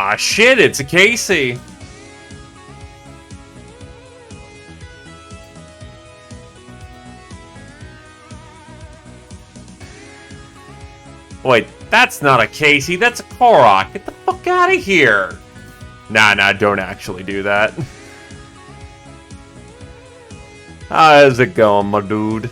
Ah, shit, it's a Casey. Wait, that's not a Casey, that's a Korok. Get the fuck out of here. Nah, don't actually do that. How's it going, my dude?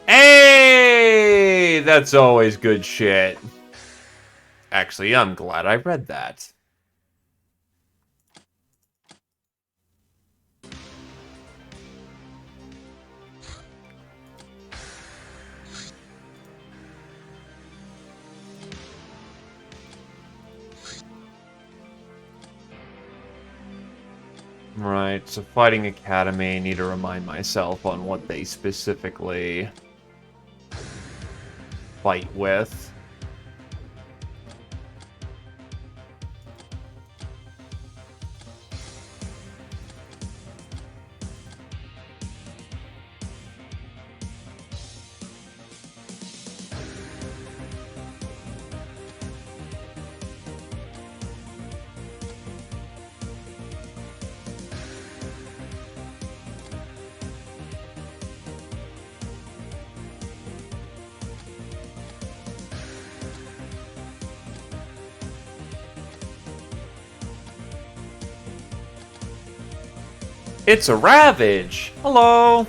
Hey! That's always good shit. Actually, I'm glad I read that. Right, so Fighting Academy, I need to remind myself on what they specifically fight with. It's a Ravage! Hello!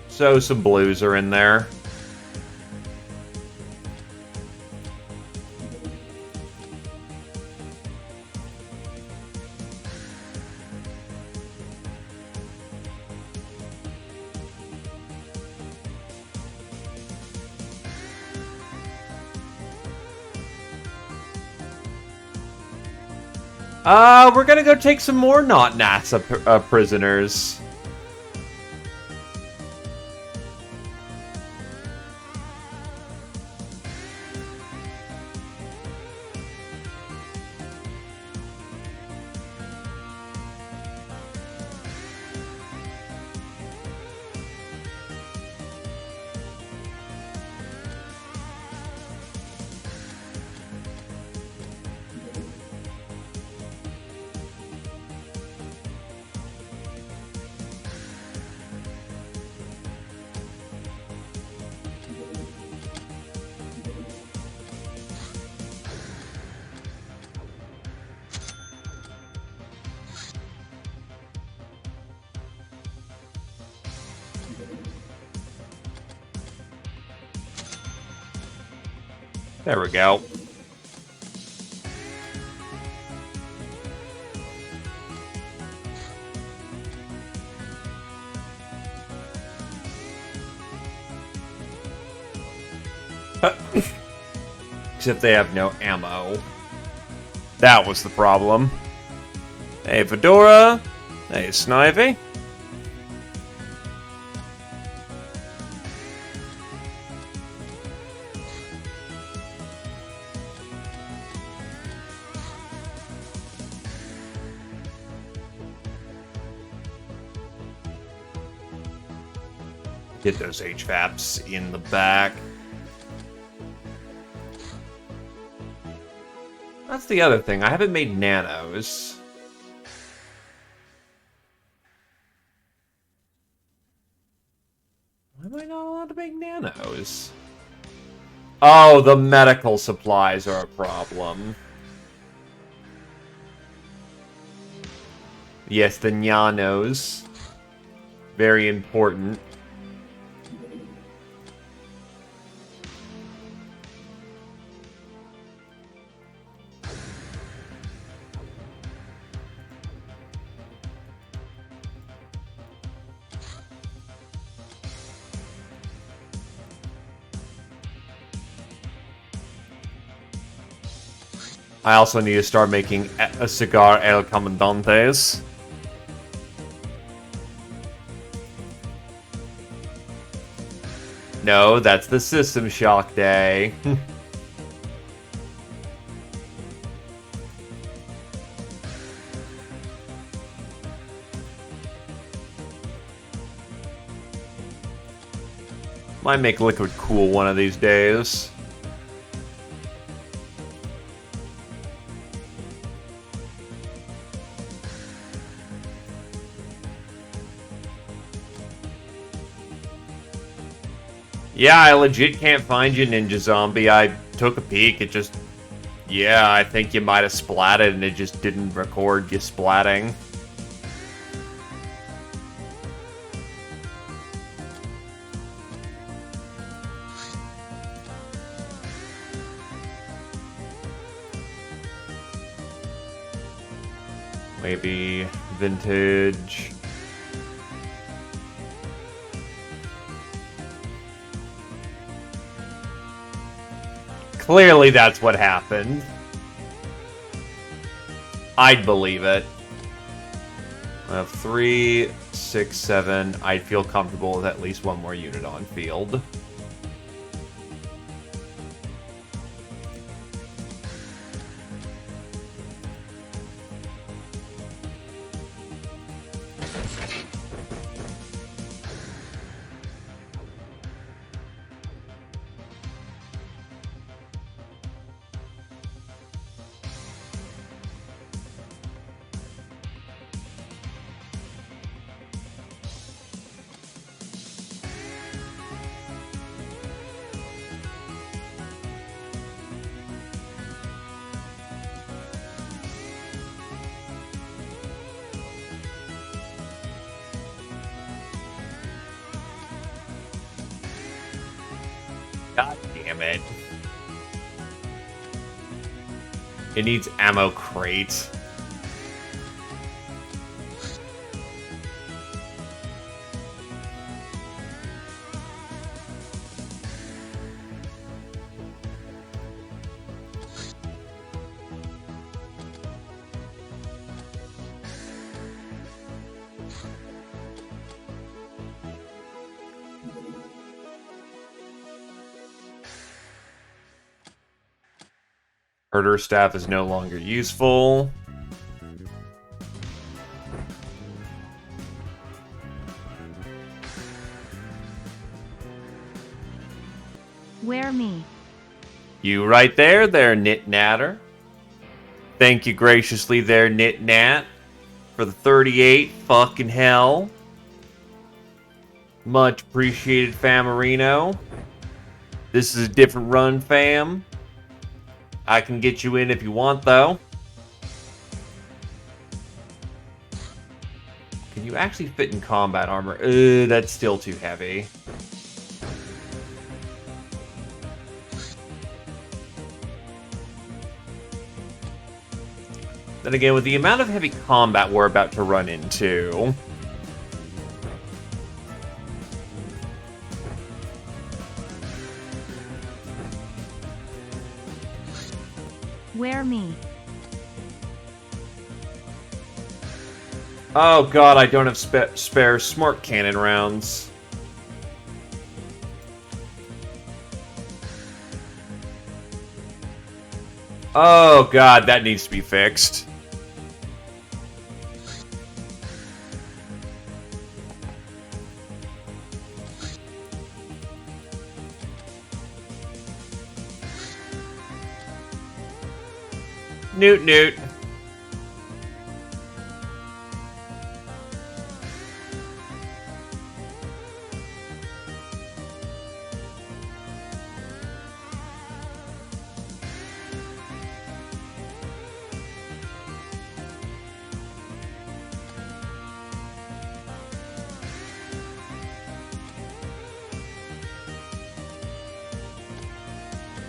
So, some blues are in there. We're gonna go take some more not NASA prisoners. There we go. Except they have no ammo. That was the problem. Hey, Fedora. Hey, Snivy. Get those HVAPs in the back. That's the other thing. I haven't made nanos. Why am I not allowed to make nanos? Oh, the medical supplies are a problem. Yes, the nanos. Very important. I also need to start making a cigar El Comandantes. No, that's the System Shock Day. Might make liquid cool one of these days. Yeah, I legit can't find you, Ninja Zombie. I took a peek. It just... Yeah, I think you might have splatted and it just didn't record you splatting. Maybe vintage. Clearly that's what happened. I'd believe it. I have 3, 6, 7. I'd feel comfortable with at least one more unit on field. God damn it. It needs ammo crate. Herder staff is no longer useful. Where me? You right there, Knit Natter. Thank you graciously there, Knit Nat, for the 38. Fucking hell. Much appreciated, Famarino. This is a different run, fam. I can get you in if you want, though. Can you actually fit in combat armor? That's still too heavy. Then again, with the amount of heavy combat we're about to run into... Where me? Oh god, I don't have spare smart cannon rounds. Oh god, that needs to be fixed. Newt Newt.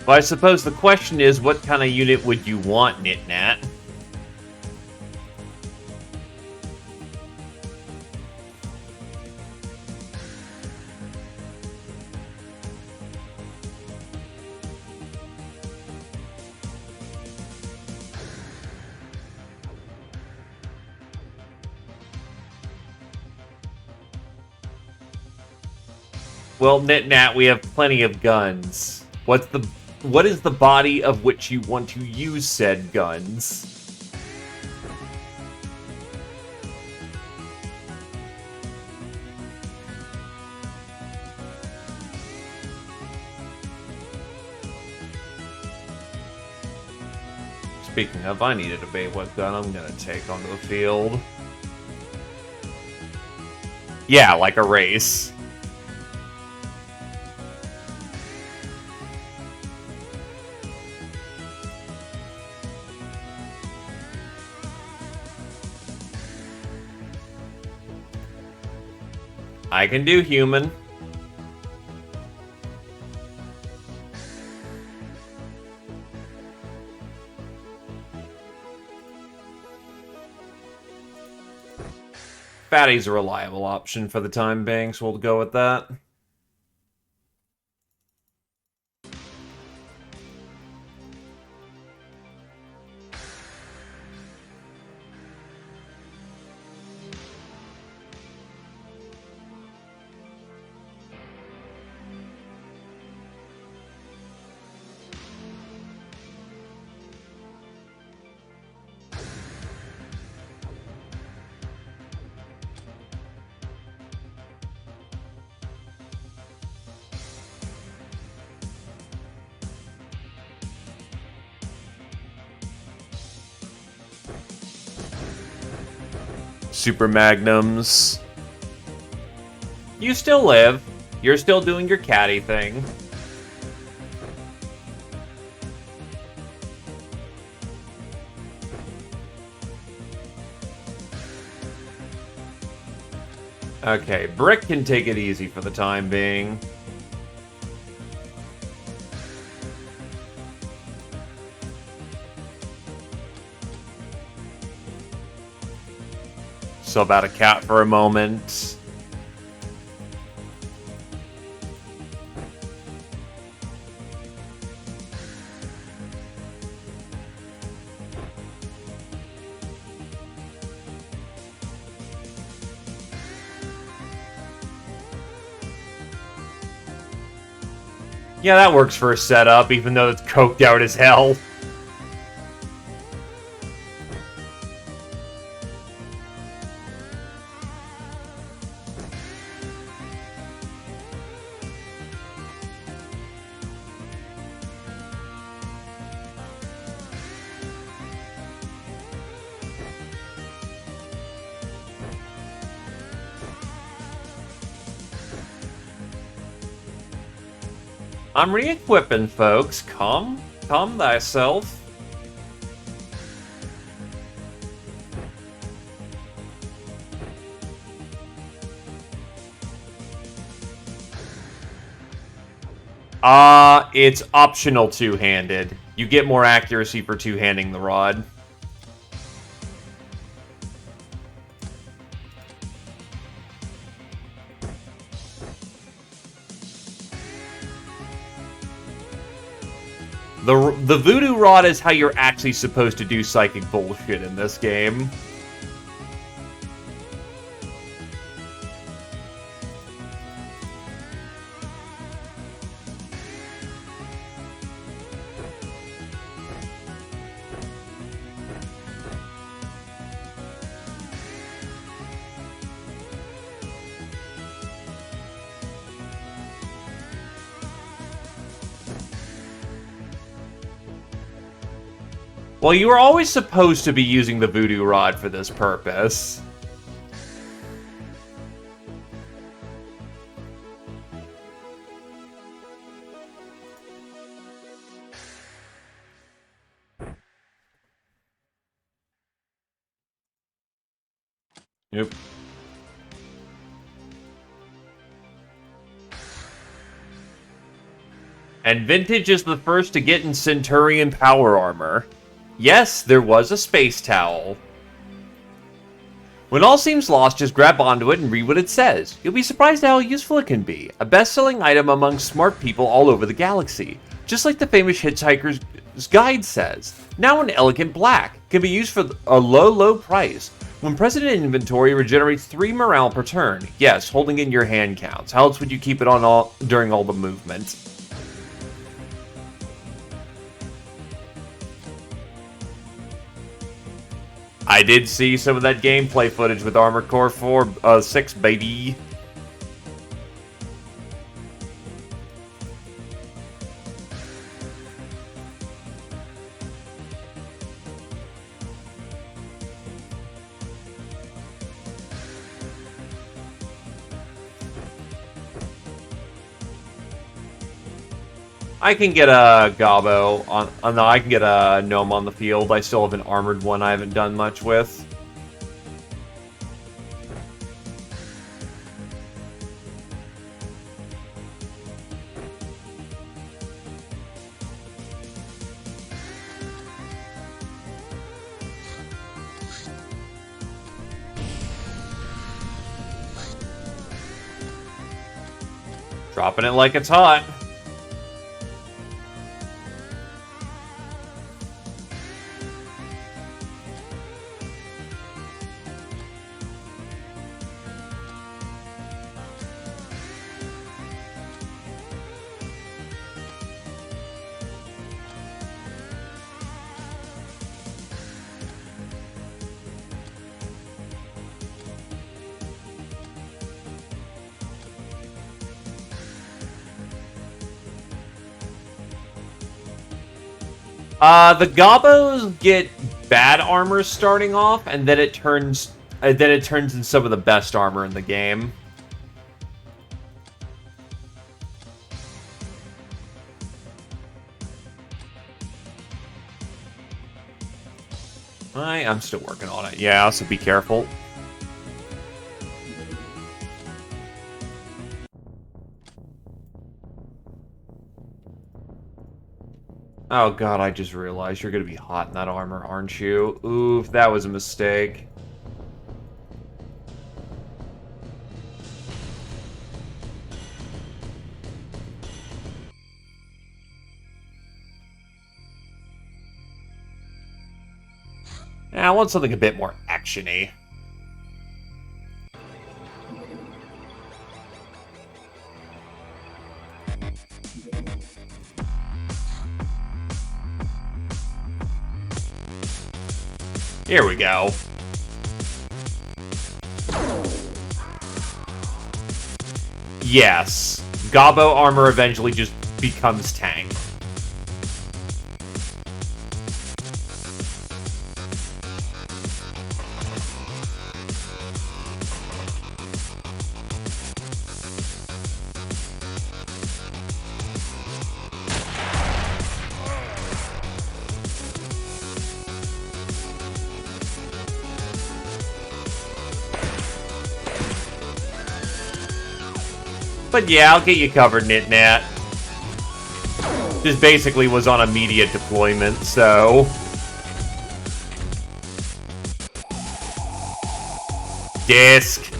Well, I suppose the question is, what kind of unit would you want, Nitnat? Well, Nitnat, we have plenty of guns. What is the body of which you want to use said guns? Speaking of, I need to debate what gun I'm gonna take onto the field. Yeah, like a race. I can do human. Fatty's a reliable option for the time being, so we'll go with that. Super Magnums. You still live. You're still doing your catty thing. Okay, Brick can take it easy for the time being. Sub out a cat for a moment. Yeah, that works for a setup, even though it's coked out as hell. I'm re-equipping, folks. Calm thyself. It's optional two-handed. You get more accuracy for two-handing the rod. The voodoo rod is how you're actually supposed to do psychic bullshit in this game. Well, you were always supposed to be using the voodoo rod for this purpose. Yep. And Vintage is the first to get in Centurion power armor. Yes, there was a space towel. When all seems lost, just grab onto it and read what it says. You'll be surprised at how useful it can be. A best-selling item among smart people all over the galaxy. Just like the famous Hitchhiker's Guide says. Now in elegant black. Can be used for a low price. When present in inventory, regenerates 3 morale per turn. Yes, holding in your hand counts. How else would you keep it on during all the movement? I did see some of that gameplay footage with Armored Core 6, baby. I can get a Gobbo on... no, I can get a Gnome on the field. I still have an armored one I haven't done much with. Dropping it like it's hot. The Gobbos get bad armor starting off, and then it turns in some of the best armor in the game. I'm still working on it. Yeah, so be careful. Oh god, I just realized you're gonna be hot in that armor, aren't you? Oof, that was a mistake. I want something a bit more action-y. Here we go. Yes. Gobbo armor eventually just becomes tank. But yeah, I'll get you covered, Nitnat. This basically was on immediate deployment, so... Disc.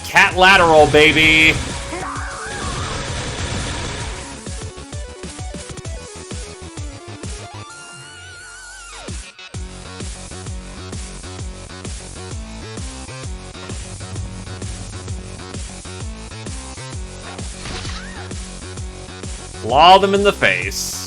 Cat lateral, baby! Claw them in the face.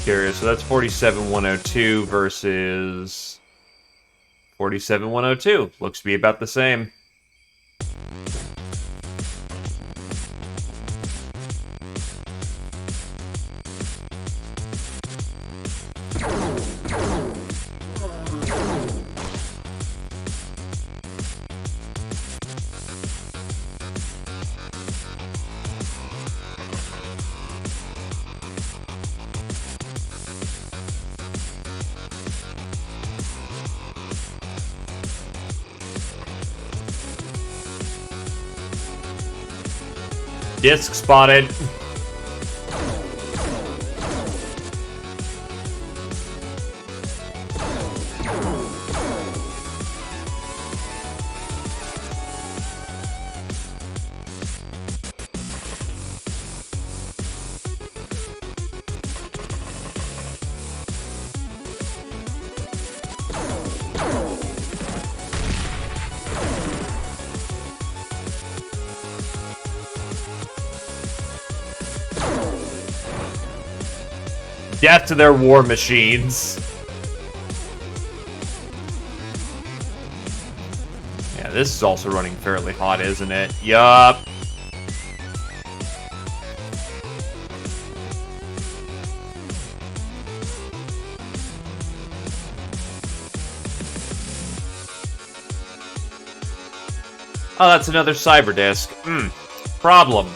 Curious, so that's 47,102 versus 47,102. Looks to be about the same. Disc spotted. Death to their war machines. Yeah, this is also running fairly hot, isn't it? Yup. Oh, that's another cyber disc. Problem.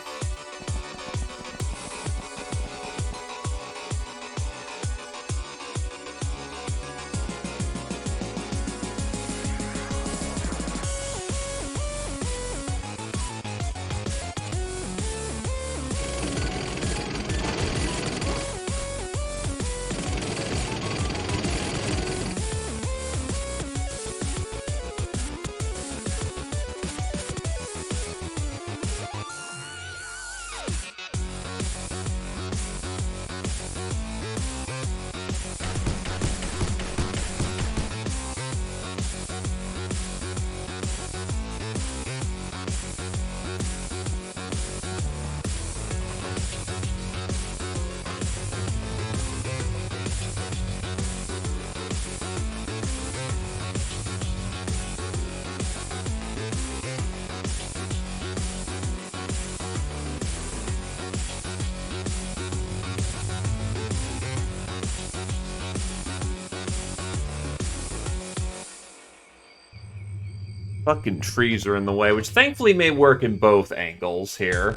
Fucking trees are in the way, which thankfully may work in both angles here.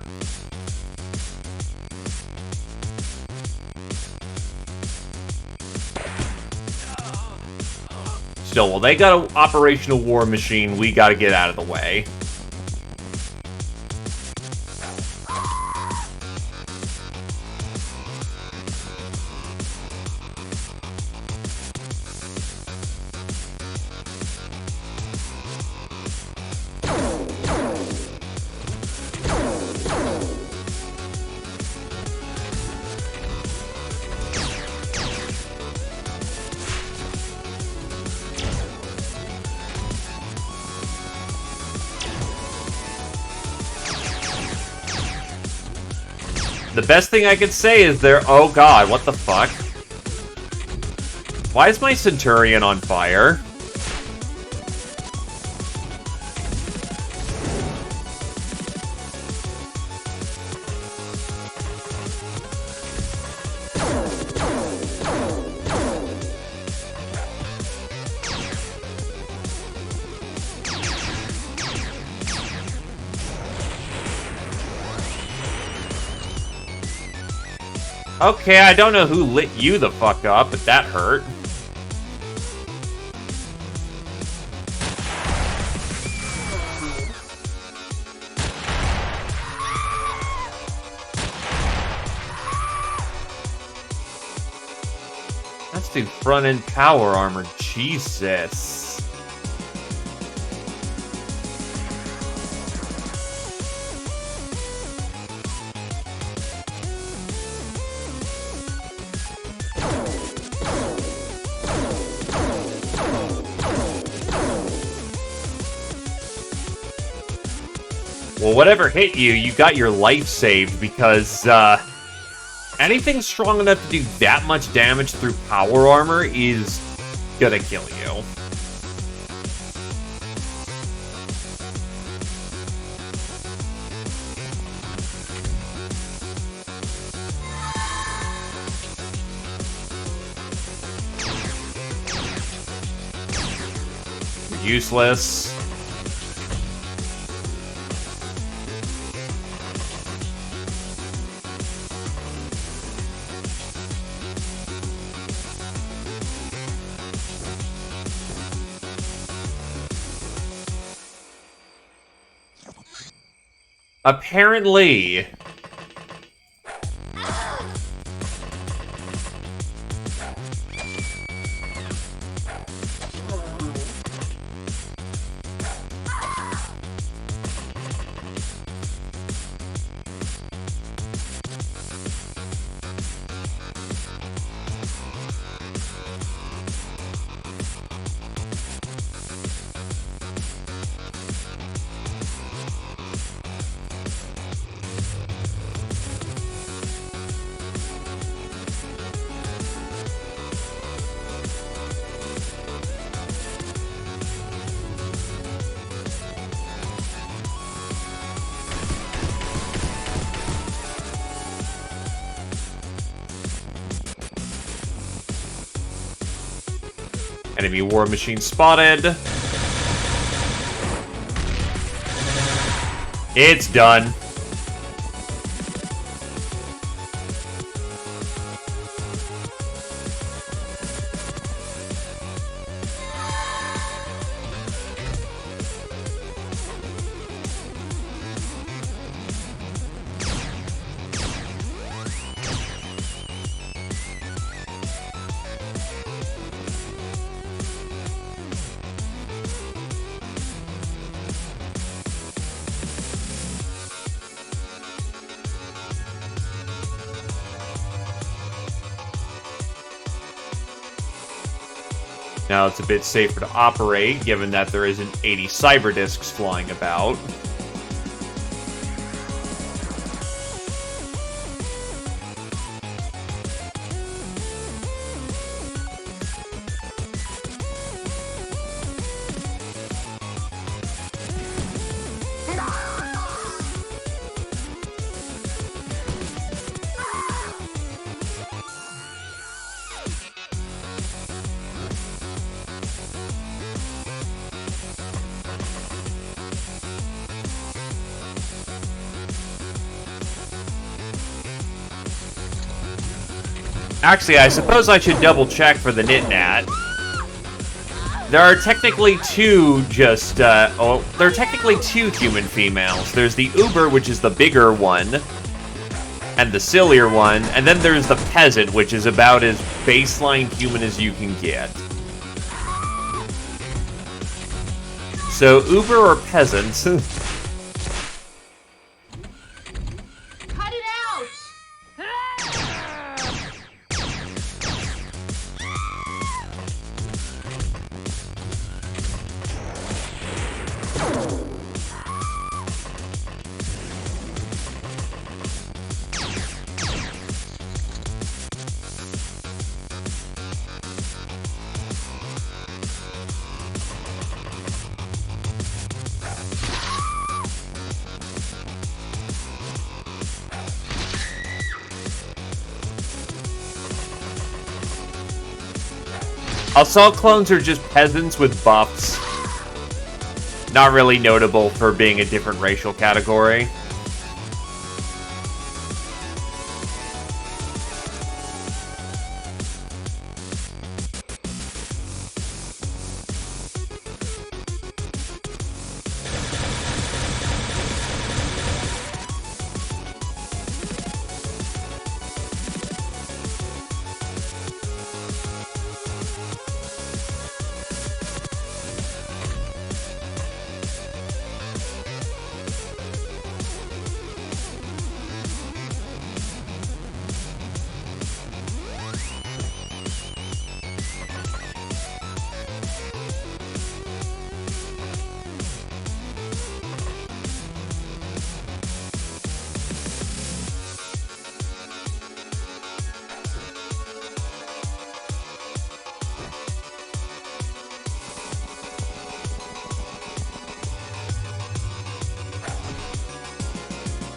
Still, while they got an operational war machine, we gotta get out of the way. The best thing I could say is they're... Oh god, what the fuck? Why is my Centurion on fire? Okay, I don't know who lit you the fuck up, but that hurt. Let's do front-end power armor. Jesus. Well, whatever hit you, you got your life saved because, anything strong enough to do that much damage through power armor is gonna kill you. You're useless. Apparently. Enemy war machine spotted. It's done. Now it's a bit safer to operate, given that there isn't 80 cyber disks flying about. Actually, I suppose I should double check for the Nitnat. There are technically two there are technically two human females. There's the Uber, which is the bigger one, and the sillier one, and then there's the Peasant, which is about as baseline human as you can get. So, Uber or Peasant? Assault clones are just peasants with buffs. Not really notable for being a different racial category.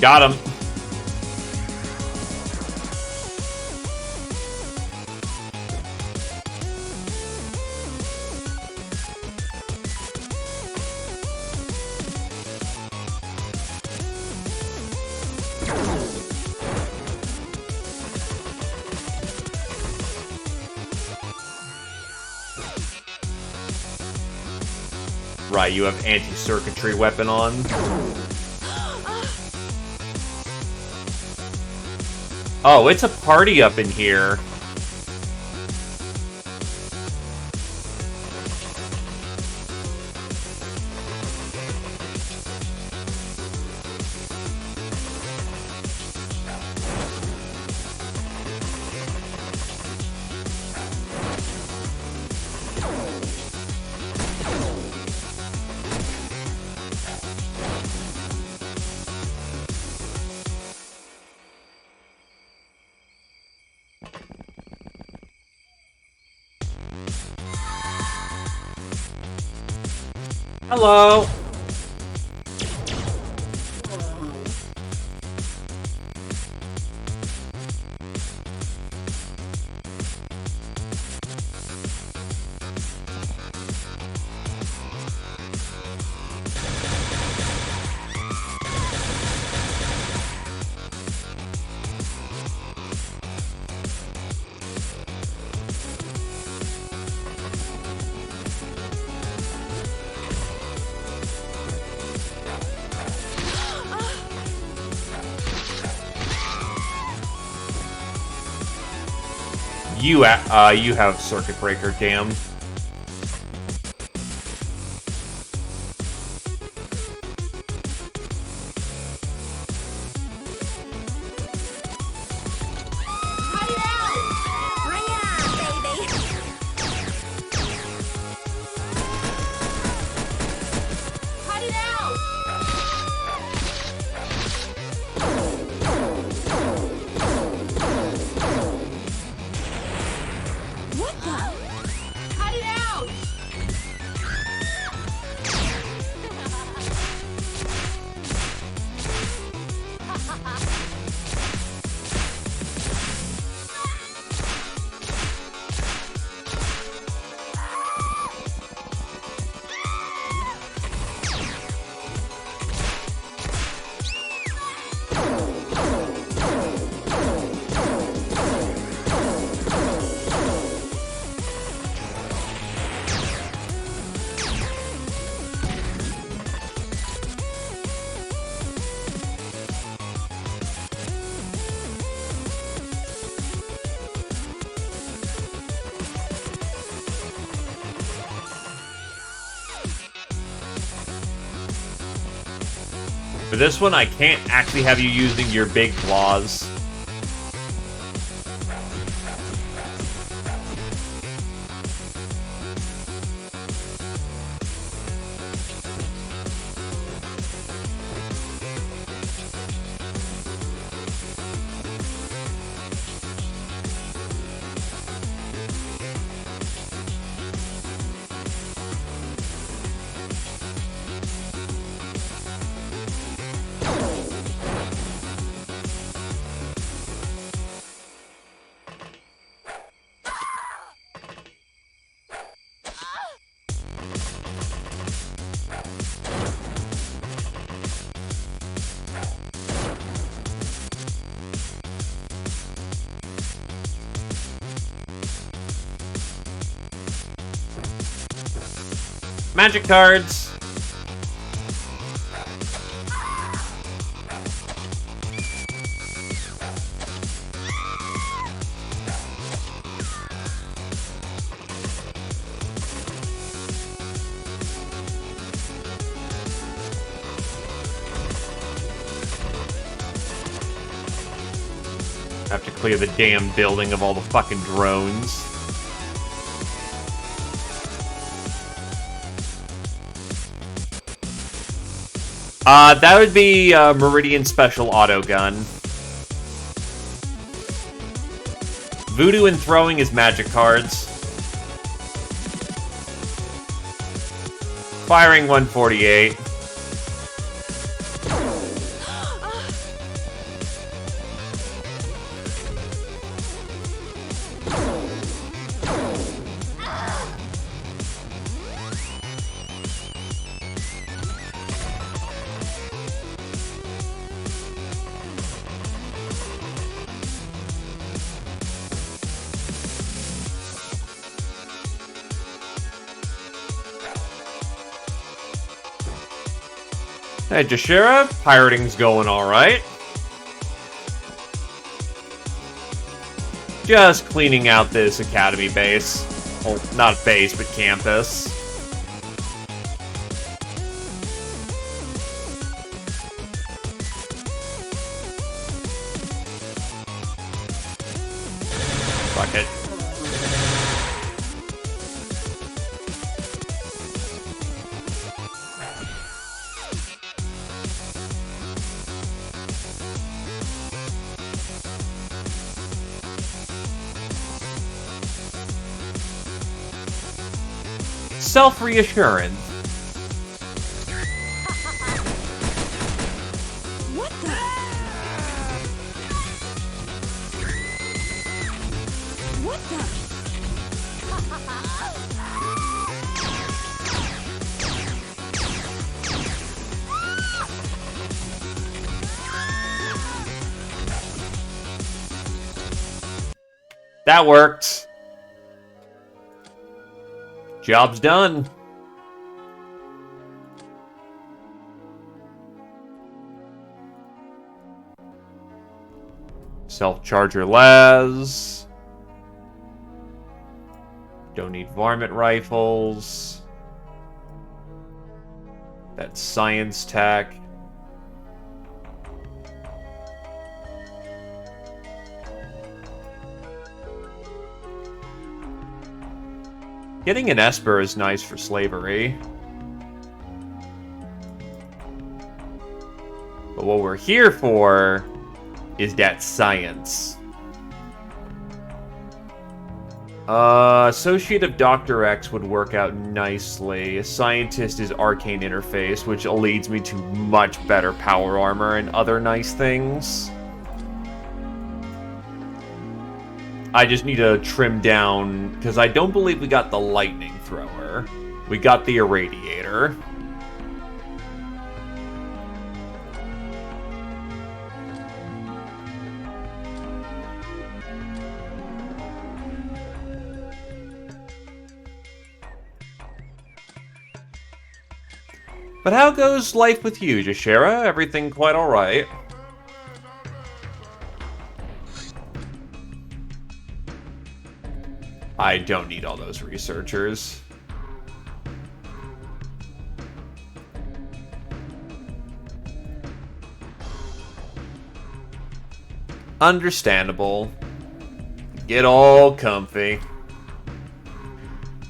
Got him. Right, you have anti-circuitry weapon on. Oh, it's a party up in here. Hello. You have Circuit Breaker, damn. For this one, I can't actually have you using your big claws. Magic cards. Have to clear the damn building of all the fucking drones. That would be Meridian Special Auto Gun. Voodoo and Throwing is magic cards. Firing 148. Hey, Jashira, pirating's going alright. Just cleaning out this academy base. Well, not base, but campus. Fuck it. Self-reassurance. What the? What the? That worked. Job's done. Self-charger las. Don't need varmint rifles. That's science tech. Getting an Esper is nice for slavery. But what we're here for is that science. Associate of Dr. X would work out nicely. A scientist is arcane interface, which leads me to much better power armor and other nice things. I just need to trim down, because I don't believe we got the lightning thrower. We got the irradiator. But how goes life with you, Jashera? Everything quite alright? I don't need all those researchers. Understandable. Get all comfy.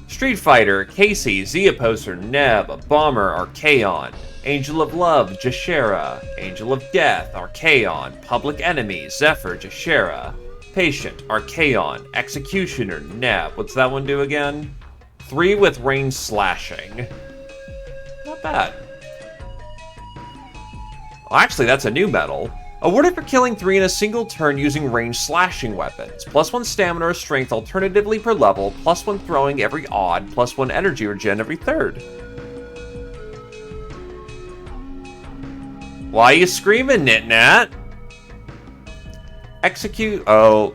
Street Fighter, Casey, Zeoposter, Neb, Bomber, Archaon, Angel of Love, Jashera, Angel of Death, Archaon, Public Enemy, Zephyr, Jashera, Patient, Archaon, Executioner, Neb. What's that one do again? 3 with range slashing. Not bad. Well, actually, that's a new medal. Awarded for killing 3 in a single turn using range slashing weapons. +1 stamina or strength alternatively per level, +1 throwing every odd, +1 energy regen every third. Why you screaming, Nitnat? Execute. Oh,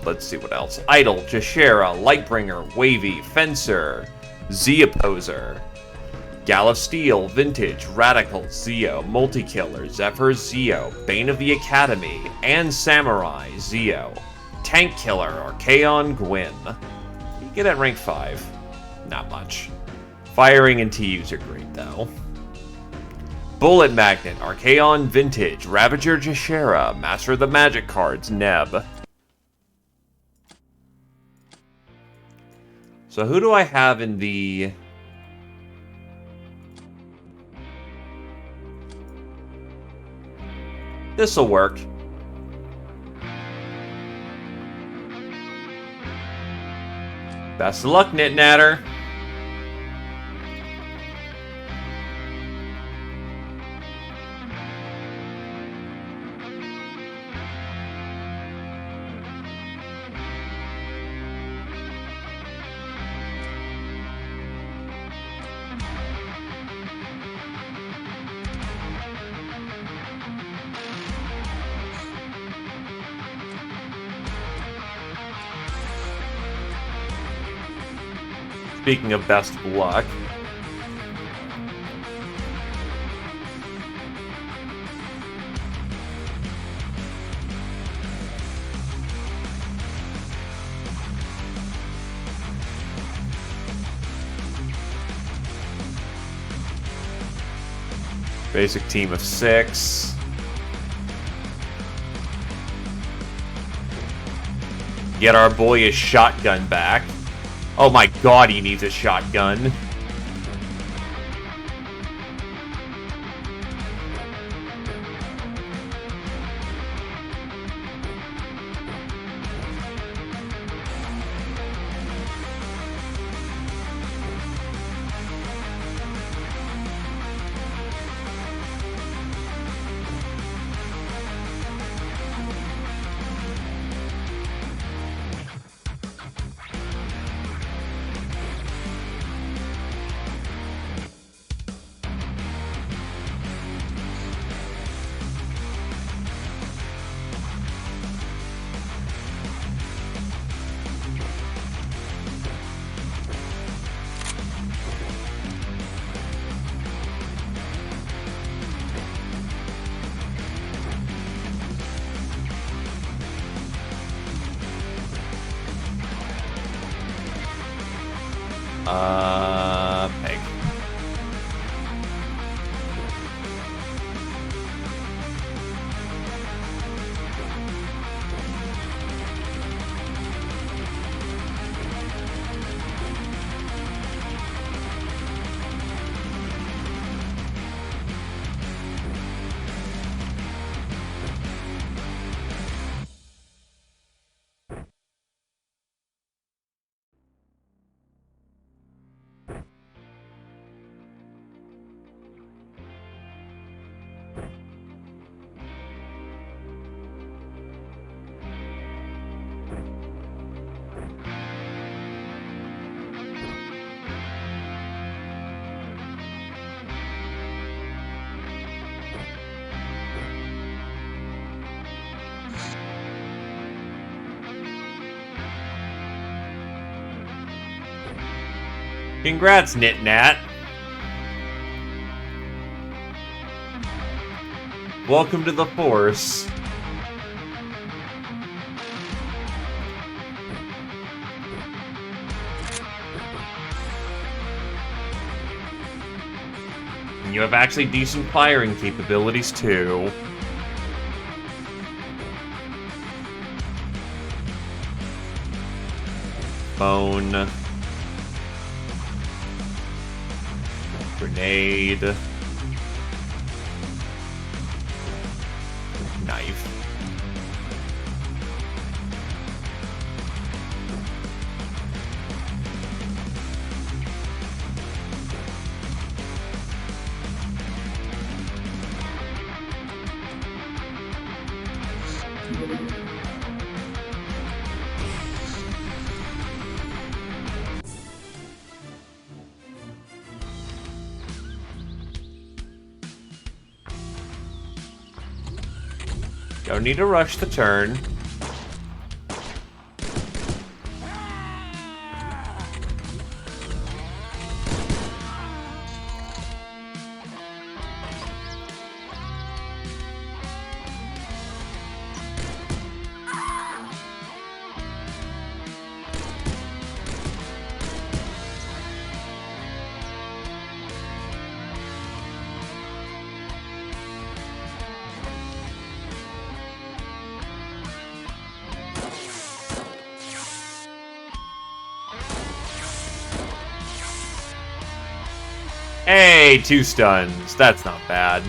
let's see what else. Idol, Jashera, Lightbringer, Wavy, Fencer, Z-Opposer, Gal of Steel, Vintage, Radical, Zeo, Multikiller, Zephyr, Zeo, Bane of the Academy, and Samurai, Zeo, Tank Killer, Archaon, Gwyn. You get at rank 5. Not much. Firing and TUs are great, though. Bullet Magnet, Archaon, Vintage, Ravager, Jashera, Master of the Magic cards, Neb. So who do I have in the... This'll work. Best of luck, Nitnatter. Speaking of best of luck. Basic team of 6. Get our boy his shotgun back. Oh my god, he needs a shotgun. Peg. Congrats, Nit-Nat. Welcome to the Force. And you have actually decent firing capabilities, too. Phone. Grenade. Knife. Don't need to rush the turn. Hey, 2 stuns. That's not bad.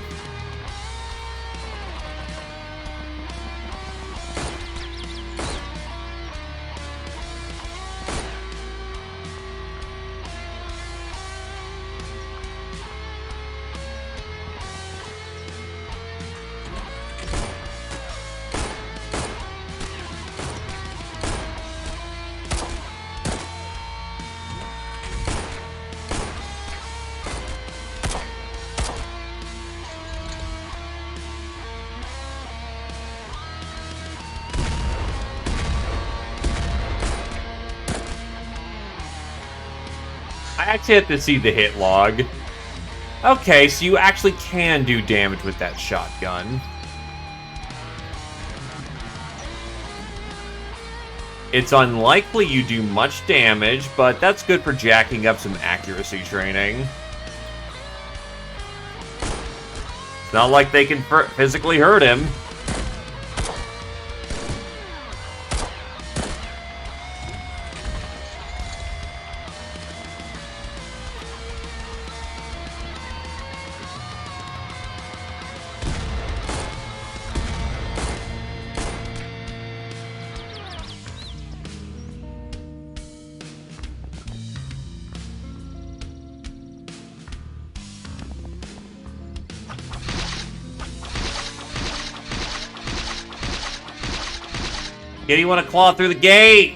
I actually have to see the hit log. Okay, so you actually can do damage with that shotgun. It's unlikely you do much damage, but that's good for jacking up some accuracy training. It's not like they can physically hurt him. Yeah, you want to claw through the gate?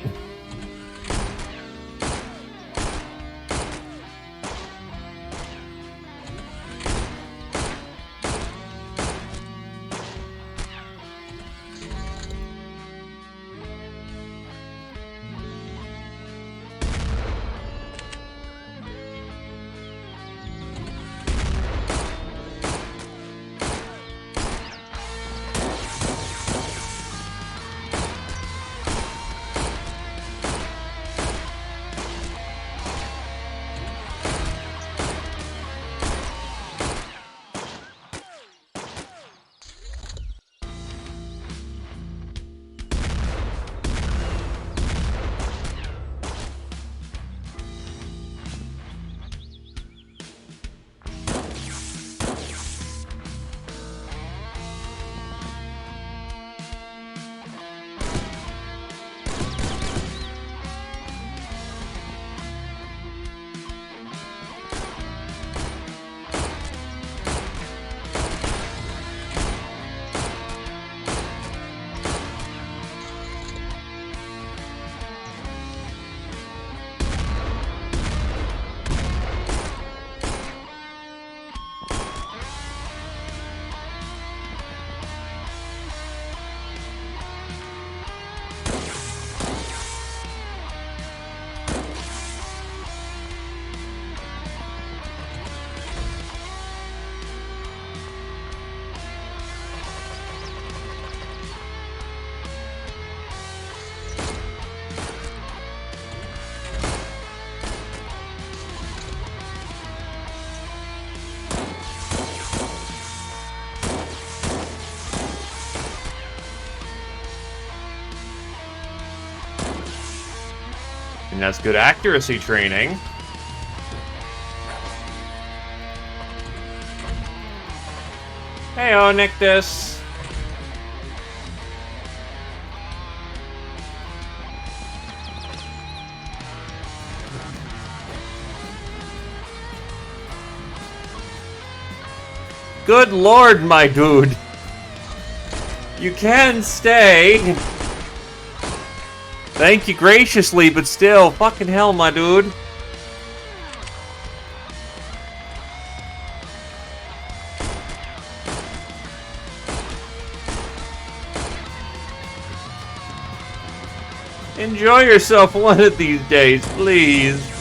And that's good accuracy training. Hey-oh, Nictus. Good lord, my dude. You can stay. Thank you graciously, but still, fucking hell, my dude. Enjoy yourself one of these days, please.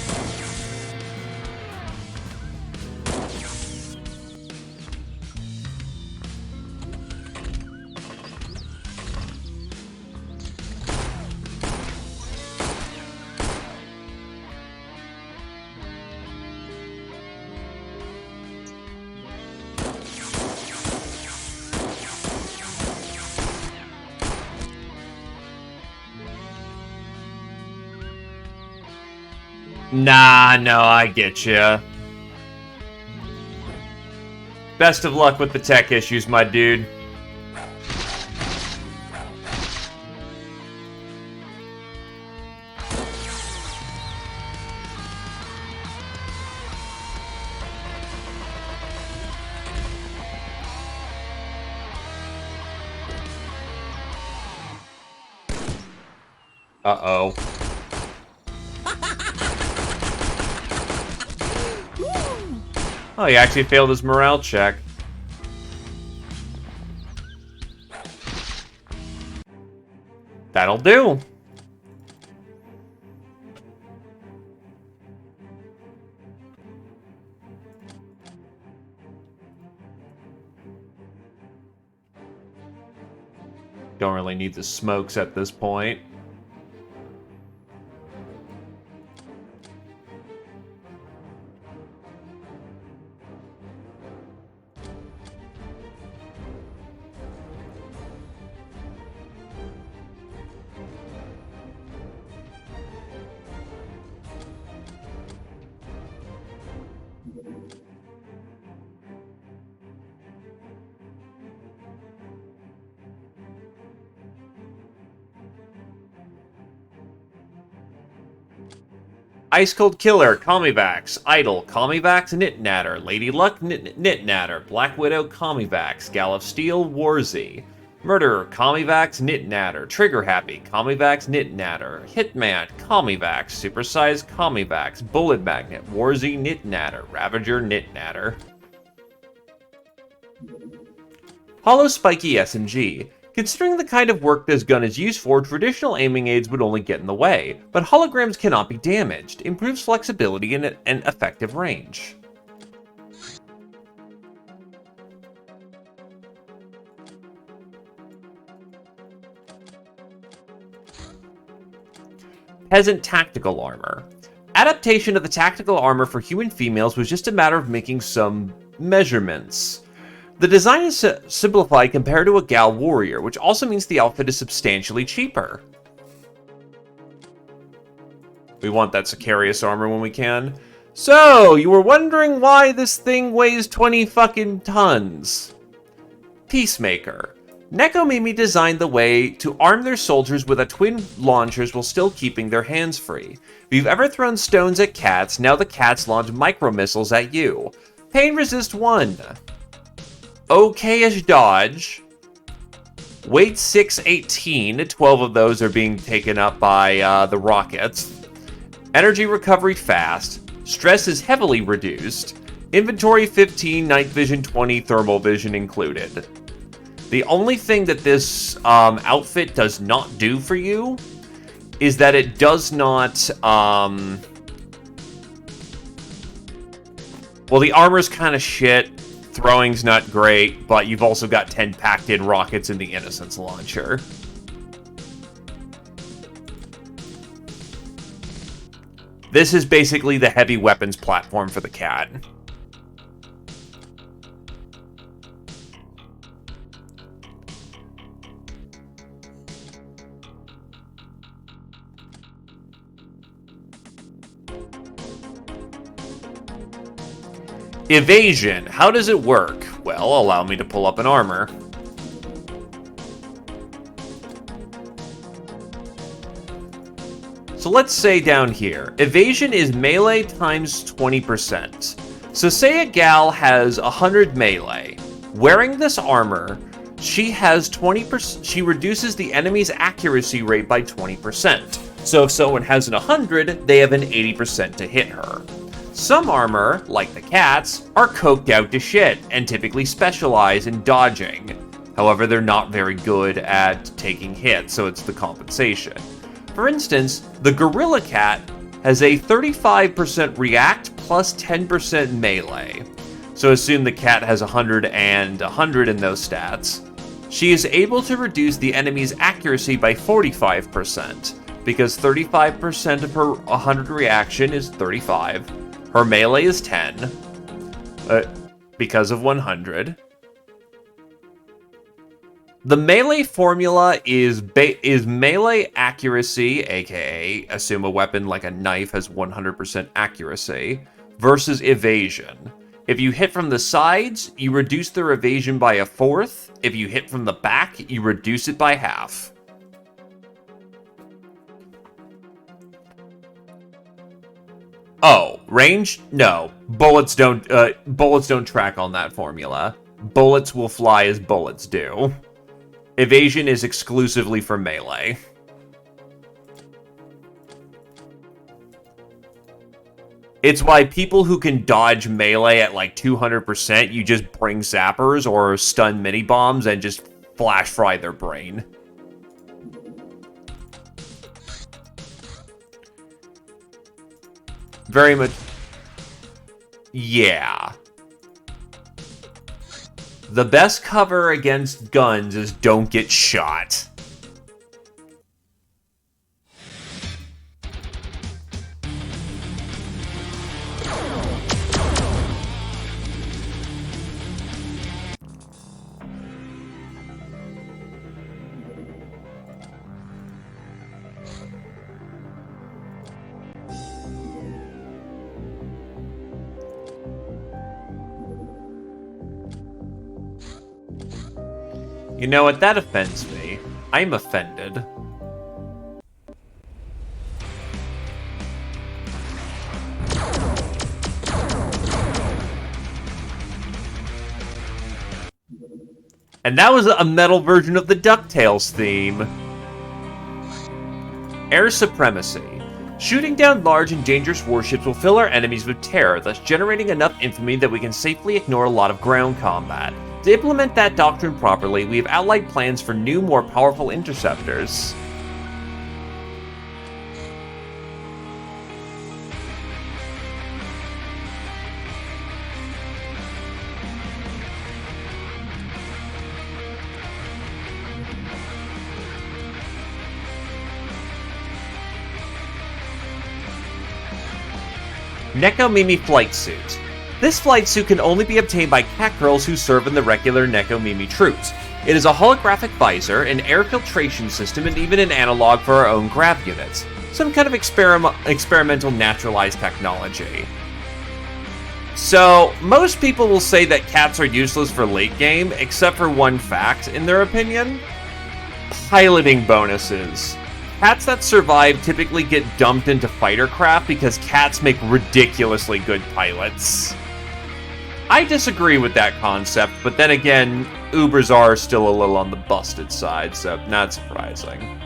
Nah, no, I get ya. Best of luck with the tech issues, my dude. Uh-oh. Oh, he actually failed his morale check. That'll do. Don't really need the smokes at this point. Ice Cold Killer, Commivax. Idol, Commivax, Knit Natter. Lady Luck, Knit Natter. Black Widow, Commivax. Gal of Steel, Warzy. Murderer, Commivax, Knit Natter. Trigger Happy, Commivax, Knit Natter. Hitman, Commivax. Supersize, Commivax. Bullet Magnet, Warzy, Knit Natter. Ravager, Knit Natter. Hollow Spiky SMG. Considering the kind of work this gun is used for, traditional aiming aids would only get in the way, but holograms cannot be damaged, improves flexibility and effective range. Peasant Tactical Armor. Adaptation of the tactical armor for human females was just a matter of making some measurements. The design is simplified compared to a Gal Warrior, which also means the outfit is substantially cheaper. We want that Sicarius armor when we can. So, you were wondering why this thing weighs 20 fucking tons. Peacemaker. Nekomimi designed the way to arm their soldiers with a twin launchers while still keeping their hands free. If you've ever thrown stones at cats, now the cats launch micro-missiles at you. Pain resist 1. Okay-ish dodge. Weight 618. 12 of those are being taken up by the rockets. Energy recovery fast. Stress is heavily reduced. Inventory 15, night vision 20, thermal vision included. The only thing that this outfit does not do for you is that it does not... well, the armor's kind of shit. Throwing's not great, but you've also got 10 packed-in rockets in the Innocence launcher. This is basically the heavy weapons platform for the cat. Evasion. How does it work? Well, allow me to pull up an armor. So let's say down here, evasion is melee times 20%. So say a gal has 100 melee. Wearing this armor, she has 20%, she reduces the enemy's accuracy rate by 20%. So if someone has an 100, they have an 80% to hit her. Some armor, like the cat's, are coked out to shit and typically specialize in dodging. However, they're not very good at taking hits, so it's the compensation. For instance, the Gorilla Cat has a 35% react plus 10% melee. So assume the cat has 100 and 100 in those stats. She is able to reduce the enemy's accuracy by 45%, because 35% of her 100 reaction is 35. Her melee is 10, because of 100. The melee formula is melee accuracy, aka assume a weapon like a knife has 100% accuracy, versus evasion. If you hit from the sides, you reduce their evasion by 1/4. If you hit from the back, you reduce it by 1/2. Oh, range? No. Bullets don't track on that formula. Bullets will fly as bullets do. Evasion is exclusively for melee. It's why people who can dodge melee at like 200%, you just bring zappers or stun mini bombs and just flash fry their brain. Very much. Yeah. The best cover against guns is don't get shot. You know what? That offends me. I'm offended. And that was a metal version of the DuckTales theme. Air Supremacy. Shooting down large and dangerous warships will fill our enemies with terror, thus generating enough infamy that we can safely ignore a lot of ground combat. To implement that doctrine properly, we have outlined plans for new, more powerful interceptors. Neko Mimi Flight Suit. This flight suit can only be obtained by cat girls who serve in the regular Neko Mimi troops. It is a holographic visor, an air filtration system, and even an analog for our own grav units. Some kind of experimental naturalized technology. So, most people will say that cats are useless for late game, except for one fact, in their opinion. Piloting bonuses. Cats that survive typically get dumped into fighter craft because cats make ridiculously good pilots. I disagree with that concept, but then again, Ubers are still a little on the busted side, so not surprising.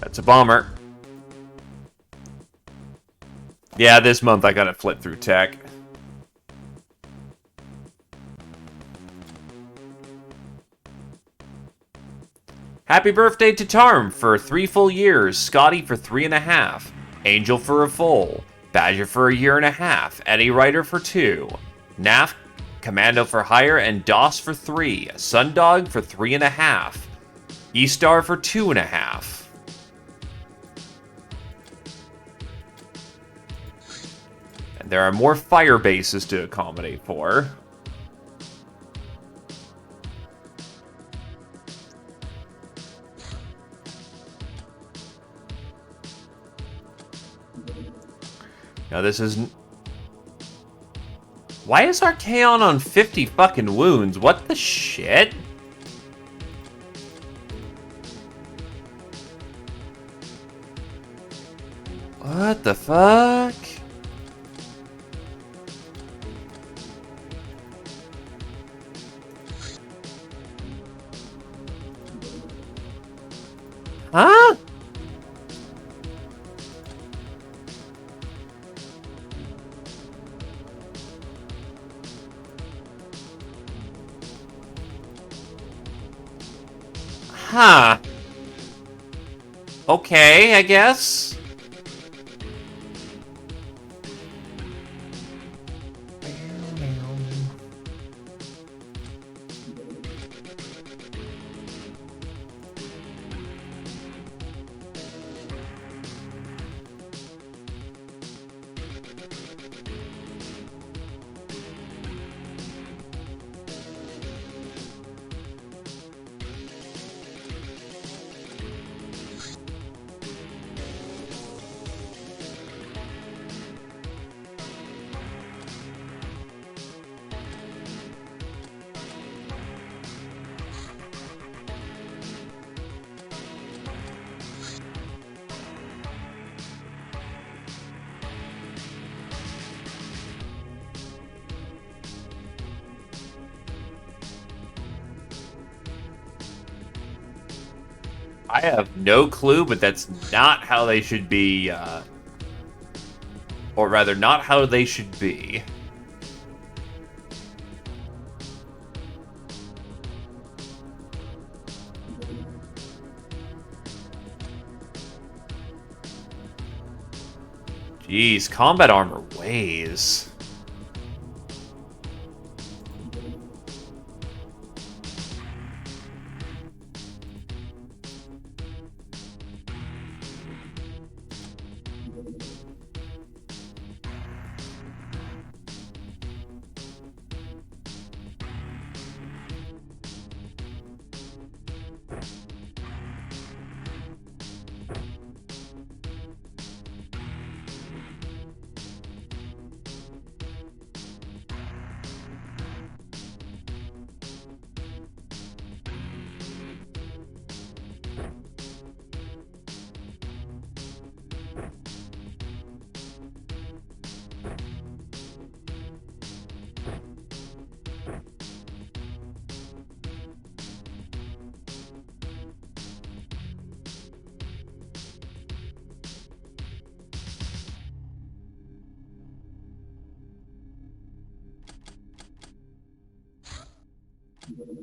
That's a bomber. Yeah, this month I gotta flip through tech. Happy birthday to Tarm for 3 full years, Scotty for 3.5, Angel for a full, Badger for 1.5 years, Eddie Ryder for 2, Naf, Commando for hire, and DOS for 3, Sundog for 3.5, E-Star for 2.5. There are more fire bases to accommodate for. Now this isn't... Why is Archaon on 50 fucking wounds? What the shit? What the fuck? Huh? Huh. Okay, I guess. I have no clue, but that's not how they should be, or rather, not how they should be. Jeez, combat armor weighs.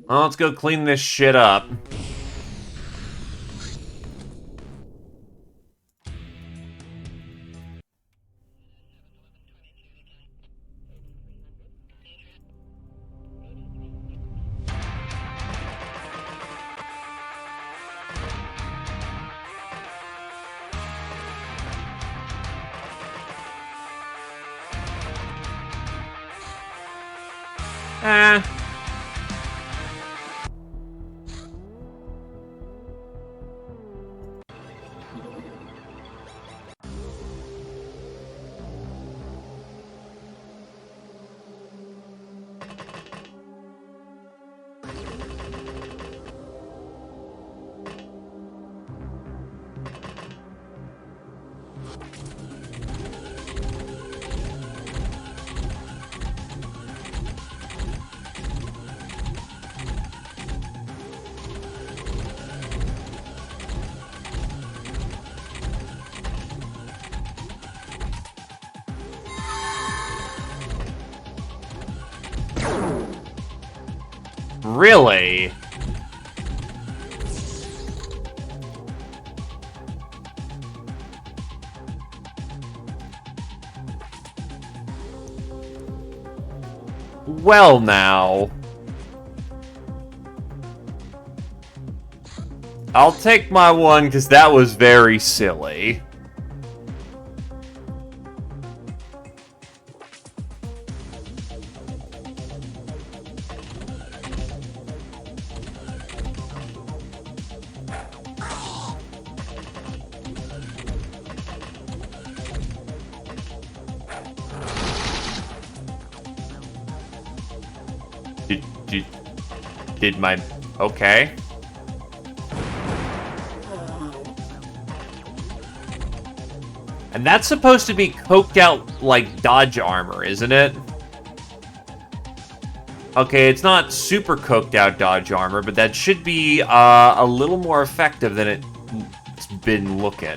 Well, let's go clean this shit up. Eh. Really? Well, now. I'll take my one, because that was very silly. Did my... Okay. And that's supposed to be coked out, like, dodge armor, isn't it? Okay, it's not super coked out dodge armor, but that should be a little more effective than it's been looking.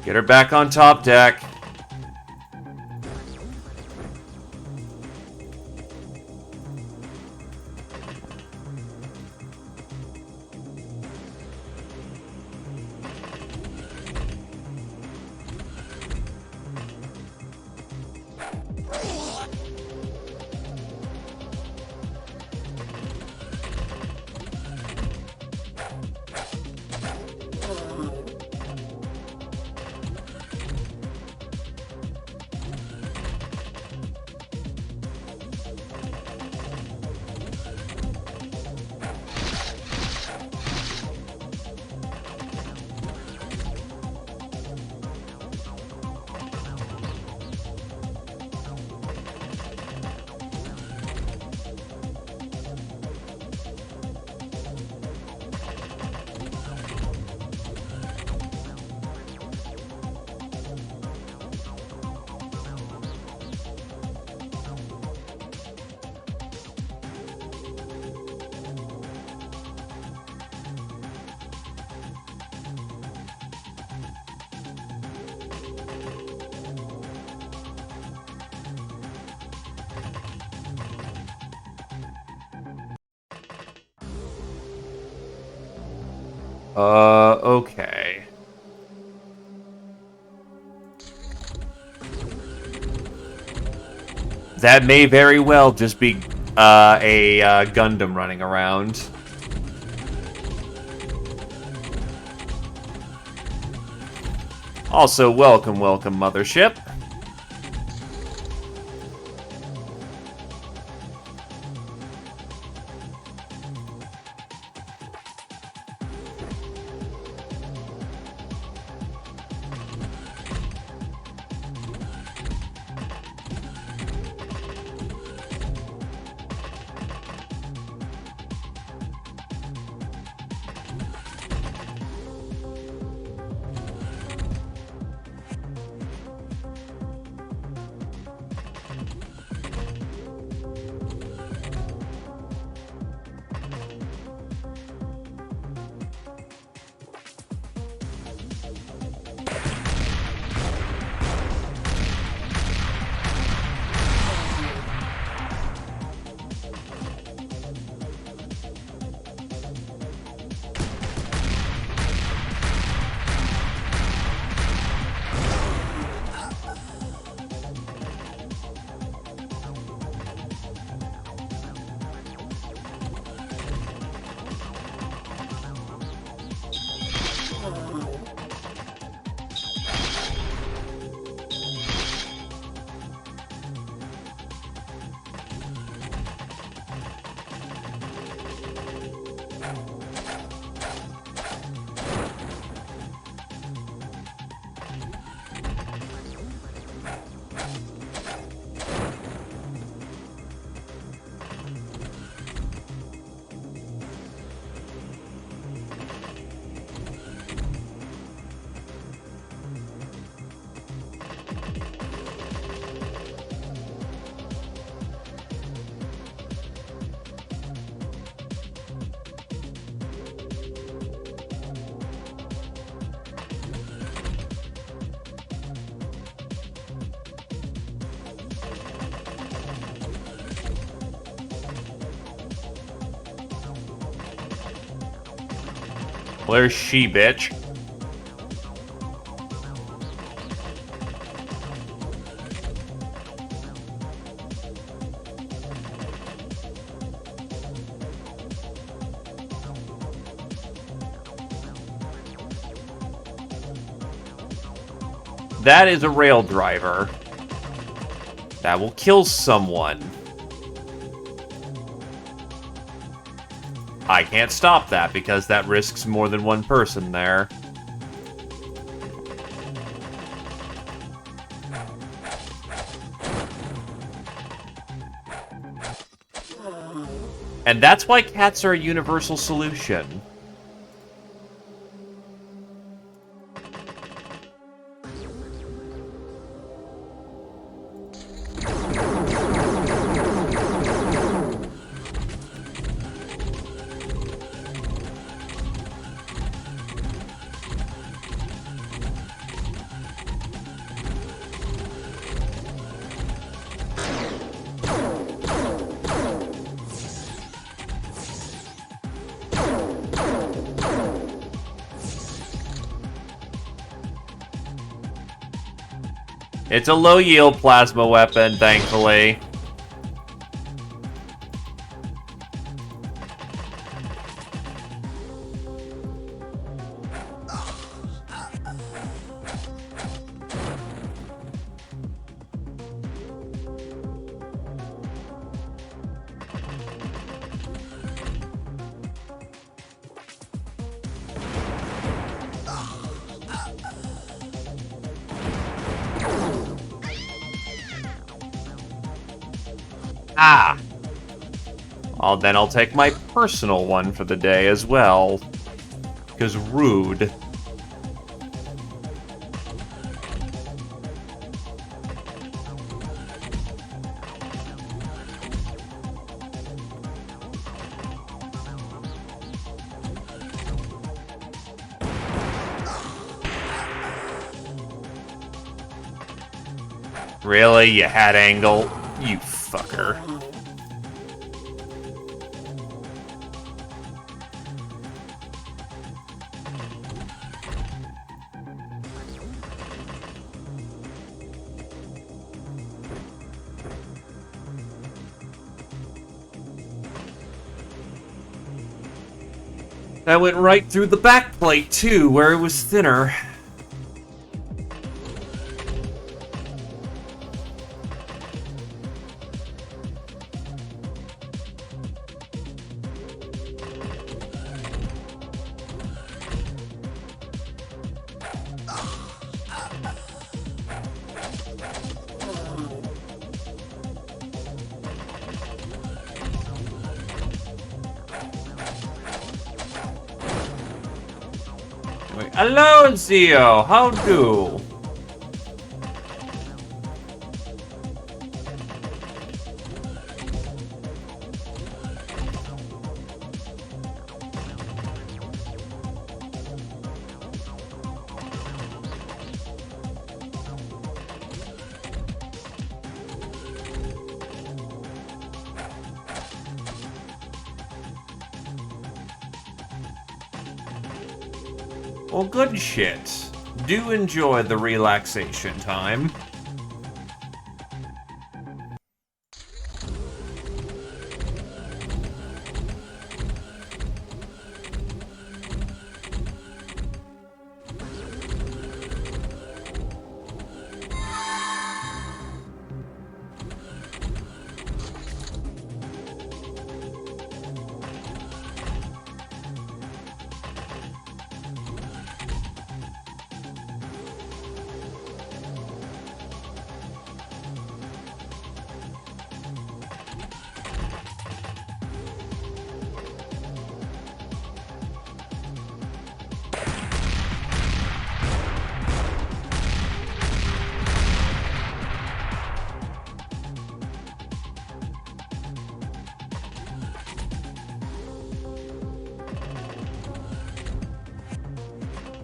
Get her back on top deck. Okay. That may very well just be a Gundam running around. Also, welcome, Mothership. Where's she, bitch? That is a rail driver. That will kill someone. I can't stop that because that risks more than one person there. And that's why cats are a universal solution. It's a low-yield plasma weapon, thankfully. Ah! Well, then I'll take my personal one for the day as well. Because rude. Really? You had angle? You fucker. That went right through the back plate, too, where it was thinner. Hello, Zio. How do? Well, good shit. Do enjoy the relaxation time.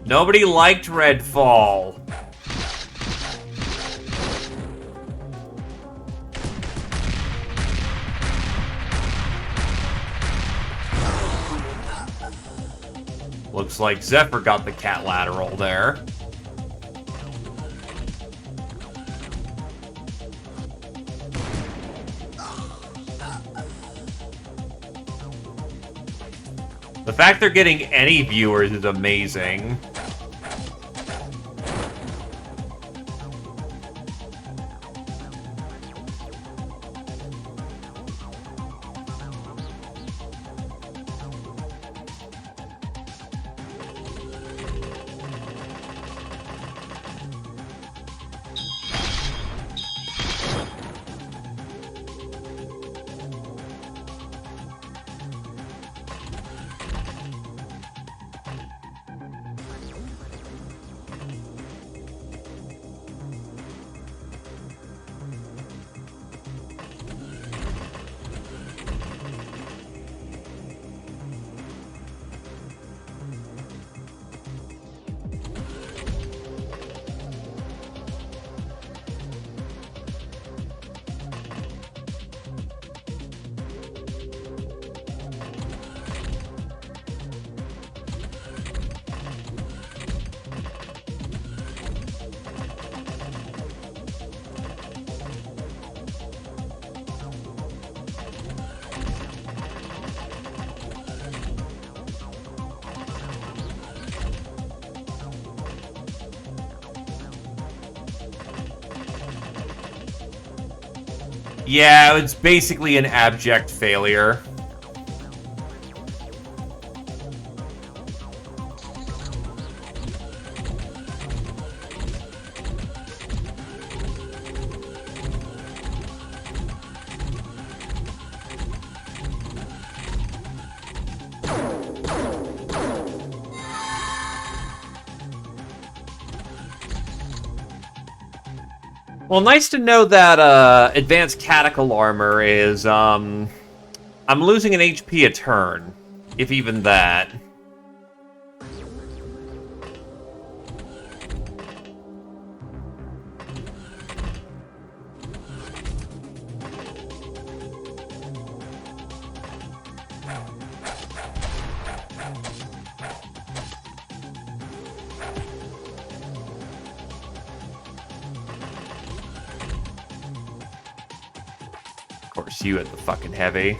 Nobody liked Redfall. Looks like Zephyr got the cat lateral there. The fact they're getting any viewers is amazing. Yeah, it's basically an abject failure. Well, nice to know that advanced catechal armor is, I'm losing an HP a turn, if even that. Of course, you at the fucking heavy.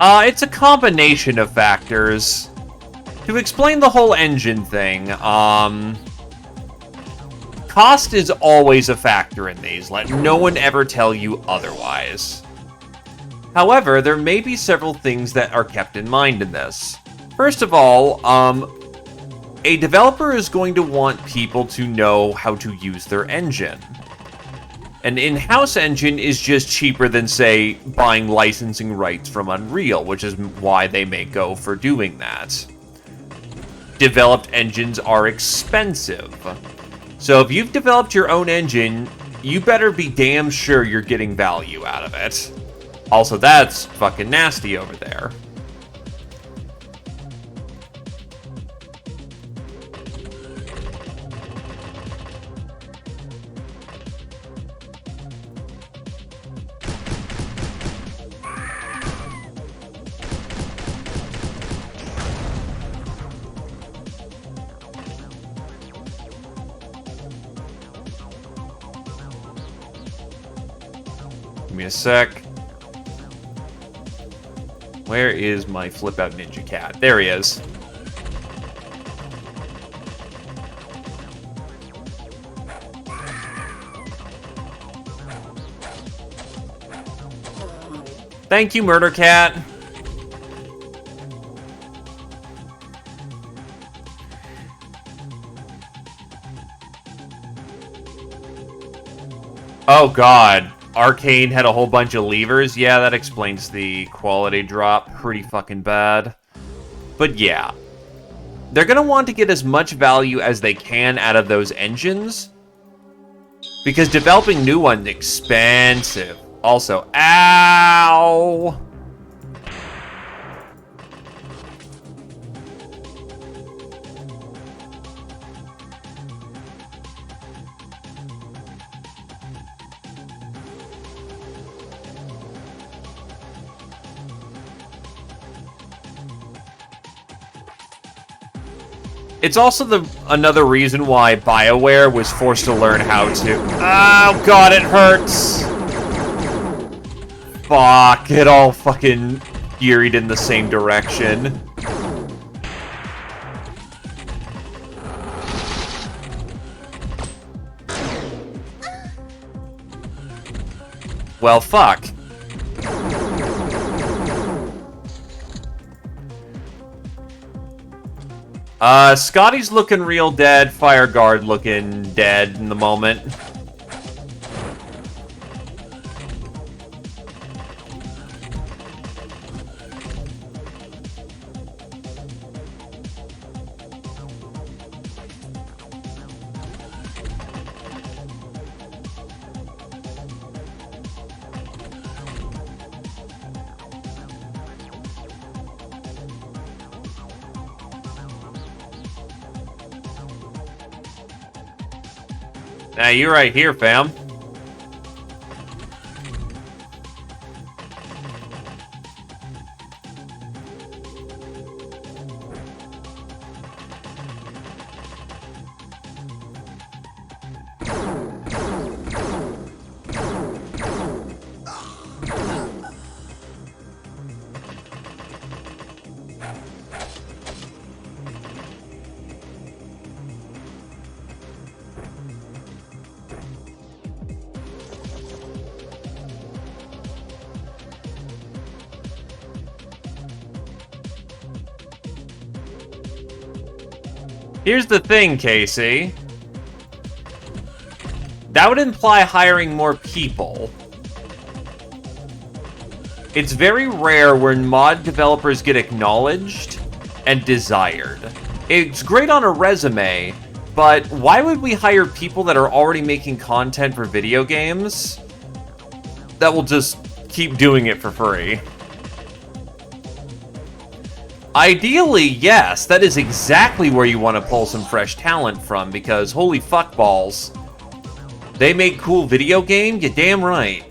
It's a combination of factors. To explain the whole engine thing, cost is always a factor in these. Let no one ever tell you otherwise. However, there may be several things that are kept in mind in this. First of all, a developer is going to want people to know how to use their engine. An in-house engine is just cheaper than, say, buying licensing rights from Unreal, which is why they may go for doing that. Developed engines are expensive. So if you've developed your own engine, you better be damn sure you're getting value out of it. Also, that's fucking nasty over there. Give me a sec. Where is my flip-out ninja cat? There he is. Thank you, Murder Cat. Oh god, Arcane had a whole bunch of levers. Yeah, that explains the quality drop. Pretty fucking bad. But yeah. They're gonna want to get as much value as they can out of those engines, because developing new ones is expensive. Also, ow! It's also another reason why BioWare was forced to learn how to... Oh god, it hurts! Fuck, it all fucking geared in the same direction. Well, fuck. Scotty's looking real dead. Fireguard looking dead in the moment. Now, you're right here, fam. Here's the thing, Casey. That would imply hiring more people. It's very rare when mod developers get acknowledged and desired. It's great on a resume, but why would we hire people that are already making content for video games that will just keep doing it for free? Ideally, yes, that is exactly where you want to pull some fresh talent from, because holy fuck balls, they make cool video game? You're damn right.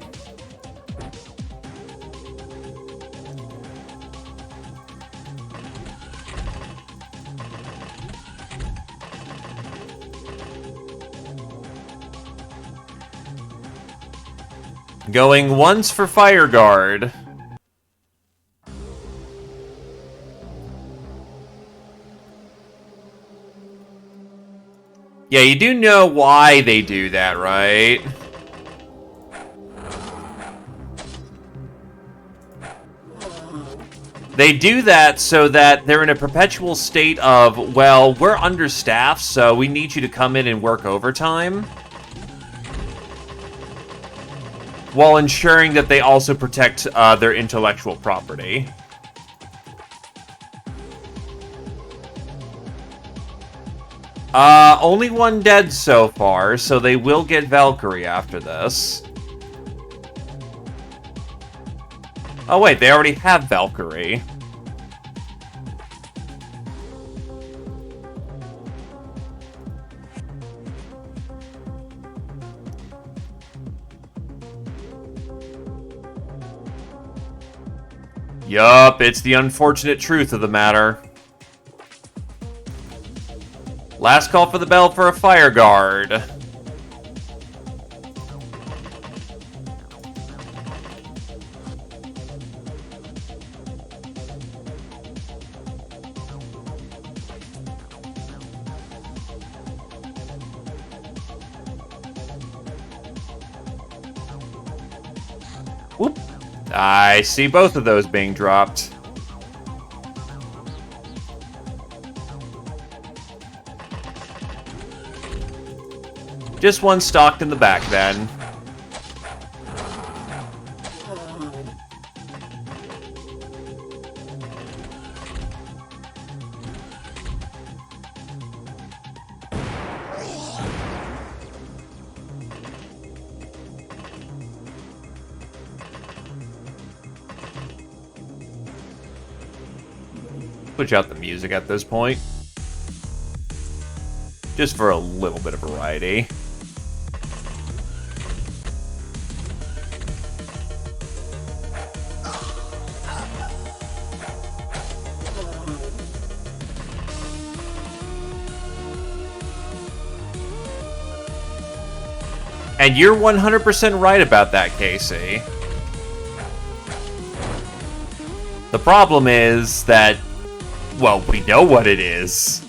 Going once for Fireguard. Yeah, you do know why they do that, right? They do that so that they're in a perpetual state of, well, we're understaffed, so we need you to come in and work overtime, while ensuring that they also protect their intellectual property. Only one dead so far, so they will get Valkyrie after this. Oh wait, they already have Valkyrie. Yup, it's the unfortunate truth of the matter. Last call for the bell for a Fireguard. Whoop. I see both of those being dropped. Just one stocked in the back, then. Switch out the music at this point. Just for a little bit of variety. And you're 100% right about that, Casey. The problem is that, well, we know what it is.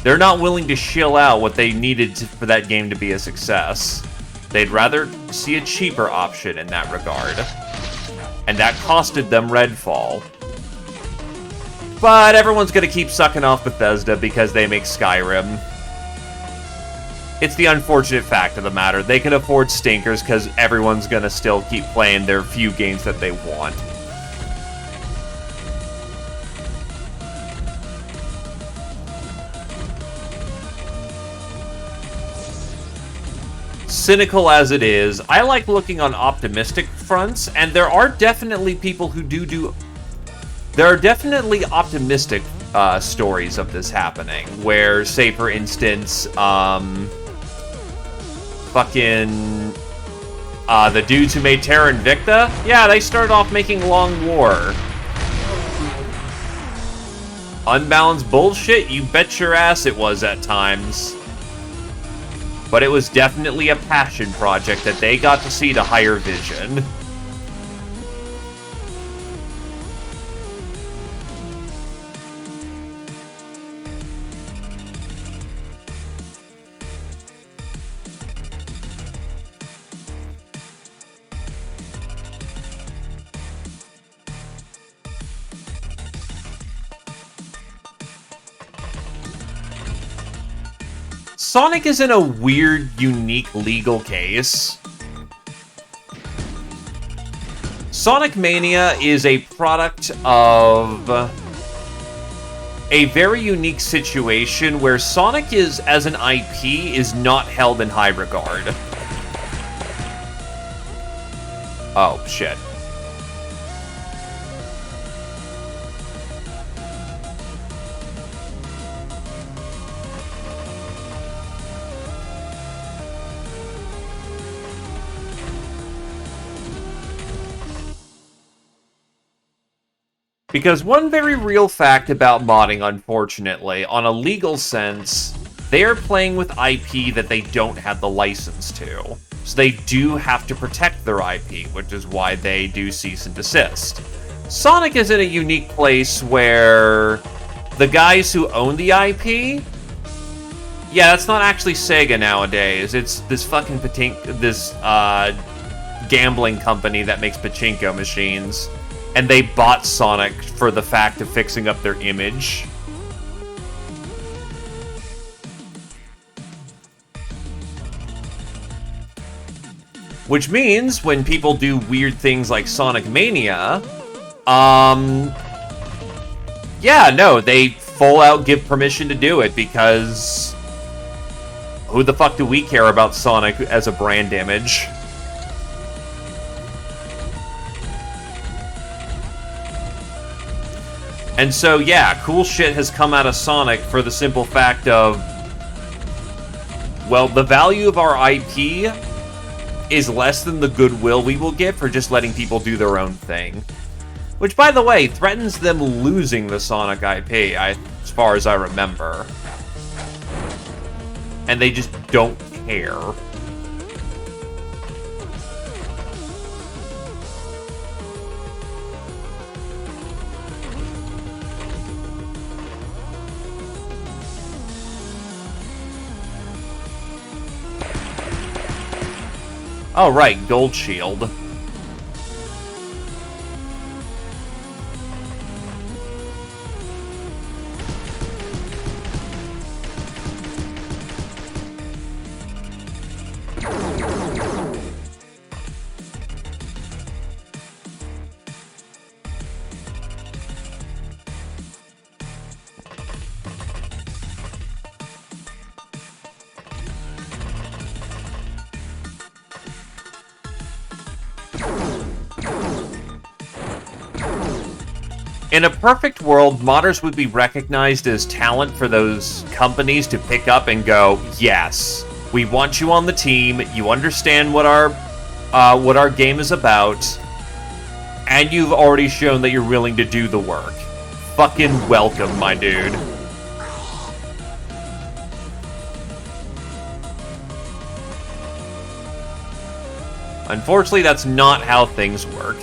They're not willing to shill out what they needed for that game to be a success. They'd rather see a cheaper option in that regard. And that costed them Redfall. But everyone's gonna keep sucking off Bethesda because they make Skyrim. It's the unfortunate fact of the matter. They can afford stinkers because everyone's gonna still keep playing their few games that they want. Cynical as it is, I like looking on optimistic fronts, and there are definitely people who do... There are definitely optimistic stories of this happening, where, say, for instance, the dudes who made Terra Invicta, yeah, they started off making Long War. Unbalanced bullshit? You bet your ass it was at times. But it was definitely a passion project that they got to see to higher vision. Sonic is in a weird, unique legal case. Sonic Mania is a product of a very unique situation where Sonic is, as an IP, is not held in high regard. Oh, shit. Because one very real fact about modding, unfortunately, on a legal sense, they are playing with IP that they don't have the license to. So they do have to protect their IP, which is why they do cease and desist. Sonic is in a unique place where the guys who own the IP... Yeah, that's not actually Sega nowadays. It's this fucking gambling company that makes pachinko machines. And they bought Sonic for the fact of fixing up their image. Which means, when people do weird things like Sonic Mania, yeah, no, they full out give permission to do it, because who the fuck do we care about Sonic as a brand image? And so, yeah, cool shit has come out of Sonic for the simple fact of, well, the value of our IP is less than the goodwill we will get for just letting people do their own thing. Which, by the way, threatens them losing the Sonic IP, as far as I remember. And they just don't care. Oh, right, Gold Shield. In a perfect world, modders would be recognized as talent for those companies to pick up and go, yes, we want you on the team, you understand what our game is about, and you've already shown that you're willing to do the work. Fucking welcome, my dude. Unfortunately, that's not how things work.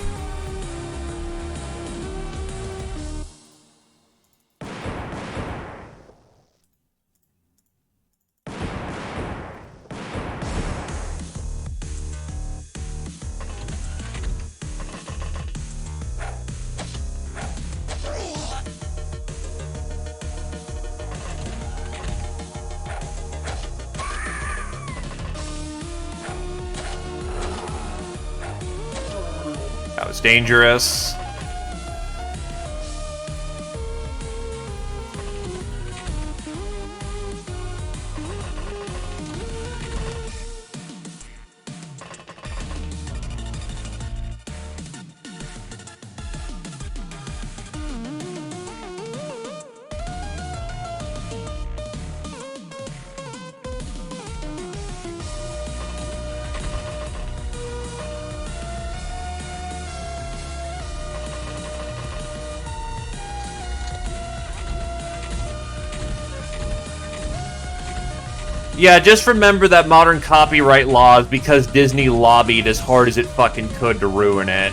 That was dangerous. Yeah, just remember that modern copyright law is because Disney lobbied as hard as it fucking could to ruin it.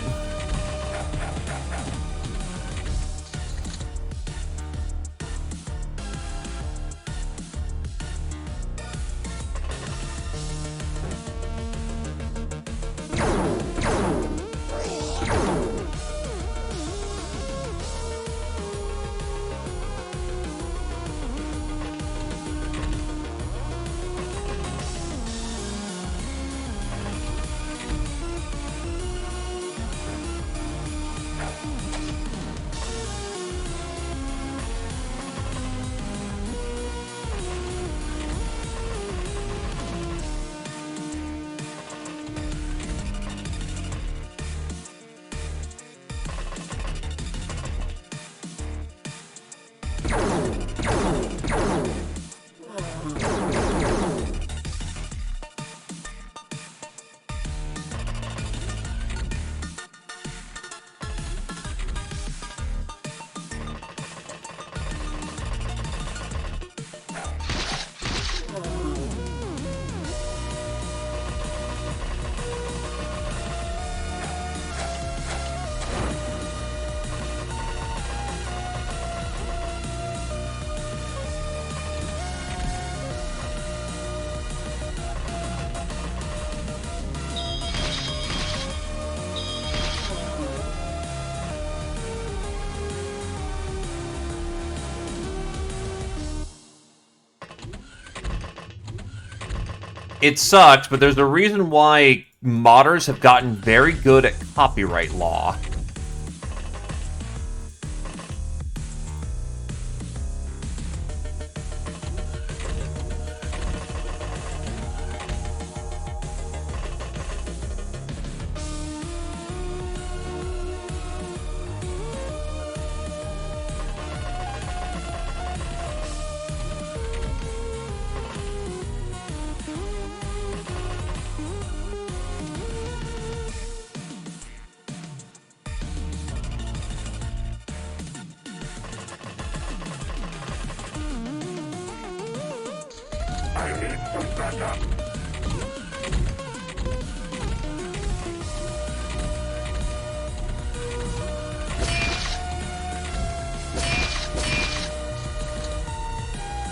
It sucks, but there's a reason why modders have gotten very good at copyright law.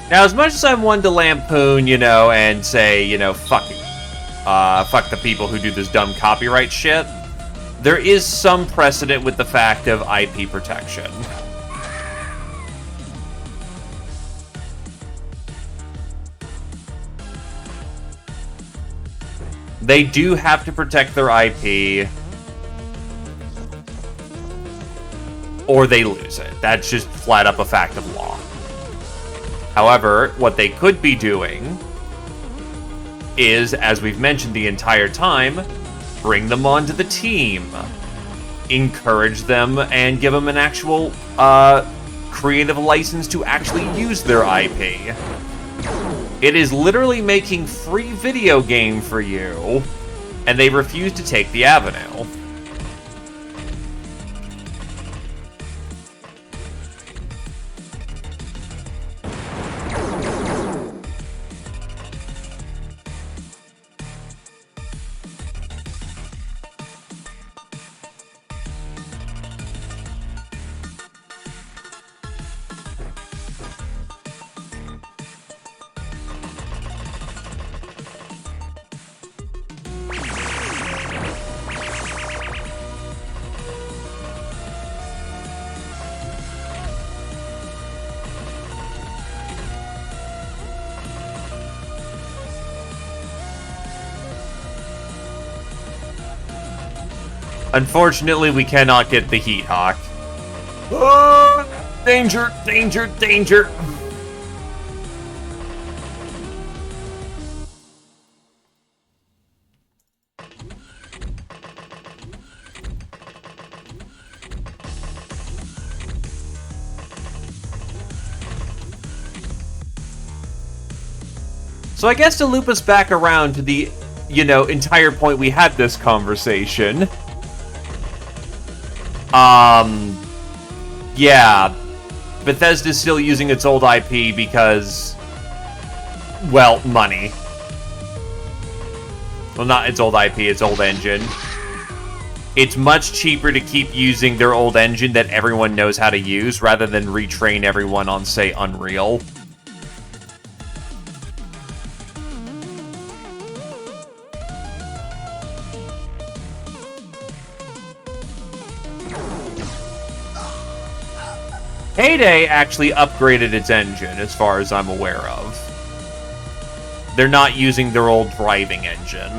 Now, as much as I'm one to lampoon, and say, fuck the people who do this dumb copyright shit, there is some precedent with the fact of IP protection. They do have to protect their IP, or they lose it. That's just flat up a fact of law. However, what they could be doing is, as we've mentioned the entire time, bring them onto the team. encourage them and give them an actual creative license to actually use their IP. It is literally making free video game for you, and they refuse to take the avenue. Unfortunately, we cannot get the Heat Hawk. Oh, danger, danger, danger. So I guess to loop us back around to the, entire point we had this conversation. Yeah, Bethesda's still using its old IP because, well, money. Well, not its old IP, its old engine. It's much cheaper to keep using their old engine that everyone knows how to use rather than retrain everyone on, say, Unreal. Heyday actually upgraded its engine, as far as I'm aware of. They're not using their old driving engine.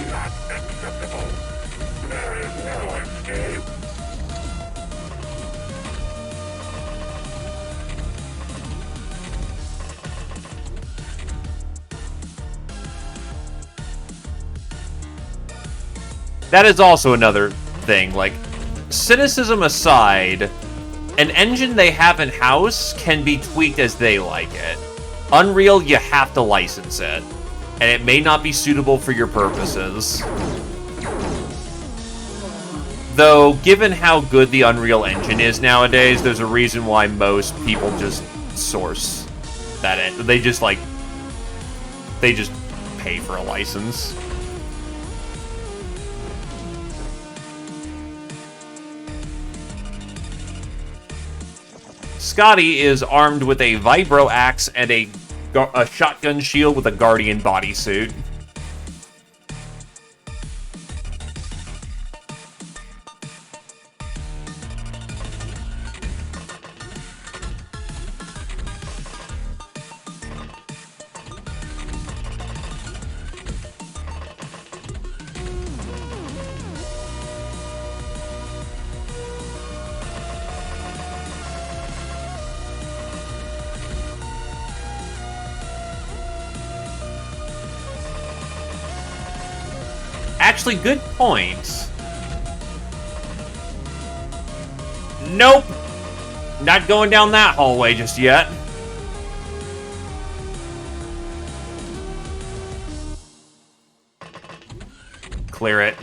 Not acceptable. There is no escape. That is also another thing, like, cynicism aside, an engine they have in-house can be tweaked as they like it. Unreal, you have to license it, and it may not be suitable for your purposes. Though, given how good the Unreal Engine is nowadays, there's a reason why most people just source that end. They just pay for a license. Scotty is armed with a vibro axe and a shotgun shield with a Guardian bodysuit. Actually, good point. Nope. Not going down that hallway just yet. Clear it.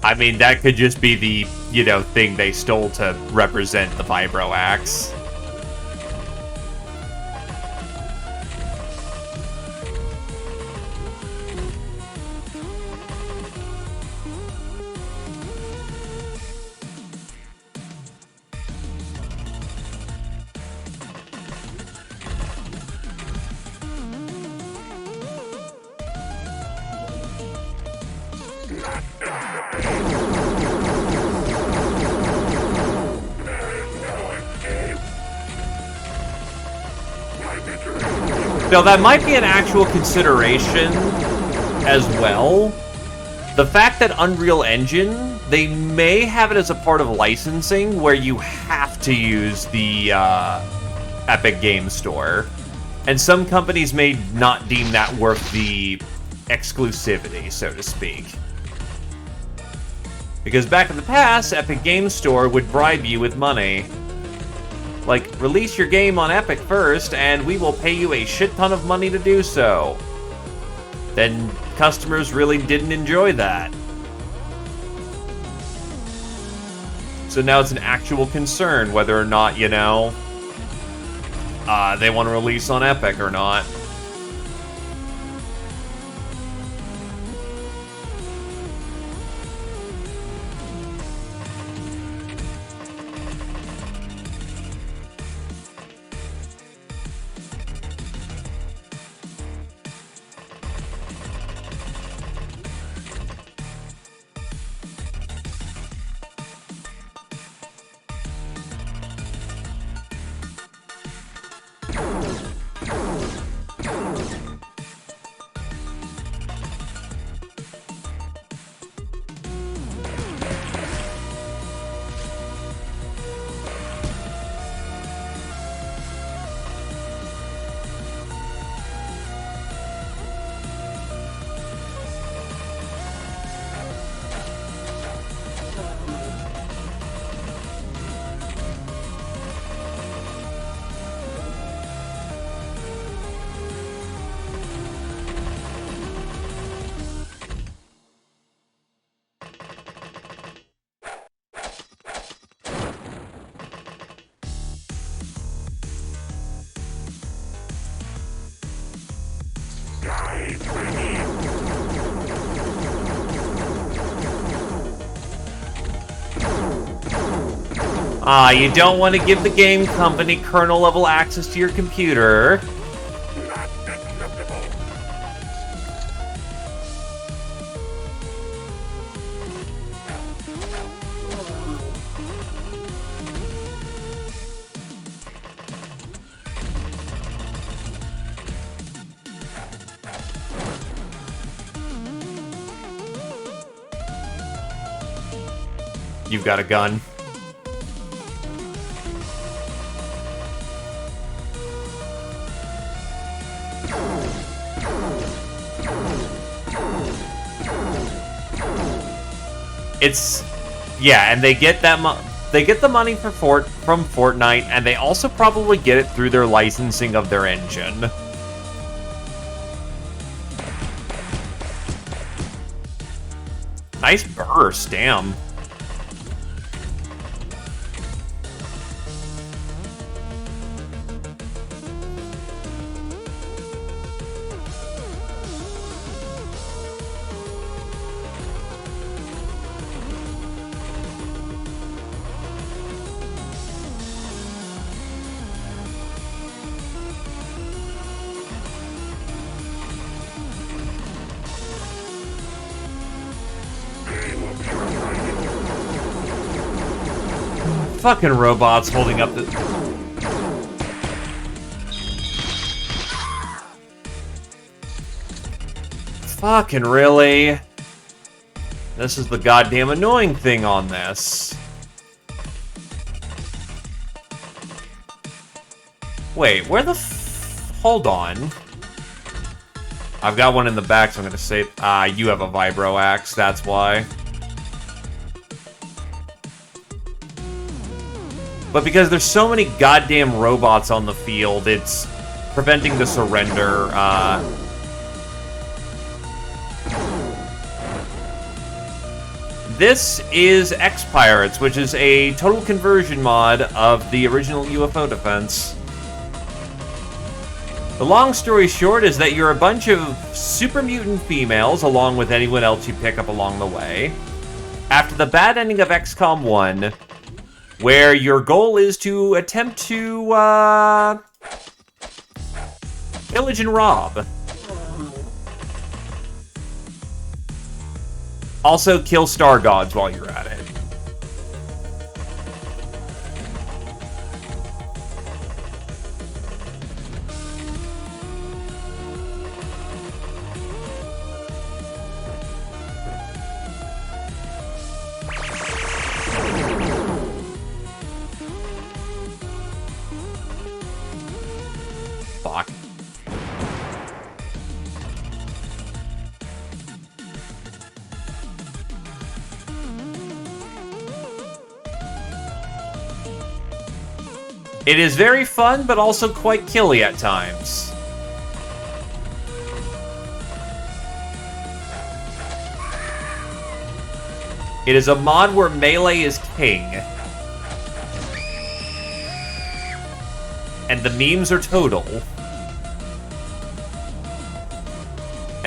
I mean, that could just be the, thing they stole to represent the vibro axe. Now, that might be an actual consideration as well. The fact that Unreal Engine, they may have it as a part of licensing where you have to use the Epic Game Store. And some companies may not deem that worth the exclusivity, so to speak. Because back in the past, Epic Game Store would bribe you with money. Like, release your game on Epic first, and we will pay you a shit ton of money to do so. Then customers really didn't enjoy that. So now it's an actual concern whether or not, you know, they want to release on Epic or not. You don't want to give the game company kernel-level access to your computer. Not acceptable. You've got a gun. Yeah, and they get that they get the money from Fortnite, and they also probably get it through their licensing of their engine. Nice burst, damn. Fucking robots holding up the... Fucking really? This is the goddamn annoying thing on this. Wait, where the hold on. I've got one in the back, so I'm gonna say... you have a vibro axe, that's why. But because there's so many goddamn robots on the field, it's preventing the surrender. This is Xpiratez, which is a total conversion mod of the original UFO defense. The long story short is that you're a bunch of super mutant females, along with anyone else you pick up along the way. After the bad ending of XCOM 1... where your goal is to attempt to, pillage and rob. Also, kill star gods while you're at it. It is very fun, but also quite killy at times. It is a mod where melee is king. And the memes are total.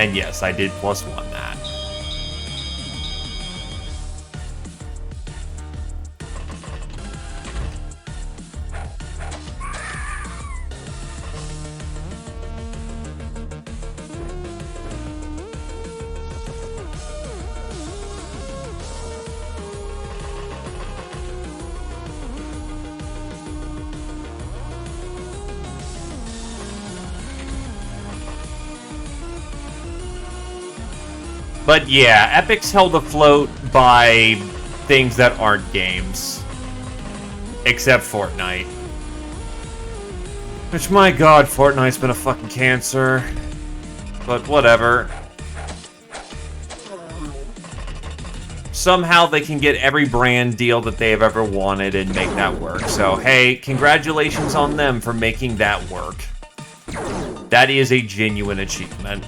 And yes, I did +1 that. But yeah, Epic's held afloat by things that aren't games. Except Fortnite. Which, my god, Fortnite's been a fucking cancer. But whatever. Somehow they can get every brand deal that they have ever wanted and make that work. So, hey, congratulations on them for making that work. That is a genuine achievement.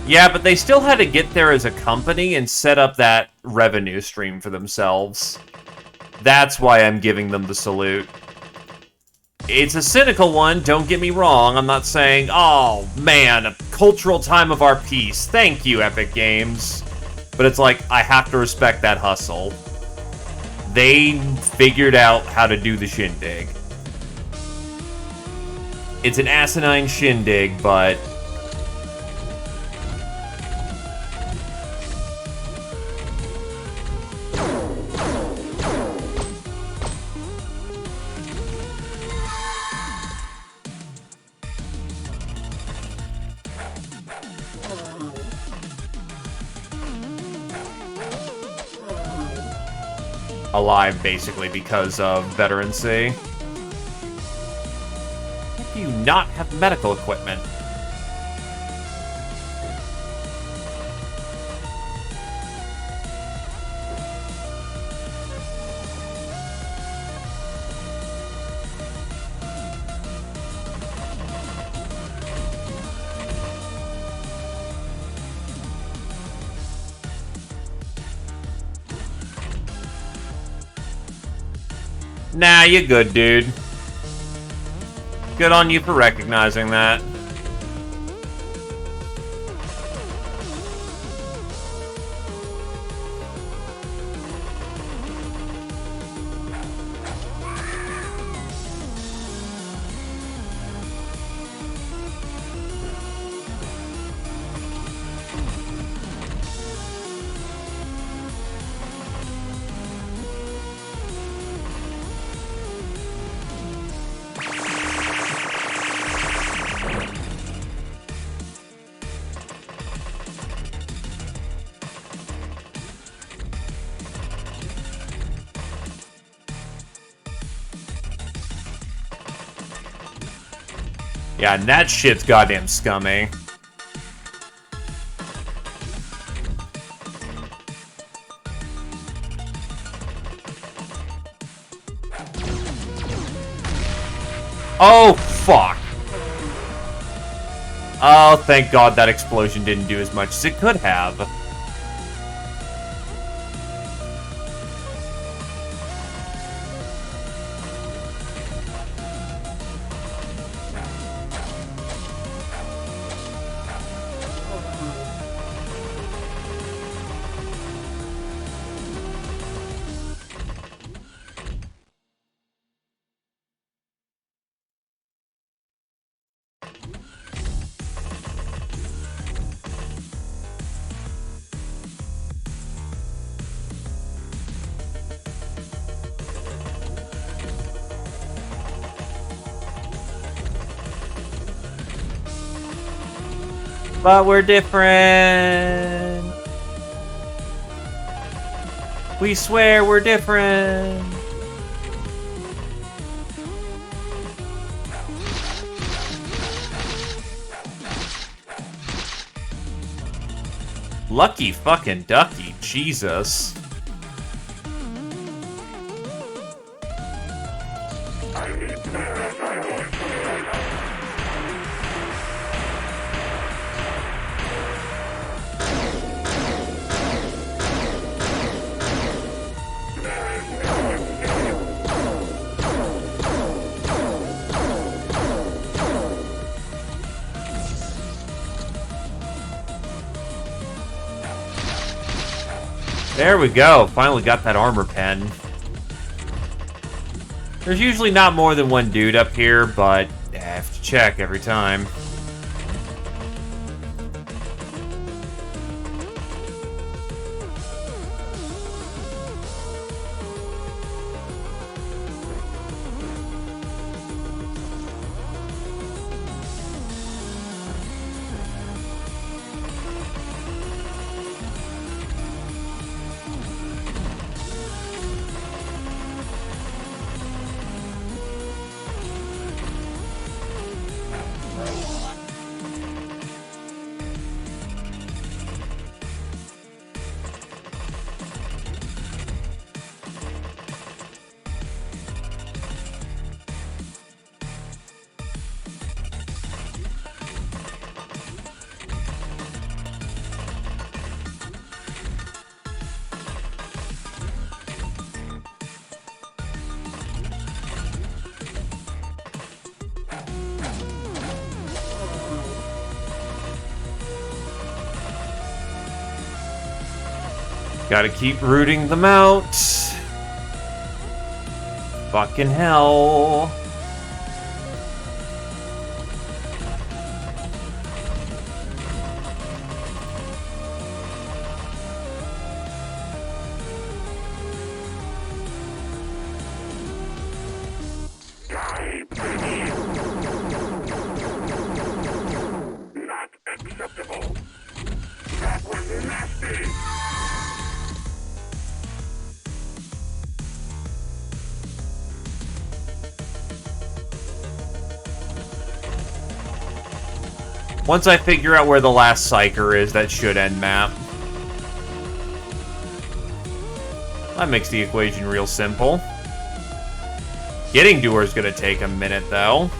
Yeah, but they still had to get there as a company and set up that revenue stream for themselves. That's why I'm giving them the salute. It's a cynical one, don't get me wrong. I'm not saying, oh man, a cultural time of our peace. Thank you, Epic Games. But it's like, I have to respect that hustle. They figured out how to do the shindig. It's an asinine shindig, but alive, basically, because of veterancy. How do you not have medical equipment? Nah, you're good, dude. Good on you for recognizing that. Yeah, and that shit's goddamn scummy. Oh, fuck. Oh, thank God that explosion didn't do as much as it could have. But we're different. We swear we're different. Lucky fucking ducky, Jesus. There we go. Finally got that armor pen. There's usually not more than one dude up here, but I have to check every time. Gotta keep rooting them out. Fucking hell. Not acceptable. That was nasty. Once I figure out where the last Psyker is, that should end map. That makes the equation real simple. Getting to her is gonna take a minute, though.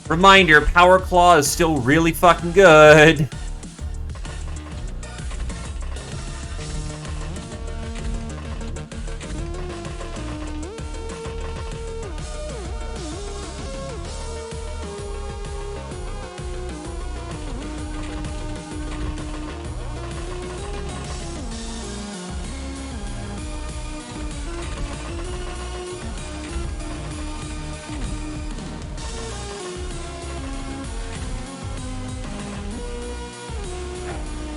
Reminder, Power Claw is still really fucking good.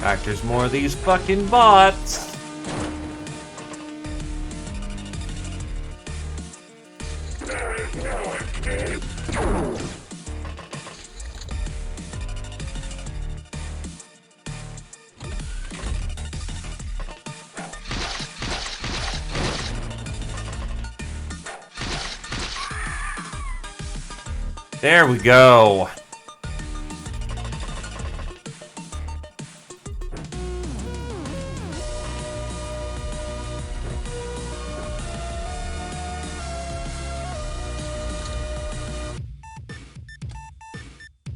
Fact, there's more of these fucking bots. There is no escape. There we go.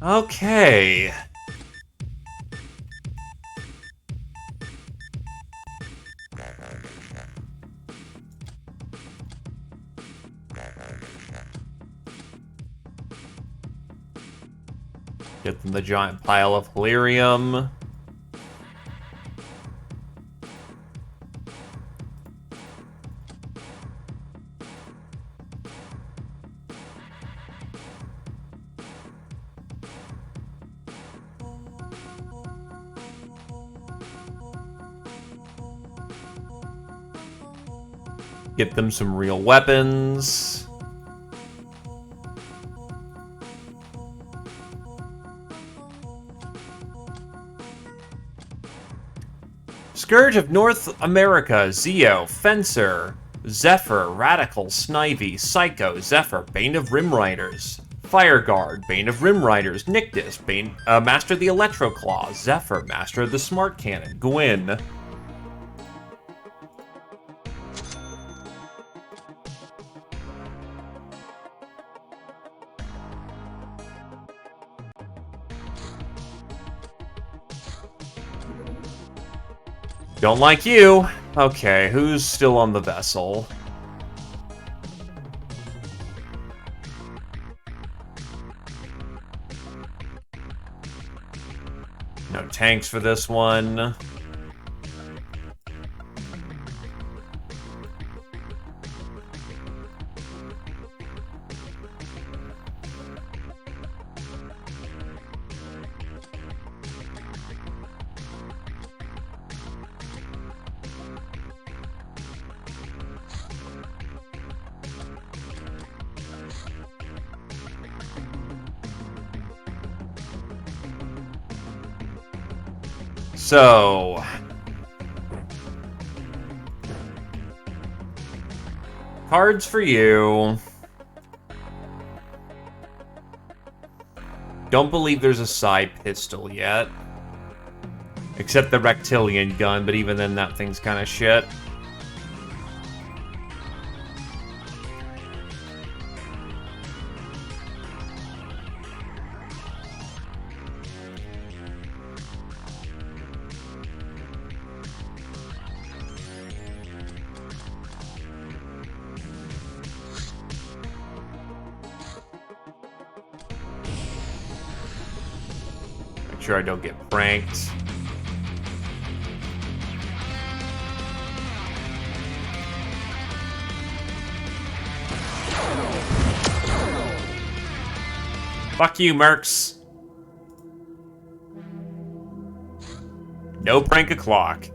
Okay. Get them the giant pile of Helium. Get them some real weapons. Scourge of North America, Zeo, Fencer, Zephyr, Radical, Snivy, Psycho, Zephyr, Bane of Rimriders, Fireguard, Bane of Rimriders, Nictus, Master of the Electroclaw, Zephyr, Master of the Smart Cannon, Gwyn. Don't like you. Okay, who's still on the vessel? No tanks for this one. So, cards for you. Don't believe there's a side pistol yet. Except the Reptilian gun, but even then that thing's kind of shit. Sure I don't get pranked. Fuck you, Mercs. No prank o'clock.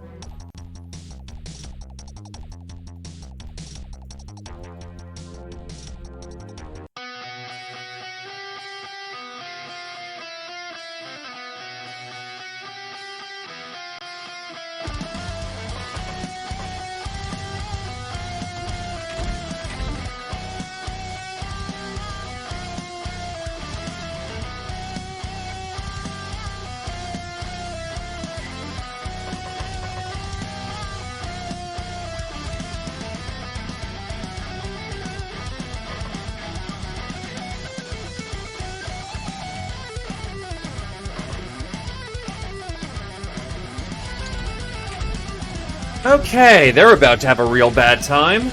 Okay, they're about to have a real bad time.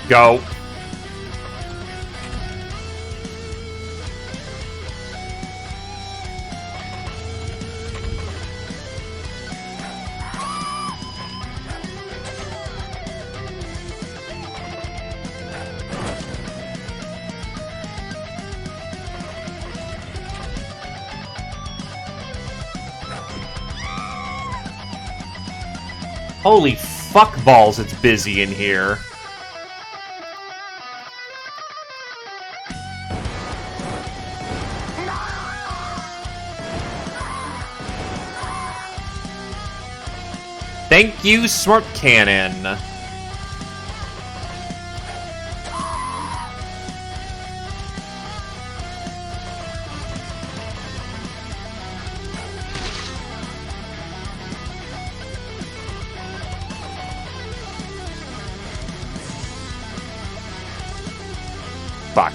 Go. Holy fuck balls, it's busy in here. Thank you, Smart Cannon. Fuck.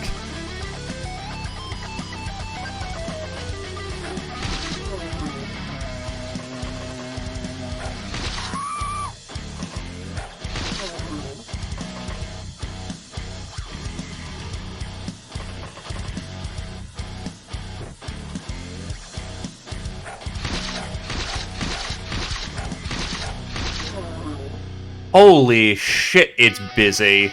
Holy shit, it's busy.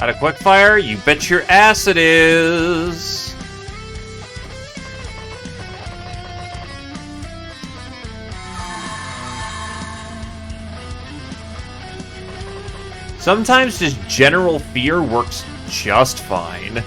At a quick fire? You bet your ass it is! Sometimes just general fear works just fine.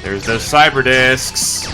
There's those cyber discs.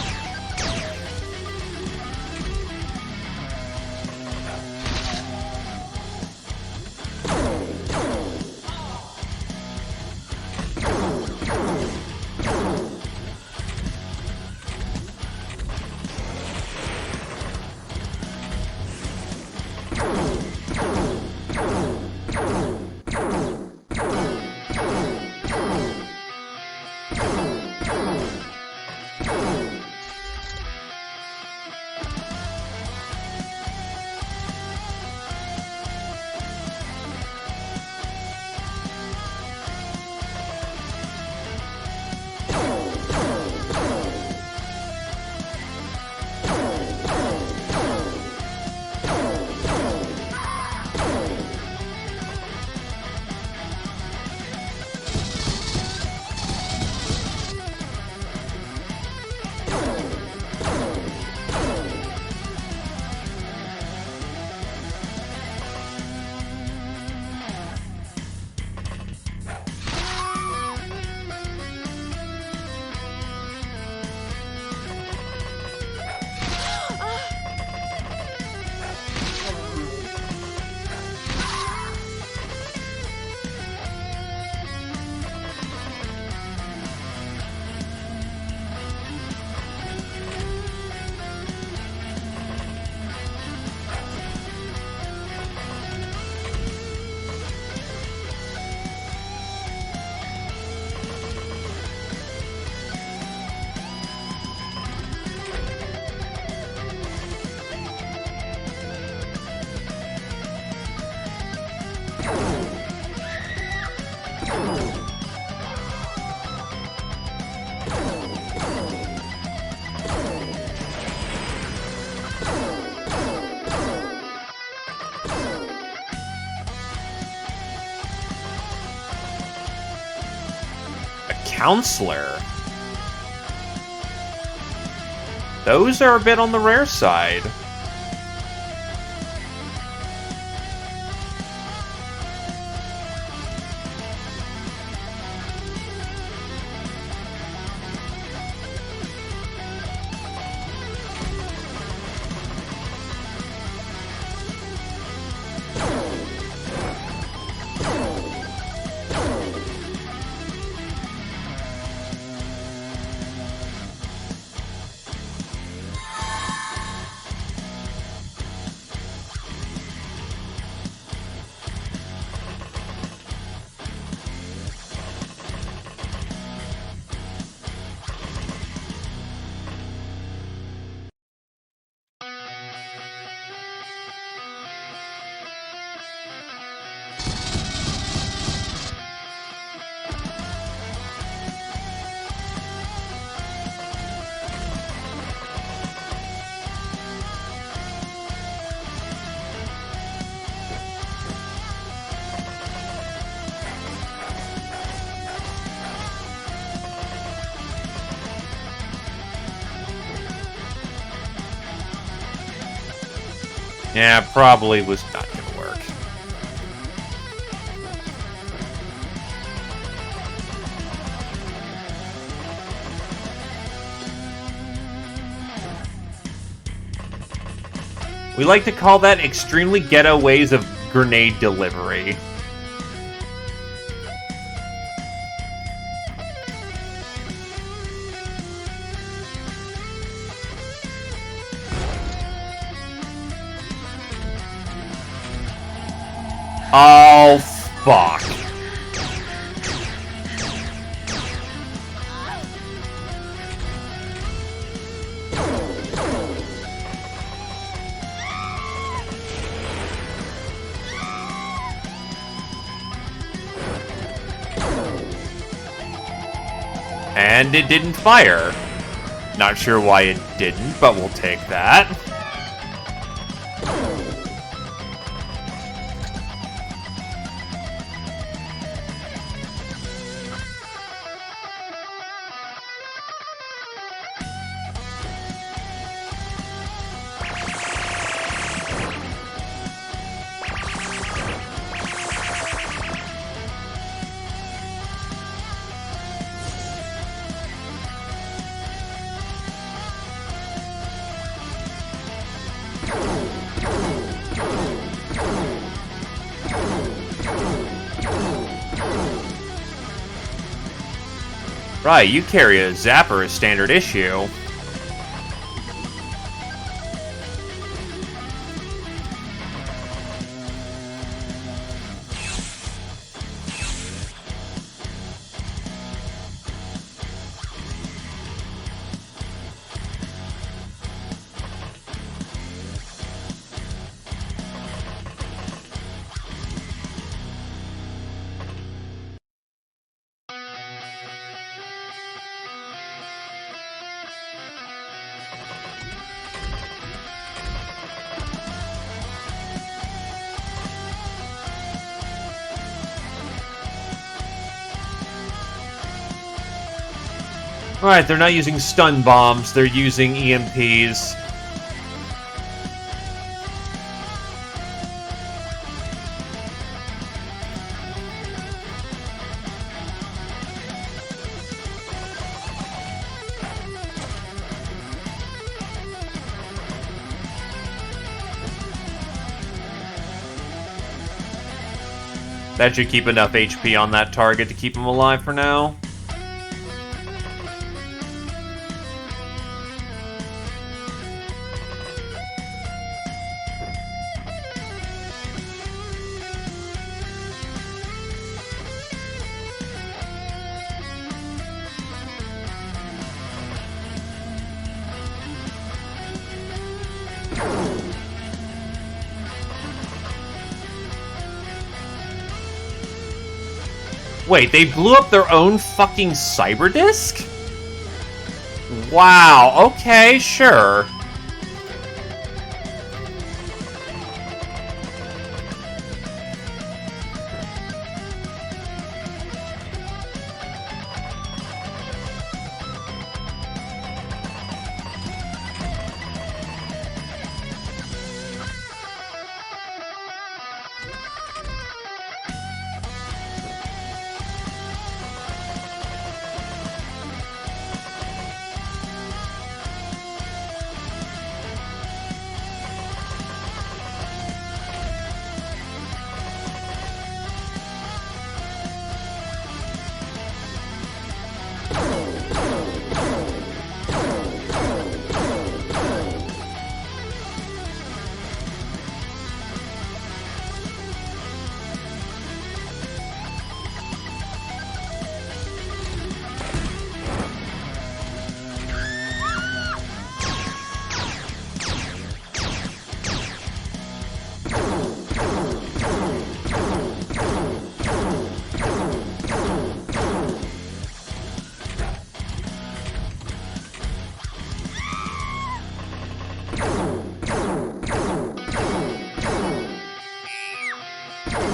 Counselor. Those are a bit on the rare side. Yeah, probably was not gonna work. We like to call that extremely ghetto ways of grenade delivery. Oh, fuck. And it didn't fire. Not sure why it didn't, but we'll take that. Right, you carry a zapper as standard issue. Alright, they're not using stun bombs, they're using EMPs. That should keep enough HP on that target to keep him alive for now. Wait, they blew up their own fucking cyber disc? Wow, okay, sure.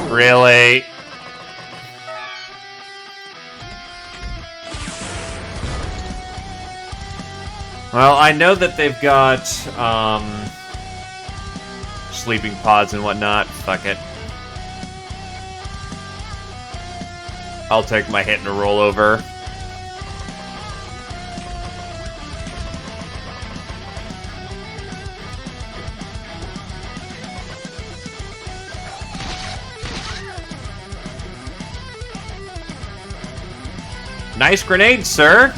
Really? Well, I know that they've got sleeping pods and whatnot. Fuck it. I'll take my hit and a rollover. Nice grenade, sir.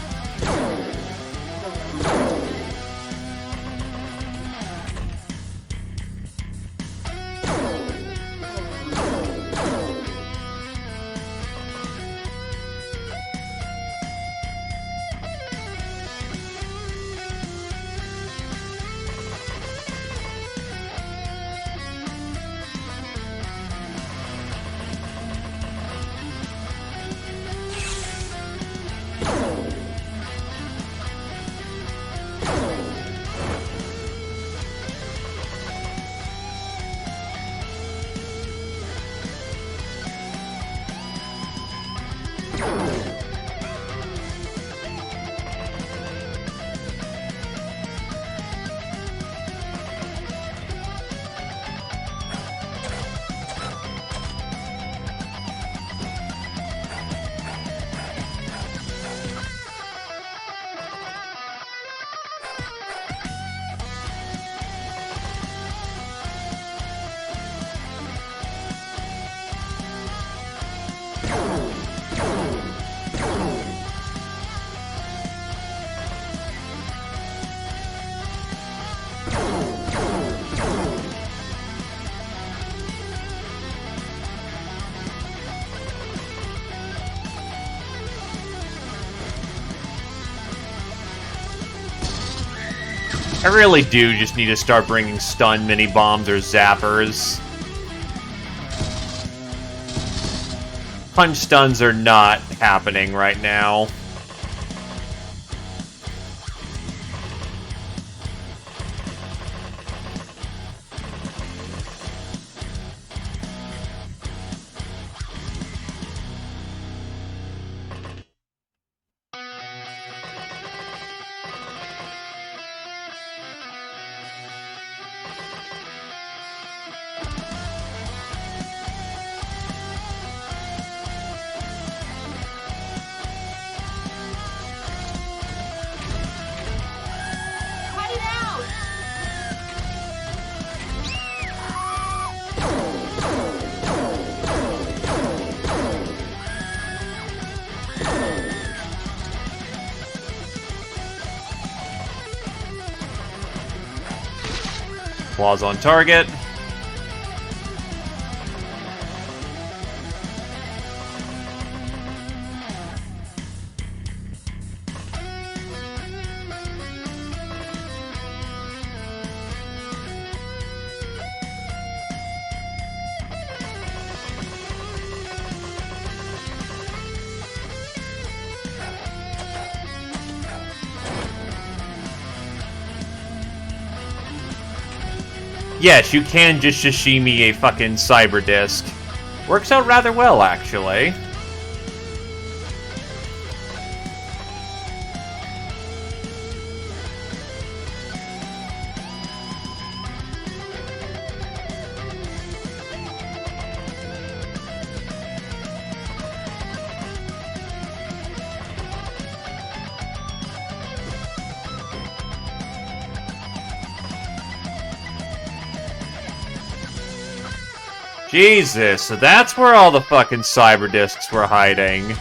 I really do just need to start bringing stun mini-bombs or zappers. Punch stuns are not happening right now. Claws on target. Yes, you can just sashimi a fucking cyber disc. Works out rather well, actually. Jesus, so that's where all the fucking cyber discs were hiding.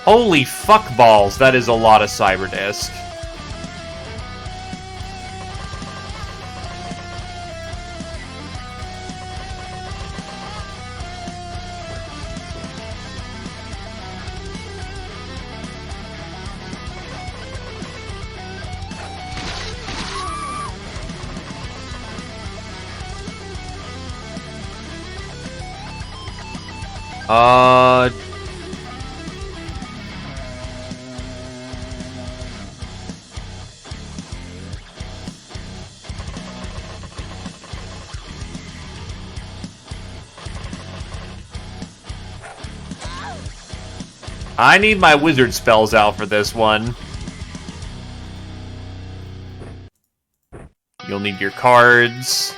Holy fuck balls, that is a lot of cyber disc. I need my wizard spells out for this one. You'll need your cards.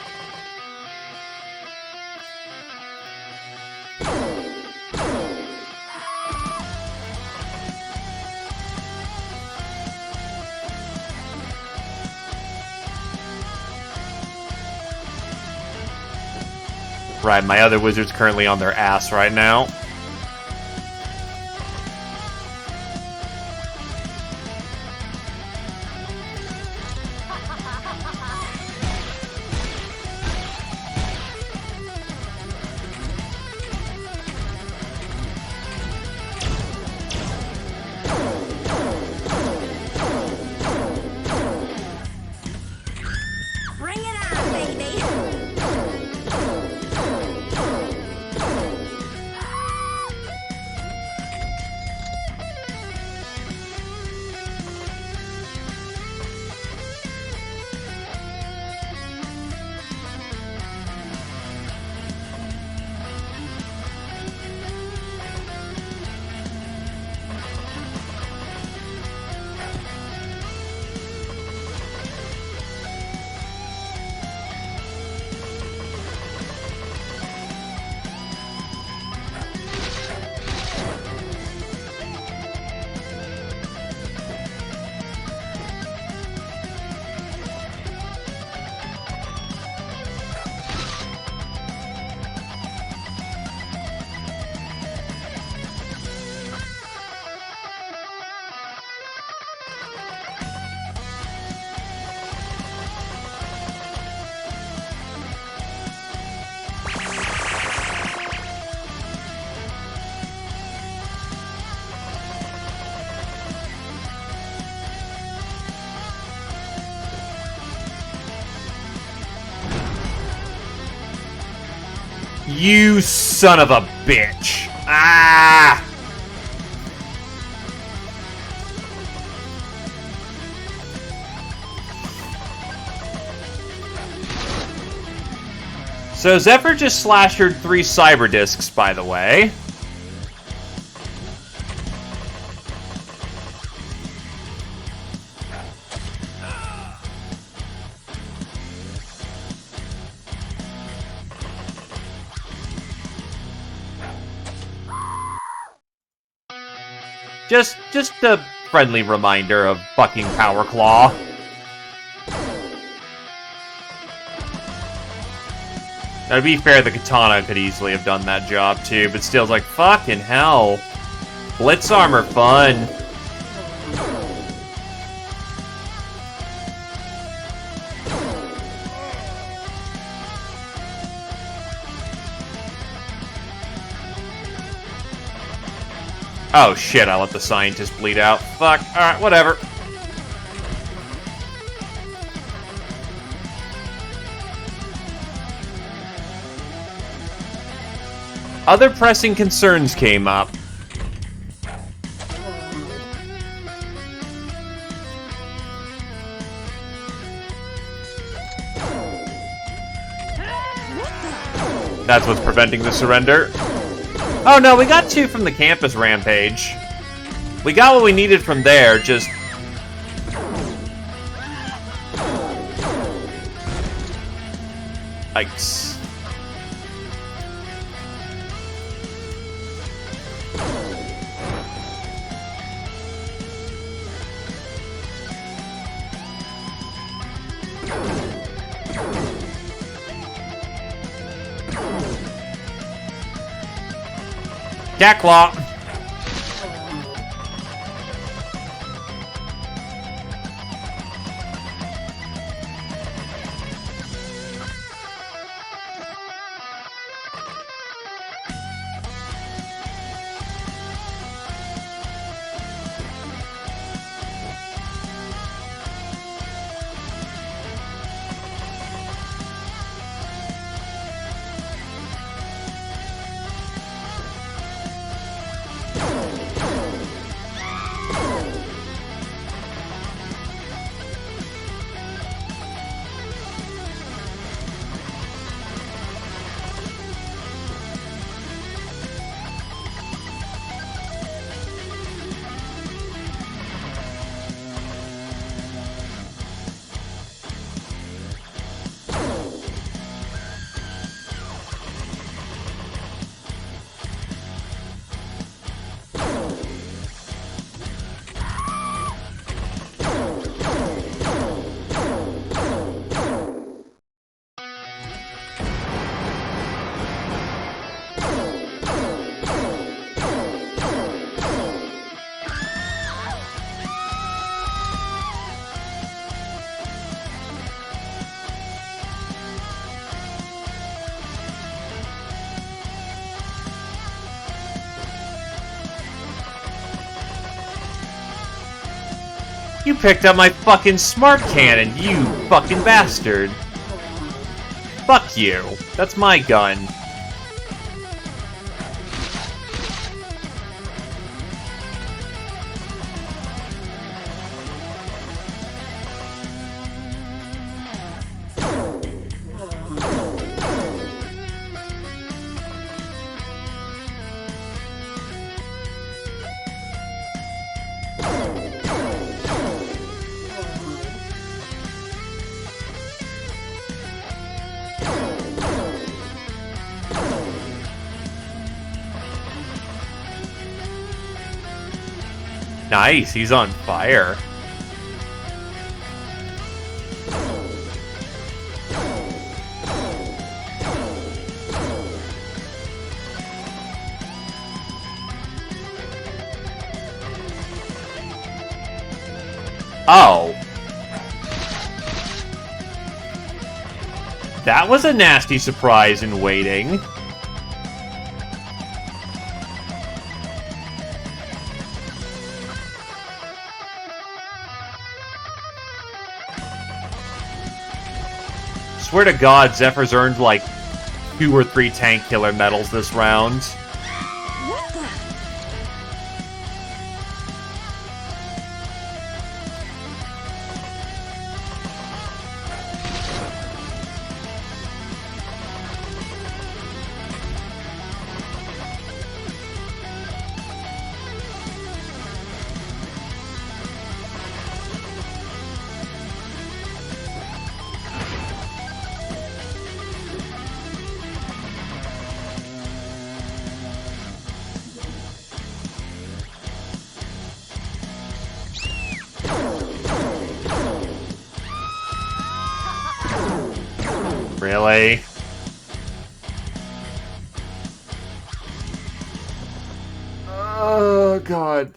Right, my other wizard's currently on their ass right now. Bring it on, baby! You son of a bitch! Ah! So Zephyr just slashered 3 cyber discs, by the way. Just a friendly reminder of fucking Power Claw. Now, to be fair, the katana could easily have done that job too, but still, it's like, fucking hell. Blitz armor fun. Oh shit, I let the scientist bleed out. Fuck, alright, whatever. Other pressing concerns came up. That's what's preventing the surrender. Oh no, we got 2 from the campus rampage. We got what we needed from there, just... Yikes. Cat Claw. You picked up my fucking smart cannon, you fucking bastard. Fuck you. That's my gun. Nice, he's on fire. Oh. That was a nasty surprise in waiting. Swear to God, Zephyr's earned like 2 or 3 tank killer medals this round. What the? Really? Oh, God.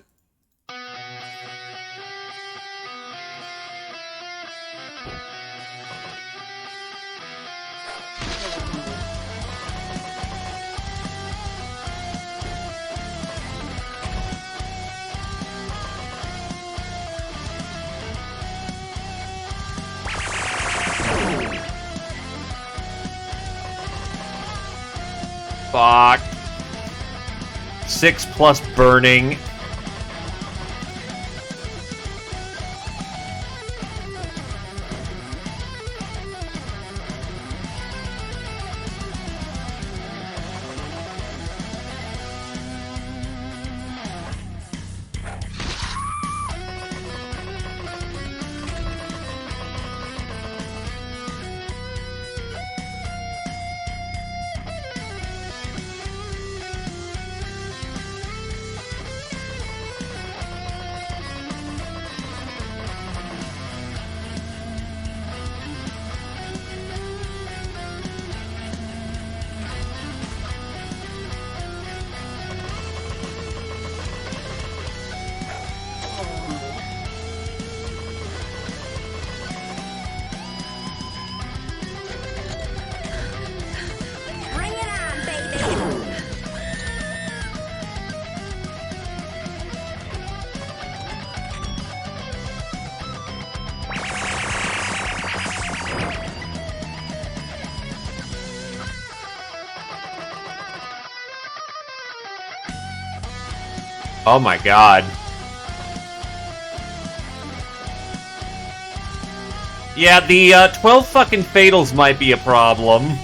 Fuck. 6 plus burning. Bring it on, baby! Oh my God. Yeah, the 12 fucking fatals might be a problem.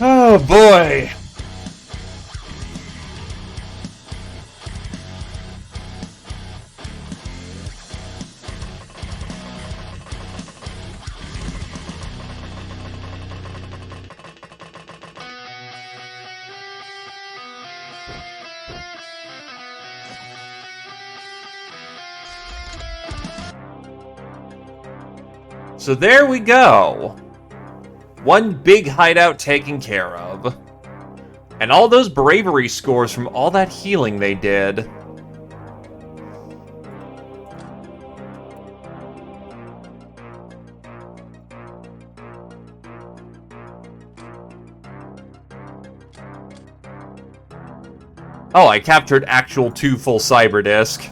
Oh boy. So there we go. One big hideout taken care of. And all those bravery scores from all that healing they did. Oh, I captured actual 2 full cyber disc.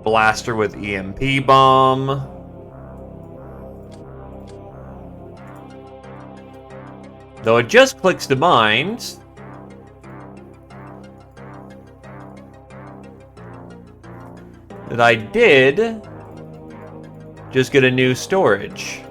Blaster with EMP bomb. Though it just clicks to mind that I did just get a new storage.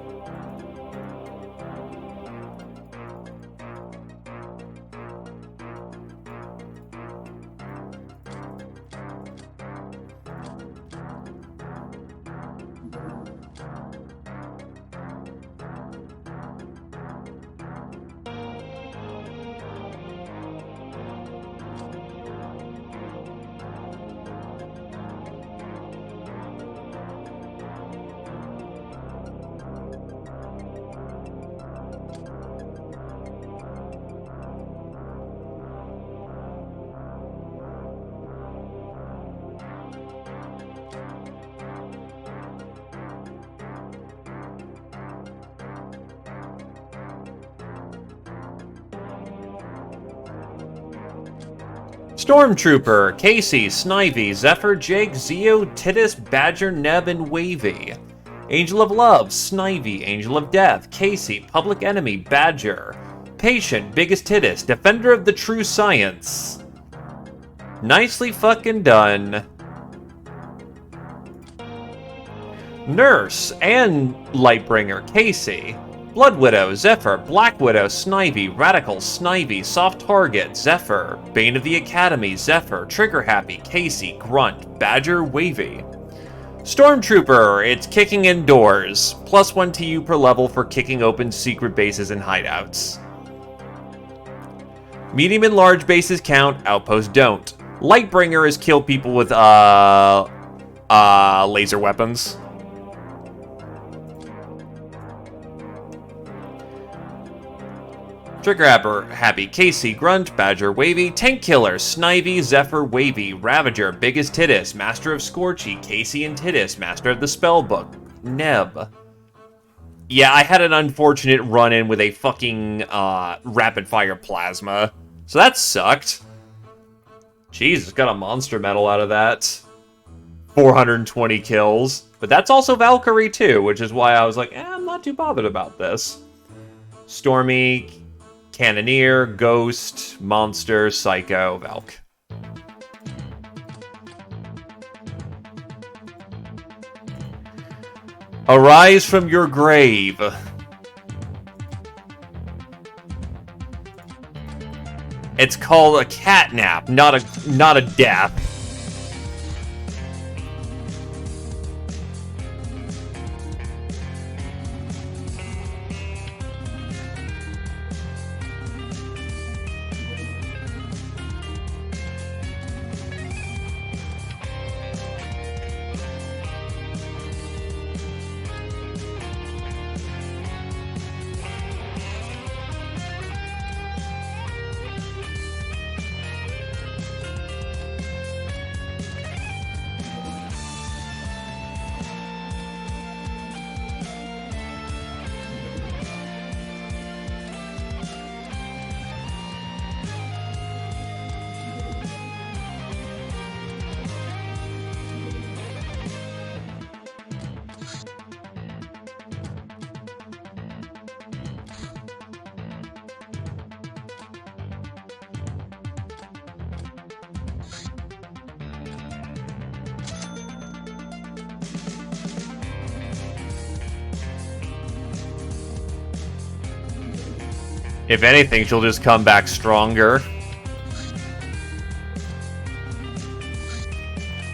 Stormtrooper, Casey, Snivy, Zephyr, Jake, Zeo, Titus, Badger, Neb, and Wavy. Angel of Love, Snivy, Angel of Death, Casey, Public Enemy, Badger. Patient, Biggest Titus, Defender of the True Science. Nicely fucking done. Nurse and Lightbringer, Casey. Blood Widow, Zephyr, Black Widow, Snivy, Radical, Snivy, Soft Target, Zephyr, Bane of the Academy, Zephyr, Trigger Happy, Casey, Grunt, Badger, Wavy. Stormtrooper, it's kicking indoors. +1 TU per level for kicking open secret bases and hideouts. Medium and large bases count, outposts don't. Lightbringer is kill people with, laser weapons. Trigger Happy, Casey, Grunt, Badger, Wavy, Tank Killer, Snivy, Zephyr, Wavy, Ravager, Biggest Titus, Master of Scorchy, Casey and Titus, Master of the Spellbook, Neb. Yeah, I had an unfortunate run-in with a fucking, rapid-fire plasma. So that sucked. Jesus, got a monster medal out of that. 420 kills. But that's also Valkyrie, too, which is why I was like, I'm not too bothered about this. Stormy, Cannoneer, Ghost, Monster, Psycho, Valk. Arise from your grave. It's called a catnap, not a death. If anything, she'll just come back stronger.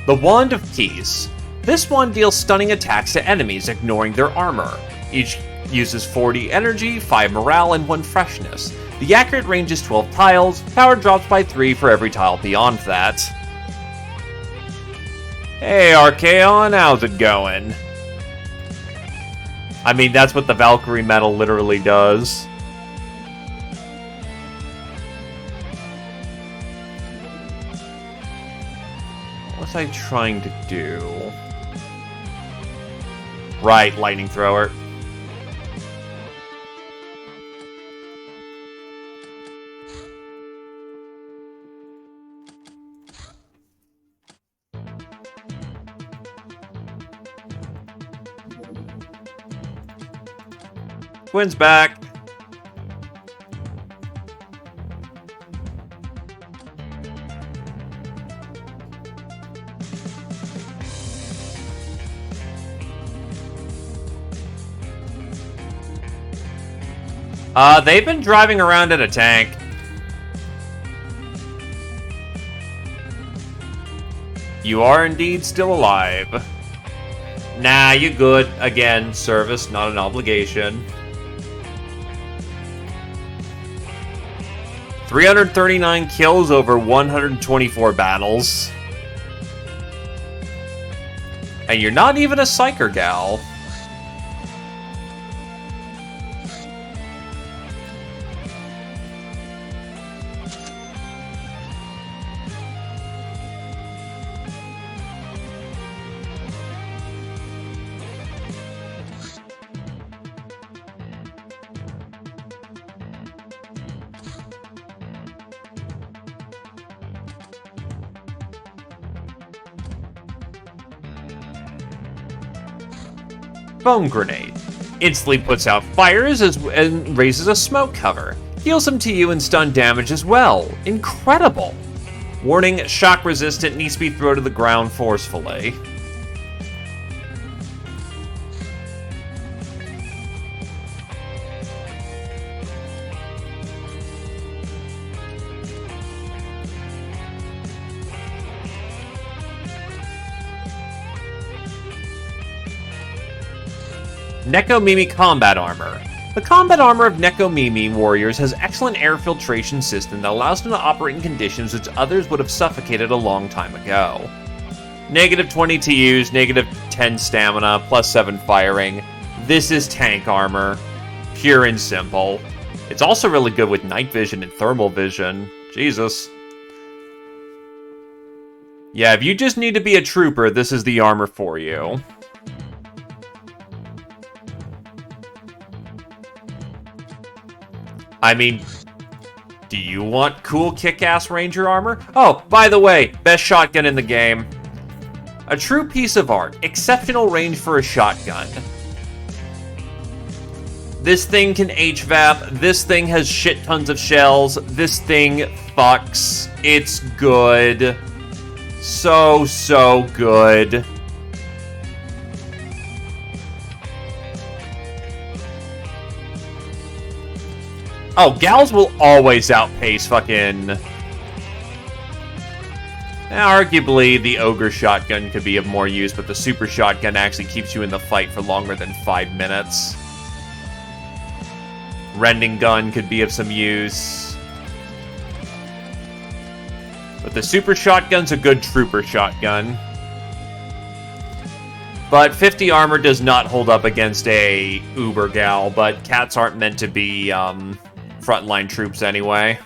The Wand of Peace. This wand deals stunning attacks to enemies, ignoring their armor. Each uses 40 energy, 5 morale, and 1 freshness. The accurate range is 12 tiles, power drops by 3 for every tile beyond that. Hey Archaon, how's it going? I mean, that's what the Valkyrie medal literally does. What was I trying to do? Right, lightning thrower. Twins back. They've been driving around in a tank. You are indeed still alive. Nah, you good. Again, service, not an obligation. 339 kills over 124 battles. And you're not even a psyker gal. Foam Grenade. Instantly puts out fires and raises a smoke cover. Heals them to you and stun damage as well. Incredible! Warning, shock resistant, needs to be thrown to the ground forcefully. Nekomimi Combat Armor. The combat armor of Nekomimi warriors has excellent air filtration system that allows them to operate in conditions which others would have suffocated a long time ago. Negative 20 to use, negative 10 stamina, plus 7 firing. This is tank armor. Pure and simple. It's also really good with night vision and thermal vision. Jesus. Yeah, if you just need to be a trooper, this is the armor for you. I mean, do you want cool kick-ass ranger armor? Oh, by the way, best shotgun in the game. A true piece of art. Exceptional range for a shotgun. This thing can HVAP. This thing has shit tons of shells. This thing fucks. It's good. So good. Oh, gals will always outpace fucking... Now, arguably, the Ogre Shotgun could be of more use, but the Super Shotgun actually keeps you in the fight for longer than 5 minutes. Rending Gun could be of some use. But the Super Shotgun's a good Trooper Shotgun. But 50 armor does not hold up against a Uber gal, but cats aren't meant to be, frontline troops anyway.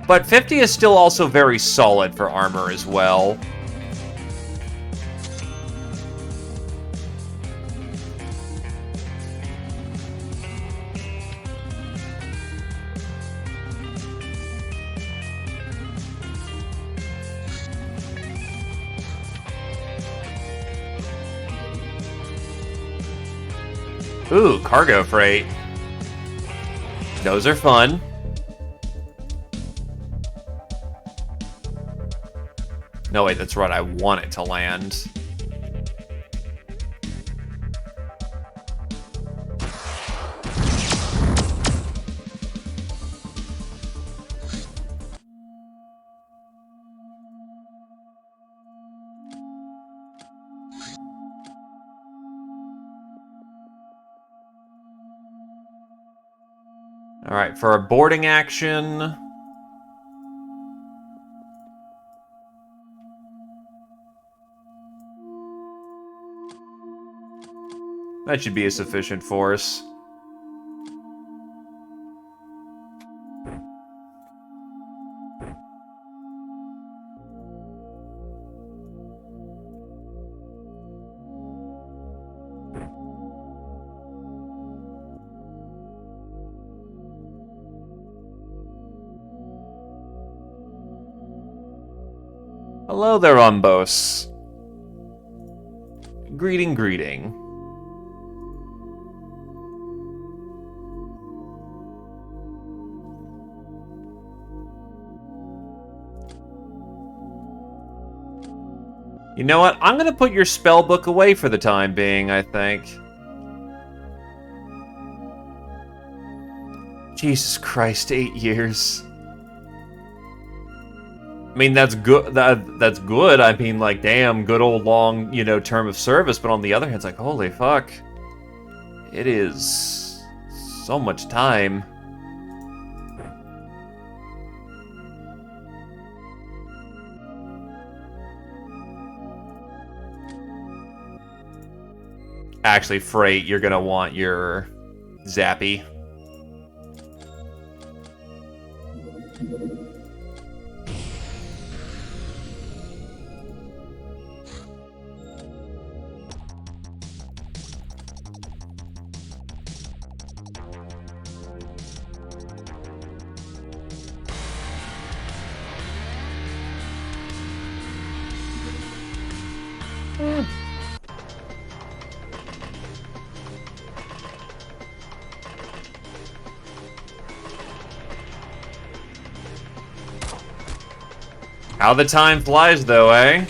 But 50 is still also very solid for armor as well. Ooh, cargo freight. Those are fun. No, wait, that's right. I want it to land. Alright, for our boarding action... that should be a sufficient force. Hello there, Umbos. Greeting, greeting. You know what? I'm gonna put your spell book away for the time being, I think. Jesus Christ, 8 years. I mean, that's good. That's good. I mean, like, damn, good old long, you know, term of service. But on the other hand, it's like, holy fuck. It is so much time. Actually, Freight, you're gonna want your Zappy. How the time flies, though, eh?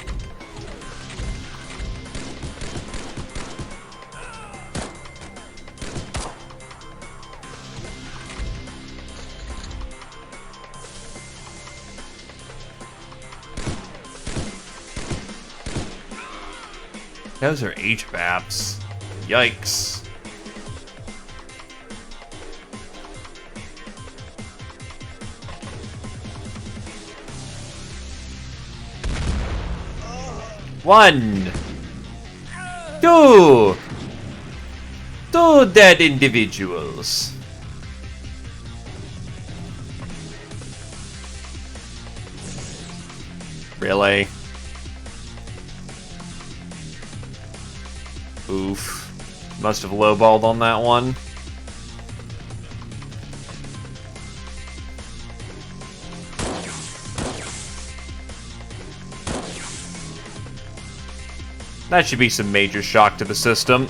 Those are HBAPs. Yikes. One. Two. Two dead individuals. Really? Oof. Must have lowballed on that one. That should be some major shock to the system.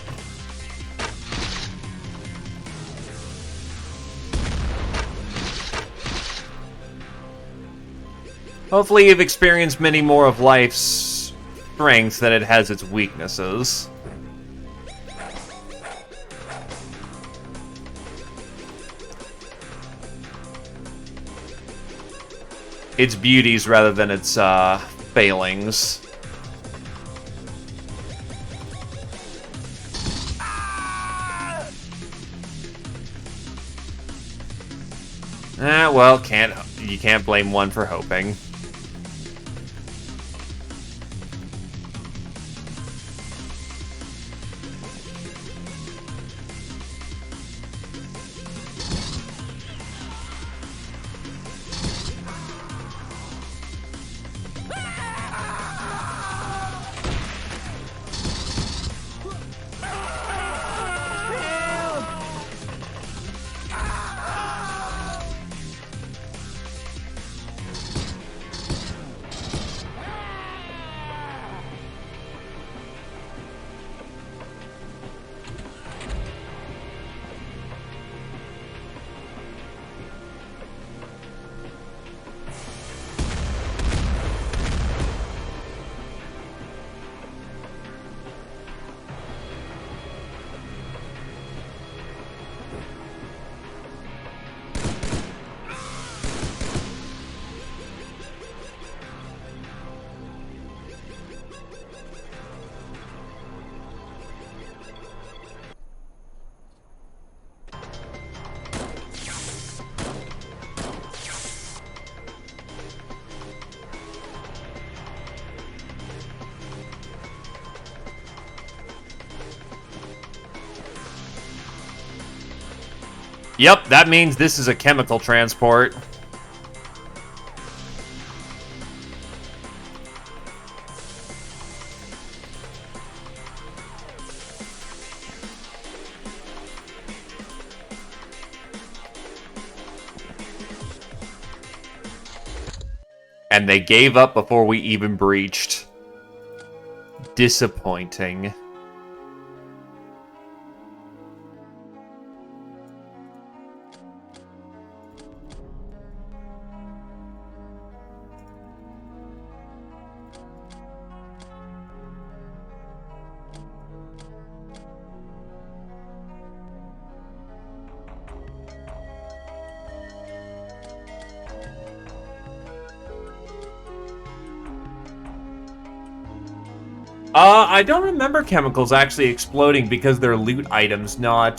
Hopefully you've experienced many more of life's strengths than it has its weaknesses. Its beauties rather than its failings. Well, you can't blame one for hoping. Yep, that means this is a chemical transport. And they gave up before we even breached. Disappointing. I don't remember chemicals actually exploding because they're loot items, not,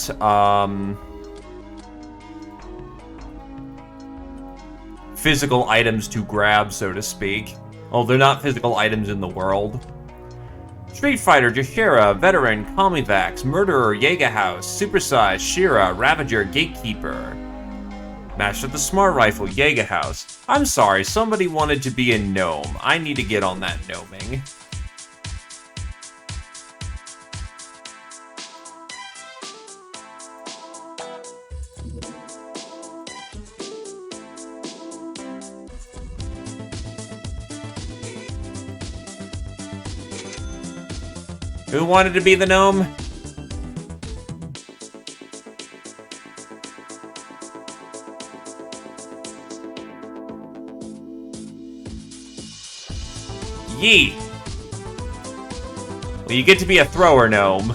physical items to grab, so to speak. Oh, they're not physical items in the world. Street Fighter, Jashira, Veteran, Kamivax, Murderer, Jägerhaus, Supersize, Shira, Ravager, Gatekeeper. Master the Smart Rifle, Jägerhaus. I'm sorry, somebody wanted to be a gnome. I need to get on that gnoming. Who wanted to be the gnome? Yee! Well, you get to be a thrower gnome.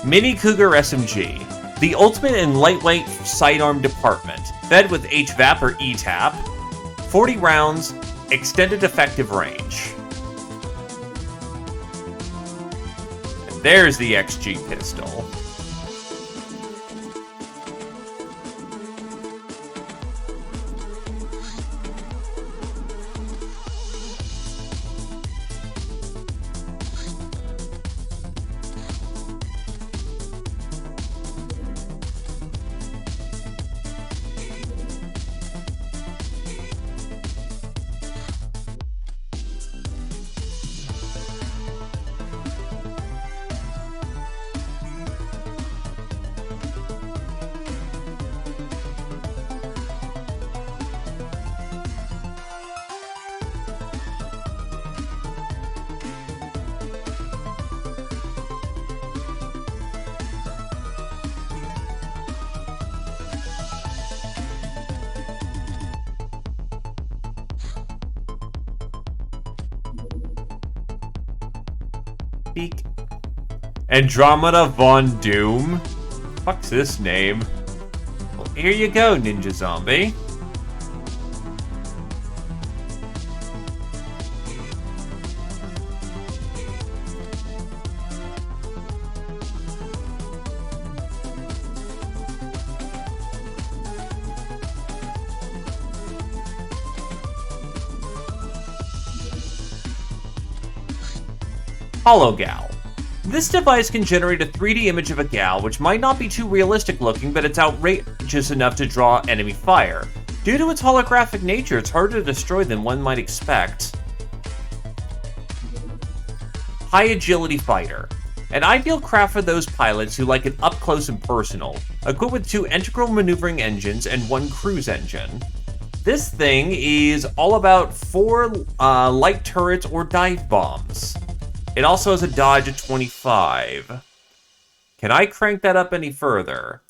Mini Cougar SMG. The ultimate in lightweight sidearm department. Fed with HVAP or ETAP. 40 rounds. Extended effective range. And there's the XG pistol. Beak. Andromeda Von Doom? Fuck's this name? Well, here you go, Ninja Zombie. HoloGal. This device can generate a 3D image of a gal, which might not be too realistic looking, but it's outrageous enough to draw enemy fire. Due to its holographic nature, it's harder to destroy than one might expect. High Agility Fighter. An ideal craft for those pilots who like it up close and personal, equipped with 2 integral maneuvering engines and 1 cruise engine. This thing is all about 4 light turrets or dive bombs. It also has a dodge of 25. Can I crank that up any further?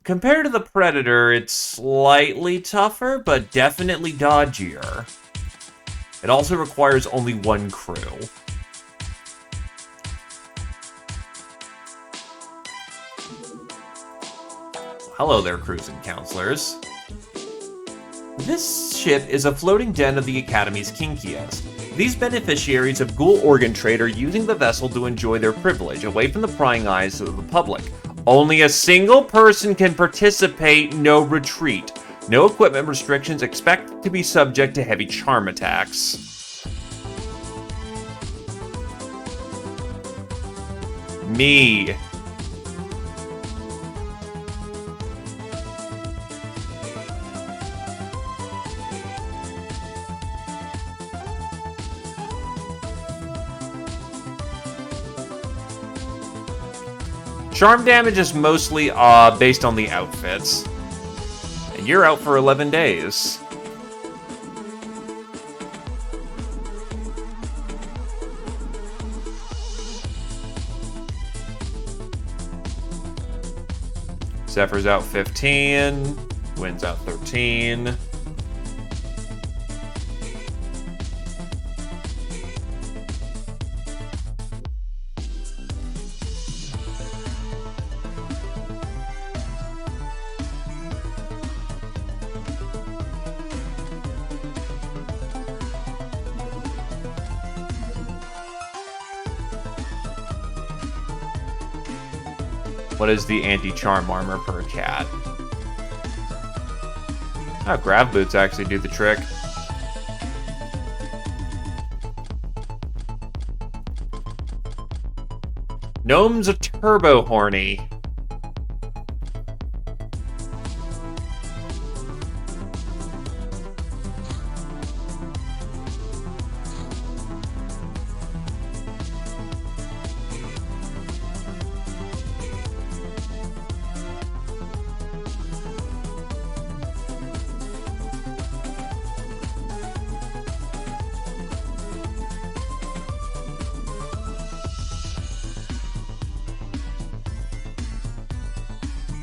Compared to the Predator, it's slightly tougher, but definitely dodgier. It also requires only 1 crew. Hello there, cruising counselors. This ship is a floating den of the Academy's kinkiest. These beneficiaries of ghoul organ trade are using the vessel to enjoy their privilege, away from the prying eyes of the public. Only a single person can participate, no retreat. No equipment restrictions, expect to be subject to heavy charm attacks. Me. Charm damage is mostly based on the outfits. And you're out for 11 days. Zephyr's out 15. Wynn's out 13. What is the anti-charm armor per cat? Oh, grab boots actually do the trick. Gnome's a turbo horny.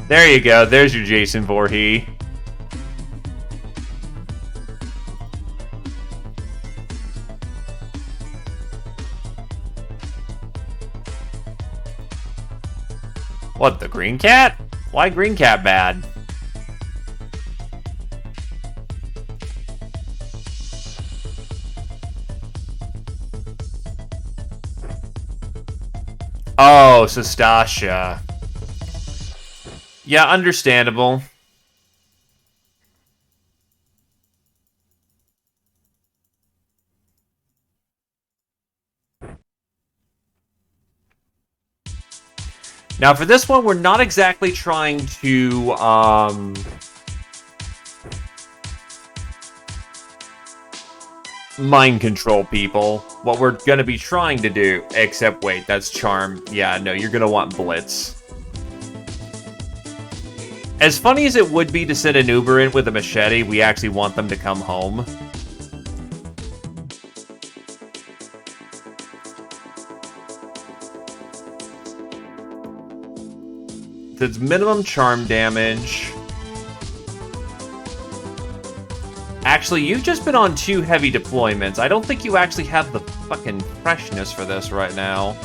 There you go. There's your Jason Voorhees. What, the green cat? Why green cat bad? Oh, so Stasha. Yeah, understandable. Now, for this one, we're not exactly trying to, mind control people. What we're gonna be trying to do, except, wait, that's charm. Yeah, no, you're gonna want blitz. As funny as it would be to send an Uber in with a machete, we actually want them to come home. It's minimum charm damage. Actually, you've just been on 2 heavy deployments. I don't think you actually have the fucking freshness for this right now.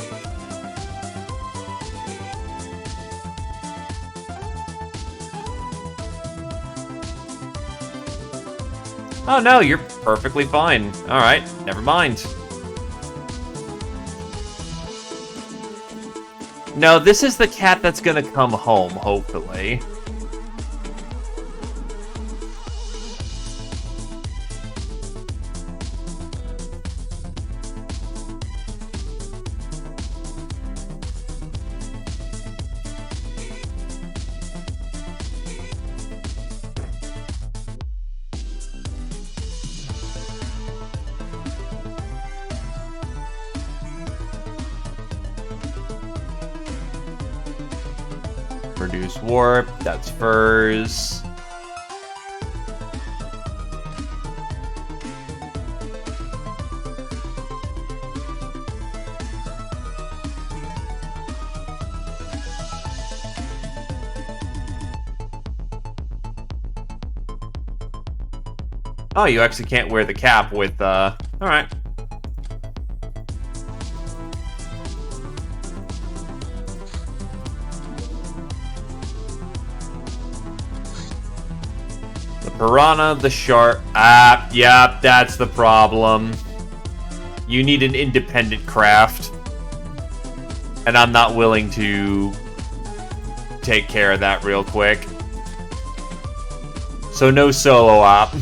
Oh no, you're perfectly fine. Alright, never mind. No, this is the cat that's gonna come home, hopefully. Reduce warp, that's furs. Oh, you actually can't wear the cap with, alright. Piranha, the shark. Ah, yeah, that's the problem. You need an independent craft. And I'm not willing to take care of that real quick. So no solo op.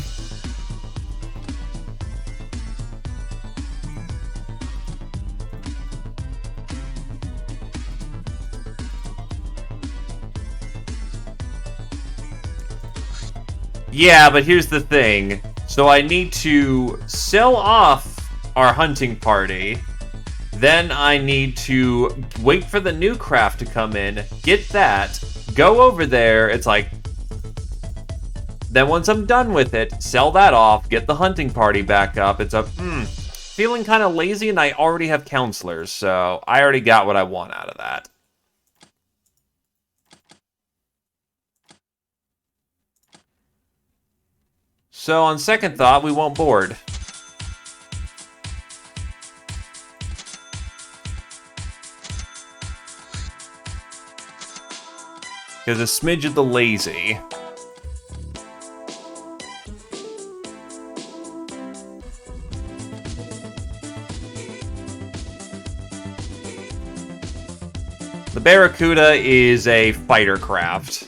Yeah, but here's the thing. So I need to sell off our hunting party. Then I need to wait for the new craft to come in, get that, go over there. It's like, then once I'm done with it, sell that off, get the hunting party back up. It's a, feeling kind of lazy, and I already have counselors, so I already got what I want out of that. So on second thought, we won't board. There's a smidge of the lazy. The Barracuda is a fighter craft.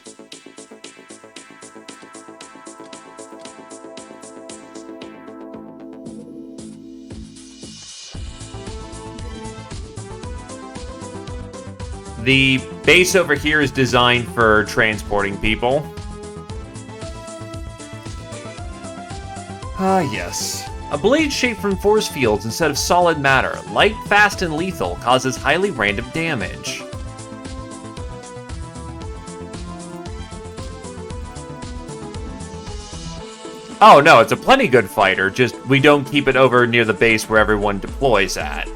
The base over here is designed for transporting people. Ah, yes. A blade shaped from force fields instead of solid matter. Light, fast, and lethal. Causes highly random damage. Oh no, it's a plenty good fighter, just we don't keep it over near the base where everyone deploys at.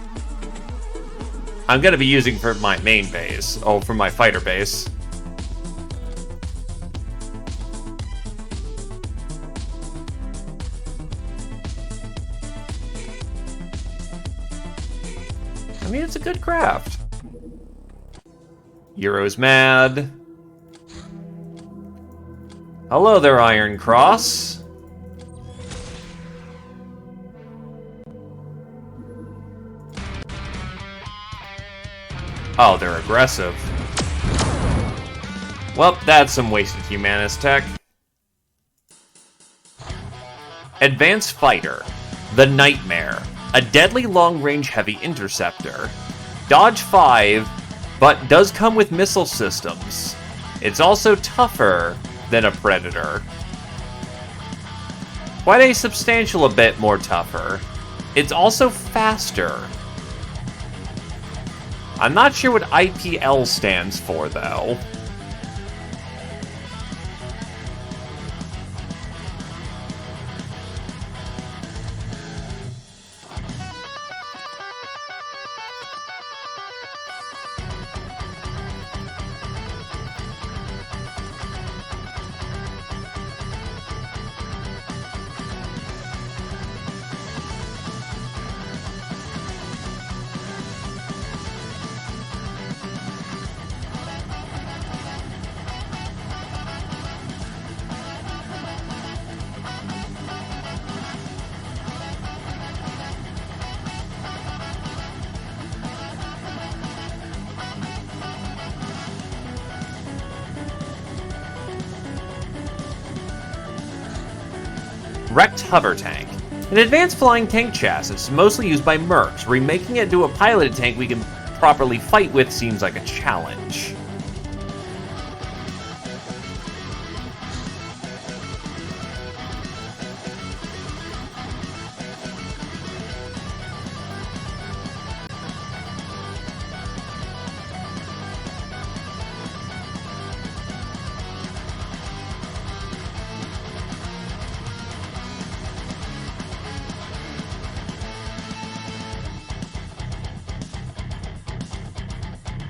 I'm gonna be using for my main base. Oh, for my fighter base. I mean, it's a good craft. Euro's mad. Hello there, Iron Cross. Oh, they're aggressive. Well, that's some wasted Humanist tech. Advanced Fighter. The Nightmare. A deadly long-range heavy interceptor. Dodge 5, but does come with missile systems. It's also tougher than a Predator. Quite a substantial bit more tougher. It's also faster. I'm not sure what IPL stands for, though. Wrecked Hover Tank. An advanced flying tank chassis, mostly used by mercs. Remaking it into a piloted tank we can properly fight with seems like a challenge.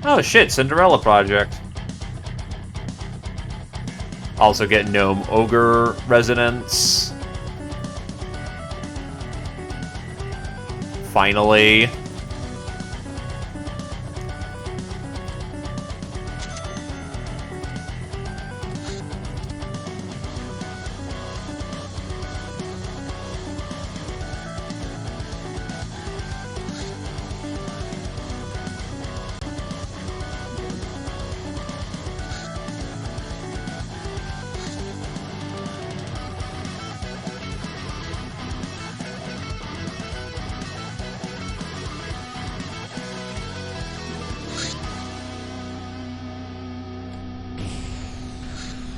Oh shit, Cinderella Project. Also get Gnome Ogre Resonance. Finally.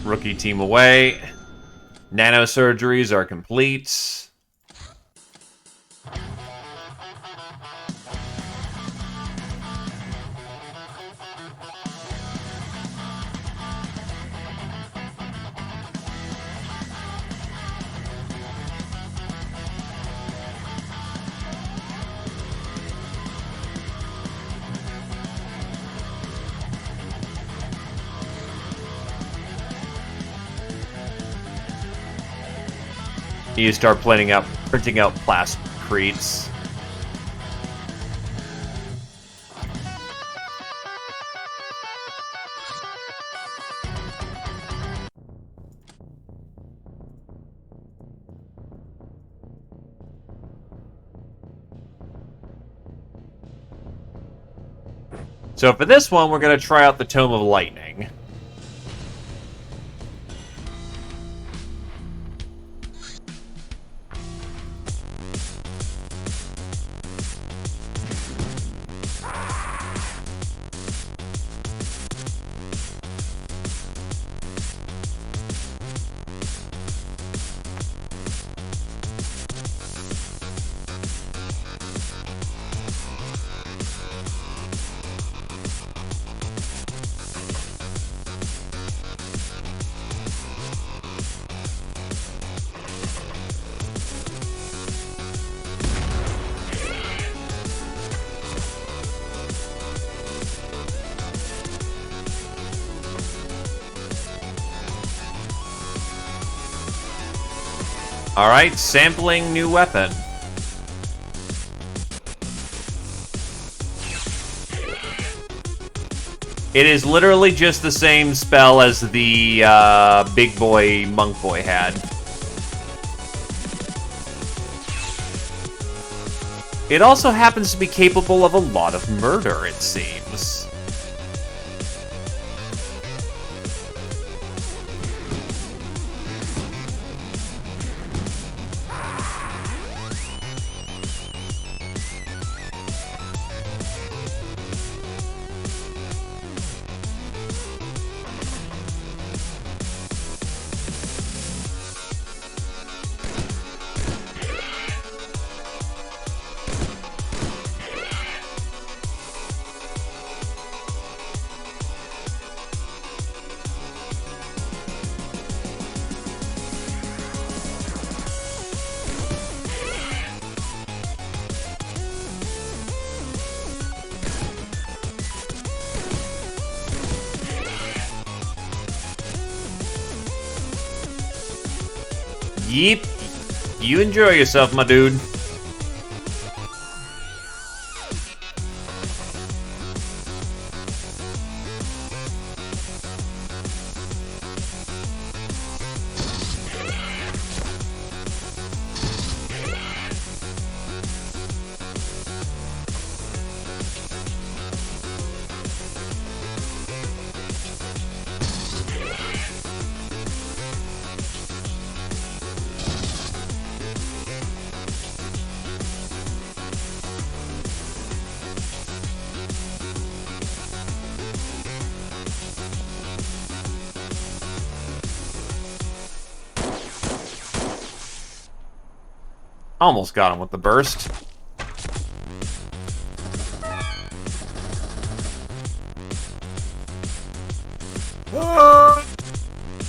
Rookie team away. Nanosurgeries are complete. You start printing out plastic crates. So for this one, we're going to try out the Tome of Lightning. Alright, sampling new weapon. It is literally just the same spell as the big boy, monk boy had. It also happens to be capable of a lot of murder, it seems. Yeep. You enjoy yourself, my dude. Almost got him with the burst.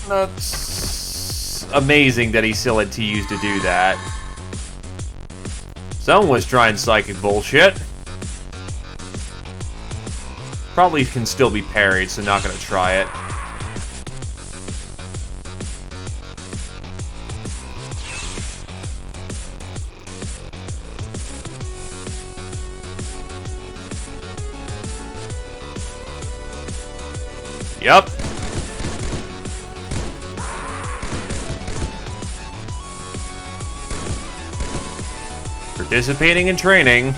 That's amazing that he still had TUs to do that. Someone was trying psychic bullshit. Probably can still be parried, so not gonna try it. Yup. Participating in training.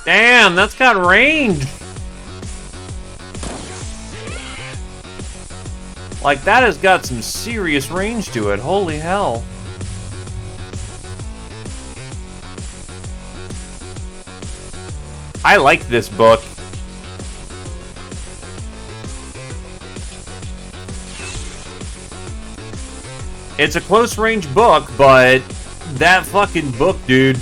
Damn, that's got range. Like, that has got some serious range to it. Holy hell. I like this book. It's a close range book, but that fucking book, dude.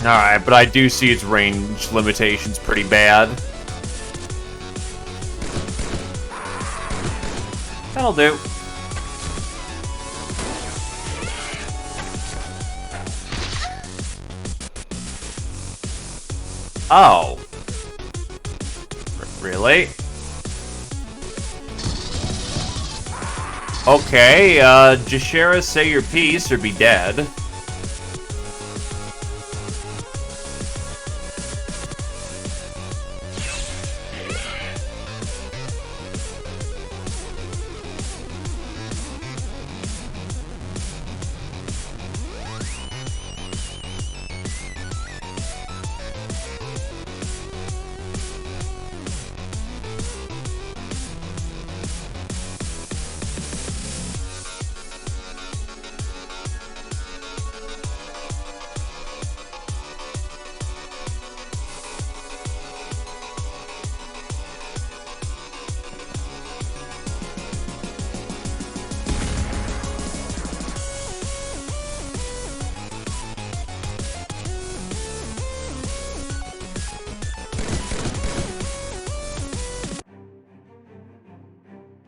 Alright, but I do see its range limitations pretty bad. That'll do. Oh. Really? Okay, Xpiratez, say your piece or be dead.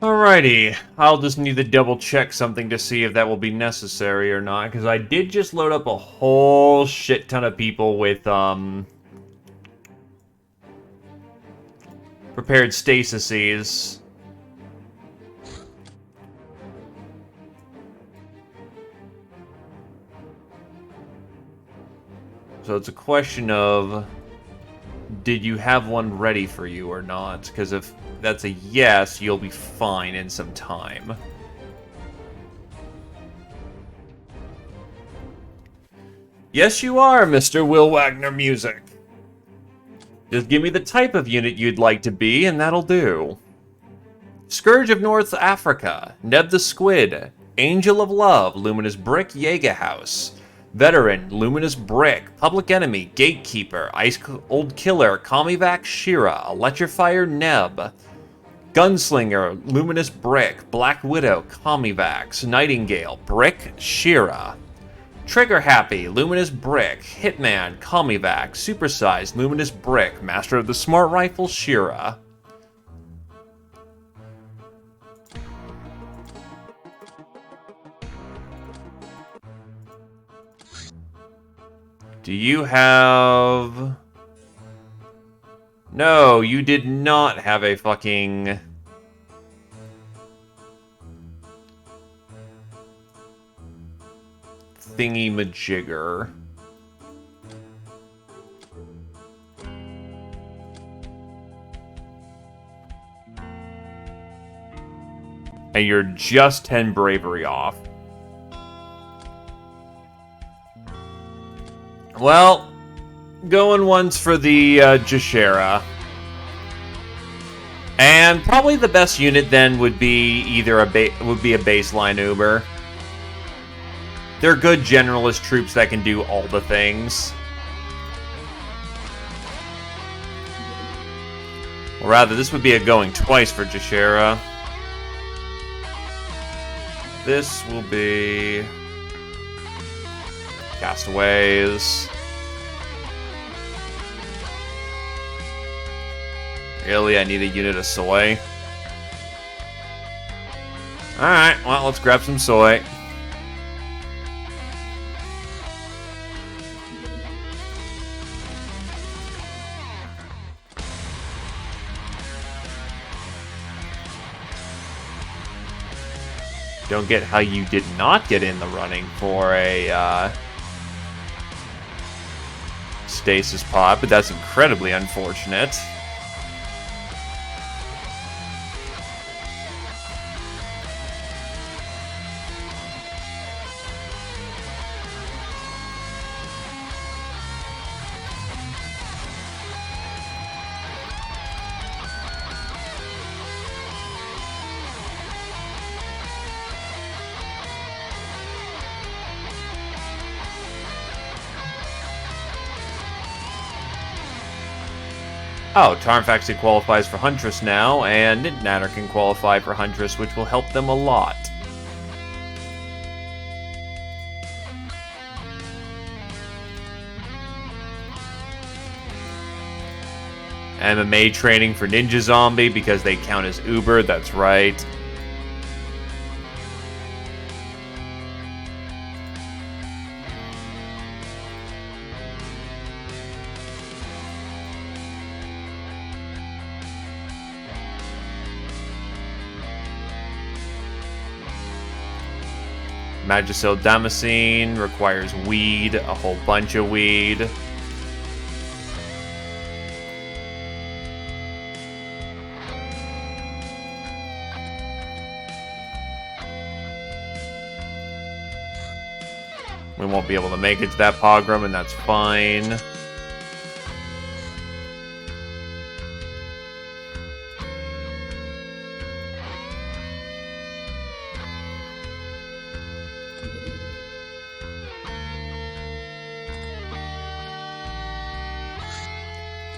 Alrighty, I'll just need to double check something to see if that will be necessary or not, because I did just load up a whole shit ton of people with, prepared stasises. So it's a question of, did you have one ready for you or not? Because if that's a yes, you'll be fine in some time. Yes, you are, Mr. Will Wagner Music. Just give me the type of unit you'd like to be, and that'll do. Scourge of North Africa, Neb the Squid, Angel of Love, Luminous Brick, Jägerhaus. Veteran, Luminous Brick, Public Enemy, Gatekeeper, Ice Old Killer, Kamivac, Shira, Electrifier, Neb. Gunslinger, Luminous Brick, Black Widow, Kamivax, Nightingale, Brick, Shira. Trigger Happy, Luminous Brick, Hitman, Kamivax, Supersized, Luminous Brick, Master of the Smart Rifle, Shira. Do you have... No, you did not have a fucking... thingy-majigger. And you're just 10 bravery off. Well, going once for the Xpiratez. And probably the best unit then would be either a baseline Uber. They're good generalist troops that can do all the things. Or rather, this would be a going twice for Xpiratez. This will be Castaways. Really, I need a unit of soy. Alright, well, let's grab some soy. Don't get how you did not get in the running for a stasis pod, but that's incredibly unfortunate. Oh, Tarnf actually qualifies for Huntress now, and Natter can qualify for Huntress, which will help them a lot. MMA training for Ninja Zombie because they count as Uber, that's right. Magicil Damascene requires weed, a whole bunch of weed. We won't be able to make it to that pogrom, and that's fine.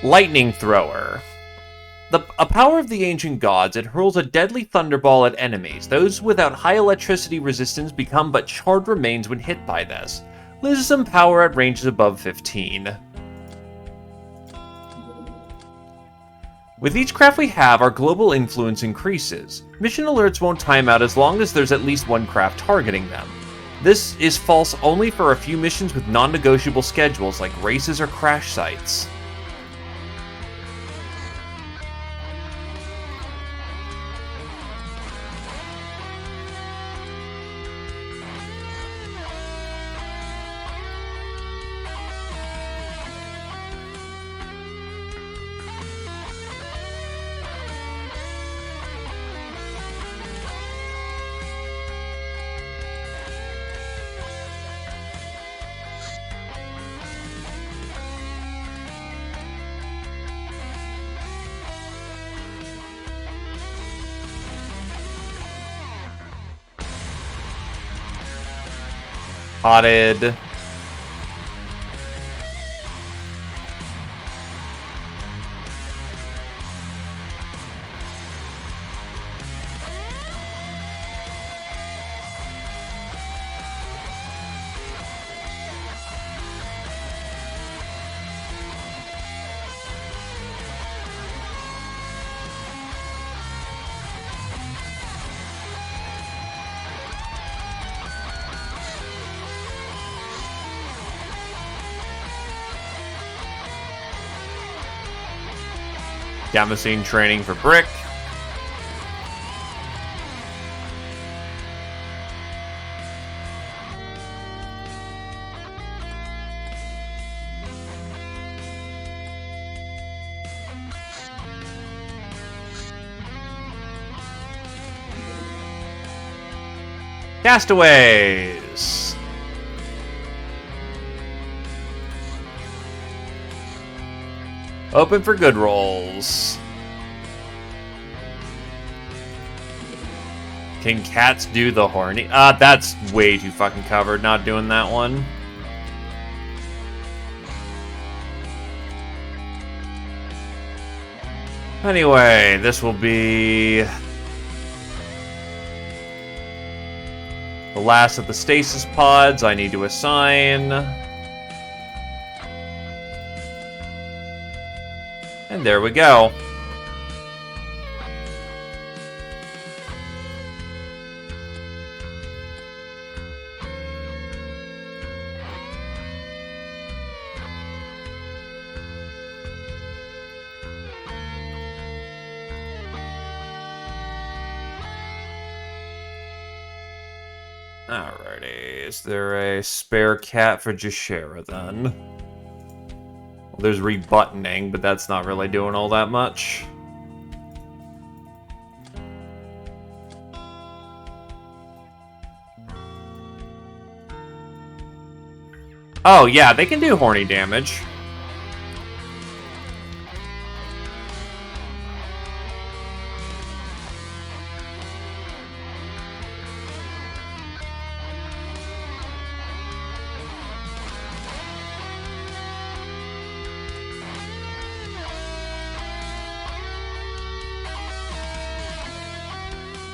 Lightning Thrower. A power of the ancient gods, it hurls a deadly thunderball at enemies. Those without high electricity resistance become but charred remains when hit by this. Loses some power at ranges above 15. With each craft we have, our global influence increases. Mission alerts won't time out as long as there's at least one craft targeting them. This is false only for a few missions with non-negotiable schedules like races or crash sites. Potted. Damascene training for Brick. Castaways. Open for good rolls. Can cats do the horny? That's way too fucking covered. Not doing that one. Anyway, this will be The last of the stasis pods I need to assign. And there we go. Alrighty, is there a spare cat for Xpiratez then? Well, there's rebuttoning, but that's not really doing all that much. Oh yeah, they can do horny damage.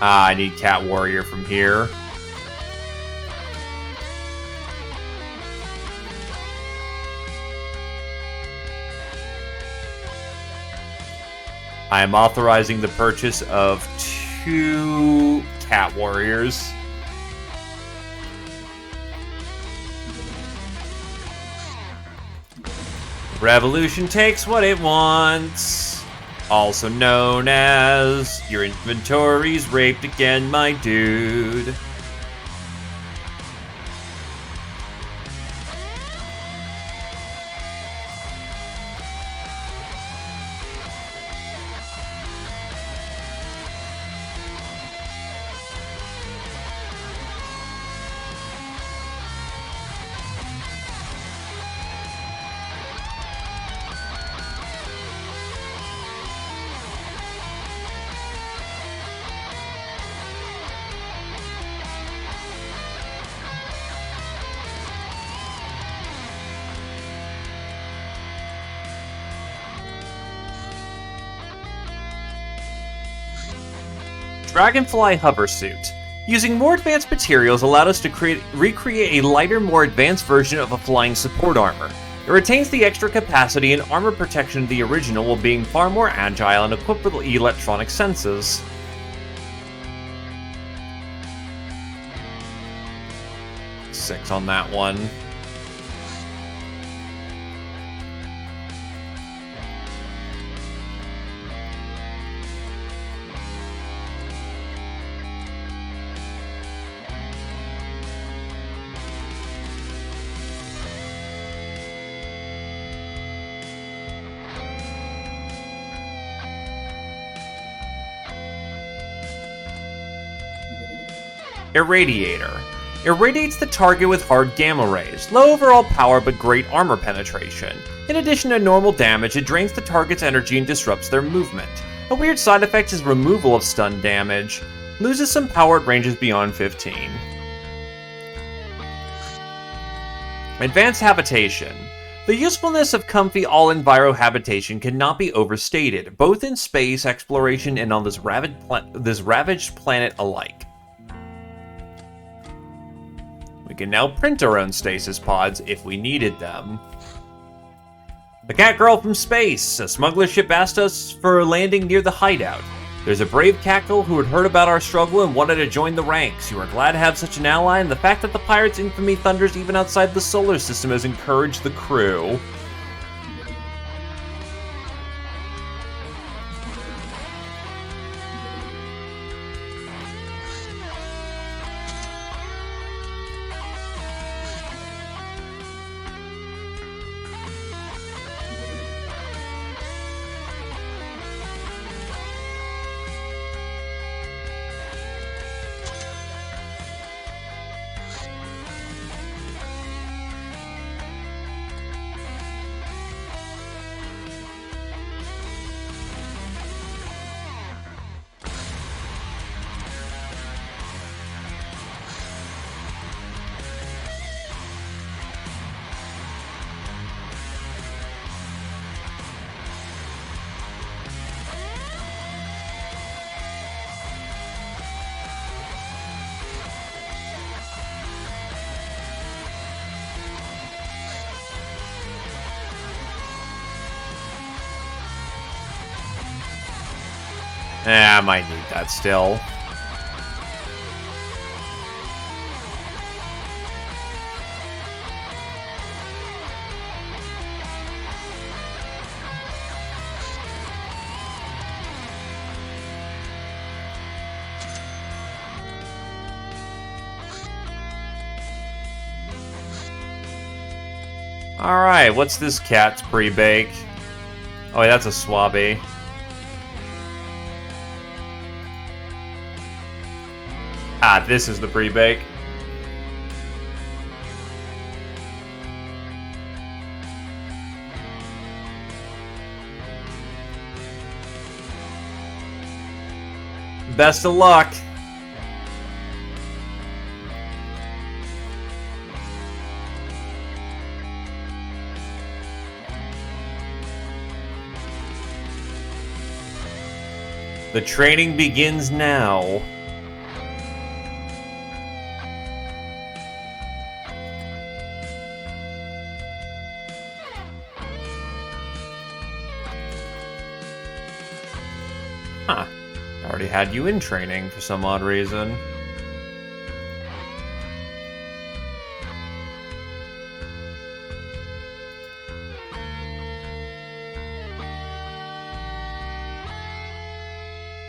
I need Cat Warrior from here. I am authorizing the purchase of 2 Cat Warriors. Revolution takes what it wants. Also known as, your inventory's raped again, my dude. Dragonfly Hoversuit. Using more advanced materials allowed us to recreate a lighter, more advanced version of a flying support armor. It retains the extra capacity and armor protection of the original while being far more agile and equipped with electronic senses. Six on that one. Irradiator. Irradiates the target with hard gamma rays, low overall power but great armor penetration. In addition to normal damage, it drains the target's energy and disrupts their movement. A weird side effect is removal of stun damage. Loses some power at ranges beyond 15. Advanced Habitation. The usefulness of comfy all-enviro habitation cannot be overstated, both in space exploration and on this ravaged planet alike. We can now print our own stasis pods if we needed them. The Cat Girl from space. A smuggler ship asked us for a landing near the hideout. There's a brave cat girl who had heard about our struggle and wanted to join the ranks. You are glad to have such an ally, and the fact that the pirates' infamy thunders even outside the solar system has encouraged the crew. I might need that still. Alright, what's this cat's pre-bake? Oh, wait, that's a swabby. Ah, this is the pre-bake. Best of luck. The training begins now. Huh. I already had you in training for some odd reason.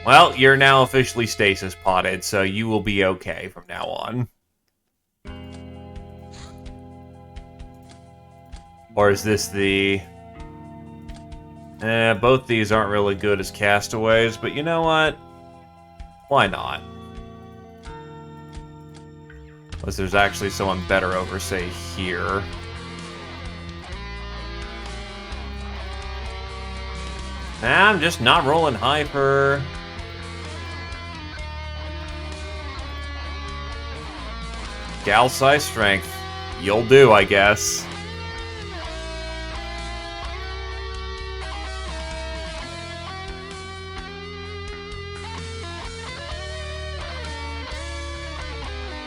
Well, you're now officially stasis potted, so you will be okay from now on. Or is this the... both these aren't really good as castaways, but you know what? Why not? Unless there's actually someone better over, say, here. Nah, I'm just not rolling high for... Gal size strength. You'll do, I guess.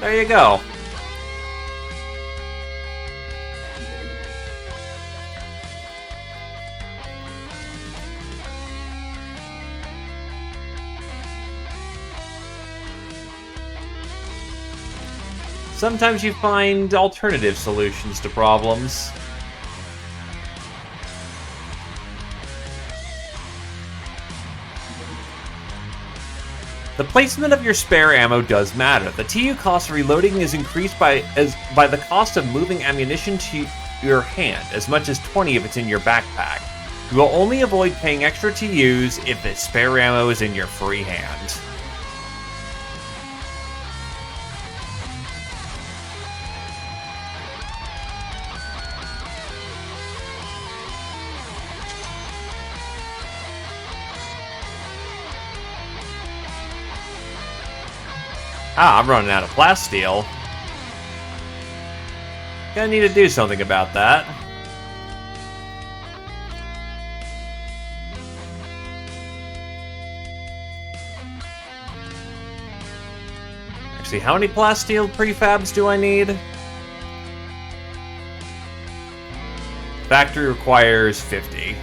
There you go. Sometimes you find alternative solutions to problems. The placement of your spare ammo does matter. The TU cost of reloading is increased by the cost of moving ammunition to your hand, as much as 20 if it's in your backpack. You will only avoid paying extra TUs if the spare ammo is in your free hand. Ah, I'm running out of plasteel. Gonna need to do something about that. Actually, how many plasteel prefabs do I need? Factory requires 50.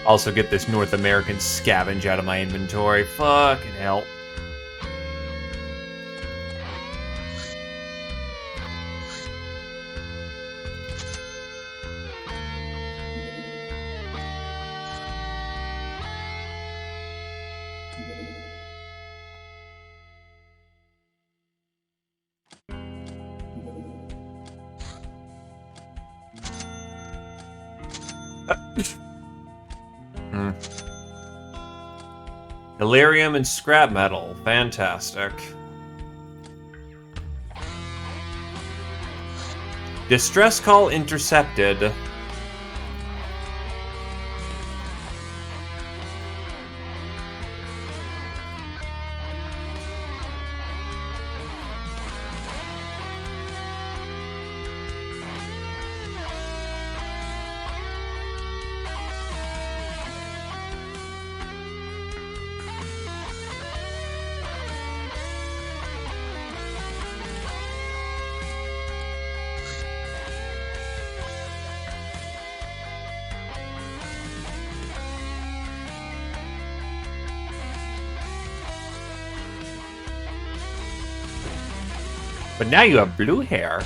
Also get this North American scavenge out of my inventory. Fucking hell. Delirium and scrap metal. Fantastic. Distress call intercepted. But now you have blue hair.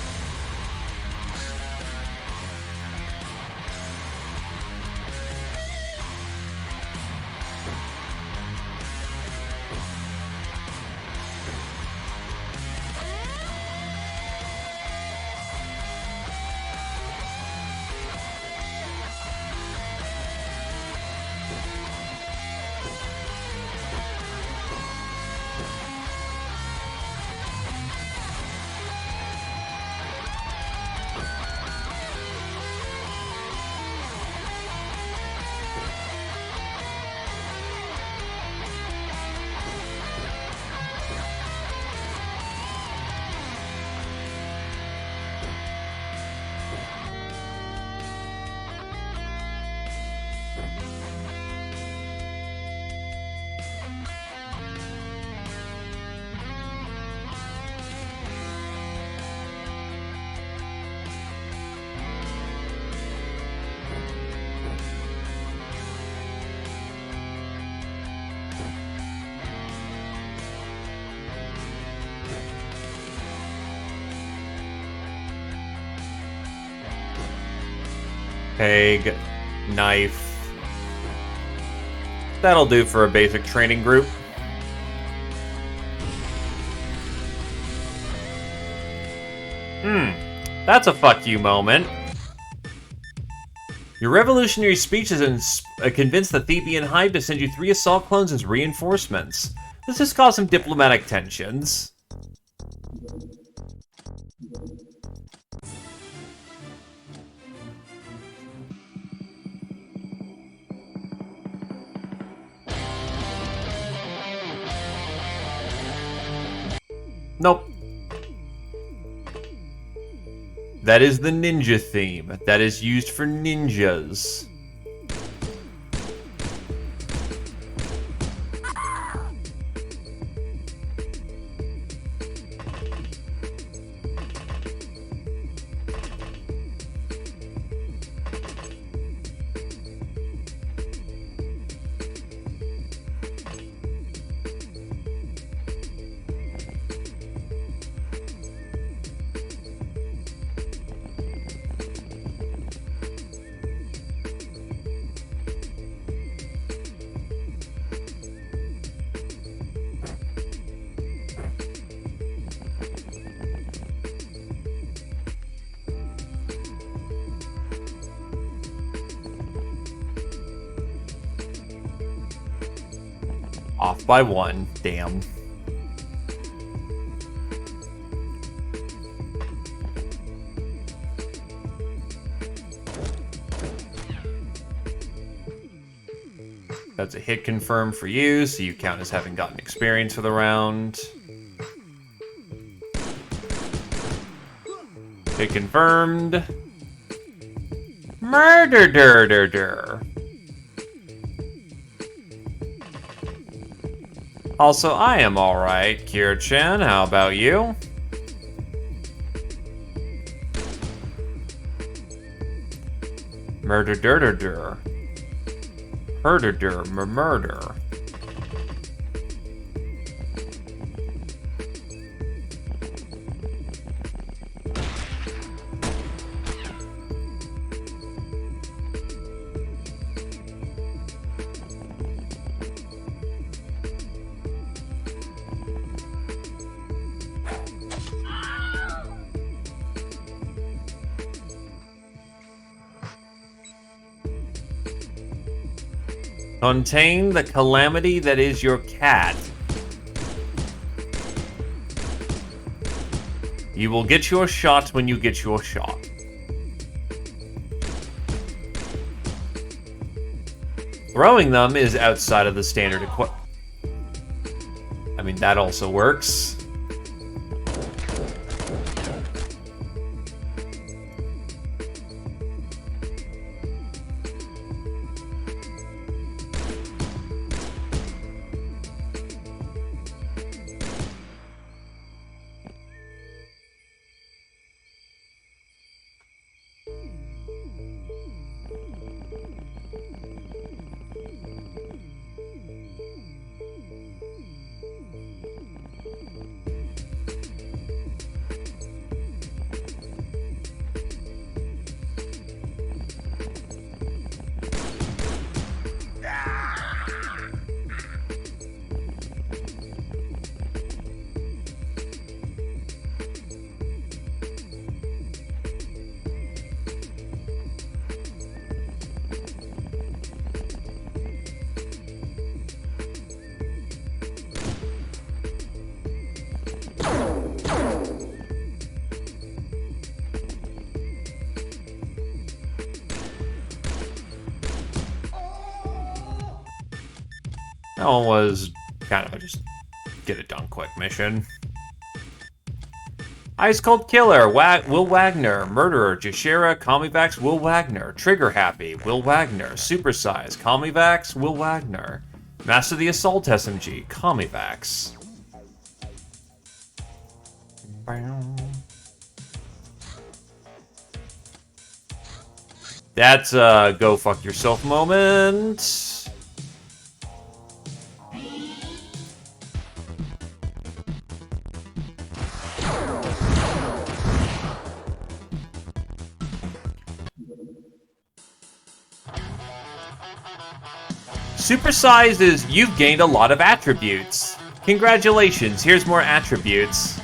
Peg, knife. That'll do for a basic training group. That's a fuck you moment. Your revolutionary speech has convinced the Theban Hive to send you 3 assault clones as reinforcements. This has caused some diplomatic tensions. Nope. That is the ninja theme. That is used for ninjas. Off by 1. Damn. That's a hit confirmed for you, so you count as having gotten experience for the round. Hit confirmed. Murder. Also, I am alright, Kira-chan. How about you? Murder. Murder. Contain the calamity that is your cat. You will get your shot when you get your shot. Throwing them is outside of the standard equip. I mean, that also works. That one was kind of a just get it done quick mission. Ice Cold Killer, Will Wagner. Murderer, Jashira, Comivax, Will Wagner. Trigger Happy, Will Wagner. Supersize, Comivax, Will Wagner. Master the Assault SMG, Comivax. That's a go fuck yourself moment. Supersized is you've gained a lot of attributes. Congratulations, here's more attributes.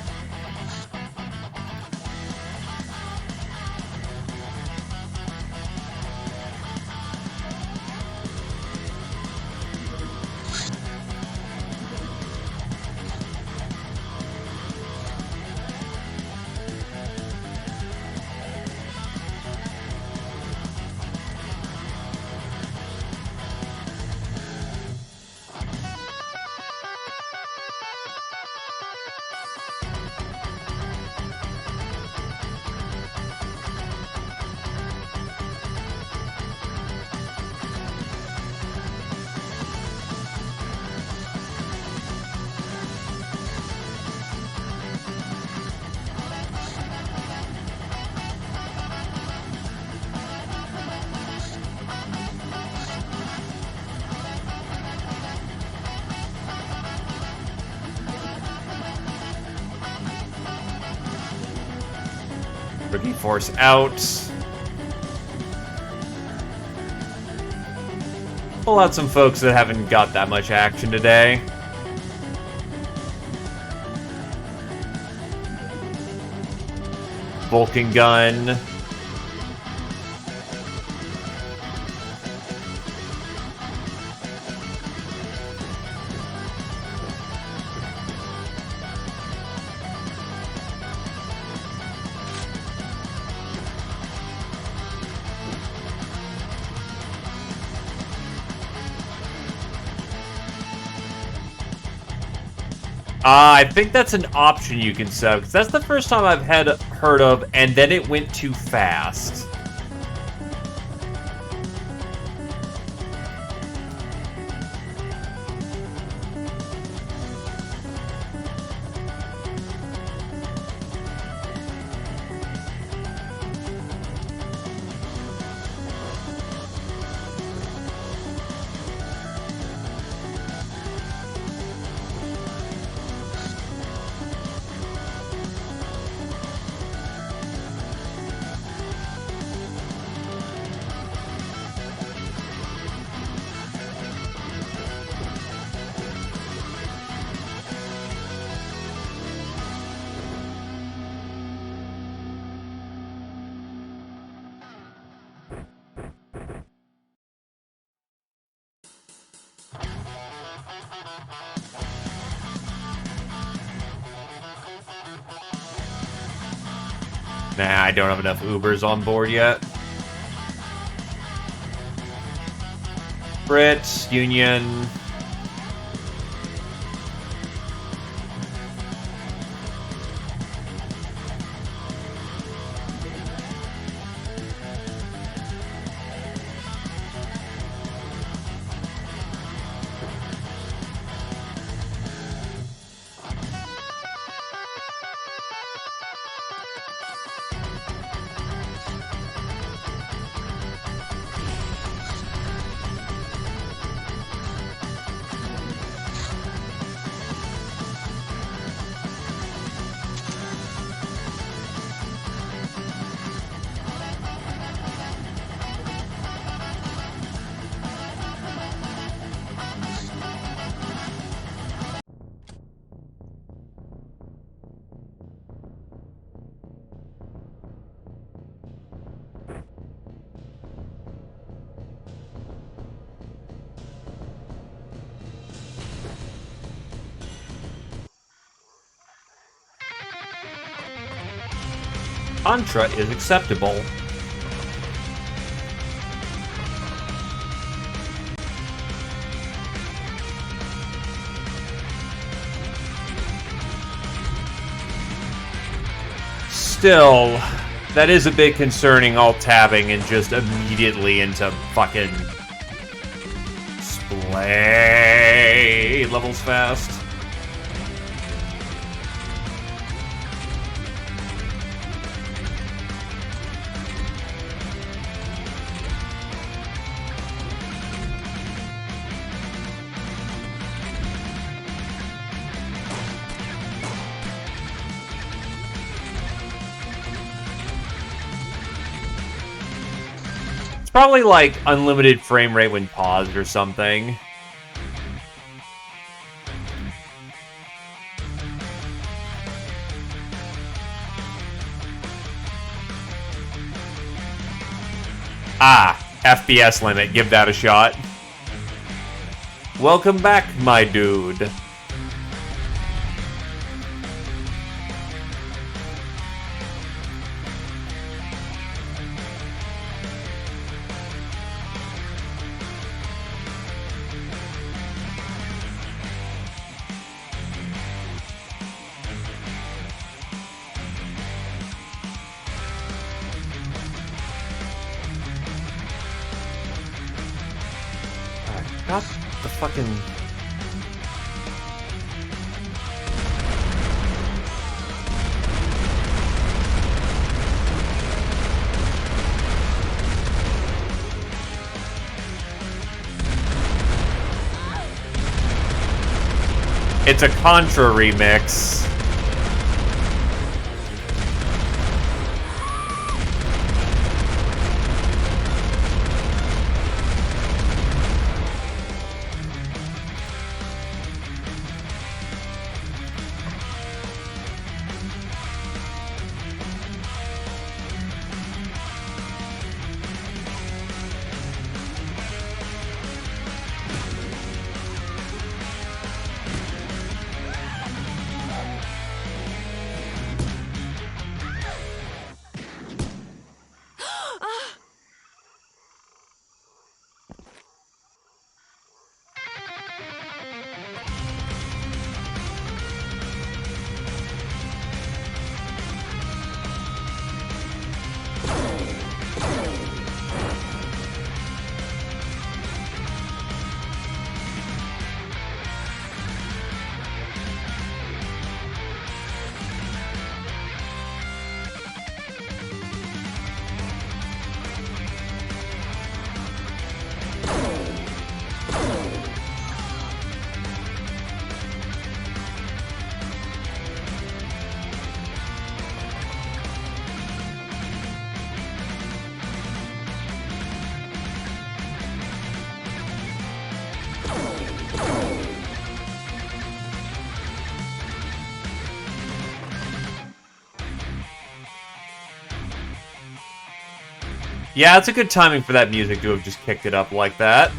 Rookie Force out. Pull out some folks that haven't got that much action today. Vulcan Gun. I think that's an option you can set, because that's the first time I've heard of, and then it went too fast. Nah, I don't have enough Ubers on board yet. Brits, Union. Contra is acceptable. Still, that is a bit concerning, all tabbing and just immediately into fucking splay levels fast. Probably like unlimited frame rate when paused or something. Ah, FPS limit. Give that a shot. Welcome back, my dude. Got the fucking... It's a Contra remix. Yeah, it's a good timing for that music to have just kicked it up like that.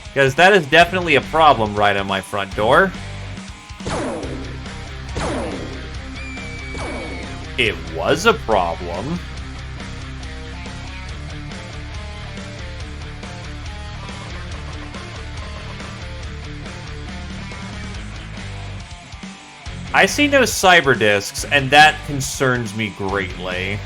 Because that is definitely a problem right on my front door. It was a problem. I see no cyber discs, and that concerns me greatly.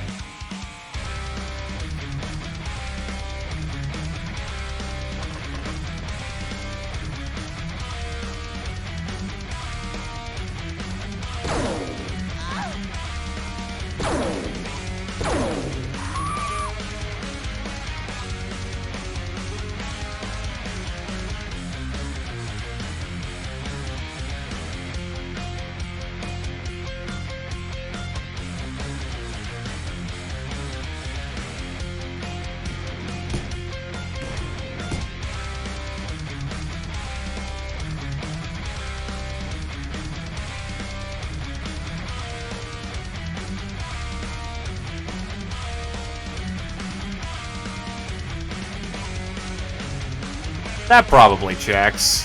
That probably checks.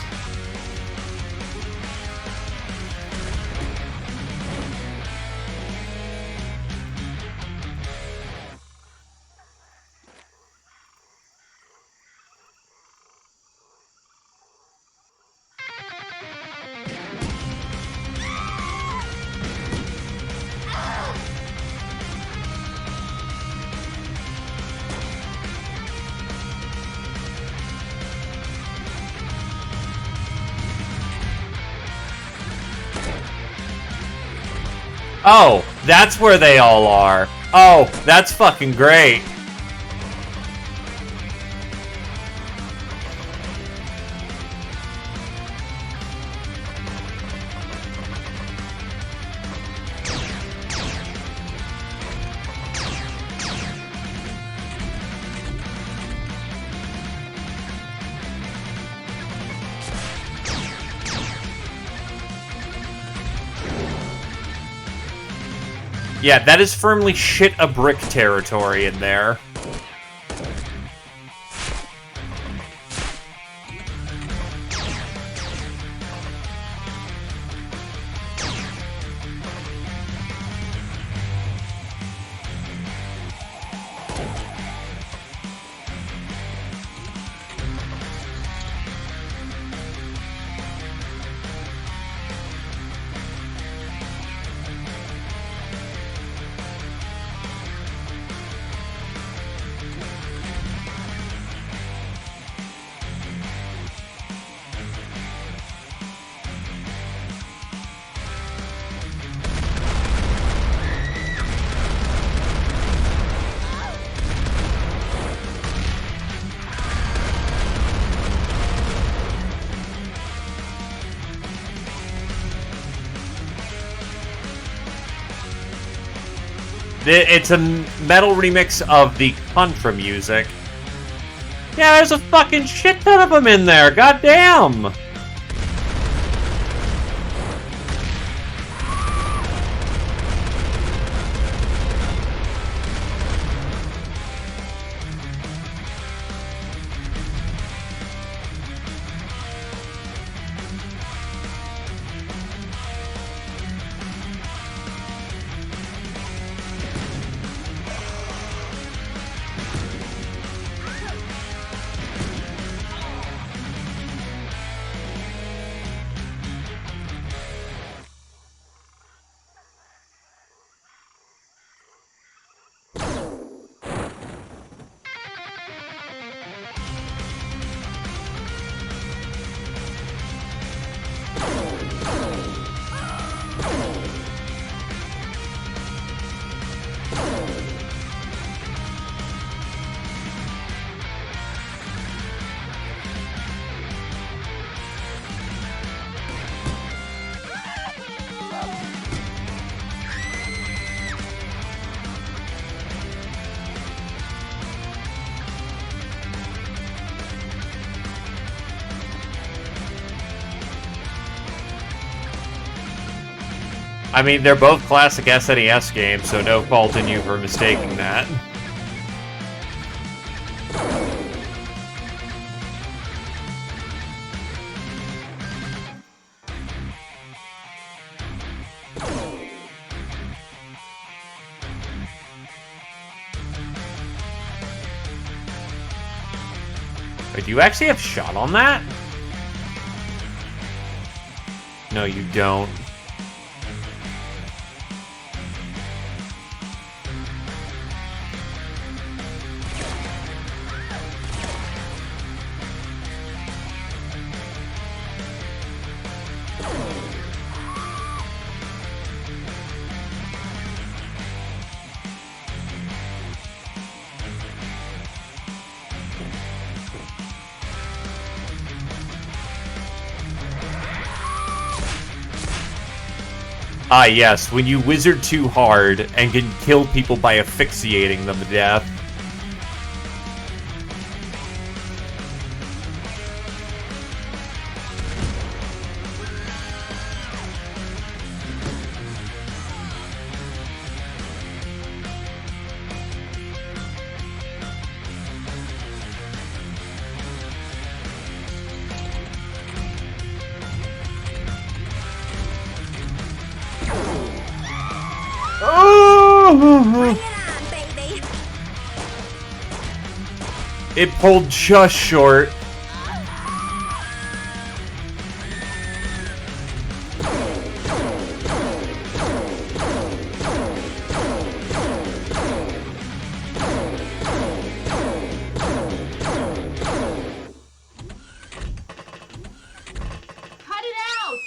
Oh, that's where they all are. Oh, that's fucking great. Yeah, that is firmly shit-a-brick territory in there. It's a metal remix of the Contra music. Yeah, there's a fucking shit ton of them in there. Goddamn. I mean, they're both classic SNES games, so no fault in you for mistaking that. Wait, do you actually have shot on that? No, you don't. Ah, yes, when you wizard too hard and can kill people by asphyxiating them to death. Bring it on, baby. It pulled just short. Cut it out!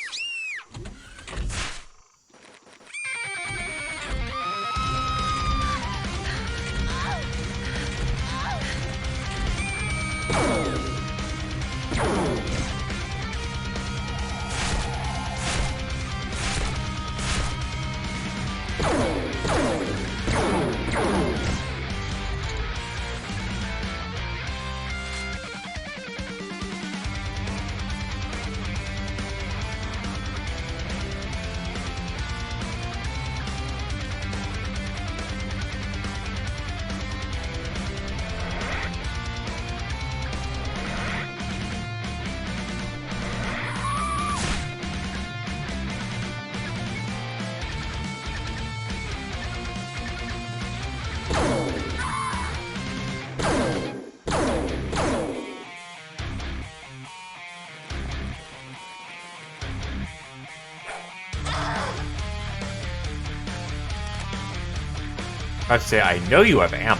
I'd say, I know you have ammo.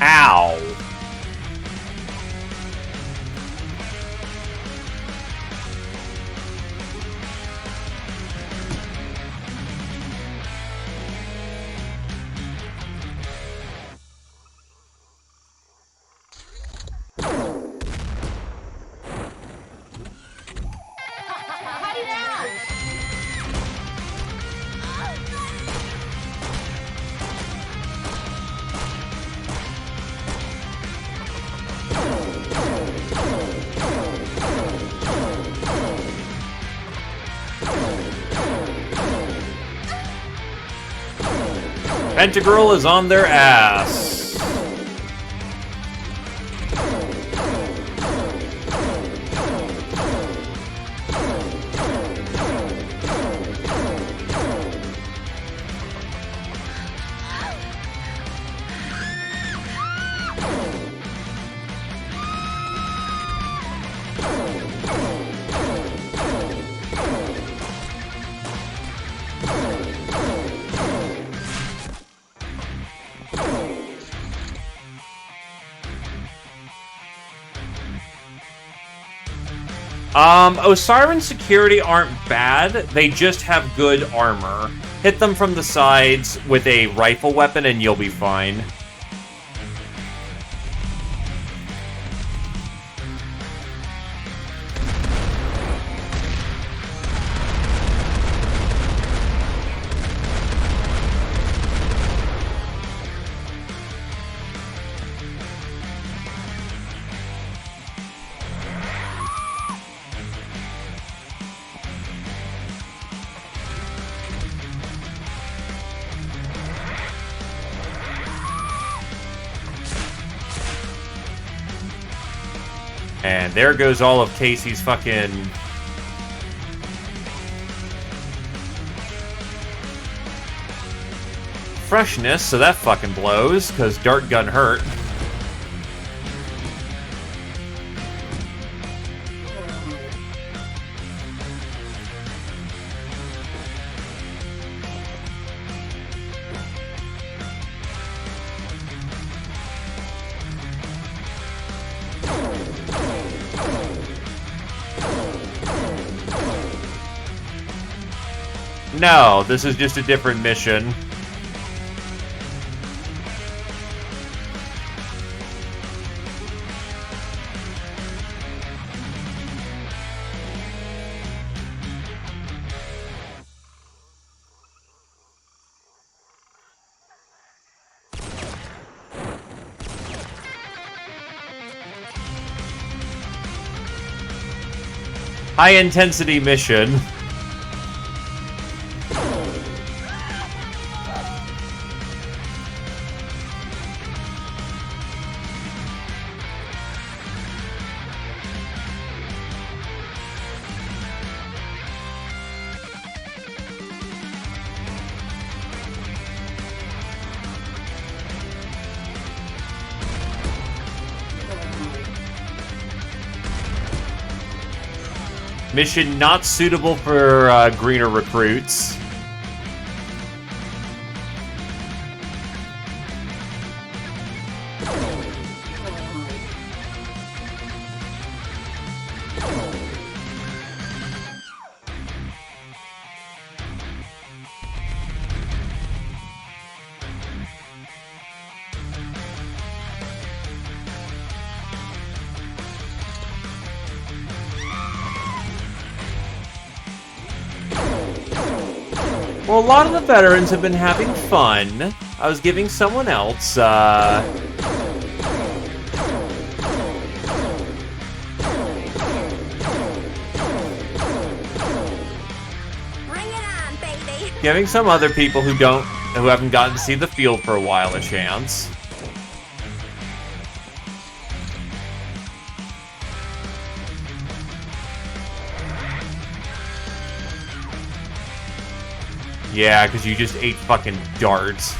Ow. Cut it out! Pentagirl is on their ass. Osiris security aren't bad. They just have good armor. Hit them from the sides with a rifle weapon and you'll be fine. And there goes all of Casey's fucking... freshness, so that fucking blows, because Dart Gun hurt. No, this is just a different mission. High intensity mission. Mission not suitable for greener recruits. Well, a lot of the veterans have been having fun. I was giving someone else, Bring it on, baby. giving some other people who haven't gotten to see the field for a while a chance. Yeah, because you just ate fucking darts.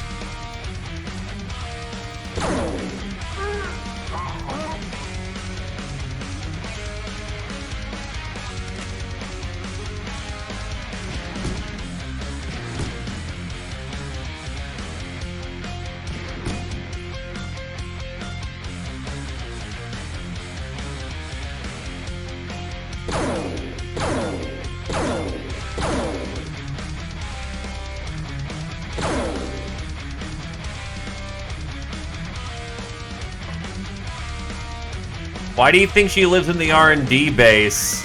Why do you think she lives in the R&D base?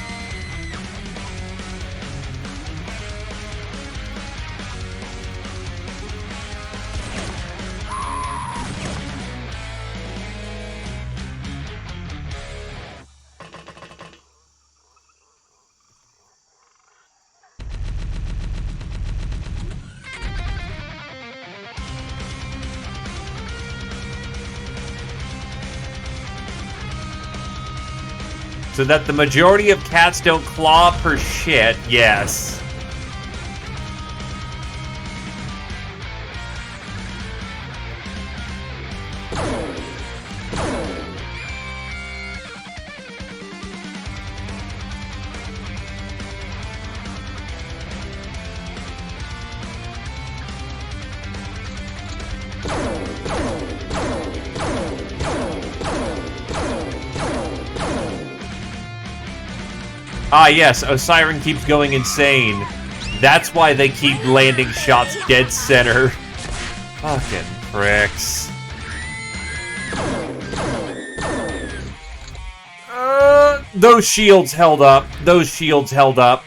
So that the majority of cats don't claw up her shit, yes. Ah, yes, Osiren keeps going insane. That's why they keep landing shots dead center. Fucking pricks. Those shields held up. Those shields held up.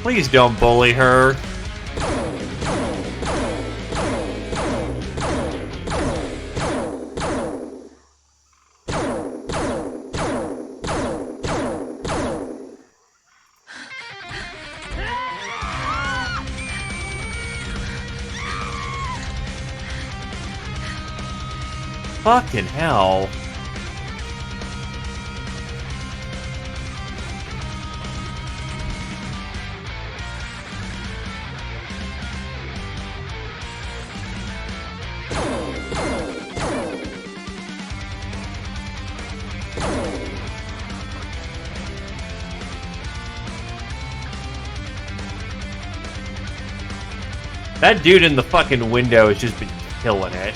Please don't bully her. Fucking hell. That dude in the fucking window has just been killing it.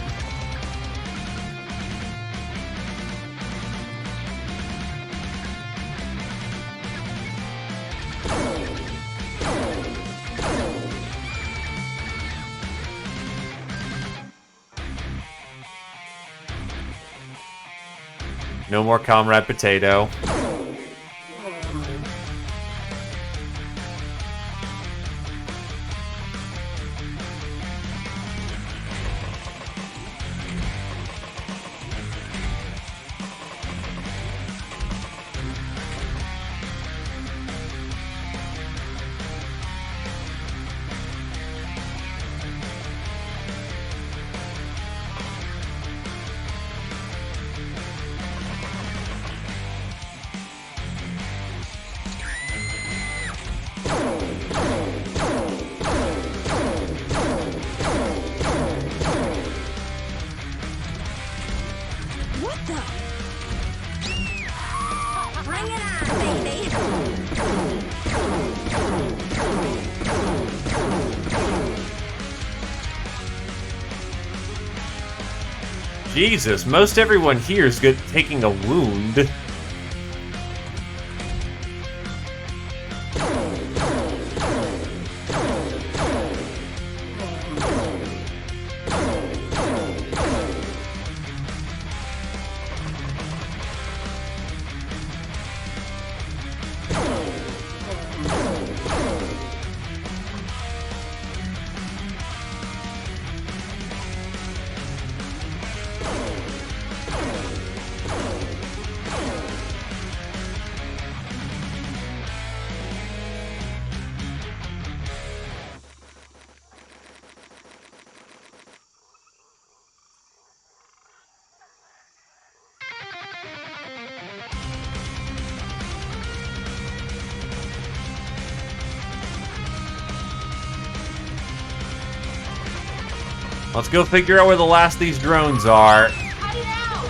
No more Comrade Potato. What the? Bring it on, baby. Jesus, most everyone here is good taking a wound. Let's go figure out where the last of these drones are. Cut it out!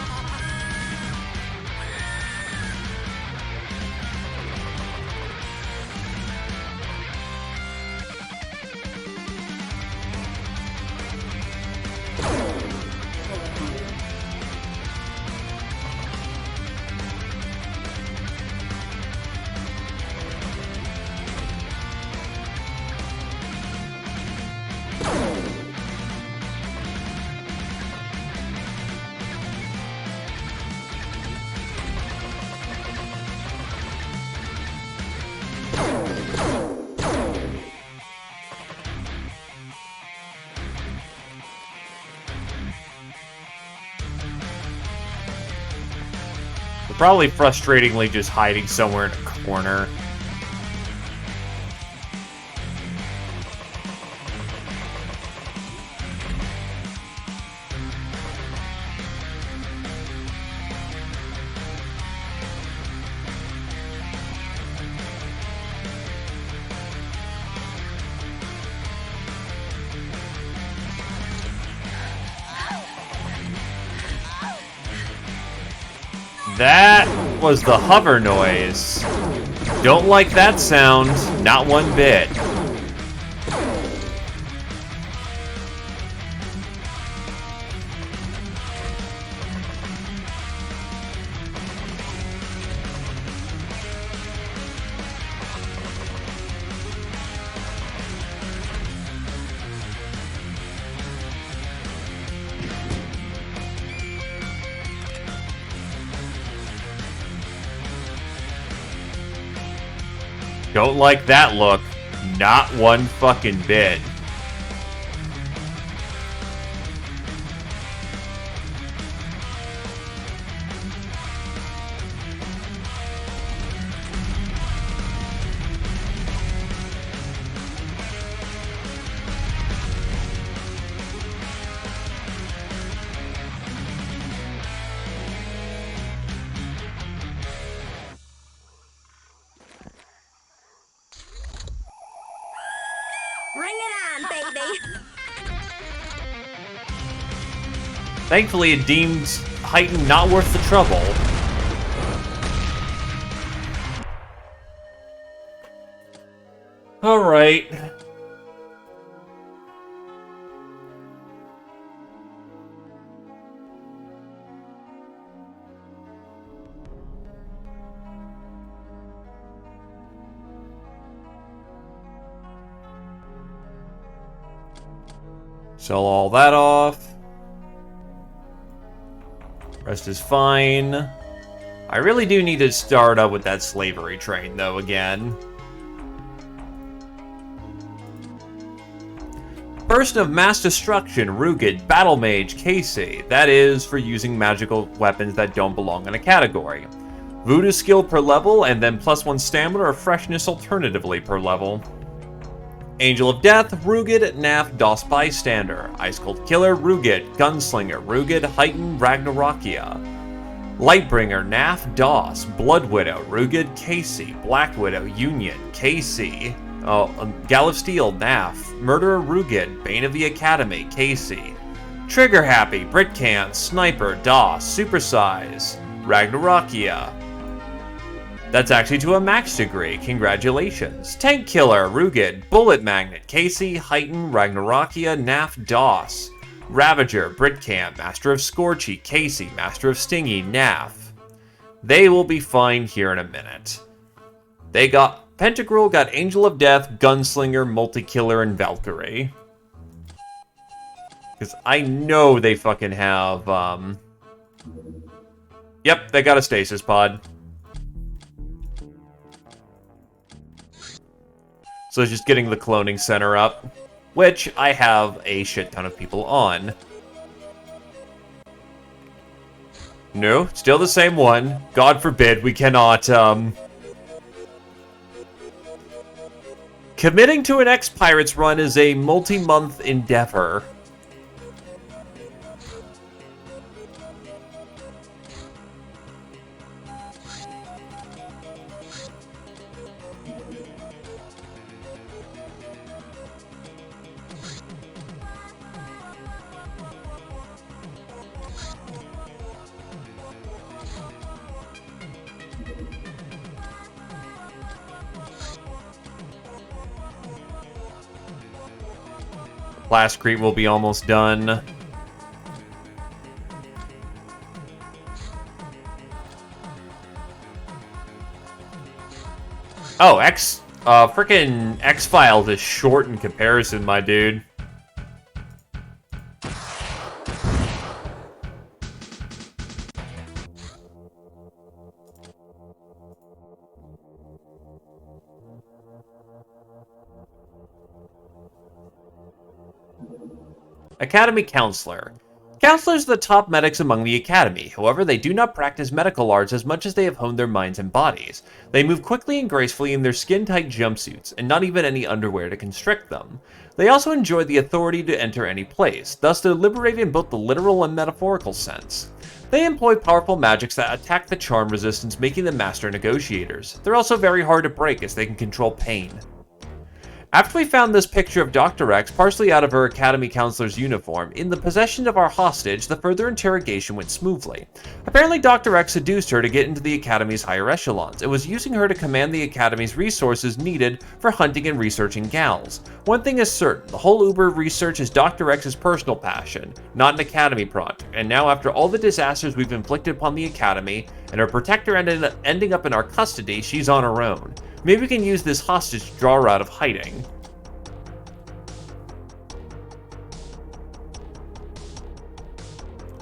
They're probably frustratingly just hiding somewhere in a corner. That was the hover noise. Don't like that sound, not one bit. Don't like that look. Not one fucking bit. Bring it on, baby. Thankfully, it deemed heightened not worth the trouble. Alright. Sell all that off. Rest is fine. I really do need to start up with that slavery train, though, again. Person of Mass Destruction, Rugged, Battle Mage, Casey. That is for using magical weapons that don't belong in a category. Voodoo skill per level, and then +1 stamina or freshness alternatively per level. Angel of Death, Rugged, Naf, DOS Bystander. Ice Cold Killer, Rugged, Gunslinger, Rugged, Heightened, Ragnarokia. Lightbringer, Naf, DOS, Blood Widow, Rugged, Casey, Black Widow, Union, Casey. Gal of Steel, Naf, Murderer, Rugged, Bane of the Academy, Casey. Trigger Happy, Britcan, Sniper, DOS, Supersize, Ragnarokia. That's actually to a max degree, congratulations. Tank Killer, Rugged, Bullet Magnet, Casey, Heighten, Ragnarokia, Naf, DOS. Ravager, Britcam, Master of Scorchy, Casey, Master of Stingy, Naf. They will be fine here in a minute. They got, Pentagruel got Angel of Death, Gunslinger, Multi-Killer, and Valkyrie. Because I know they fucking have, Yep, they got a stasis pod. So it's just getting the cloning center up, which I have a shit ton of people on. No, still the same one. God forbid we cannot, Committing to an Xpiratez run is a multi-month endeavor. Blastcrete will be almost done. Oh, frickin' X-Files is short in comparison, my dude. Academy Counselor. counselors are the top medics among the academy. However, they do not practice medical arts as much as they have honed their minds and bodies. They move quickly and gracefully in their skin-tight jumpsuits, and not even any underwear to constrict them. They also enjoy the authority to enter any place, thus they're liberated in both the literal and metaphorical sense. They employ powerful magics that attack the charm resistance, making them master negotiators. They're also very hard to break as they can control pain. After we found this picture of Dr. X, partially out of her Academy Counselor's uniform, in the possession of our hostage, the further interrogation went smoothly. Apparently Dr. X seduced her to get into the Academy's higher echelons, and was using her to command the Academy's resources needed for hunting and researching gals. One thing is certain, the whole Uber research is Dr. X's personal passion, not an Academy project, and now after all the disasters we've inflicted upon the Academy, and her protector ending up in our custody, she's on her own. Maybe we can use this hostage to draw her out of hiding.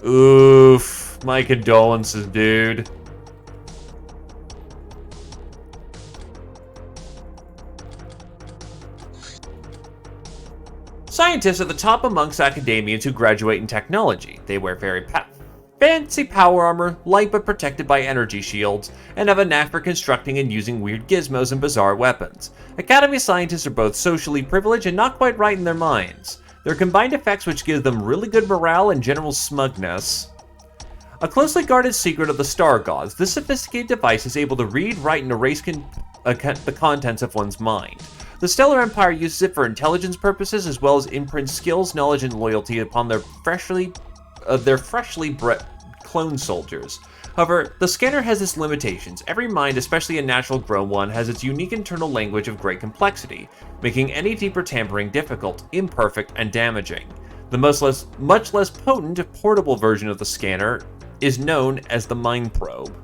Oof. My condolences, dude. Scientists are the top amongst academians who graduate in technology. They wear very fancy power armor, light but protected by energy shields, and have a knack for constructing and using weird gizmos and bizarre weapons. Academy scientists are both socially privileged and not quite right in their minds. Their combined effects which give them really good morale and general smugness. A closely guarded secret of the Star Gods, this sophisticated device is able to read, write, and erase the contents of one's mind. The Stellar Empire uses it for intelligence purposes as well as imprint skills, knowledge, and loyalty upon their freshly bred clone soldiers. However, the scanner has its limitations. Every mind, especially a natural grown one, has its unique internal language of great complexity, making any deeper tampering difficult, imperfect, and damaging. The much less potent, portable version of the scanner is known as the Mind Probe.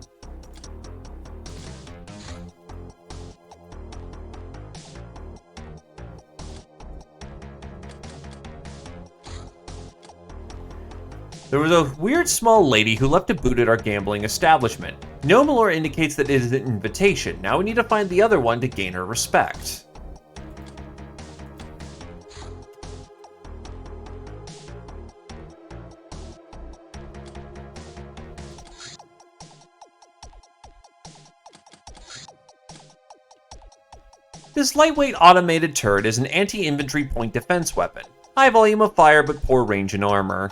There was a weird small lady who left a boot at our gambling establishment. No Malore indicates that it is an invitation. Now we need to find the other one to gain her respect. This lightweight automated turret is an anti-infantry point defense weapon. High volume of fire but poor range and armor.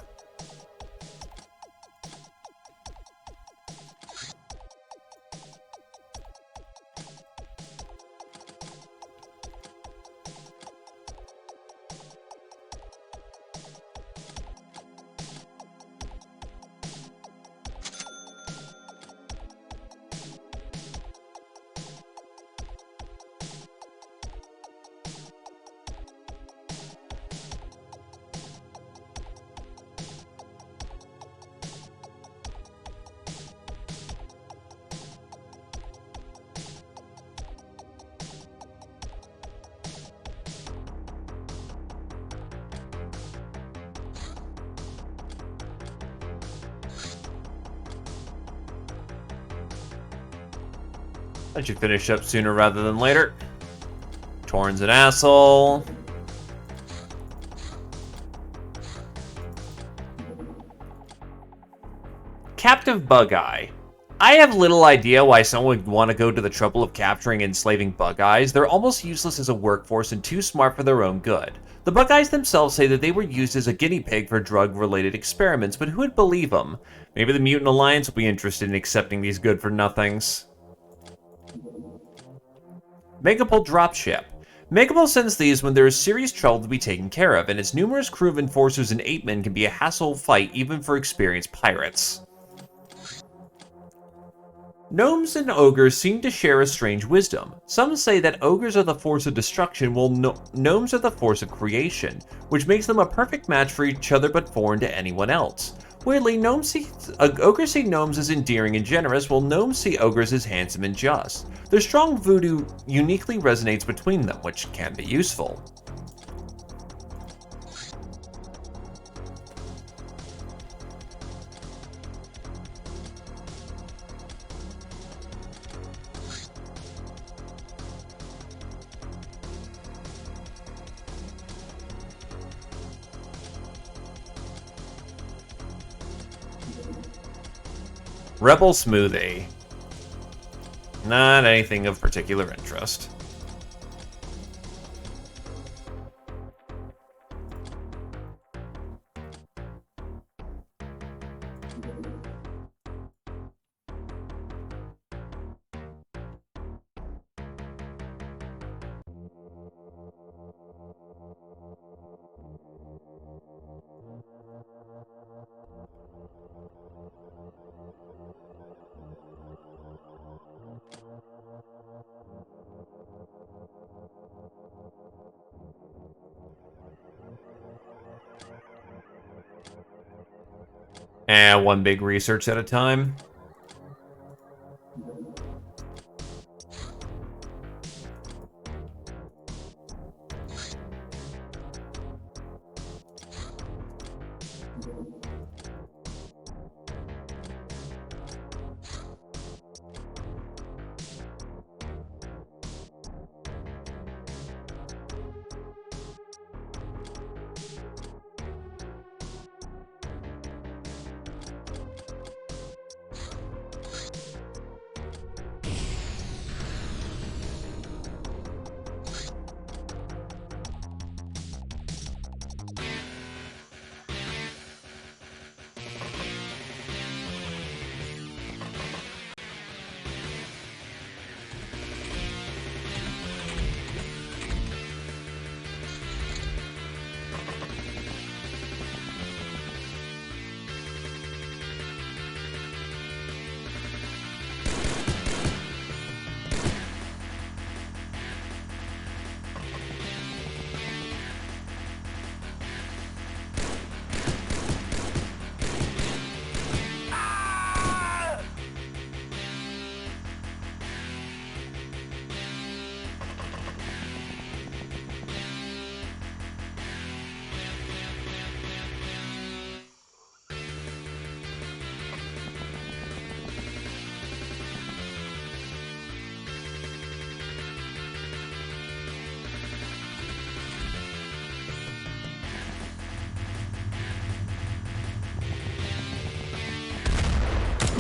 That should finish up sooner rather than later. Torn's an asshole. Captive Bug-Eye. I have little idea why someone would want to go to the trouble of capturing and enslaving Bug-Eyes. They're almost useless as a workforce and too smart for their own good. The Bug-Eyes themselves say that they were used as a guinea pig for drug-related experiments, but who would believe them? Maybe the Mutant Alliance will be interested in accepting these good-for-nothings. Megapole Dropship. Megapole sends these when there is serious trouble to be taken care of, and its numerous crew of enforcers and ape men can be a hassle fight even for experienced pirates. Gnomes and ogres seem to share a strange wisdom. Some say that ogres are the force of destruction while gnomes are the force of creation, which makes them a perfect match for each other but foreign to anyone else. Weirdly, ogres see gnomes as endearing and generous, while gnomes see ogres as handsome and just. Their strong voodoo uniquely resonates between them, which can be useful. Rebel Smoothie. Not anything of particular interest. And one big research at a time.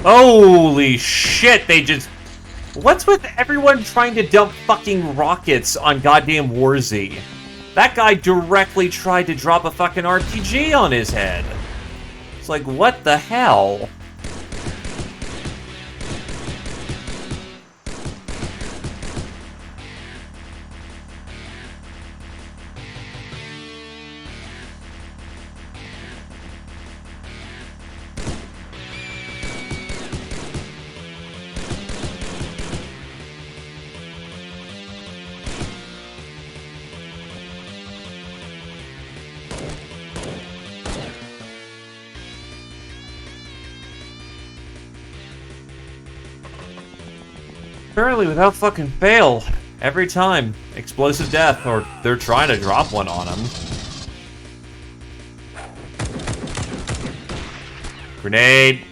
Holy shit, they just... What's with everyone trying to dump fucking rockets on goddamn Warzy? That guy directly tried to drop a fucking RPG on his head. It's like, what the hell? Apparently without fucking fail. Every time. Explosive death, or they're trying to drop one on him. Grenade.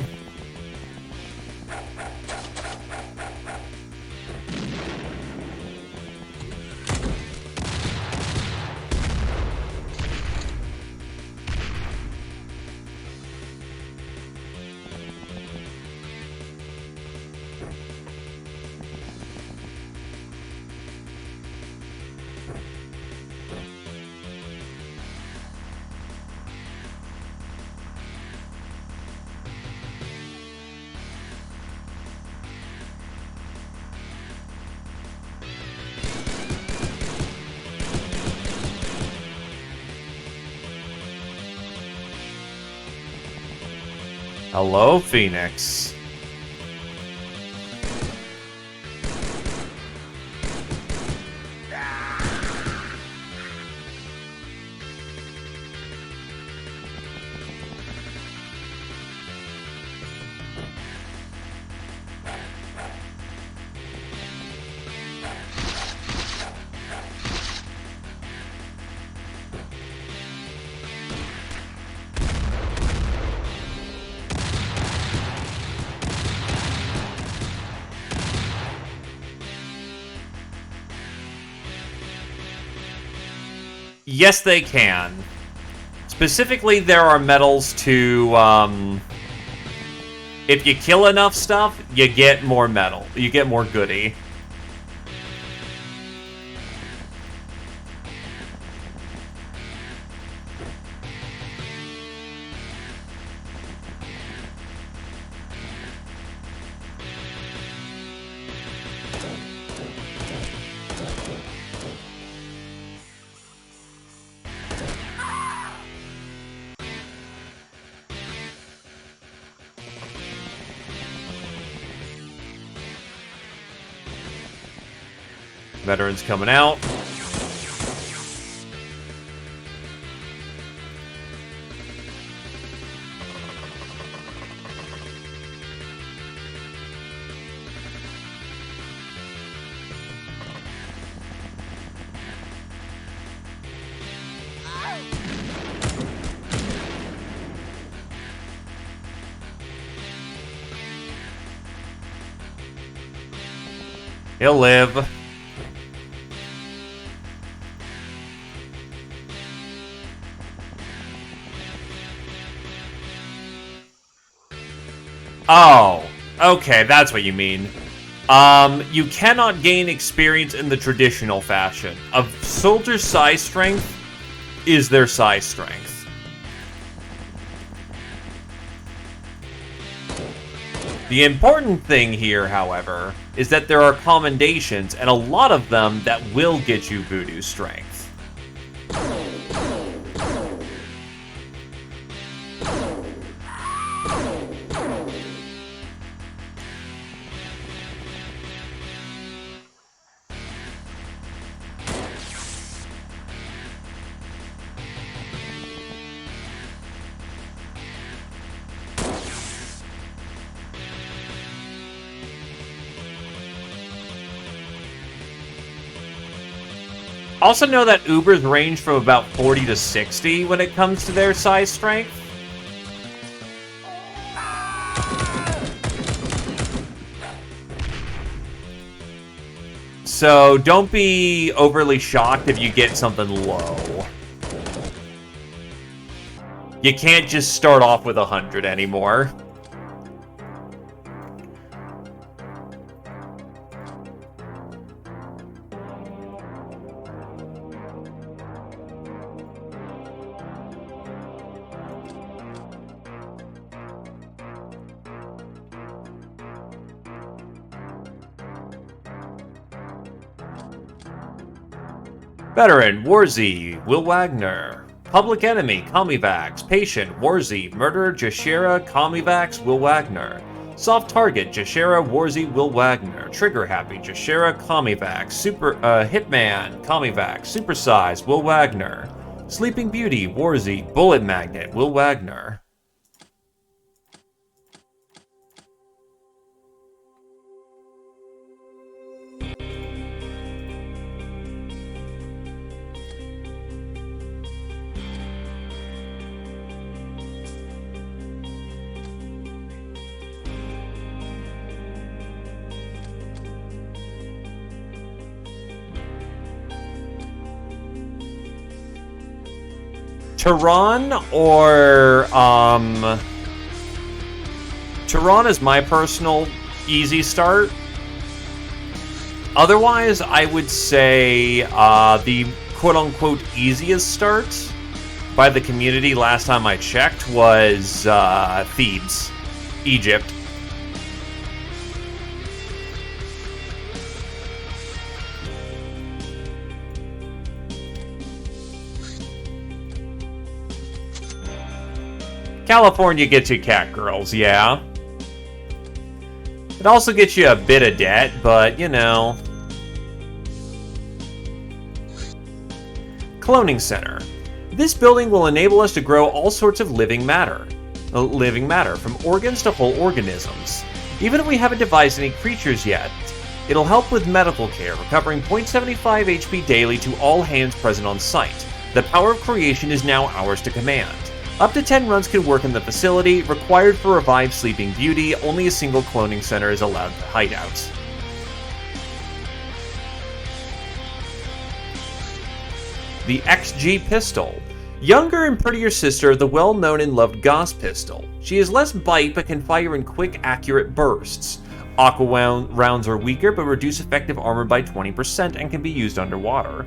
Hello, Phoenix. Yes, they can. Specifically, there are medals to, If you kill enough stuff, you get more metal. You get more goody. Veterans coming out. He'll live. Oh, okay, that's what you mean. You cannot gain experience in the traditional fashion. A soldier's size strength is their size strength. The important thing here, however, is that there are commendations, and a lot of them that will get you voodoo strength. Also know that Ubers range from about 40 to 60 when it comes to their size strength. So don't be overly shocked if you get something low. You can't just start off with 100 anymore. Veteran, Warzy, Will Wagner. Public Enemy, Comivax. Patient, Warzy, Murderer, Jashera, Comivax, Will Wagner. Soft Target, Jashera, Warzy, Will Wagner. Trigger Happy, Jashera, Comivax. Hitman, Comivax. Supersize, Will Wagner. Sleeping Beauty, Warzy, Bullet Magnet, Will Wagner. Tehran or, Tehran is my personal easy start. Otherwise, I would say, the quote-unquote easiest start by the community last time I checked was, Thebes, Egypt. California gets you cat girls, yeah. It also gets you a bit of debt, but, you know. Cloning Center. This building will enable us to grow all sorts of living matter, from organs to whole organisms. Even if we haven't devised any creatures yet, it'll help with medical care, recovering 0.75 HP daily to all hands present on site. The power of creation is now ours to command. Up to 10 runs can work in the facility. Required for Revived Sleeping Beauty, only a single cloning center is allowed to hideouts. The XG Pistol. Younger and prettier sister of the well-known and loved Gauss pistol. She has less bite but can fire in quick, accurate bursts. Aqua rounds are weaker but reduce effective armor by 20% and can be used underwater.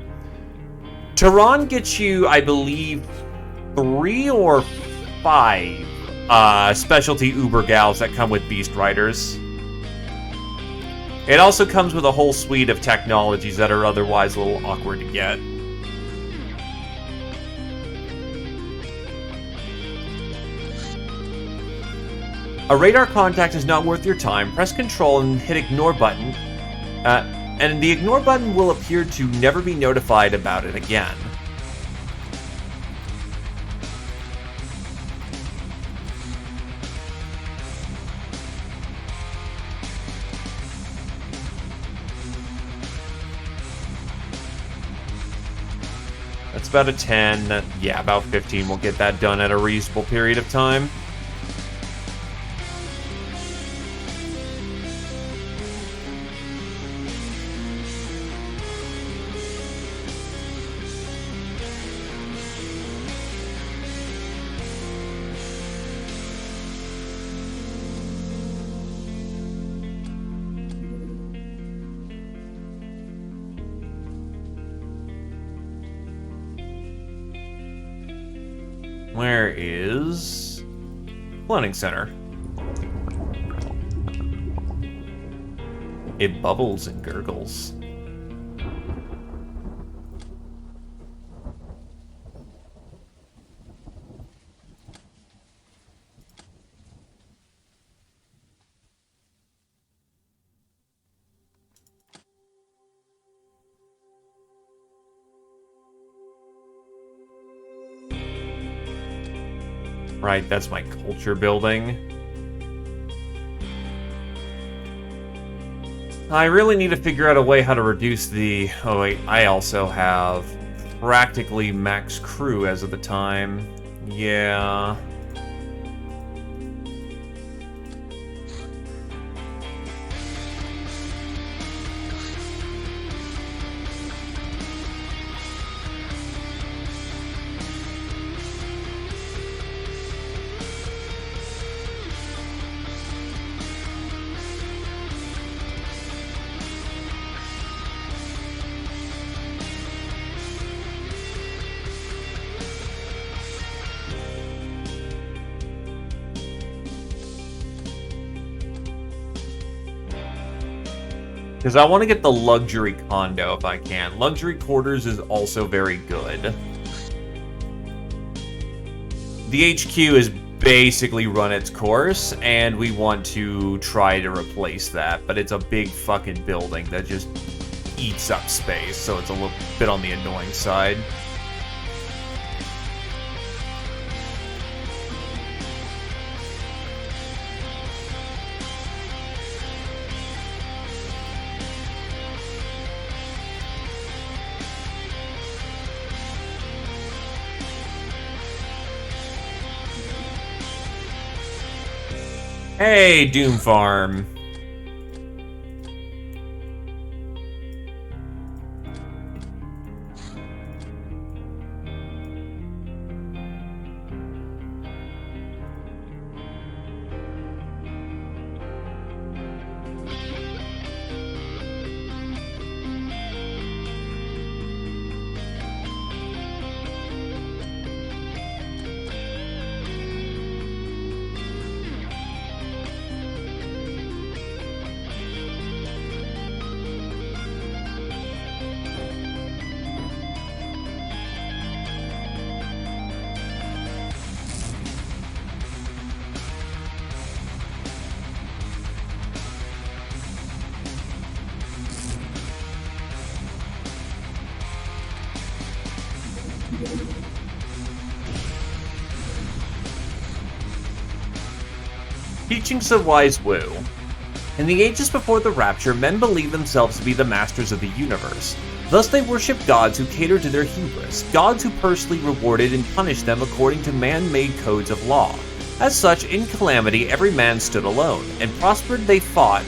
Tehran gets you, I believe, 3 or 5 specialty Uber gals that come with Beast Riders. It also comes with a whole suite of technologies that are otherwise a little awkward to get. A radar contact is not worth your time. Press Control and hit Ignore button, and the Ignore button will appear to never be notified about it again. That's about a 10. Yeah, about 15. We'll get that done at a reasonable period of time. Where is Planning Center? It bubbles and gurgles. Right, that's my culture building. I really need to figure out a way how to reduce the... Oh wait, I also have practically max crew as of the time. Yeah... Because I want to get the luxury condo if I can. Luxury quarters is also very good. The HQ has basically run its course, and we want to try to replace that. But it's a big fucking building that just eats up space, so it's a little bit on the annoying side. Hey, Doom Farm. Teachings of Wise Wu. In the ages before the Rapture, men believed themselves to be the masters of the universe. Thus they worshipped gods who catered to their hubris, gods who personally rewarded and punished them according to man-made codes of law. As such, in calamity every man stood alone, and prospered they fought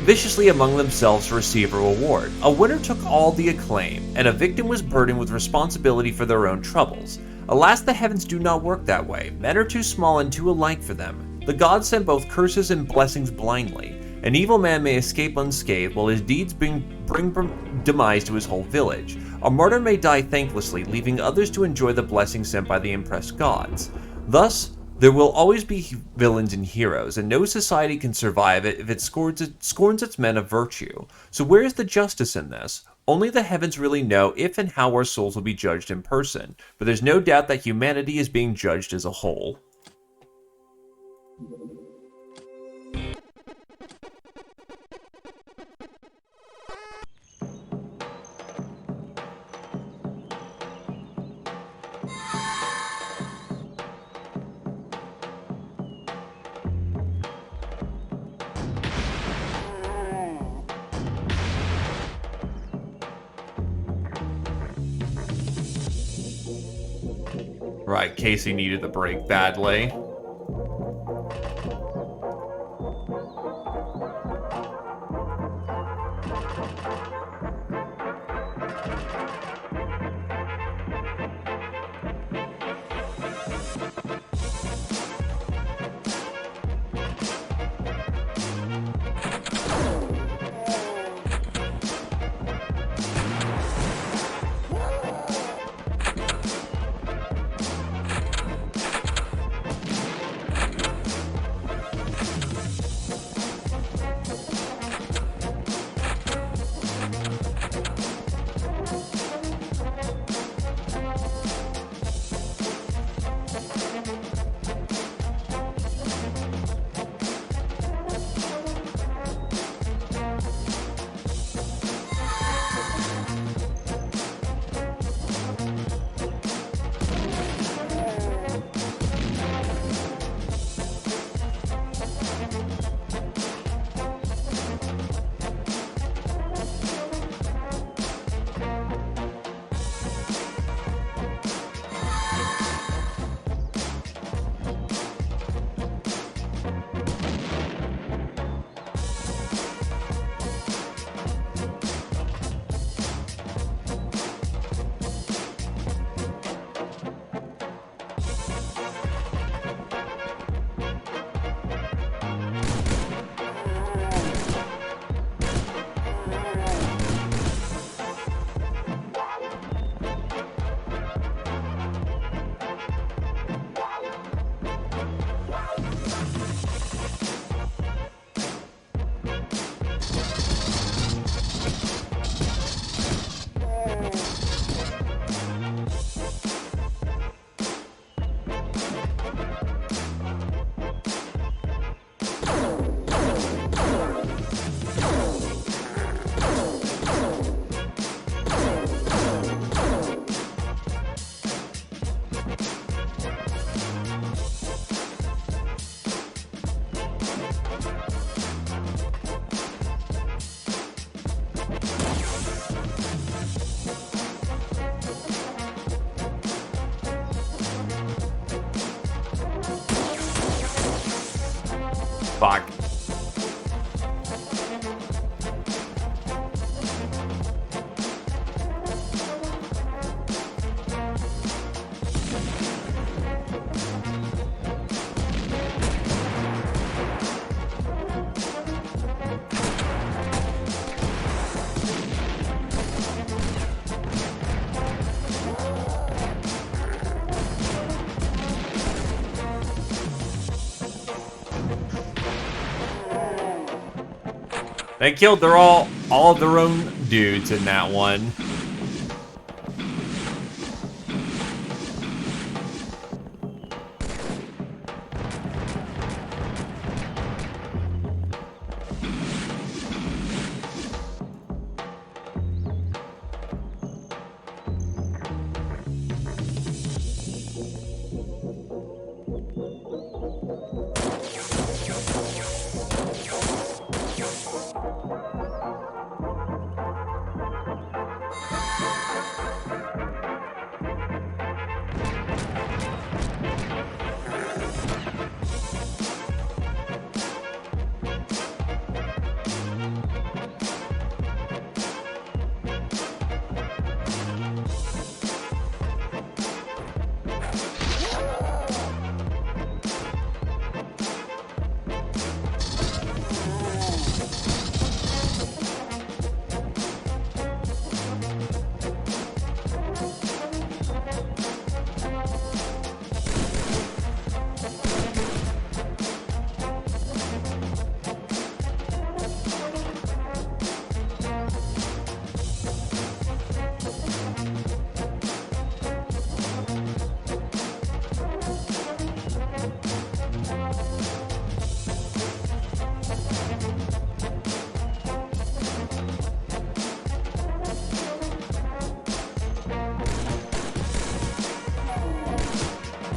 viciously among themselves to receive a reward. A winner took all the acclaim, and a victim was burdened with responsibility for their own troubles. Alas, the heavens do not work that way. Men are too small and too alike for them. The gods send both curses and blessings blindly. An evil man may escape unscathed, while his deeds bring demise to his whole village. A martyr may die thanklessly, leaving others to enjoy the blessings sent by the impressed gods. Thus, there will always be villains and heroes, and no society can survive it if it scorns its men of virtue. So where is the justice in this? Only the heavens really know if and how our souls will be judged in person, but there's no doubt that humanity is being judged as a whole. Right, Casey needed the break badly. Fuck. They killed all of their own dudes in that one.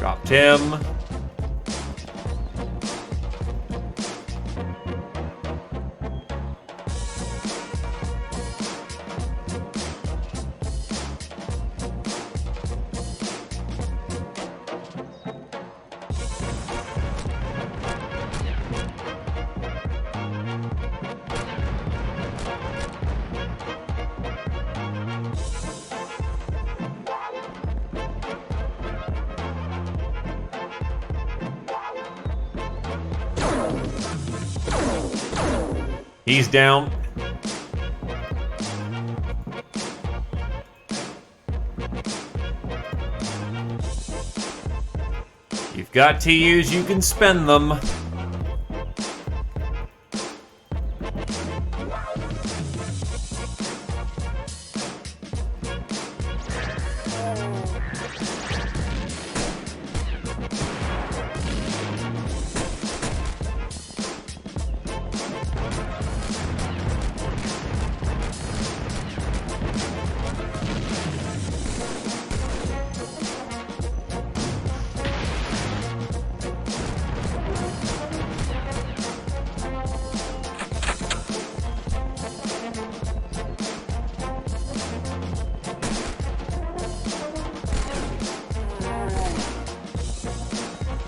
Dropped him. He's down. You've got TUs, you can spend them.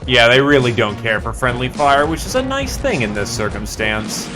Yeah, they really don't care for friendly fire, which is a nice thing in this circumstance.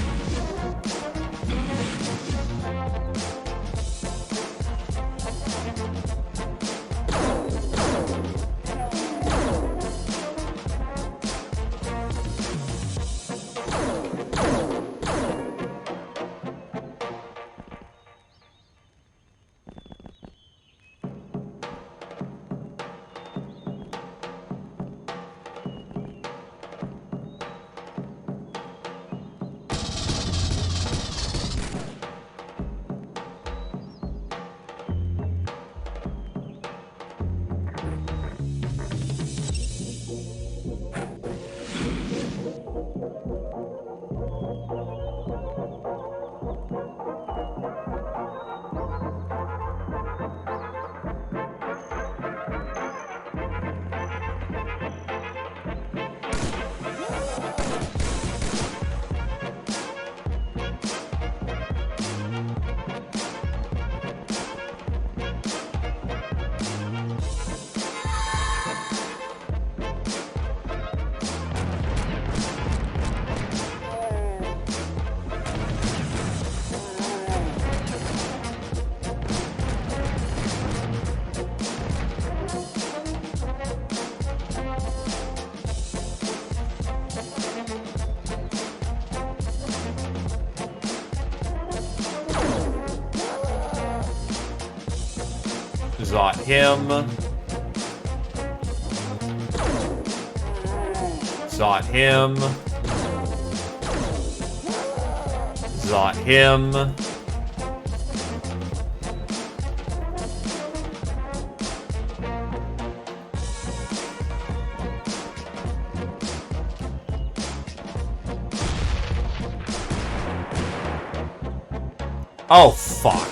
Zot him. Zot him. Zot him. Oh, fuck.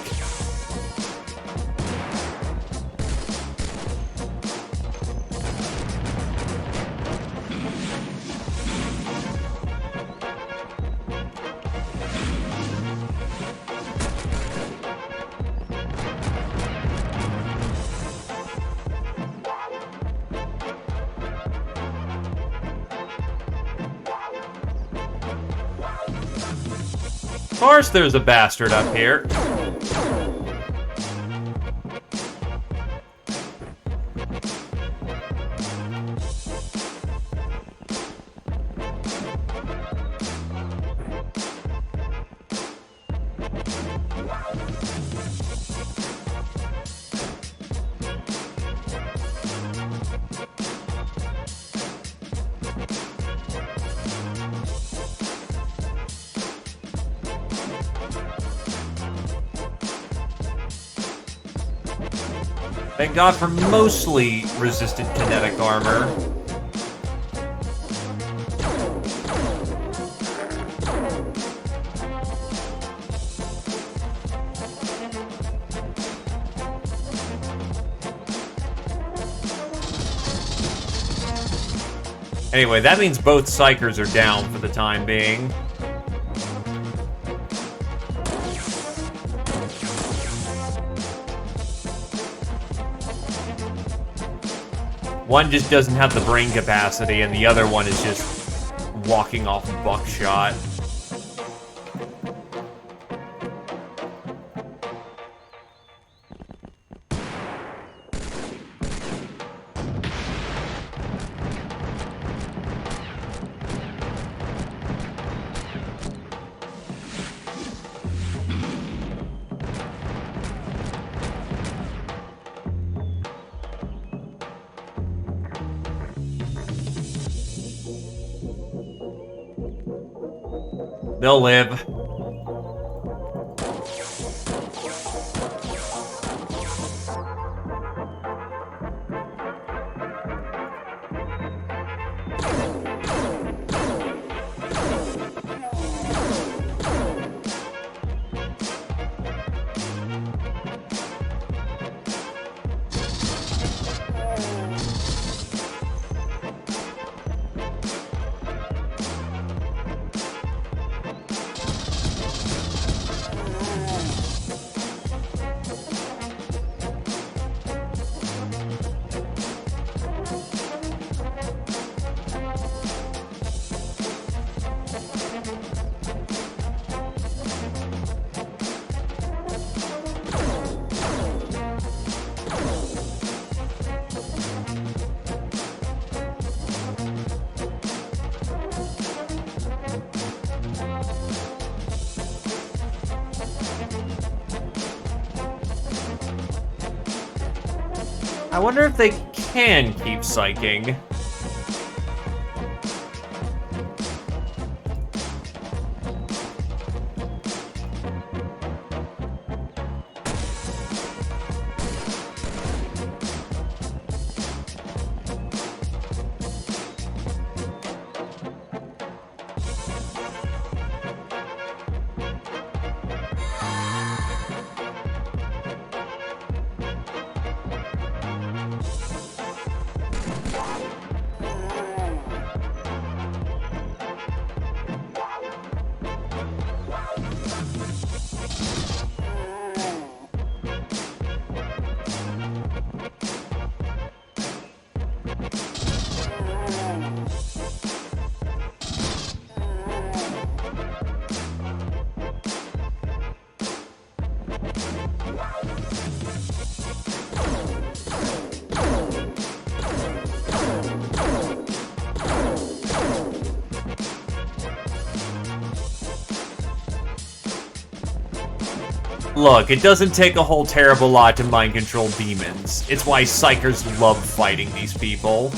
Of course there's a bastard up here. Thank God for mostly resistant kinetic armor. Anyway, that means both Psychers are down for the time being. One just doesn't have the brain capacity, and the other one is just walking off buckshot. They'll live. I wonder if they can keep psyching. Look, it doesn't take a whole terrible lot to mind control demons. It's why Psychers love fighting these people.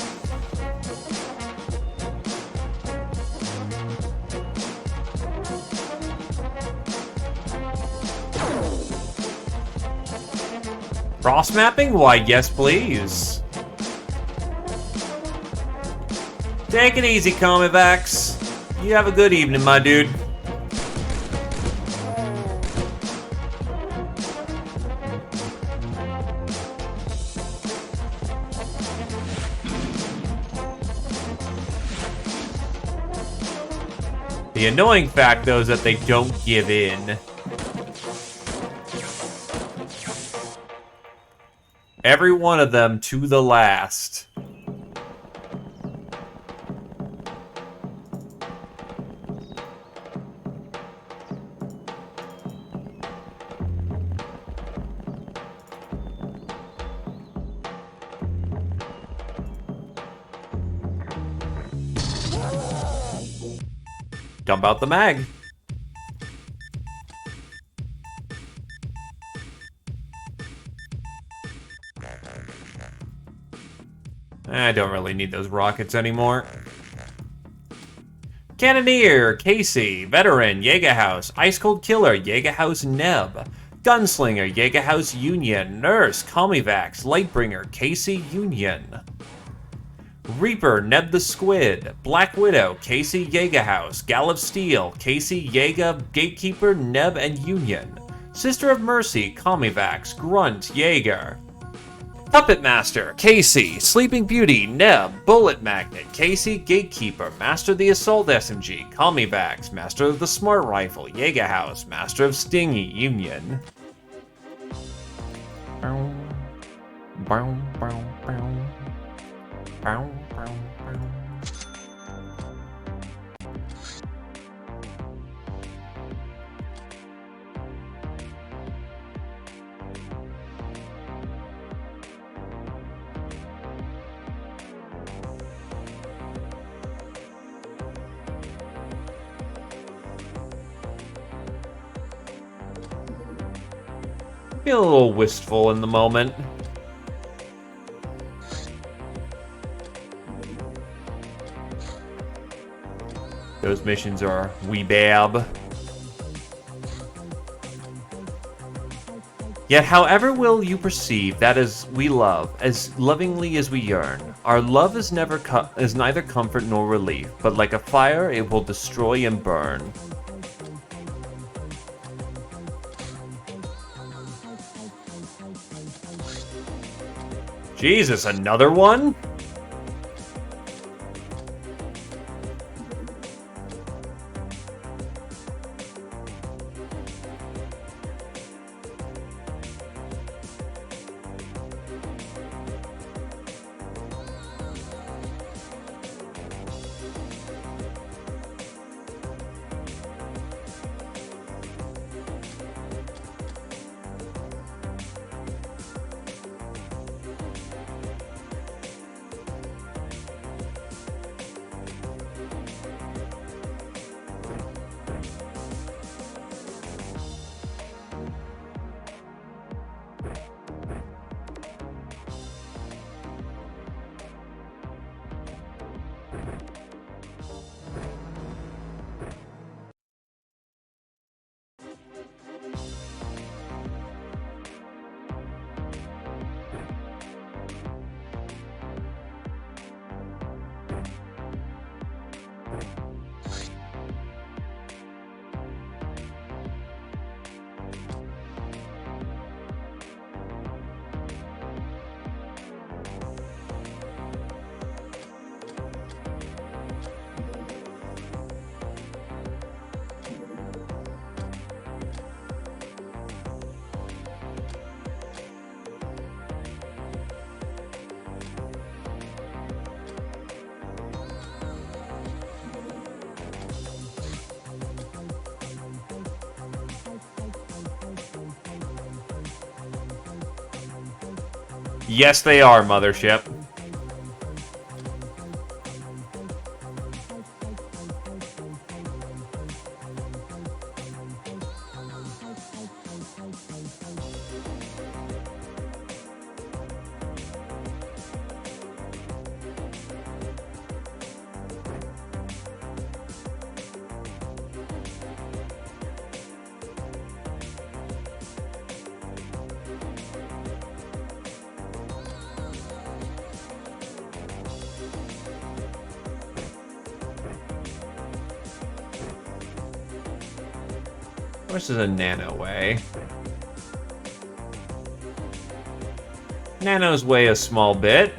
Cross mapping? Why, yes please. Take it easy, Comivax. You have a good evening, my dude. The annoying fact, though, is that they don't give in. Every one of them to the last. Dump out the mag. I don't really need those rockets anymore. Cannoneer, Casey, Veteran, Jägerhaus, Ice Cold Killer, Jägerhaus Neb, Gunslinger, Jägerhaus Union, Nurse, Comivax, Lightbringer, Casey Union. Reaper, Neb the Squid, Black Widow, Casey Jägerhaus, Gal of Steel, Casey Jäger, Gatekeeper, Neb and Union. Sister of Mercy, Comivax, Grunt, Jaeger. Puppet Master, Casey. Sleeping Beauty, Neb. Bullet Magnet, Casey. Gatekeeper, Master of the Assault SMG. Calmivax, Master of the Smart Rifle. Jägerhaus, Master of Stingy, Union. Bow, bow, bow, bow. Bow, bow, bow. Feel a little wistful in the moment. Those missions are wee bab. Yet however will you perceive that as we love, as lovingly as we yearn, our love is neither comfort nor relief, but like a fire it will destroy and burn. Jesus, another one? Yes, they are, Mothership. This is a nano way. Nanos weigh a small bit.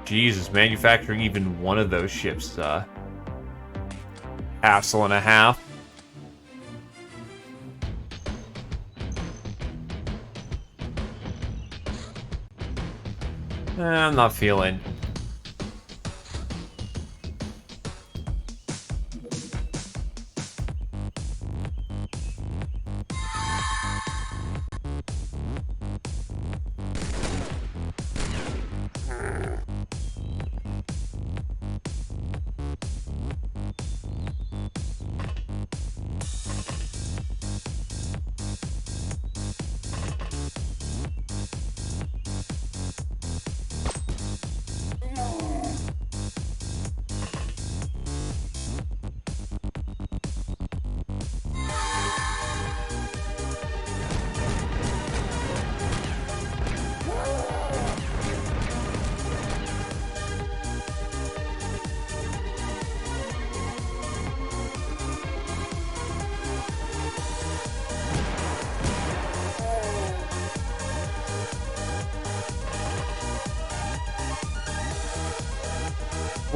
Jesus, manufacturing even one of those ships, hassle and a half. I'm not feeling.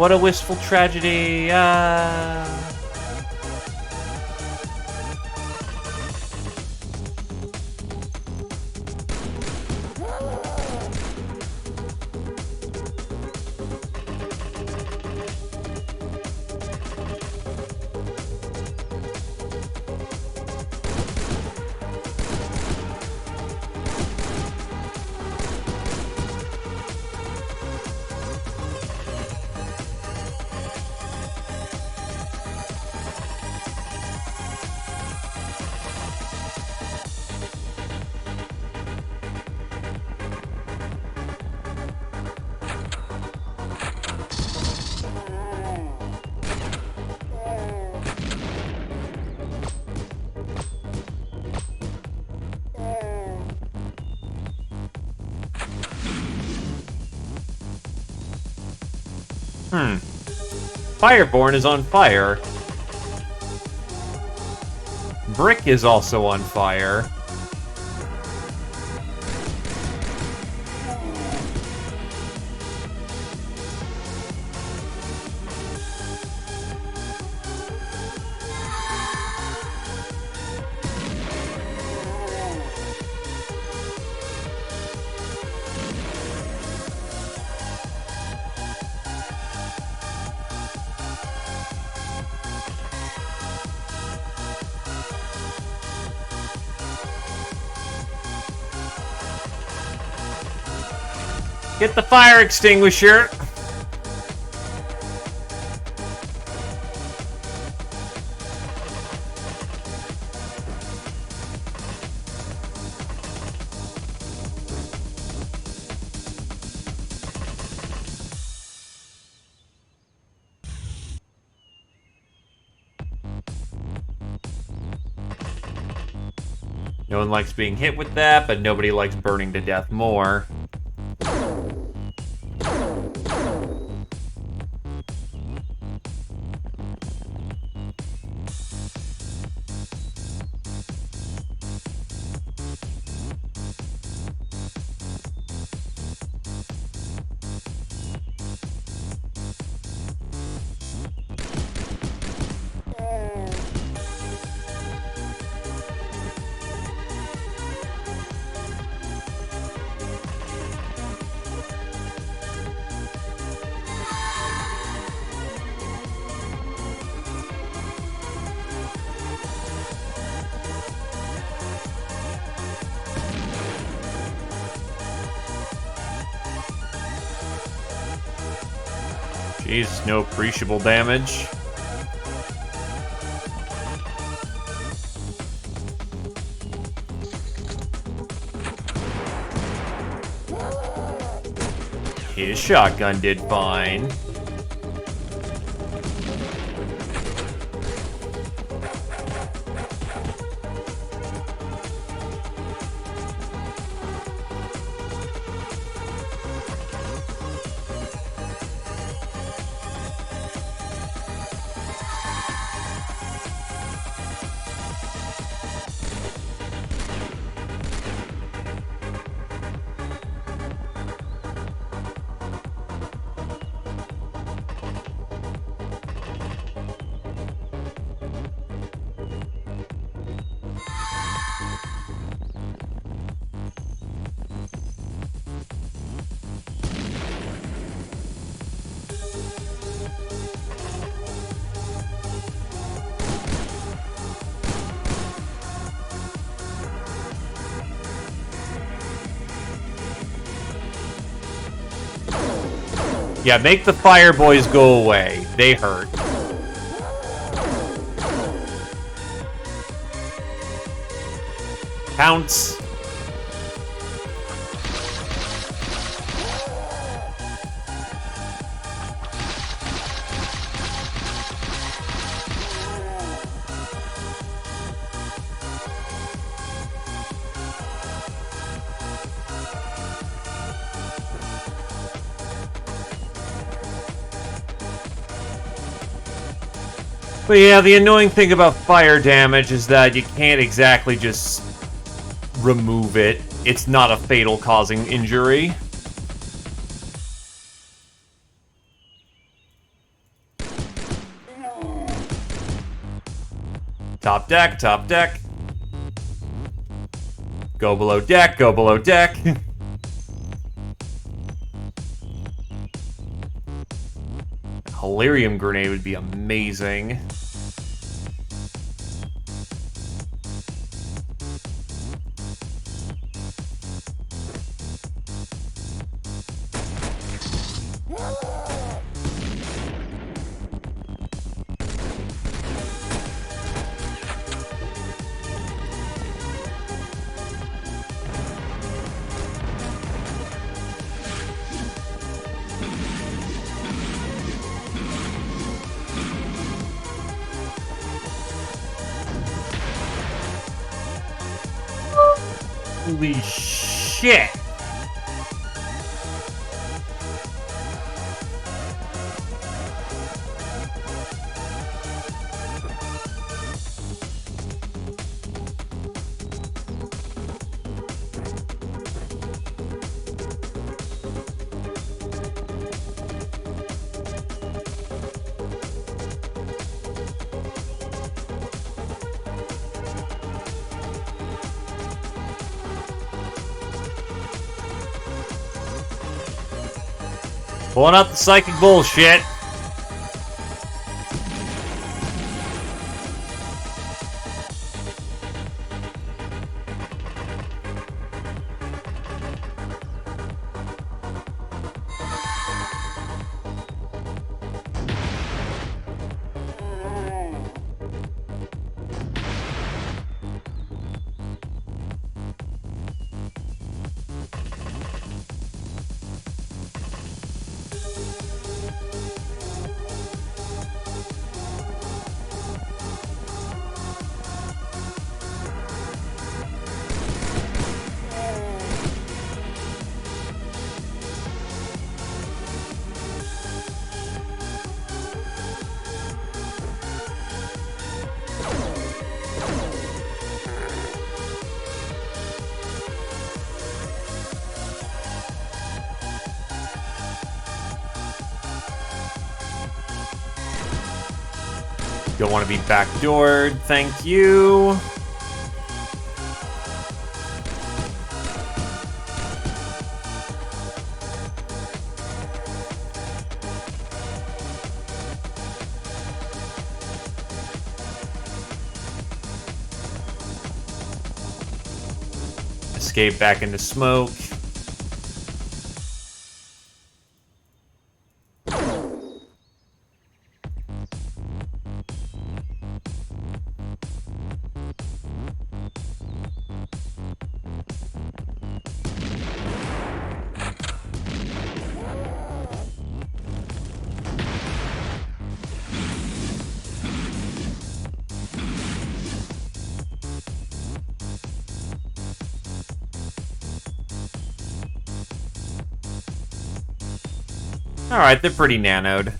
What a wistful tragedy. Fireborn is on fire. Brick is also on fire. Get the fire extinguisher! No one likes being hit with that, but nobody likes burning to death more. Jeez, no appreciable damage. His shotgun did fine. Yeah, make the fire boys go away. They hurt. Pounce. But yeah, the annoying thing about fire damage is that you can't exactly just remove it. It's not a fatal causing injury. Top deck, top deck. Go below deck, go below deck. Hilarium grenade would be amazing. Holy shit! Pulling out the psychic bullshit. Don't want to be backdoored, thank you. Escape back into smoke. Alright, they're pretty nanoed.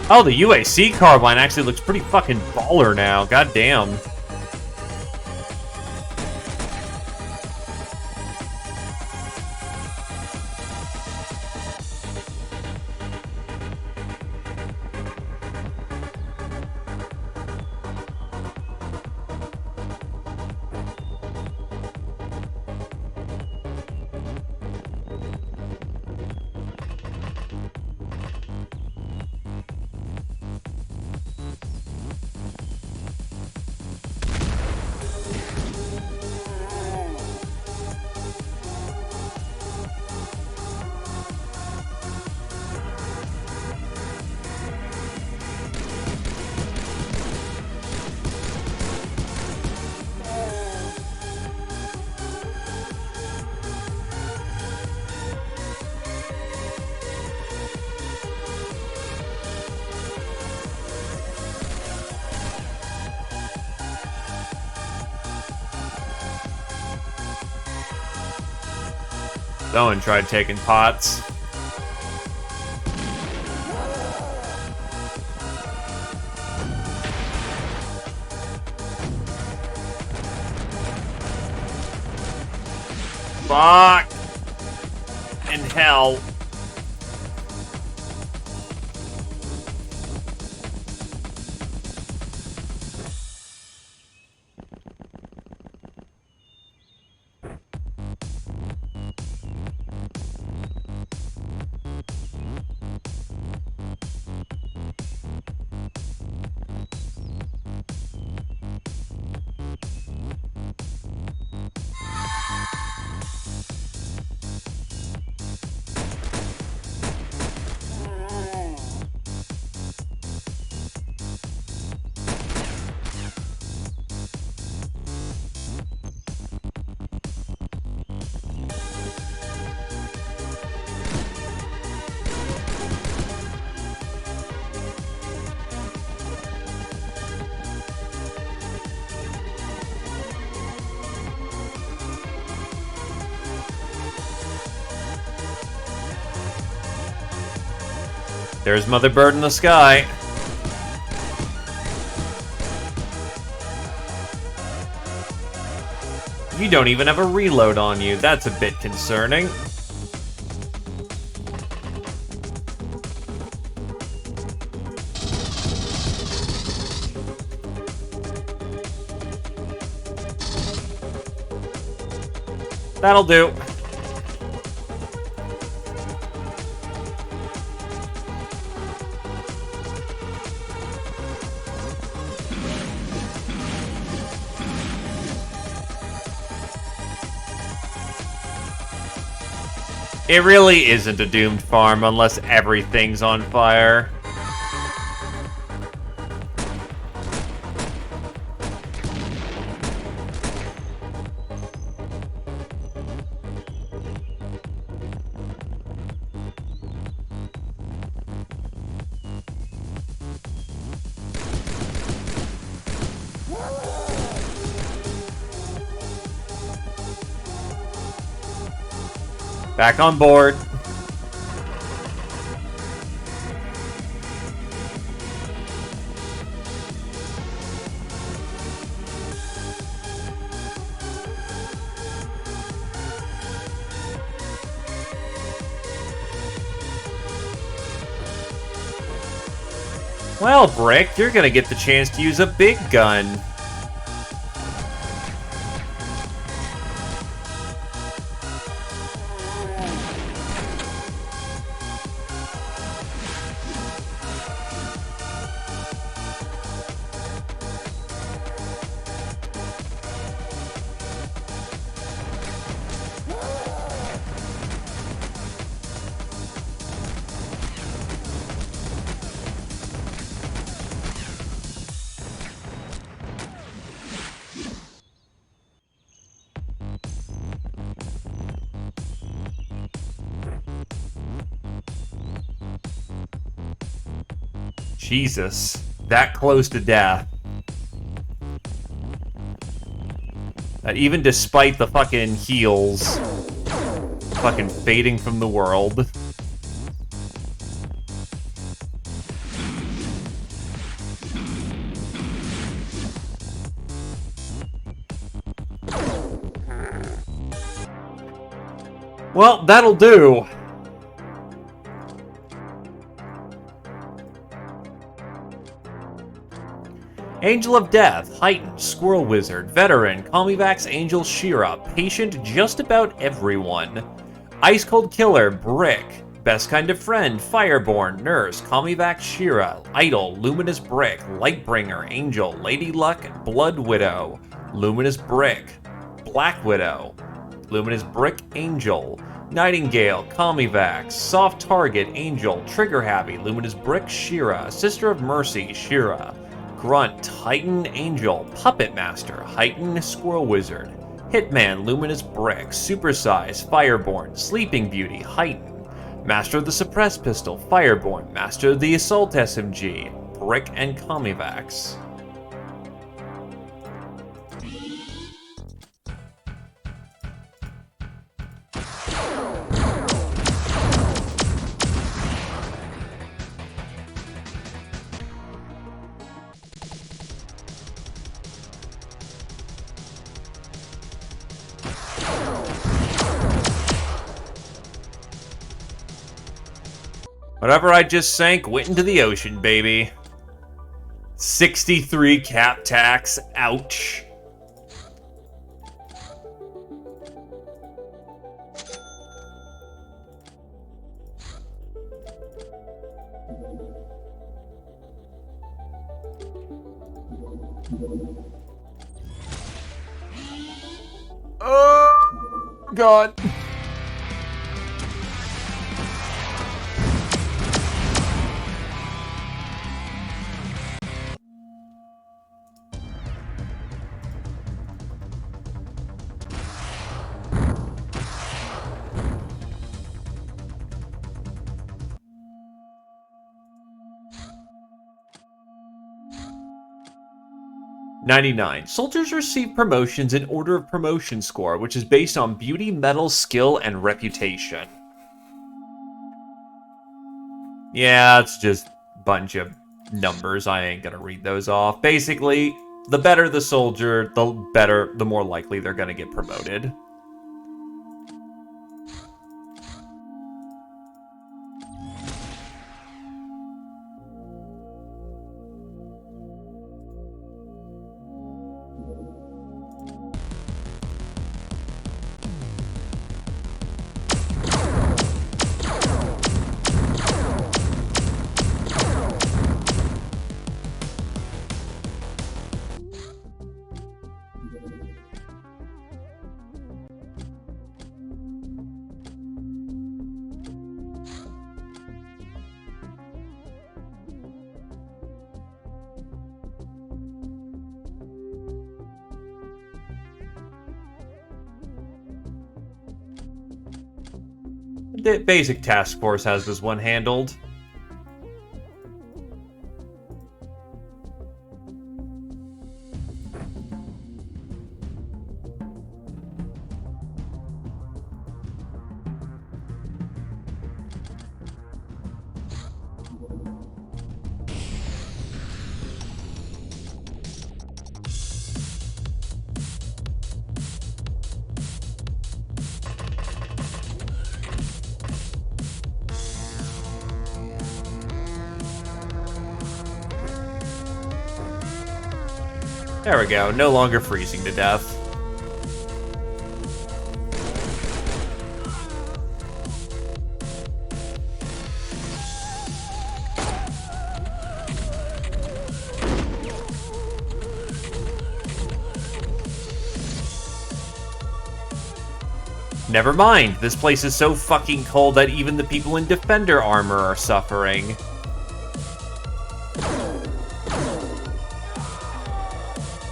Oh, the UAC carbine actually looks pretty fucking baller now. God damn. Someone tried taking pots. Fuck! In hell. There's Mother Bird in the sky. You don't even have a reload on you. That's a bit concerning. That'll do. It really isn't a doomed farm unless everything's on fire. Back on board. Well, Brick, you're gonna get the chance to use a big gun. Jesus, that close to death. Even despite the fucking heals, fucking fading from the world. Well, that'll do. Angel of Death, Heightened, Squirrel Wizard, Veteran, Calmivax Angel Shira, Patient just about everyone. Ice Cold Killer, Brick, Best Kind of Friend, Fireborn, Nurse, Calmivax Shira, Idol, Luminous Brick, Lightbringer, Angel, Lady Luck, Blood Widow, Luminous Brick, Black Widow, Luminous Brick Angel, Nightingale, Calmivax, Soft Target, Angel, Trigger Happy, Luminous Brick Shira, Sister of Mercy, Shira, Grunt, Titan Angel, Puppet Master, Heightened, Squirrel Wizard, Hitman, Luminous Brick, Supersize, Fireborn, Sleeping Beauty, Heightened, Master of the Suppressed Pistol, Fireborn, Master of the Assault SMG, Brick and Calmivax. Whatever I just sank went into the ocean, baby. 63 cap tax. Ouch. Oh, God. $99. Soldiers receive promotions in order of promotion score, which is based on beauty, metal, skill, and reputation. Yeah, it's just a bunch of numbers. I ain't gonna read those off. Basically, the better the soldier, the more likely they're gonna get promoted. The basic task force has this one handled. There we go, no longer freezing to death. Never mind, this place is so fucking cold that even the people in Defender armor are suffering.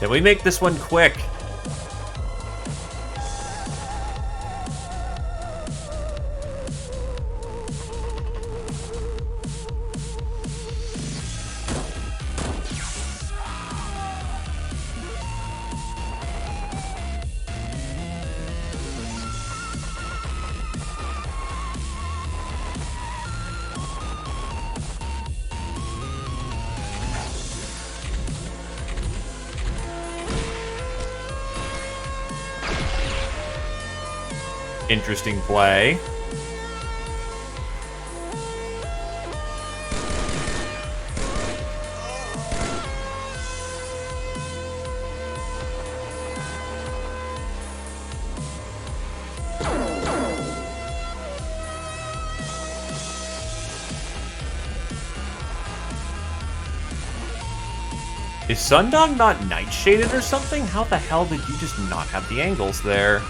Then we make this one quick. Interesting play. Is Sundog not night shaded or something? How the hell did you just not have the angles there?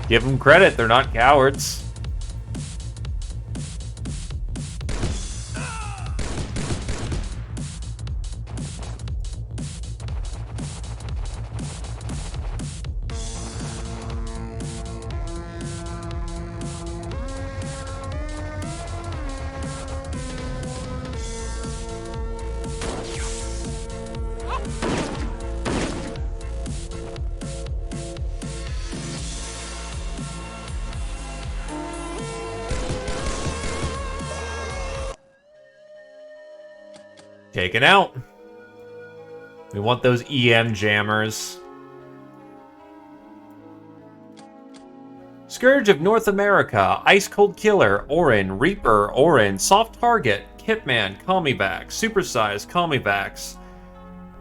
Give them credit, they're not cowards. Taken out. We want those EM jammers. Scourge of North America, Ice Cold Killer, Orin, Reaper, Orin, Soft Target, Hitman, Call Me Back, Supersize, Call Me Backs,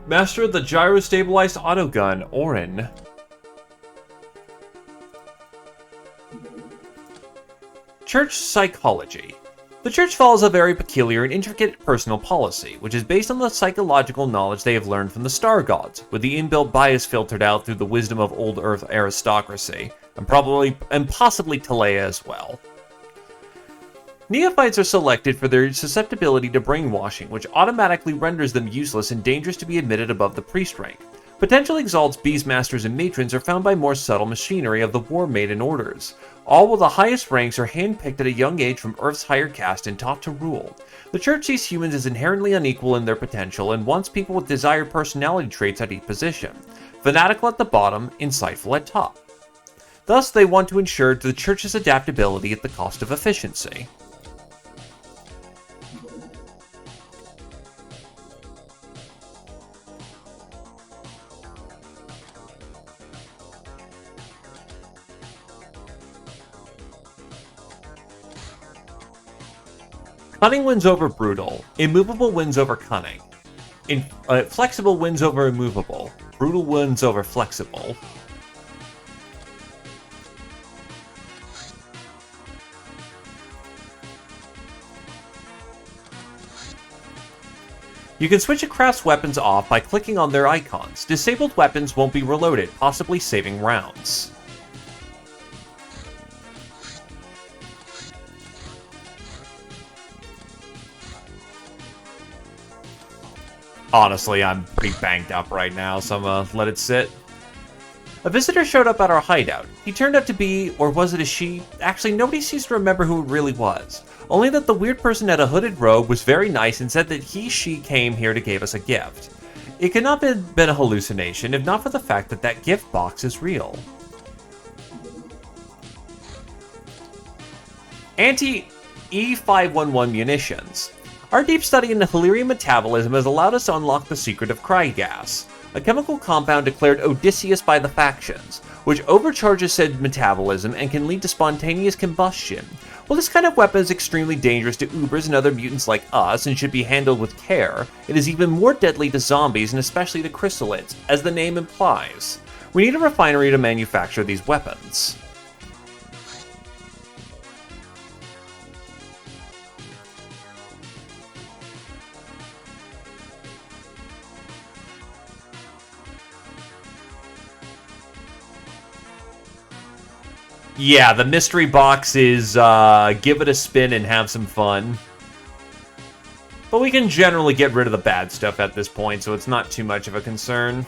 Master of the Gyro-Stabilized Autogun, Orin. Church Psychology. The Church follows a very peculiar and intricate personal policy, which is based on the psychological knowledge they have learned from the Star Gods, with the inbuilt bias filtered out through the wisdom of old Earth aristocracy, and possibly Talea as well. Neophytes are selected for their susceptibility to brainwashing, which automatically renders them useless and dangerous to be admitted above the priest rank. Potential exalts, beastmasters, and matrons are found by more subtle machinery of the war maiden orders. All while the highest ranks are handpicked at a young age from Earth's higher caste and taught to rule. The Church sees humans as inherently unequal in their potential and wants people with desired personality traits at each position. Fanatical at the bottom, insightful at top. Thus, they want to ensure the Church's adaptability at the cost of efficiency. Cunning wins over brutal. Immovable wins over cunning. Flexible wins over immovable. Brutal wins over flexible. You can switch a craft's weapons off by clicking on their icons. Disabled weapons won't be reloaded, possibly saving rounds. Honestly, I'm pretty banged up right now, so I'm gonna let it sit. A visitor showed up at our hideout. He turned out to be, or was it a she? Actually, nobody seems to remember who it really was. Only that the weird person had a hooded robe, was very nice, and said that she came here to give us a gift. It could not have been a hallucination, if not for the fact that that gift box is real. Anti-E511 munitions. Our deep study into Halirian metabolism has allowed us to unlock the secret of cry gas, a chemical compound declared Odysseus by the factions, which overcharges said metabolism and can lead to spontaneous combustion. While this kind of weapon is extremely dangerous to Ubers and other mutants like us and should be handled with care, it is even more deadly to zombies and especially to chrysalids, as the name implies. We need a refinery to manufacture these weapons. Yeah, the mystery box is give it a spin and have some fun. But we can generally get rid of the bad stuff at this point, so it's not too much of a concern.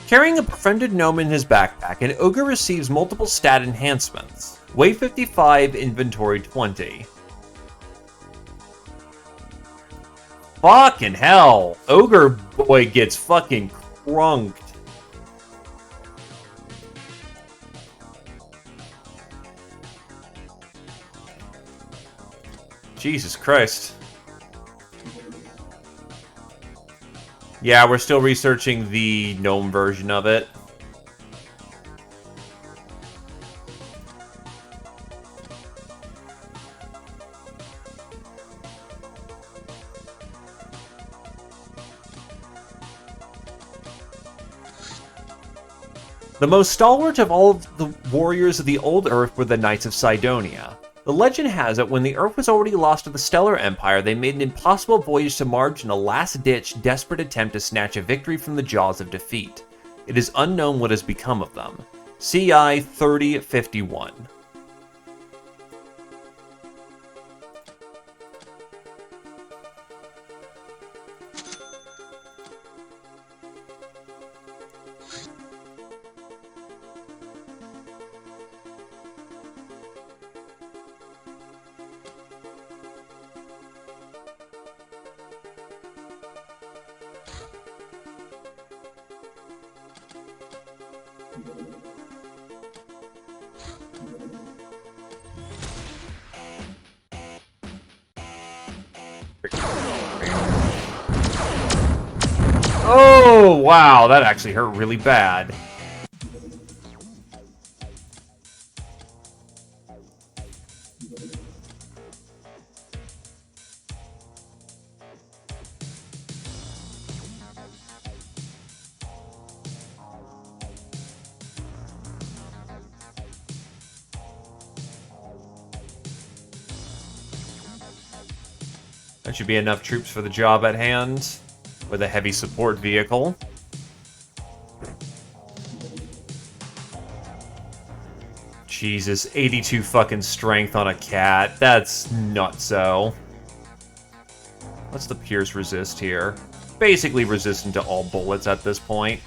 Carrying a befriended gnome in his backpack, an ogre receives multiple stat enhancements. Weight 55, inventory 20. Fucking hell! Ogre boy gets fucking crunked. Jesus Christ. Yeah, we're still researching the gnome version of it. The most stalwart of all of the warriors of the old Earth were the Knights of Cydonia. The legend has it when the Earth was already lost to the Stellar Empire, they made an impossible voyage to Marge in a last-ditch, desperate attempt to snatch a victory from the jaws of defeat. It is unknown what has become of them. CI 3051. Oh, wow, that actually hurt really bad. That should be enough troops for the job at hand, with a heavy support vehicle. Jesus, 82 fucking strength on a cat. That's nutso. What's the pierce resist here? Basically resistant to all bullets at this point.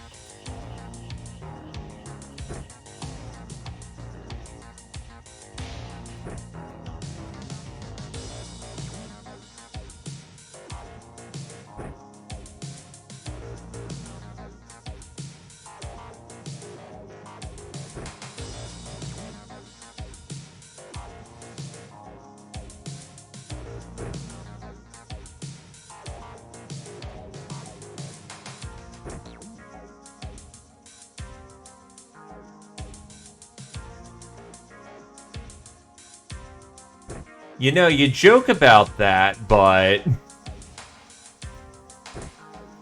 You know, you joke about that, but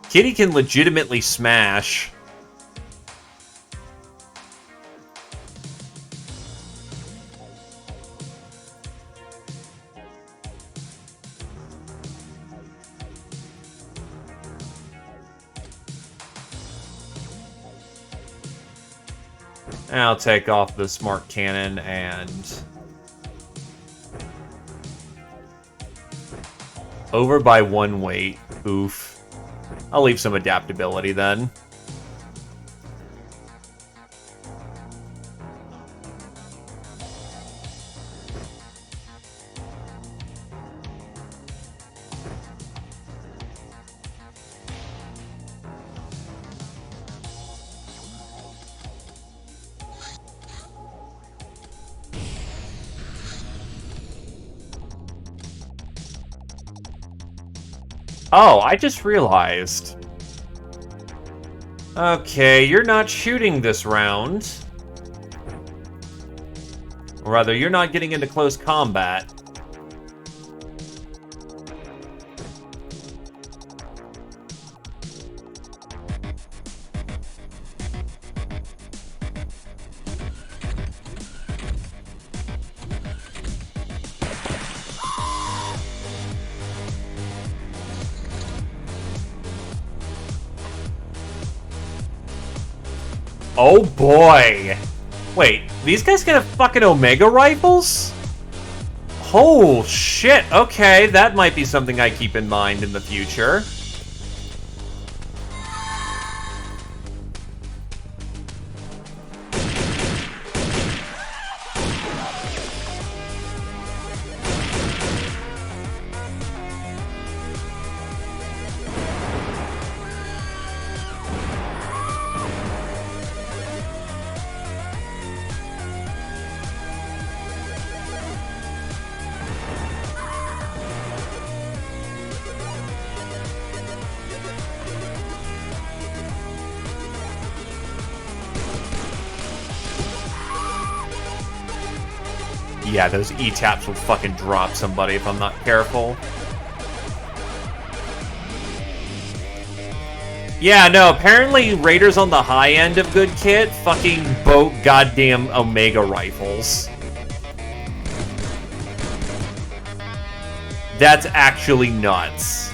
Kitty can legitimately smash. I'll take off the smart cannon and over by 1 weight. Oof. I'll leave some adaptability then. Oh, I just realized. Okay, you're not shooting this round. Or rather, you're not getting into close combat. Oh boy! Wait, these guys can have fucking Omega rifles? Oh shit, okay, that might be something I keep in mind in the future. Yeah, those E-taps will fucking drop somebody if I'm not careful. Yeah, no, apparently Raiders on the high end of good kit fucking boat goddamn Omega rifles. That's actually nuts.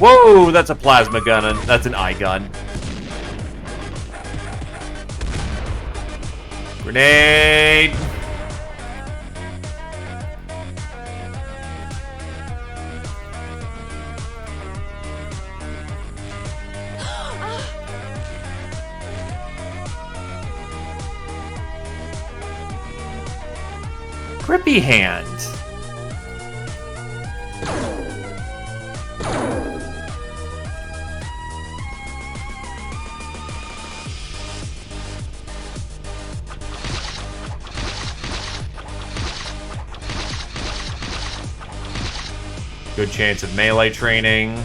Whoa, that's a plasma gun, and that's an eye gun. Grenade! Grippy hand. Good chance of melee training.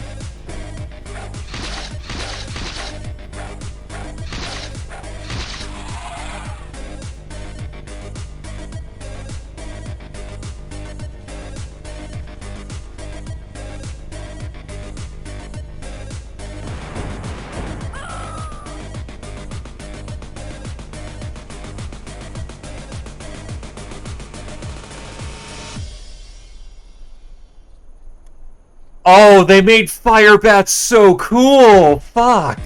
Oh, they made fire bats so cool! Fuck!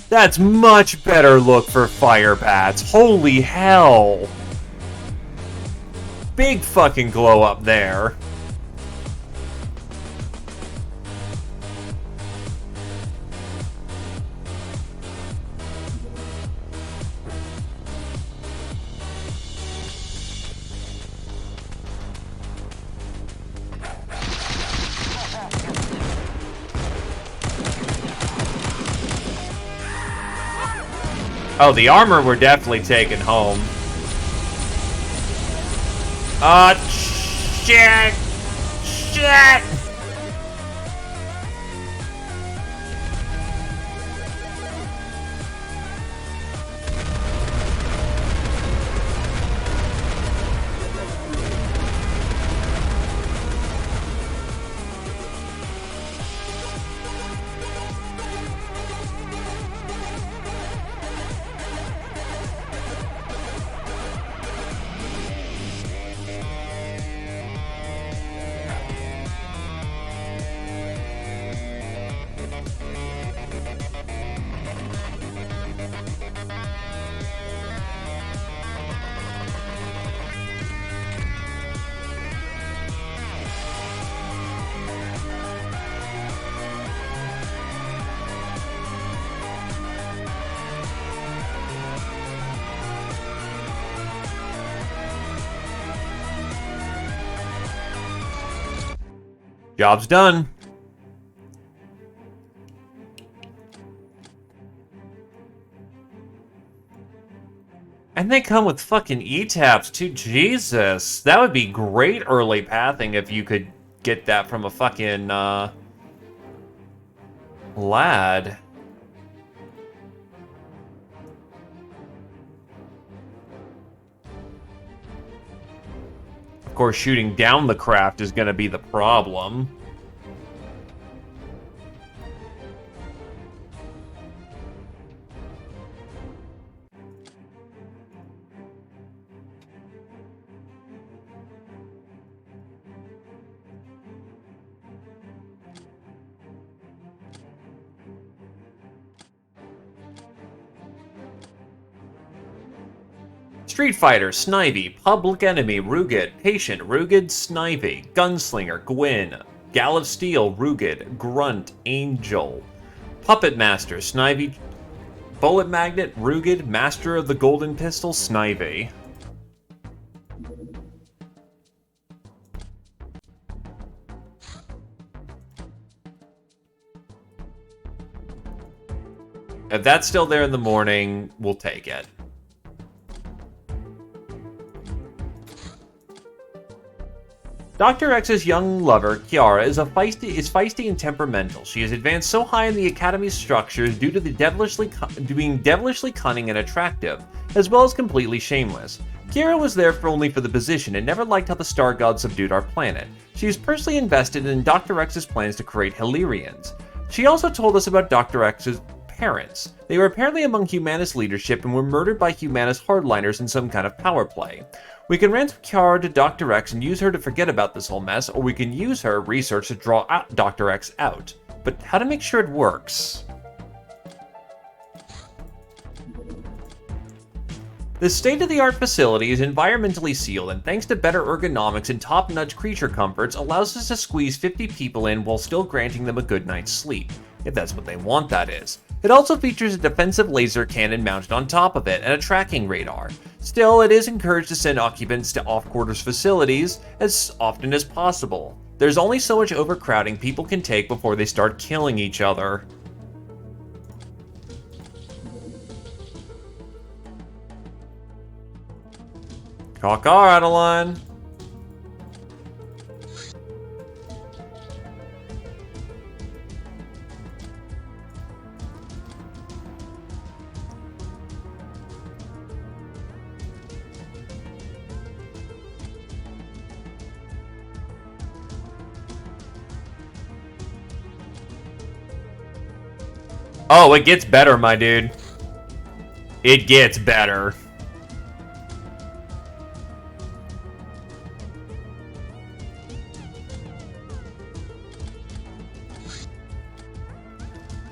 That's much better look for fire bats. Holy hell! Big fucking glow up there. Oh, the armor we're definitely taking home. Shit! Shit! Job's done. And they come with fucking E-taps too. Jesus. That would be great early pathing if you could get that from a fucking, lad. Of course, shooting down the craft is going to be the problem. Street Fighter, Snivy, Public Enemy, Rugged, Patient, Rugged, Snivy, Gunslinger, Gwyn, Gal of Steel, Rugged, Grunt, Angel, Puppet Master, Snivy, Bullet Magnet, Rugged, Master of the Golden Pistol, Snivy. If that's still there in the morning, we'll take it. Dr. X's young lover, Kiara, is feisty and temperamental. She has advanced so high in the Academy's structures due to being devilishly cunning and attractive, as well as completely shameless. Kiara was there only for the position and never liked how the Star God subdued our planet. She is personally invested in Dr. X's plans to create Hillyrians. She also told us about Dr. X's parents. They were apparently among Humanist leadership and were murdered by Humanist hardliners in some kind of power play. We can ransom Kiara to Dr. X and use her to forget about this whole mess, or we can use her research to draw Dr. X out. but how to make sure it works? This state-of-the-art facility is environmentally sealed, and thanks to better ergonomics and top-notch creature comforts, allows us to squeeze 50 people in while still granting them a good night's sleep. If that's what they want, that is. It also features a defensive laser cannon mounted on top of it and a tracking radar. Still, it is encouraged to send occupants to off-quarters facilities as often as possible. There's only so much overcrowding people can take before they start killing each other. Caw-caw, Adeline. Oh, it gets better, my dude. It gets better.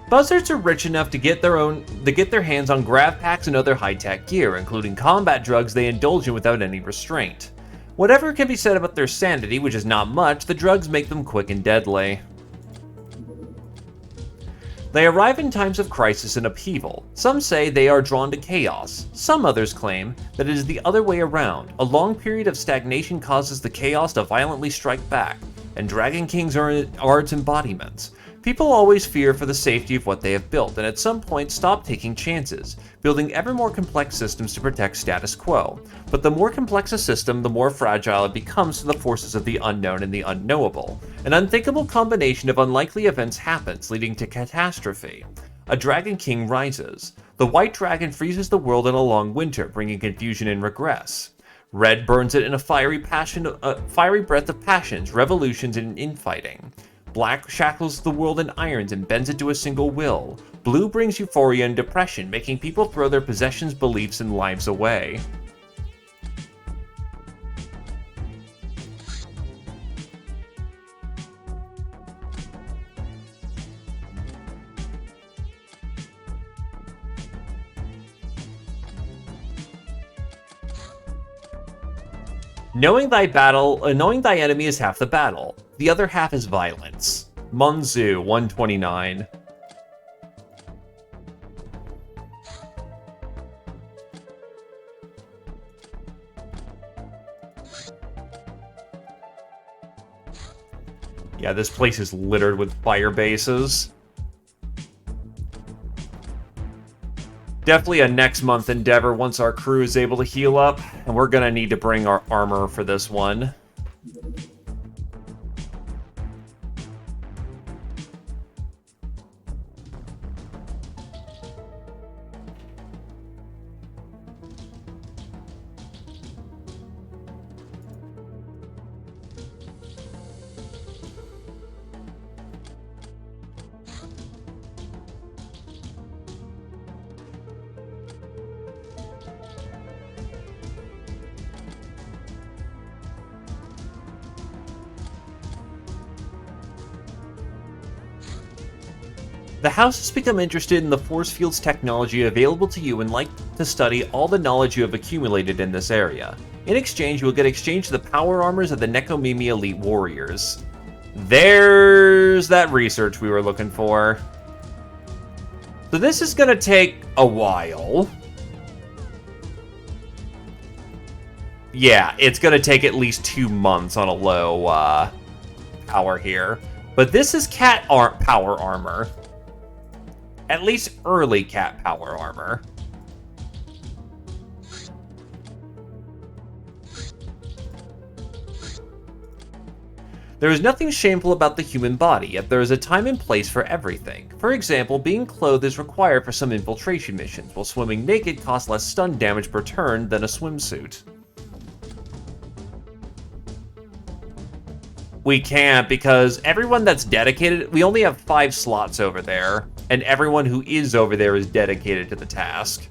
Buzzards are rich enough to get their hands on grav packs and other high-tech gear, including combat drugs they indulge in without any restraint. Whatever can be said about their sanity, which is not much, the drugs make them quick and deadly. They arrive in times of crisis and upheaval. Some say they are drawn to chaos. Some others claim that it is the other way around. A long period of stagnation causes the chaos to violently strike back, and Dragon Kings are its embodiments. People always fear for the safety of what they have built, and at some point stop taking chances, building ever more complex systems to protect status quo. But the more complex a system, the more fragile it becomes to the forces of the unknown and the unknowable. An unthinkable combination of unlikely events happens, leading to catastrophe. A Dragon King rises. The White Dragon freezes the world in a long winter, bringing confusion and regress. Red burns it in a fiery breath of passions, revolutions, and infighting. Black shackles the world in irons and bends it to a single will. Blue brings euphoria and depression, making people throw their possessions, beliefs, and lives away. Knowing thy enemy is half the battle. The other half is violence. Munzu 129. Yeah, this place is littered with fire bases. Definitely a next month endeavor once our crew is able to heal up, and we're gonna need to bring our armor for this one. The House has become interested in the force field's technology available to you and like to study all the knowledge you have accumulated in this area. In exchange, you will get exchanged the power armors of the Nekomimi Elite Warriors. There's that research we were looking for. So this is gonna take a while. Yeah, it's gonna take at least 2 months on a low power here. But this is power armor. At least early cat power armor. There is nothing shameful about the human body, yet there is a time and place for everything. For example, being clothed is required for some infiltration missions, while swimming naked costs less stun damage per turn than a swimsuit. We can't, because everyone that's dedicated, we only have 5 slots over there, and everyone who is over there is dedicated to the task.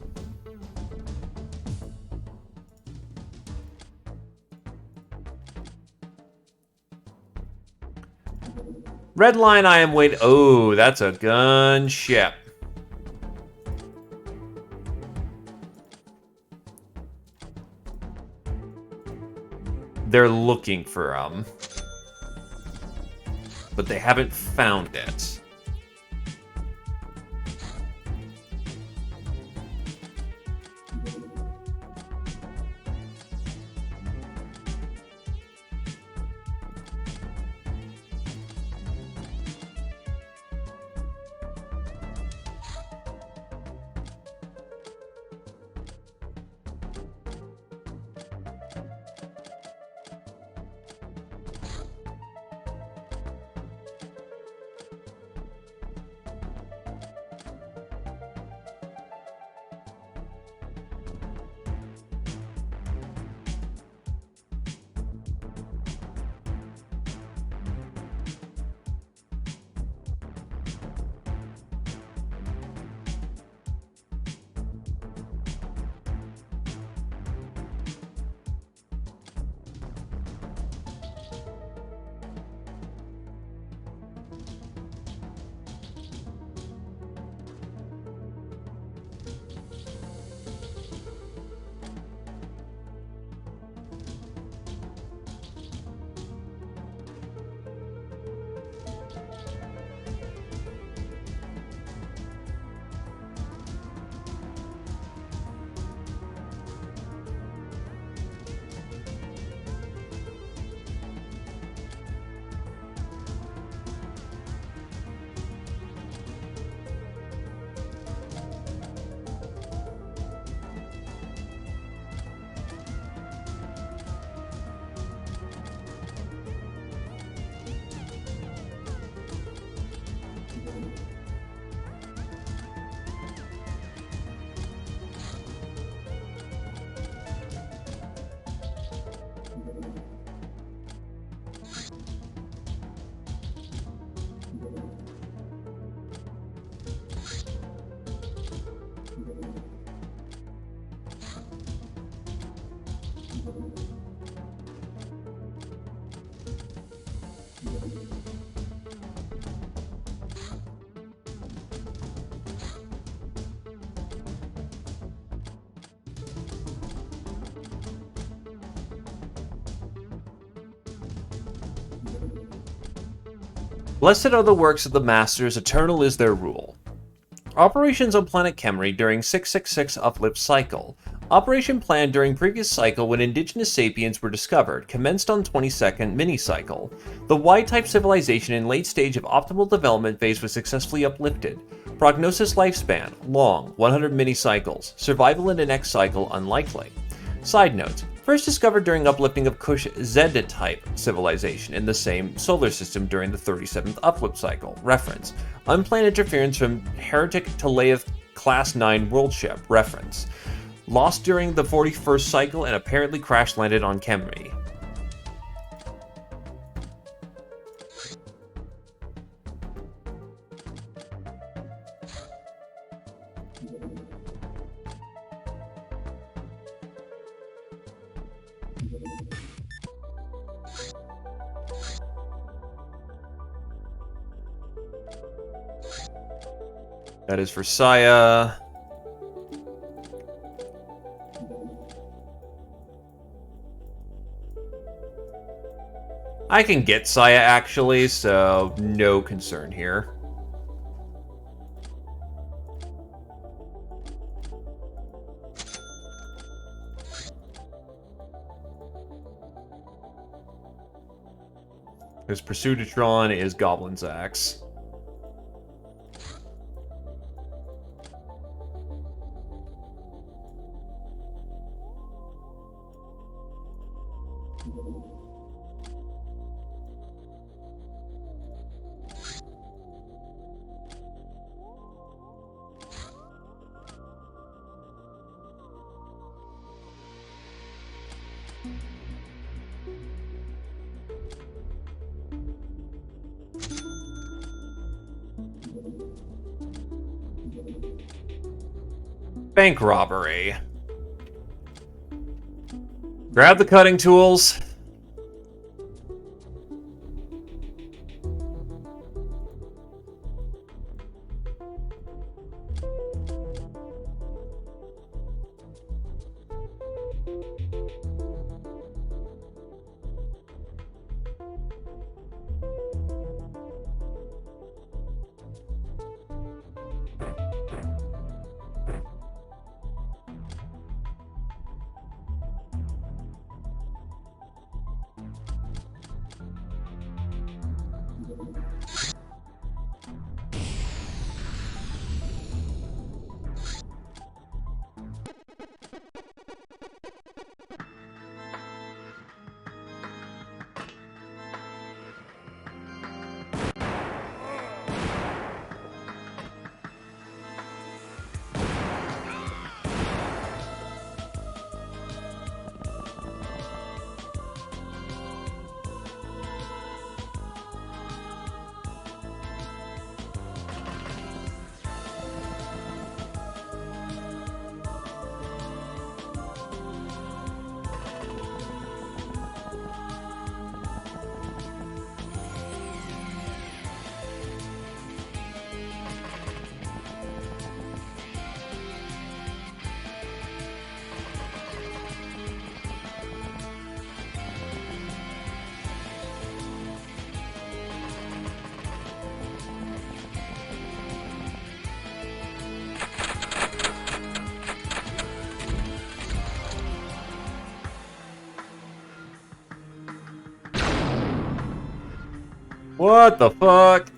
Red line, I am waiting. Oh, that's a gunship. They're looking for but they haven't found it. Blessed are the works of the Masters, eternal is their rule. Operations on planet Khemri during 666 Uplift Cycle. Operation planned during previous cycle when indigenous sapiens were discovered, commenced on 22nd mini-cycle. The Y-type civilization in late stage of optimal development phase was successfully uplifted. Prognosis lifespan, long, 100 mini-cycles. Survival in the next cycle, unlikely. Side notes. First discovered during uplifting of Kush Z-type civilization in the same solar system during the 37th uplift cycle. Reference. Unplanned interference from Heretic Teleath Class 9 world ship. Reference. Lost during the 41st cycle and apparently crash-landed on Khemri. That is for Saya. I can get Saya actually, so no concern here. His Pursuitotron is Goblin's Axe. Bank robbery. Grab the cutting tools. What the fuck?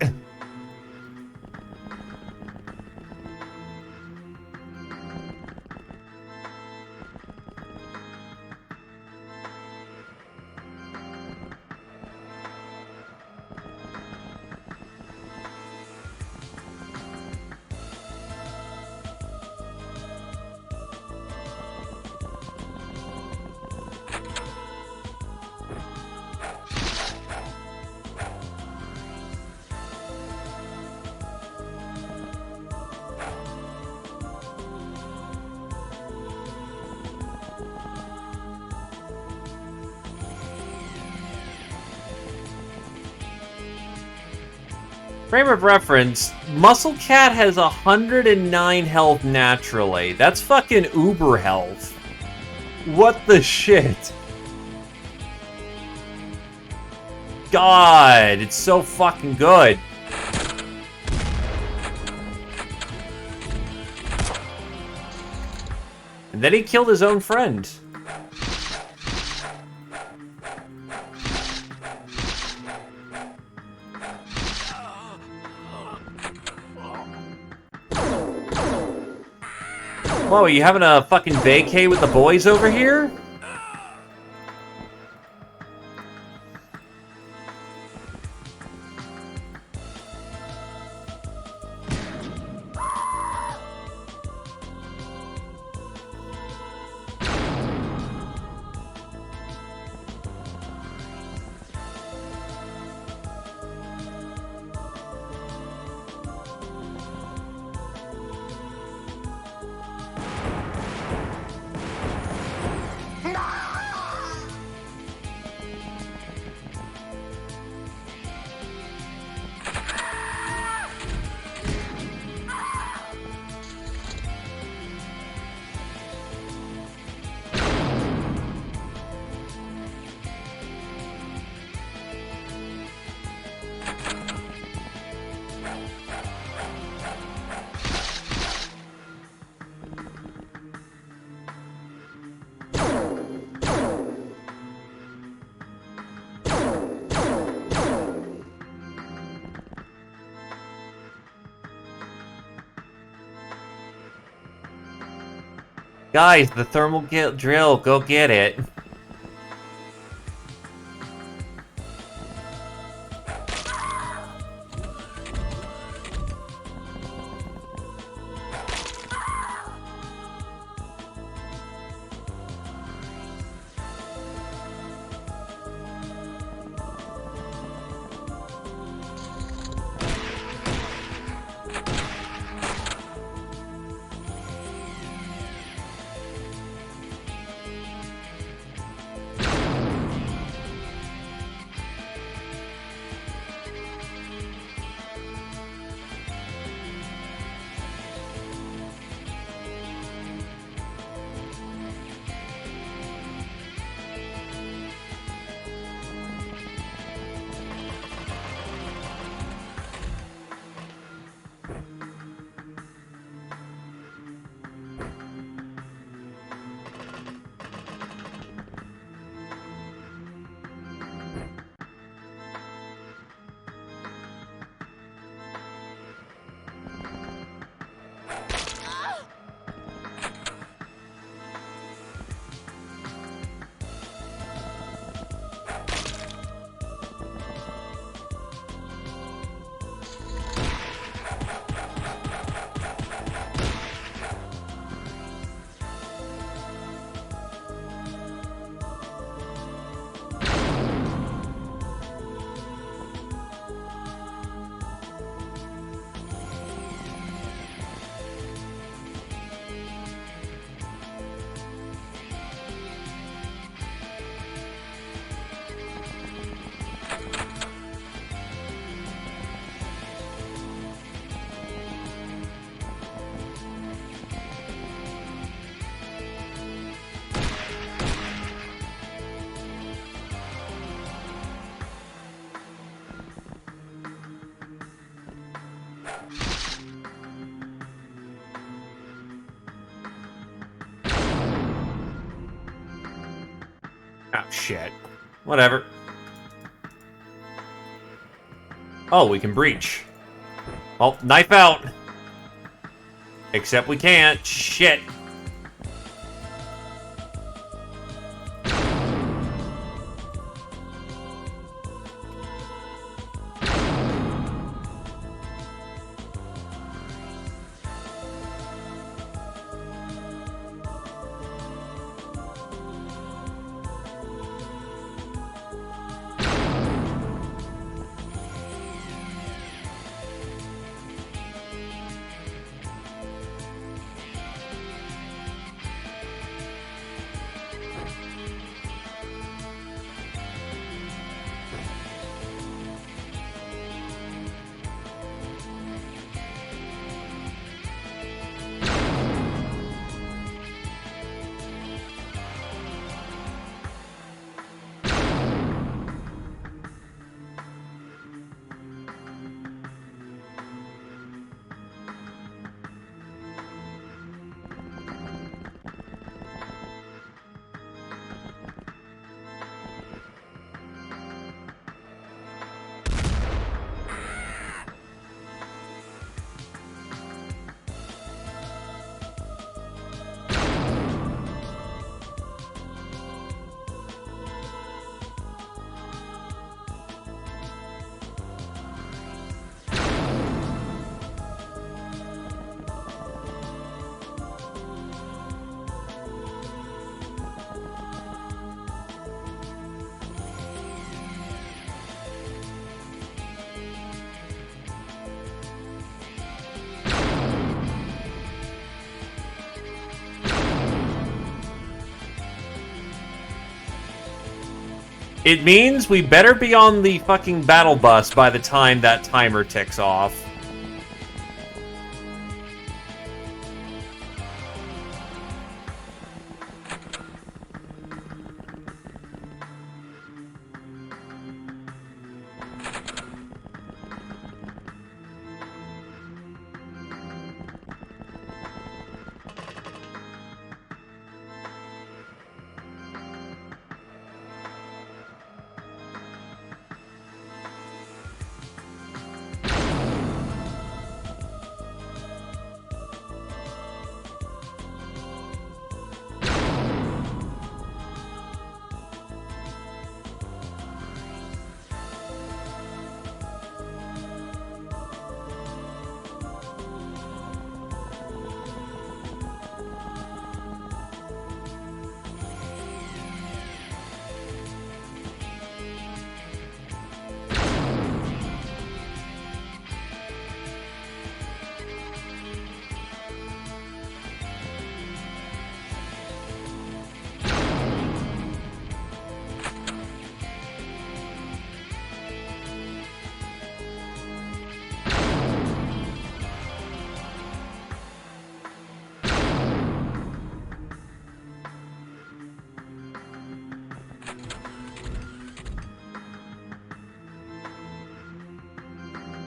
Frame of reference, Muscle Cat has 109 health naturally. That's fucking uber health. What the shit? God, it's so fucking good. And then he killed his own friend. Whoa, are you having a fucking vacay with the boys over here? Guys, the thermal drill, go get it. Oh, shit. Whatever. Oh, we can breach. Oh, knife out. Except we can't. Shit. It means we better be on the fucking battle bus by the time that timer ticks off.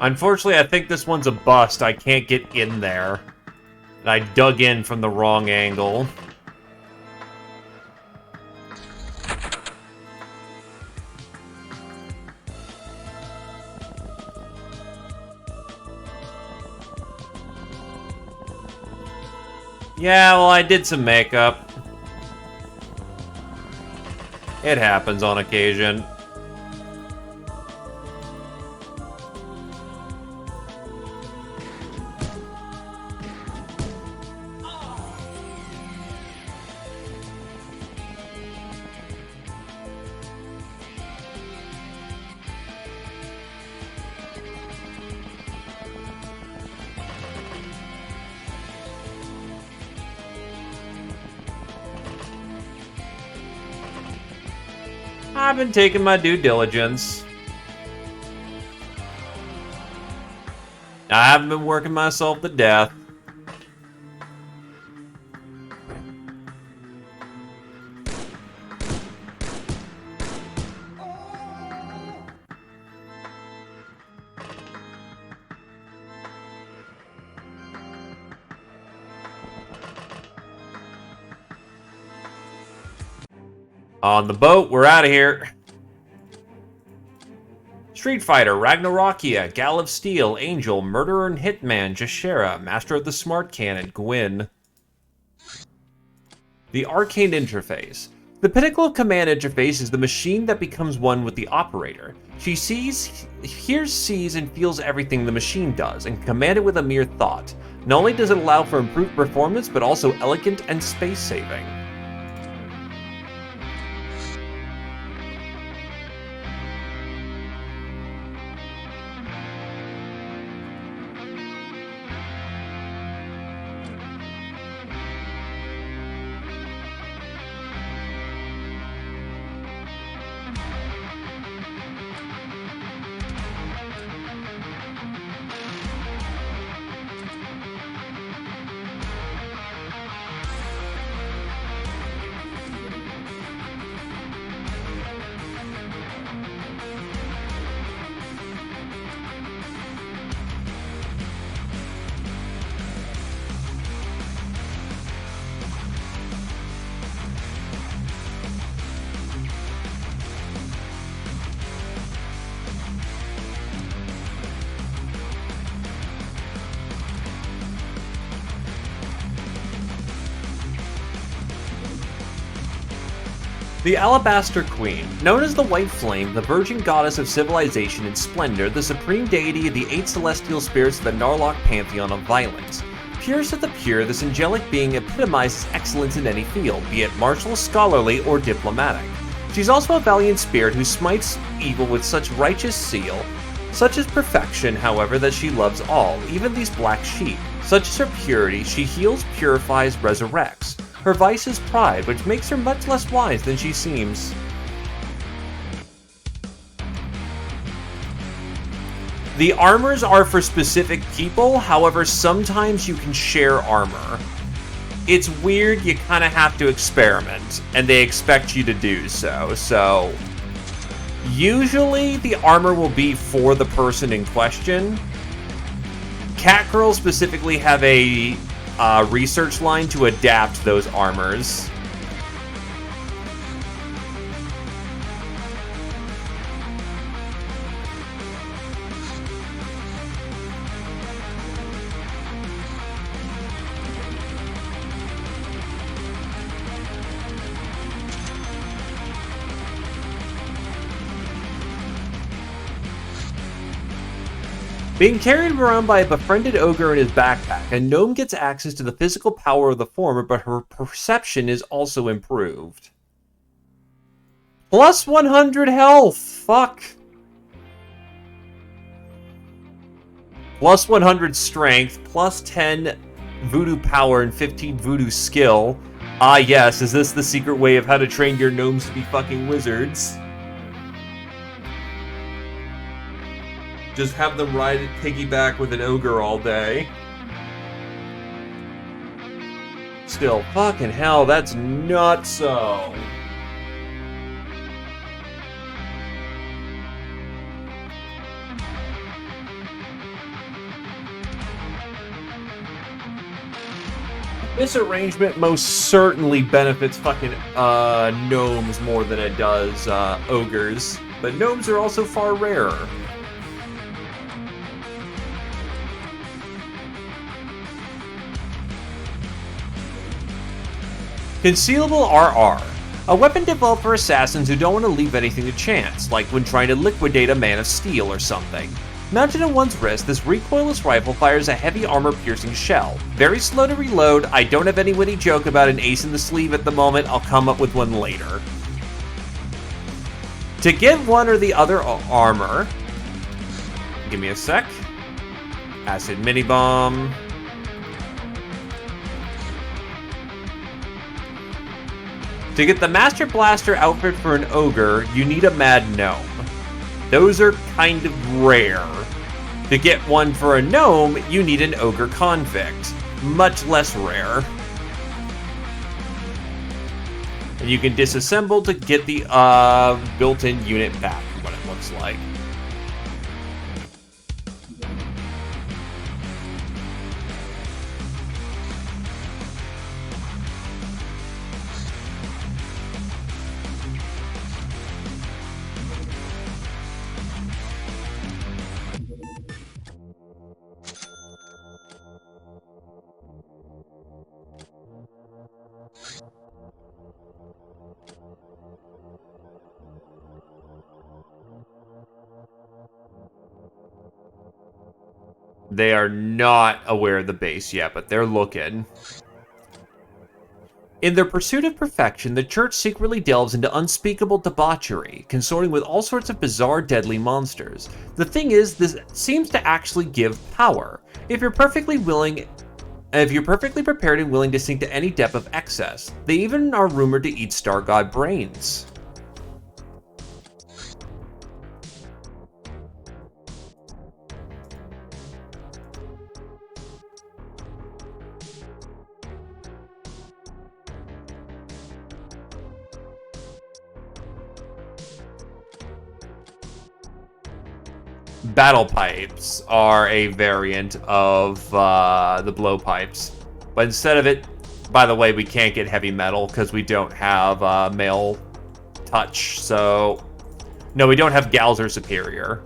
Unfortunately, I think this one's a bust. I can't get in there. And I dug in from the wrong angle. Yeah, well, I did some makeup. It happens on occasion. I've been taking my due diligence. I haven't been working myself to death. On the boat, we're out of here. Street Fighter, Ragnarokia, Gal of Steel, Angel, Murderer and Hitman, Jashera, Master of the Smart Cannon, Gwyn. The Arcane Interface. The pinnacle of command interface is the machine that becomes one with the operator. She hears, sees, and feels everything the machine does, and can command it with a mere thought. Not only does it allow for improved performance, but also elegant and space-saving. The Alabaster Queen. Known as the White Flame, the virgin goddess of civilization and splendor, the supreme deity of the 8 celestial spirits of the Narlock pantheon of violence. Purest of the pure, this angelic being epitomizes excellence in any field, be it martial, scholarly, or diplomatic. She's also a valiant spirit who smites evil with such righteous zeal, such is perfection, however, that she loves all, even these black sheep. Such is her purity, she heals, purifies, resurrects. Her vice is pride, which makes her much less wise than she seems. The armors are for specific people, however, sometimes you can share armor. It's weird, you kind of have to experiment, and they expect you to do so, so... Usually, the armor will be for the person in question. Catgirls specifically have a research line to adapt those armors. Being carried around by a befriended ogre in his backpack, a gnome gets access to the physical power of the former, but her perception is also improved. Plus 100 health! Fuck! Plus 100 strength, plus 10 voodoo power and 15 voodoo skill. Ah yes, is this the secret way of how to train your gnomes to be fucking wizards? Just have them ride it piggyback with an ogre all day. Still, fucking hell, that's nutso. This arrangement most certainly benefits fucking gnomes more than it does ogres, but gnomes are also far rarer. Concealable RR. A weapon developed for assassins who don't want to leave anything to chance, like when trying to liquidate a man of steel or something. Mounted on one's wrist, this recoilless rifle fires a heavy armor-piercing shell. Very slow to reload. I don't have any witty joke about an ace in the sleeve at the moment. I'll come up with one later. To get one or the other armor... Give me a sec. Acid mini bomb. To get the Master Blaster outfit for an ogre, you need a Mad Gnome. Those are kind of rare. To get one for a gnome, you need an ogre convict. Much less rare. And you can disassemble to get the built-in unit back, what it looks like. They are not aware of the base yet, but they're looking. In their pursuit of perfection, the church secretly delves into unspeakable debauchery, consorting with all sorts of bizarre, deadly monsters. The thing is, this seems to actually give power. If you're perfectly prepared and willing to sink to any depth of excess, they even are rumored to eat Star God brains. Battle pipes are a variant of the blowpipes. But instead of it, by the way, we can't get heavy metal because we don't have male touch. So, no, we don't have gals or superior.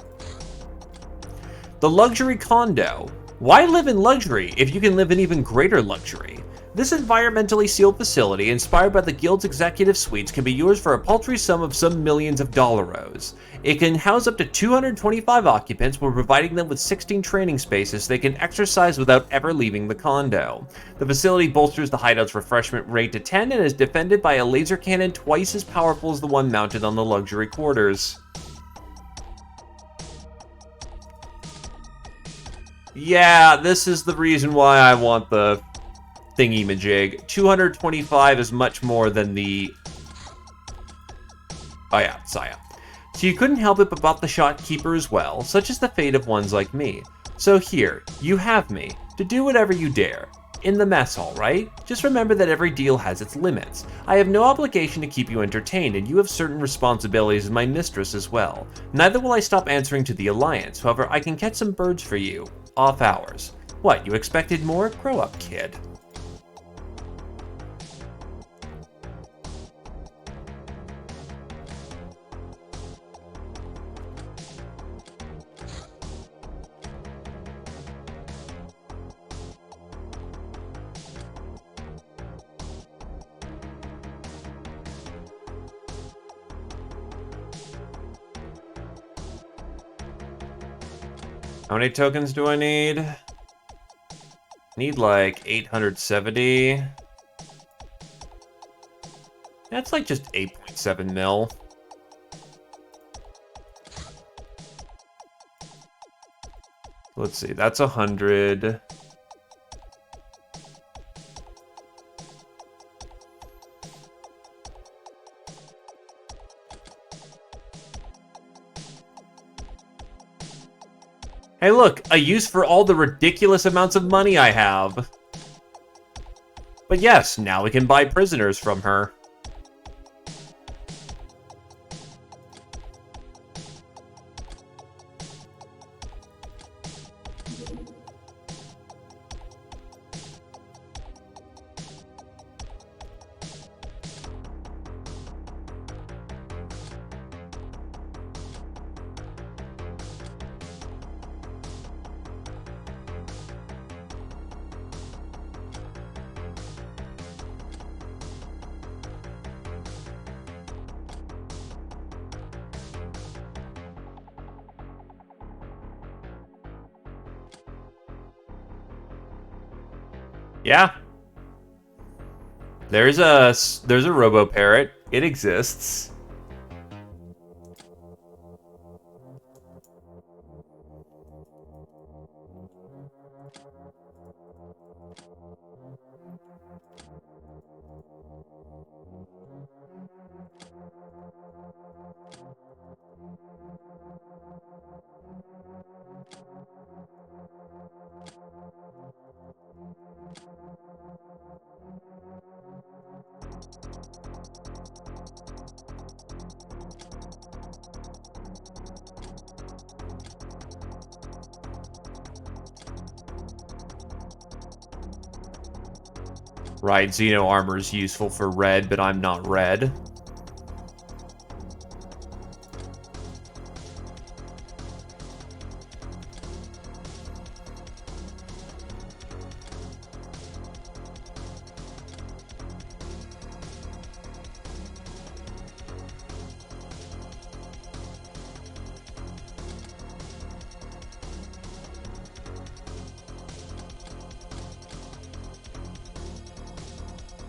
The luxury condo. Why live in luxury if you can live in even greater luxury? This environmentally sealed facility, inspired by the Guild's executive suites, can be yours for a paltry sum of some millions of dollaros. It can house up to 225 occupants while providing them with 16 training spaces they can exercise without ever leaving the condo. The facility bolsters the hideout's refreshment rate to 10 and is defended by a laser cannon twice as powerful as the one mounted on the luxury quarters. Yeah, this is the reason why I want the thingy-majig. 225 is much more than the... Oh yeah, Saya. So you couldn't help it but bought the shopkeeper as well, such is the fate of ones like me. So here, you have me, to do whatever you dare. In the mess hall, right? Just remember that every deal has its limits. I have no obligation to keep you entertained, and you have certain responsibilities as my mistress as well. Neither will I stop answering to the Alliance, however, I can catch some birds for you. Off hours. What, you expected more? Grow up, kid. How many tokens do I need? Need like 870. That's like just 8.7 mil. Let's see, that's 100. Hey look, a use for all the ridiculous amounts of money I have. But yes, now we can buy prisoners from her. Yeah. There's a robo parrot. It exists. Right, Xeno armor is useful for red, but I'm not red.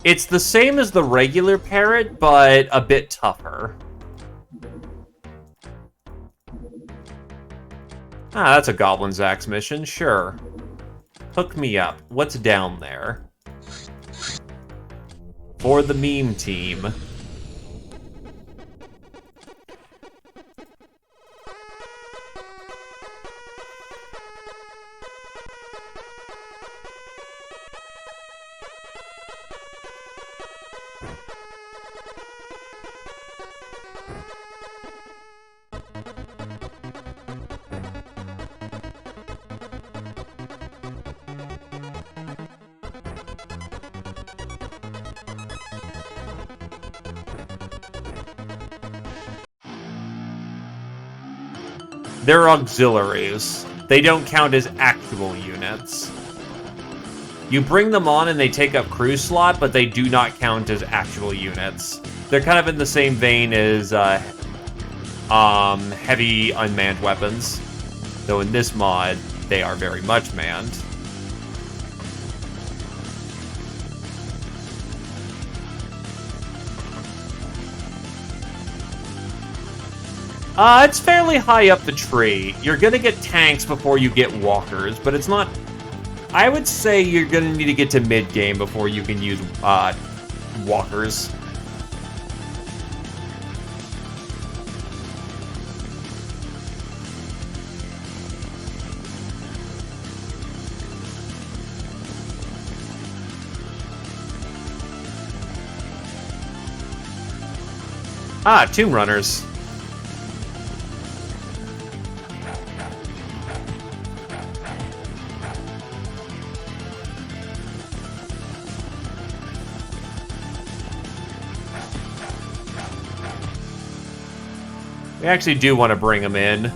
It's the same as the regular parrot, but a bit tougher. Ah, that's a Goblin's Axe mission, sure. Hook me up. What's down there? For the meme team. They're auxiliaries. They don't count as actual units. You bring them on and they take up crew slot, but they do not count as actual units. They're kind of in the same vein as heavy unmanned weapons. Though in this mod, they are very much manned. It's fairly high up the tree. You're gonna get tanks before you get walkers, but it's not... I would say you're gonna need to get to mid-game before you can use, walkers. Ah, Tomb Runners. We actually do want to bring them in.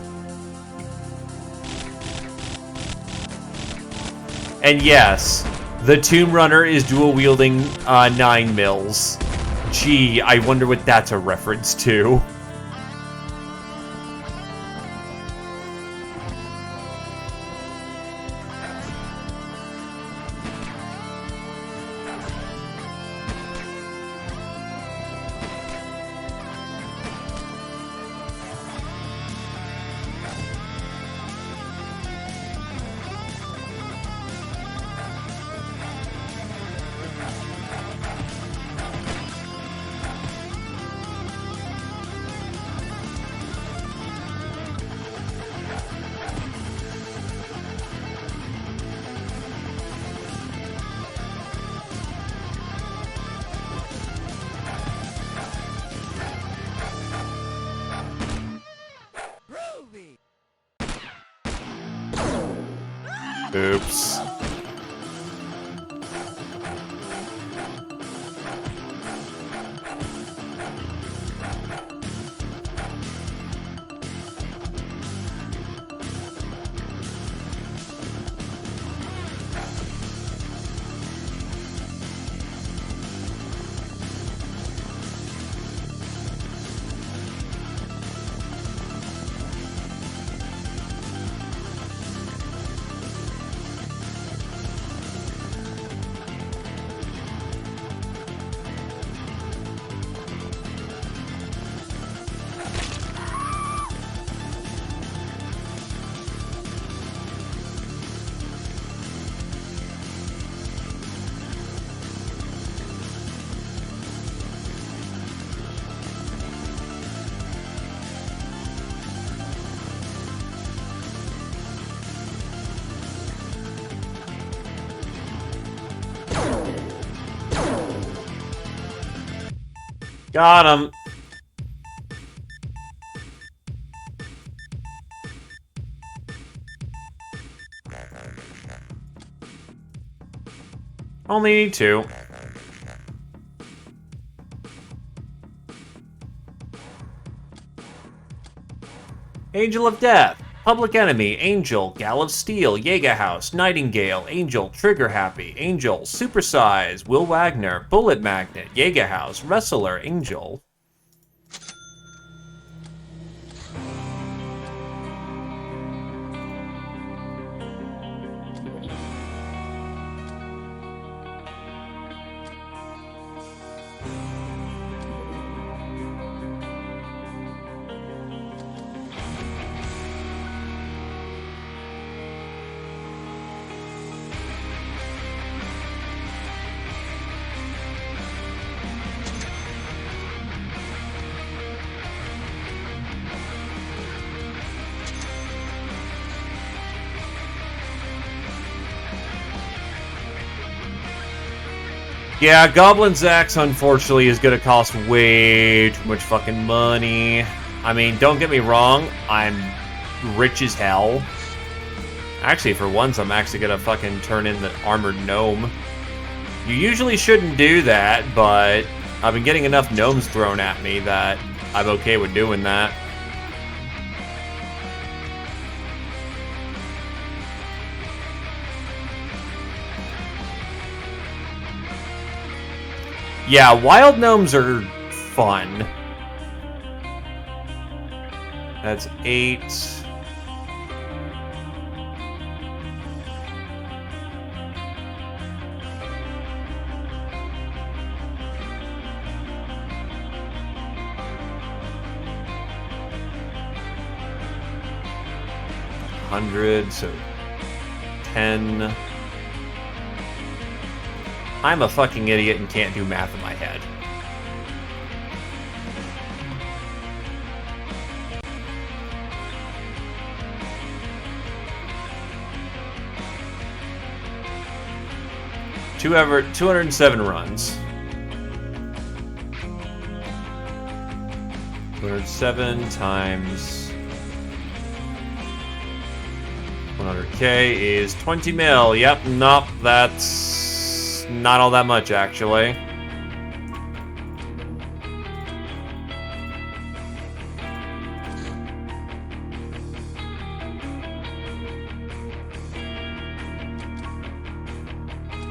And yes, the Tomb Runner is dual-wielding 9 mils. Gee, I wonder what that's a reference to. Oops. Got him. Only need 2. Angel of Death, Public Enemy, Angel, Gal of Steel, Jägerhaus, Nightingale, Angel, Trigger Happy, Angel, Supersize, Will Wagner, Bullet Magnet, Jägerhaus, Wrestler, Angel. Yeah, Goblin's Axe, unfortunately, is gonna cost way too much fucking money. I mean, don't get me wrong, I'm rich as hell. Actually, for once, I'm actually gonna fucking turn in the Armored Gnome. You usually shouldn't do that, but I've been getting enough gnomes thrown at me that I'm okay with doing that. Yeah, wild gnomes are fun. That's 8. So 10. I'm a fucking idiot and can't do math in my head. Two ever 207 runs. 207 times 100k is 20 mil. Yep, nope, that's not all that much, actually.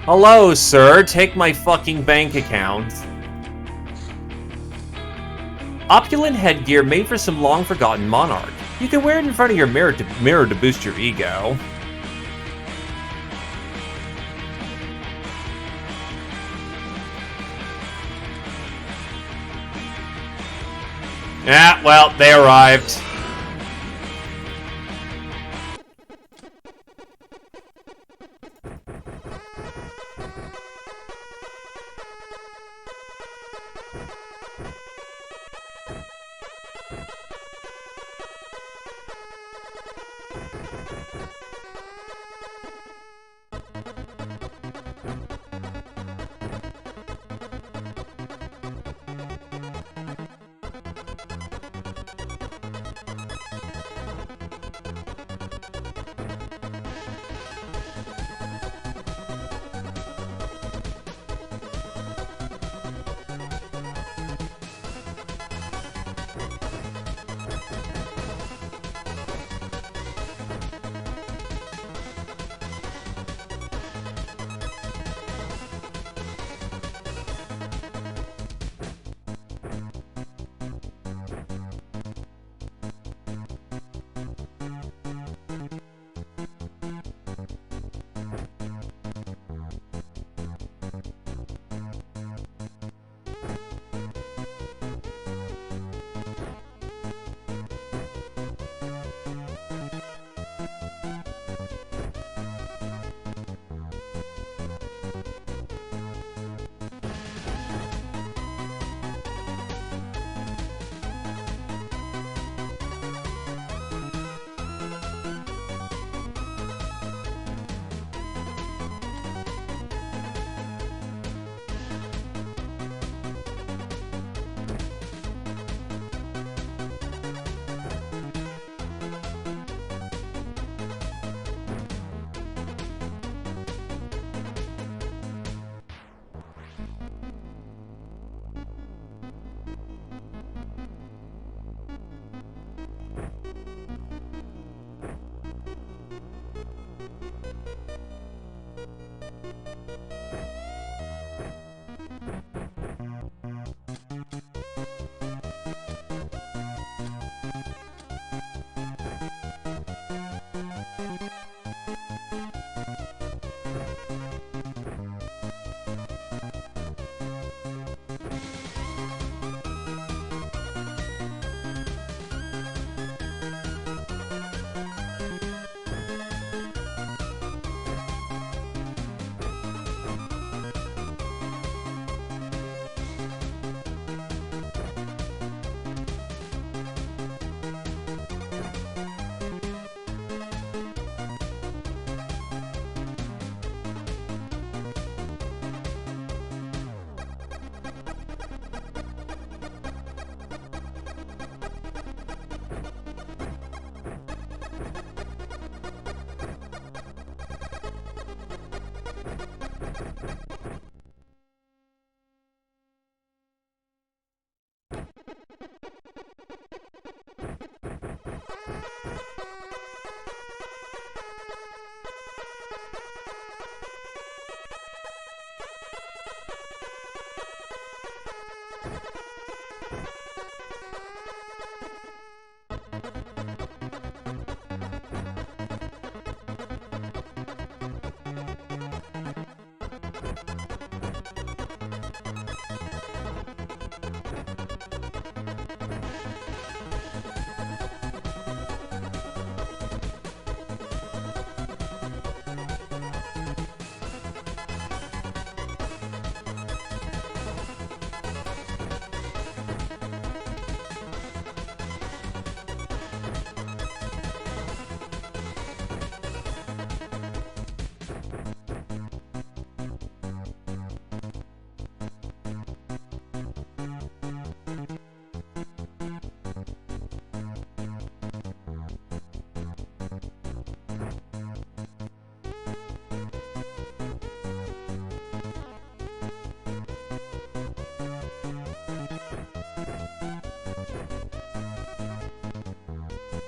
Hello, sir. Take my fucking bank account. Opulent headgear made for some long-forgotten monarch. You can wear it in front of your mirror to boost your ego. Yeah, well, they arrived.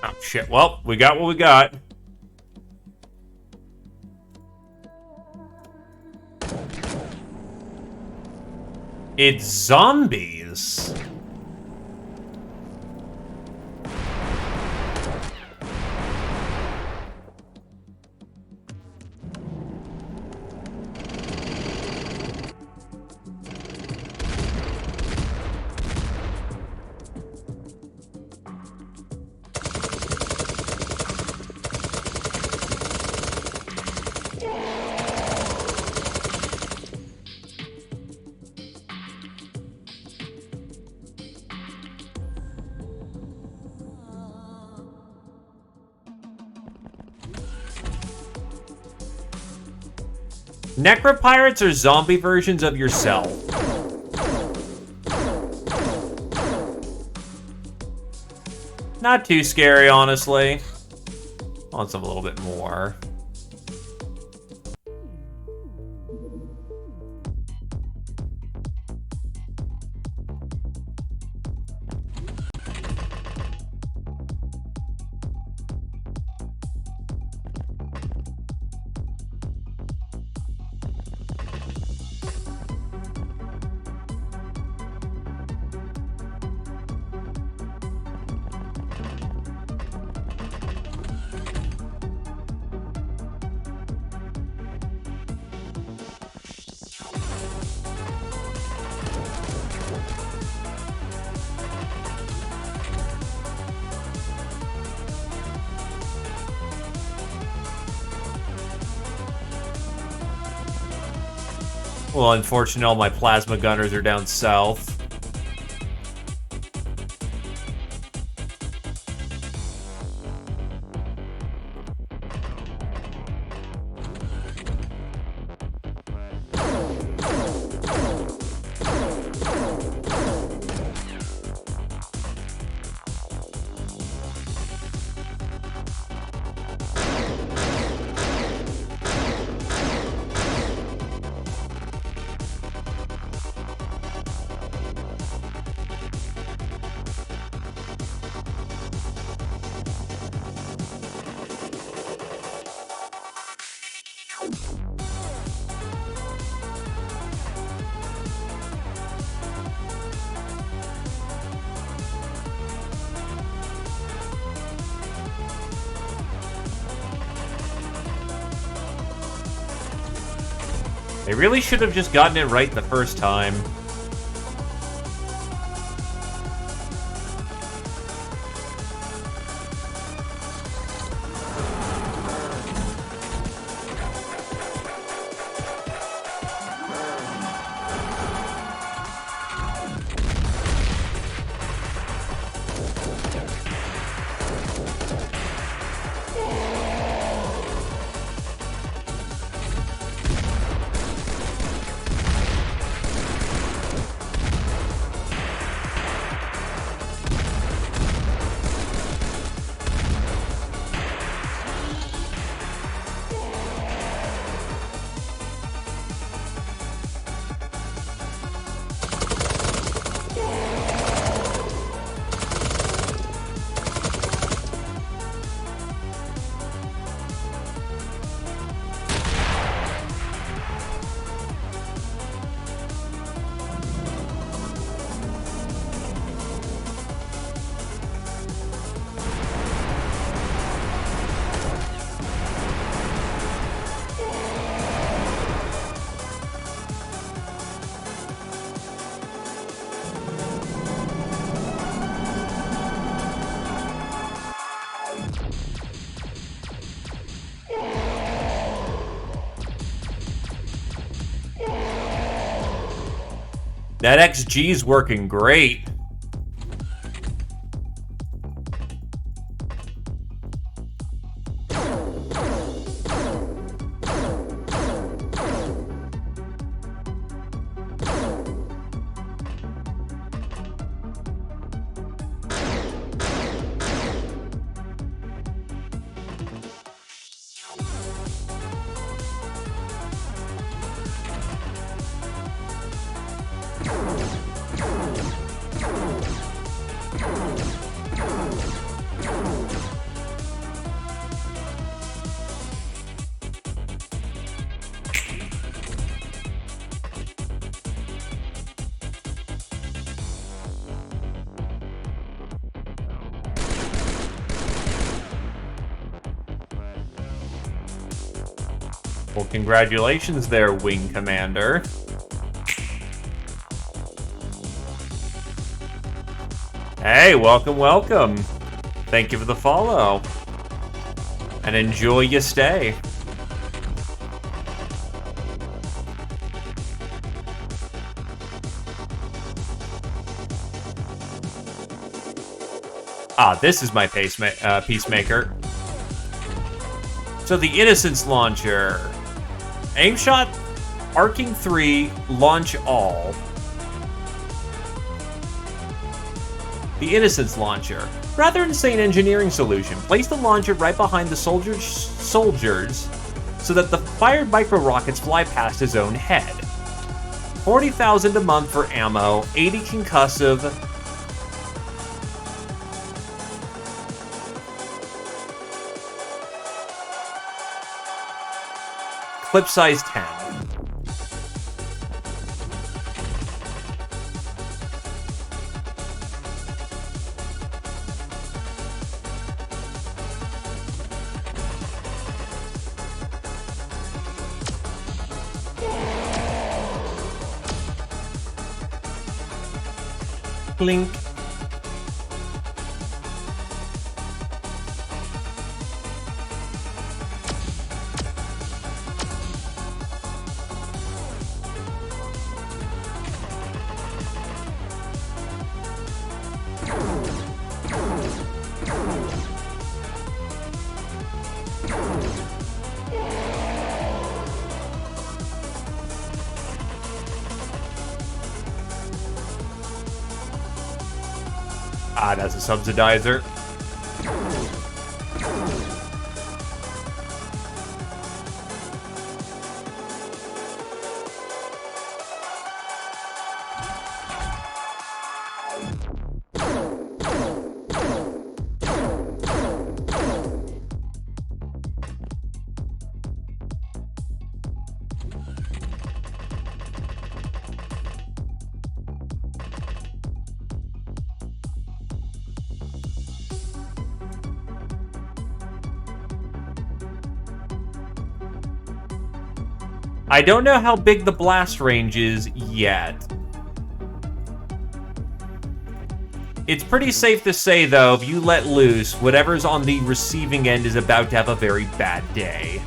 Oh, shit. Well, we got what we got. It's zombies. Necropirates are zombie versions of yourself. Not too scary, honestly. Want some a little bit more. Well, unfortunately, all my plasma gunners are down south. They really should have just gotten it right the first time. That XG's working great. Well, congratulations there, Wing Commander. Hey, welcome, welcome. Thank you for the follow. And enjoy your stay. Ah, this is my Peacemaker. So the Innocence Launcher. Aim shot, arcing 3, launch all. The Innocence Launcher. Rather insane engineering solution. Place the launcher right behind the soldiers so that the fired micro-rockets fly past his own head. 40,000 a month for ammo, 80 concussive, clip size 10. Blink. Ah, that's a subsidizer. I don't know how big the blast range is yet. It's pretty safe to say, though, if you let loose, whatever's on the receiving end is about to have a very bad day.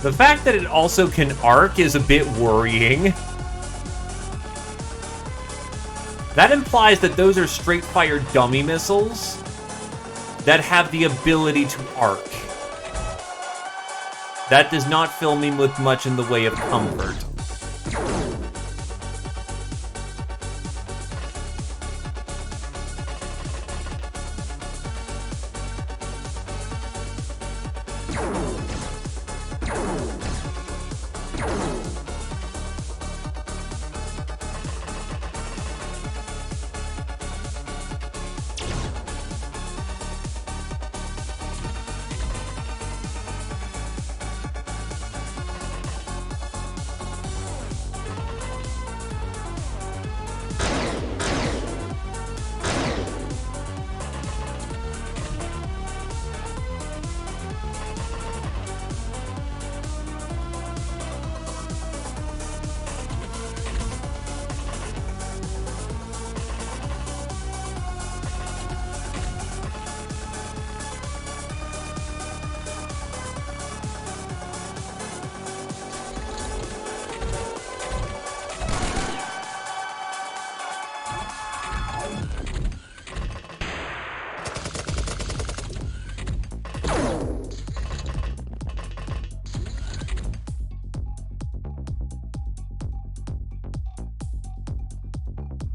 The fact that it also can arc is a bit worrying. That implies that those are straight-fire dummy missiles that have the ability to arc. That does not fill me with much in the way of comfort.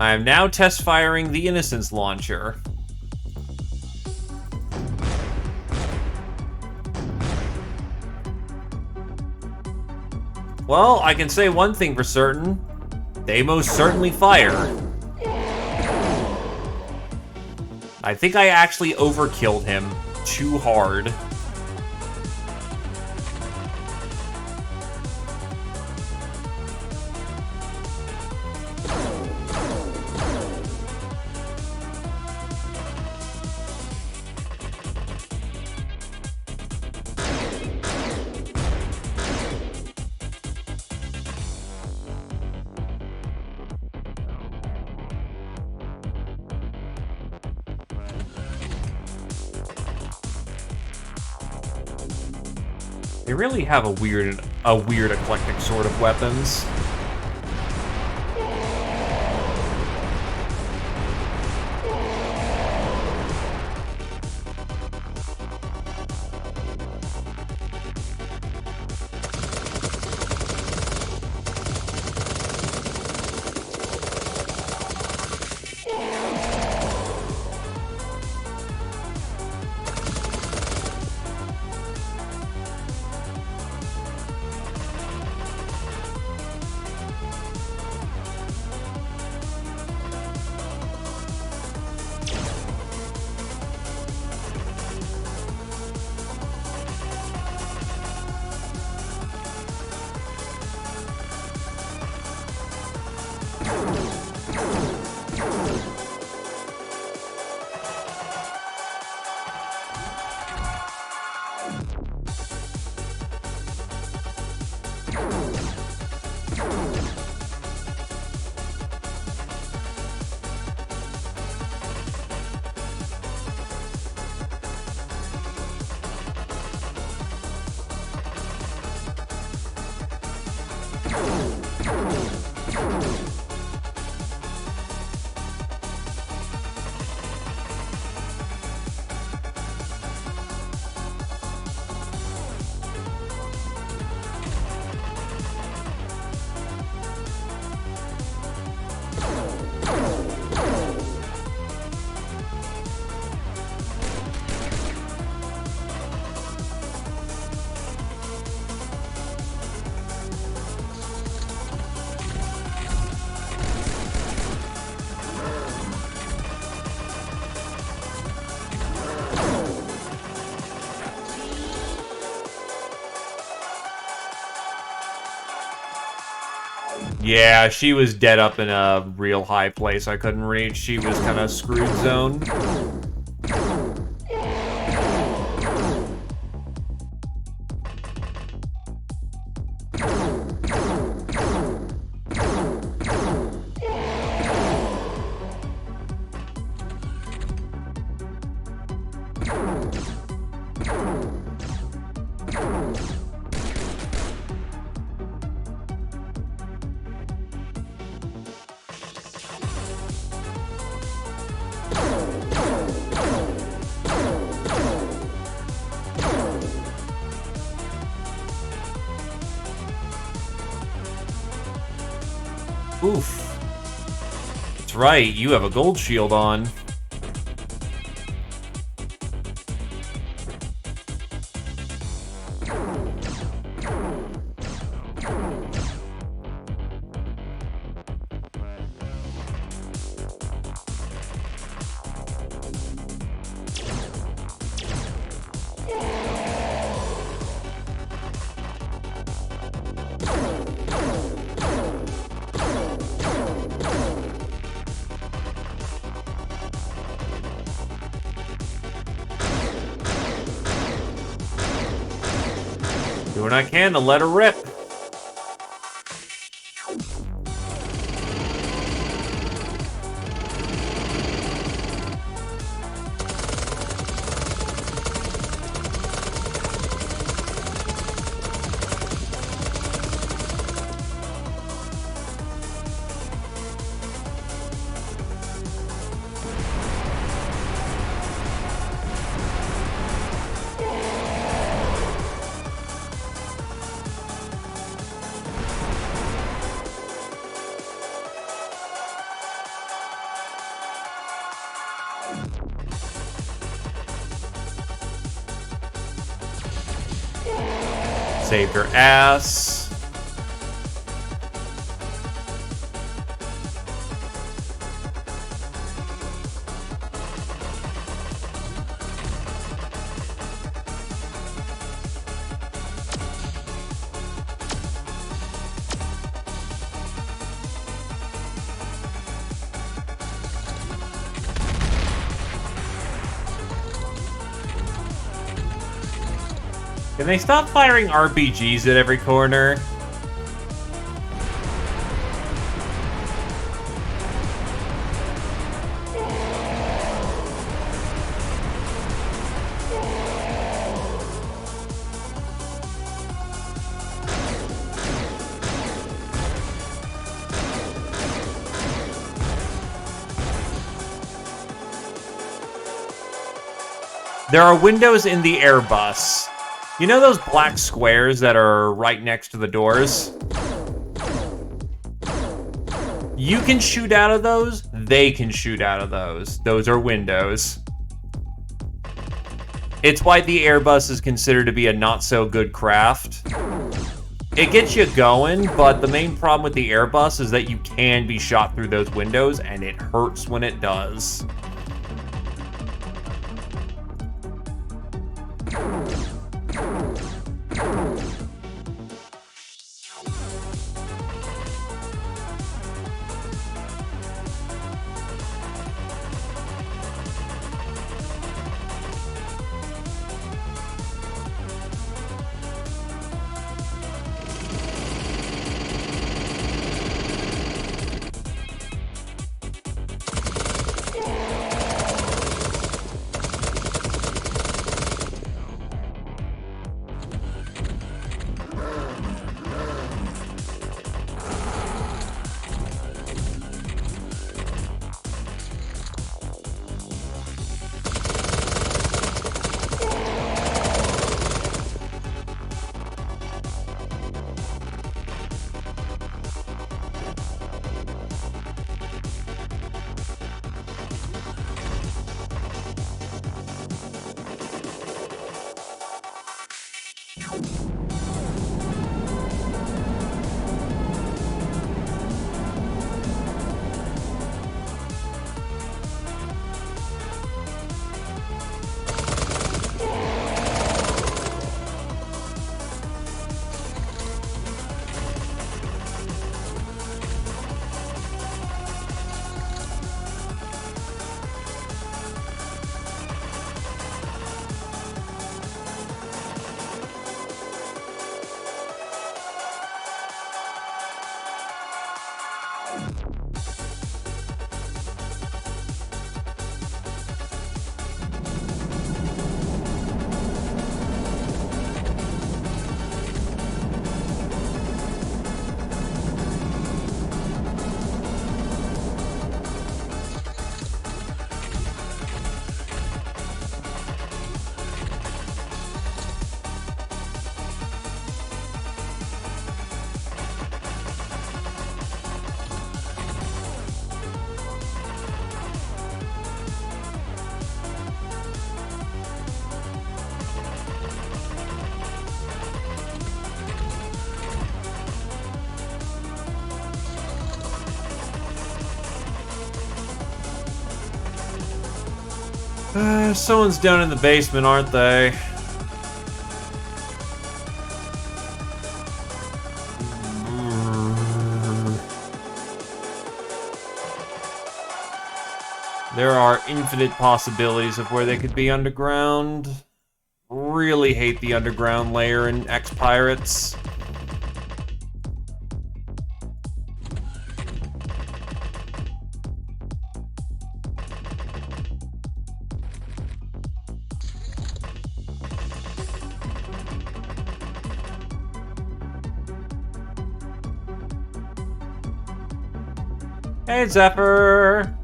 I am now test firing the Innocence Launcher. Well, I can say one thing for certain. They most certainly fire. I think I actually overkilled him too hard. They really have a weird eclectic sort of weapons. Yeah, she was dead up in a real high place I couldn't reach. She was kind of screwed zone. Oof. That's right, you have a gold shield on. Do what I can to let her rip. Save your ass. Can they stop firing RPGs at every corner? There are windows in the Airbus. You know those black squares that are right next to the doors? You can shoot out of those, they can shoot out of those. Those are windows. It's why the Airbus is considered to be a not-so-good craft. It gets you going, but the main problem with the Airbus is that you can be shot through those windows, and it hurts when it does. Someone's down in the basement, aren't they? There are infinite possibilities of where they could be underground. Really hate the underground layer in Xpiratez. Hey, Zephyr!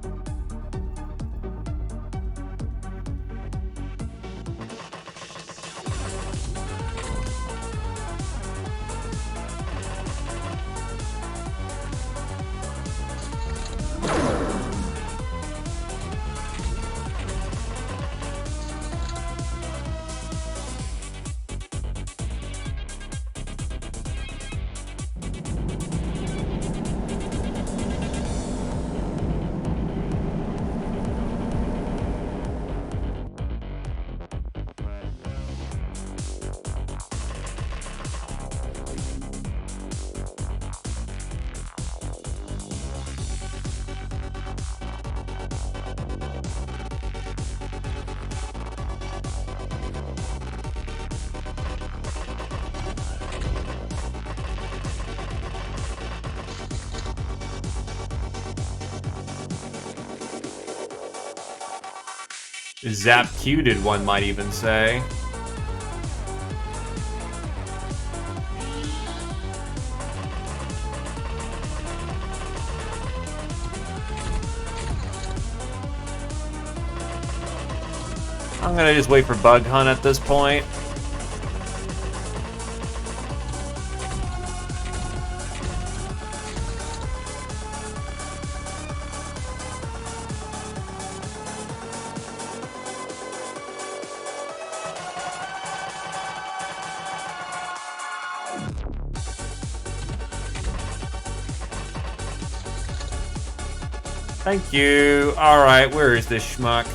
Zap-cuted, one might even say. I'm gonna just wait for Bug Hunt at this point. Thank you. Alright, where is this schmuck?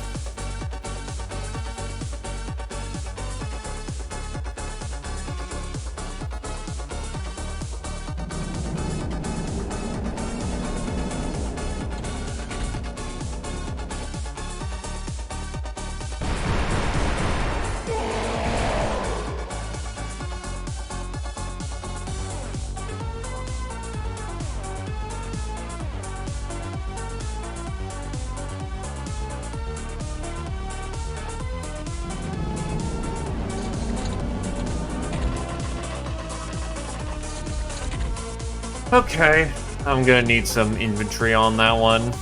Okay, I'm gonna need some inventory on that one.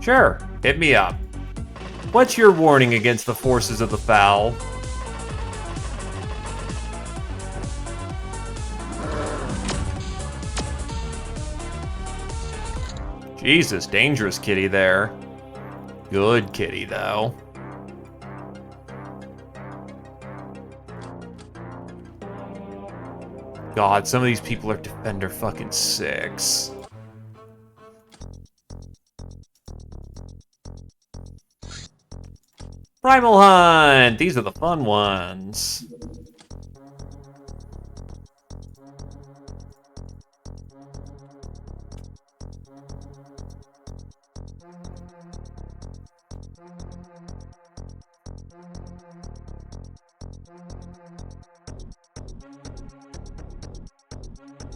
Sure, hit me up. What's your warning against the forces of the foul? Jesus, dangerous kitty there. Good kitty, though. God, some of these people are Defender fucking 6. Primal Hunt! These are the fun ones.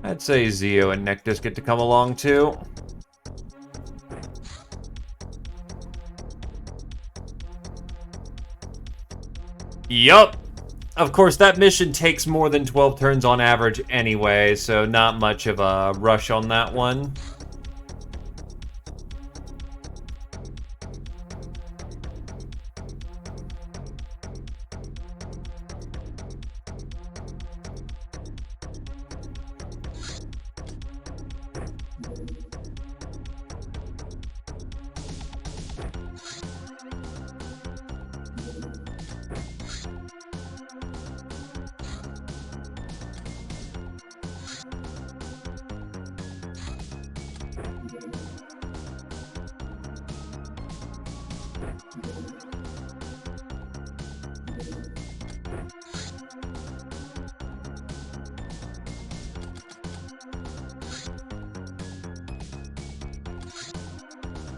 I'd say Zeo and Nectus get to come along too. Yup. Of course, that mission takes more than 12 turns on average anyway, so not much of a rush on that one.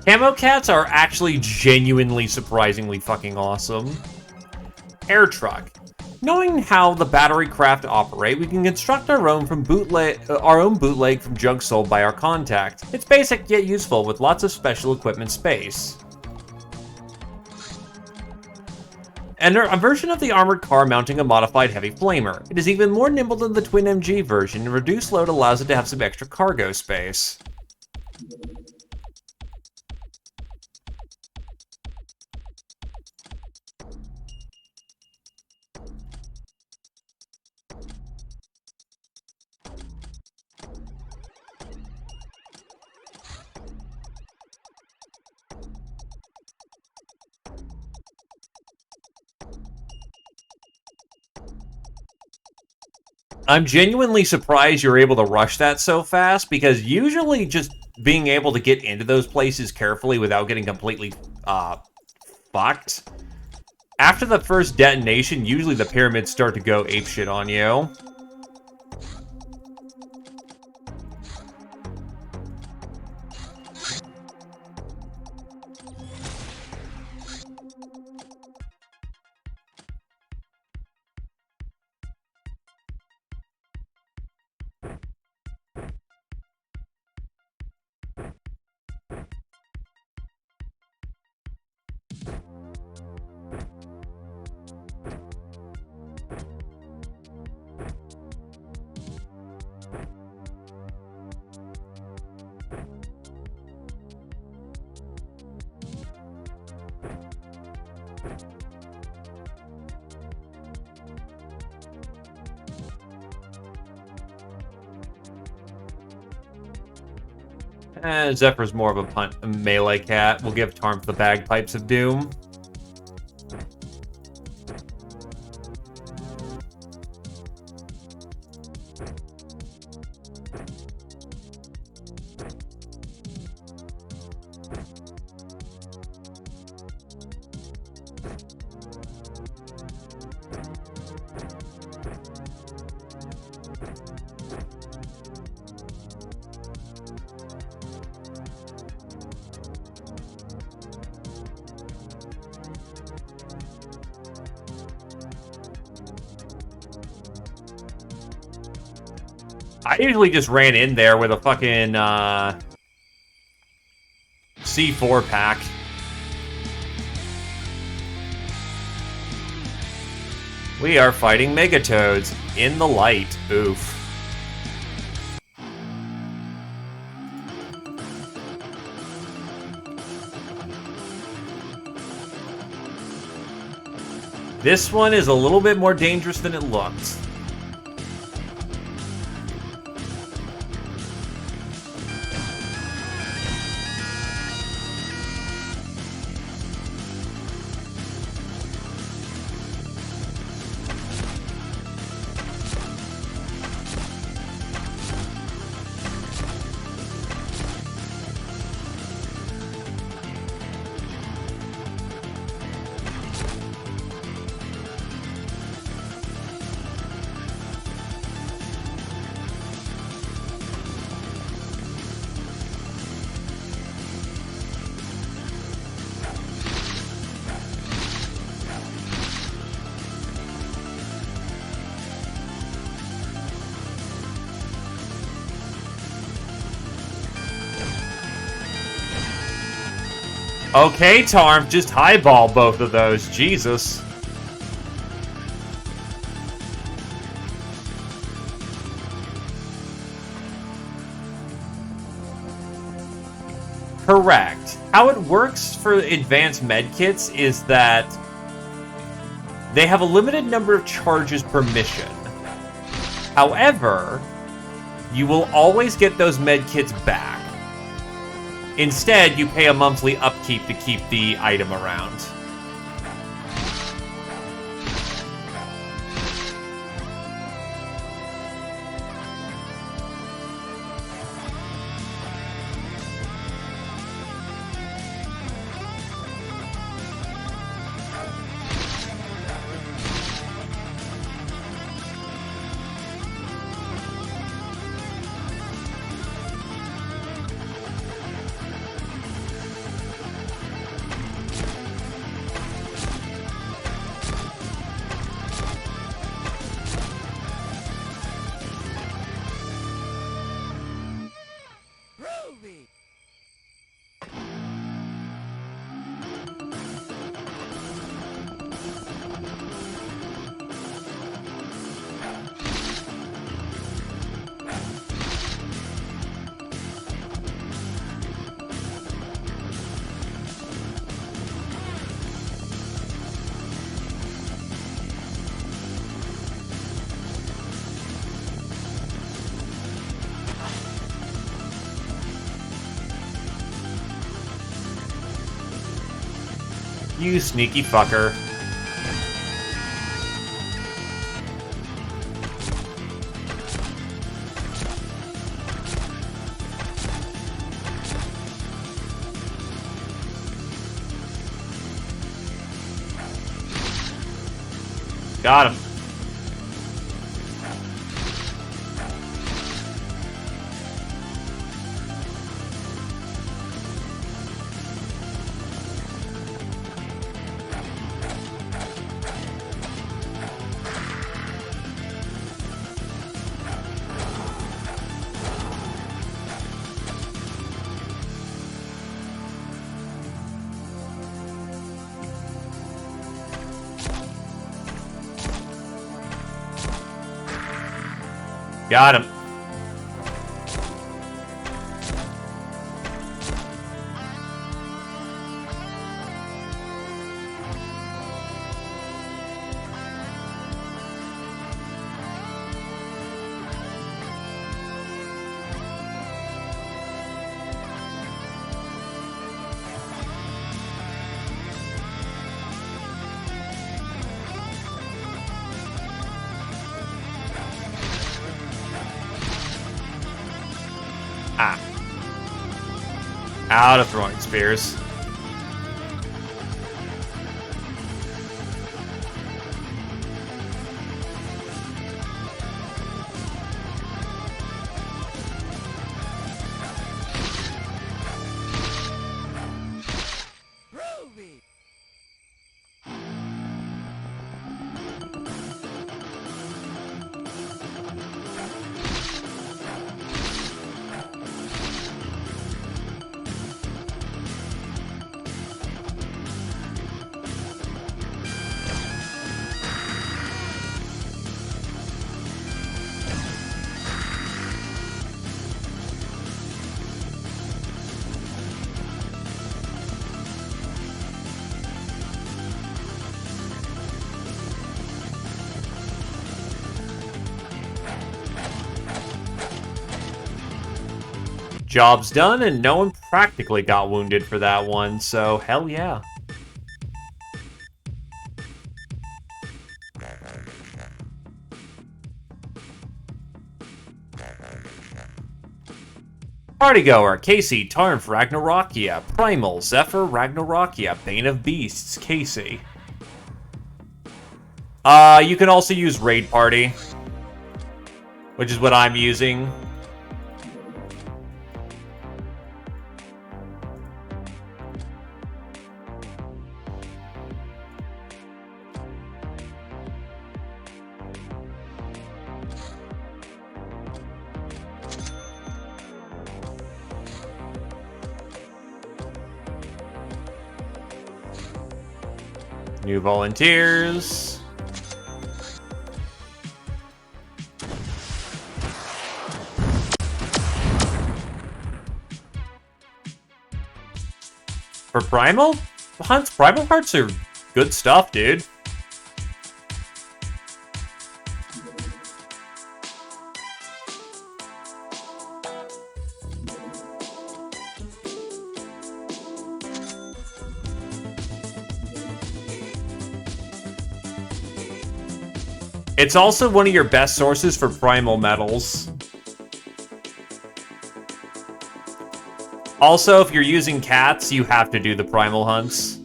Camo cats are actually genuinely surprisingly fucking awesome. Air truck. Knowing how the battery craft operate, we can construct our own bootleg from junk sold by our contact. It's basic yet useful with lots of special equipment space. And a version of the armored car mounting a modified heavy flamer. It is even more nimble than the twin MG version, and reduced load allows it to have some extra cargo space. I'm genuinely surprised you're able to rush that so fast, because usually just being able to get into those places carefully without getting completely fucked. After the first detonation, usually the pyramids start to go apeshit on you. Zephyr's more of a melee cat. We'll give Tarmp the Bagpipes of Doom. I usually just ran in there with a fucking C4 pack. We are fighting Megatoads in the light. Oof. This one is a little bit more dangerous than it looked. Okay, Tarmp, just highball both of those. Jesus. Correct. How it works for advanced medkits is that they have a limited number of charges per mission. However, you will always get those medkits back. Instead, you pay a monthly upkeep to keep the item around. You sneaky fucker. Got him. Got him. Ah. Out of throwing spears. Job's done, and no one practically got wounded for that one, so hell yeah. Partygoer, Casey, Tarnf, Ragnarokia, Primal, Zephyr, Ragnarokia, Bane of Beasts, Casey. You can also use Raid Party, which is what I'm using. New volunteers. For Primal? Hunts, Primal Hearts are good stuff, dude. It's also one of your best sources for primal metals. Also, if you're using cats, you have to do the primal hunts.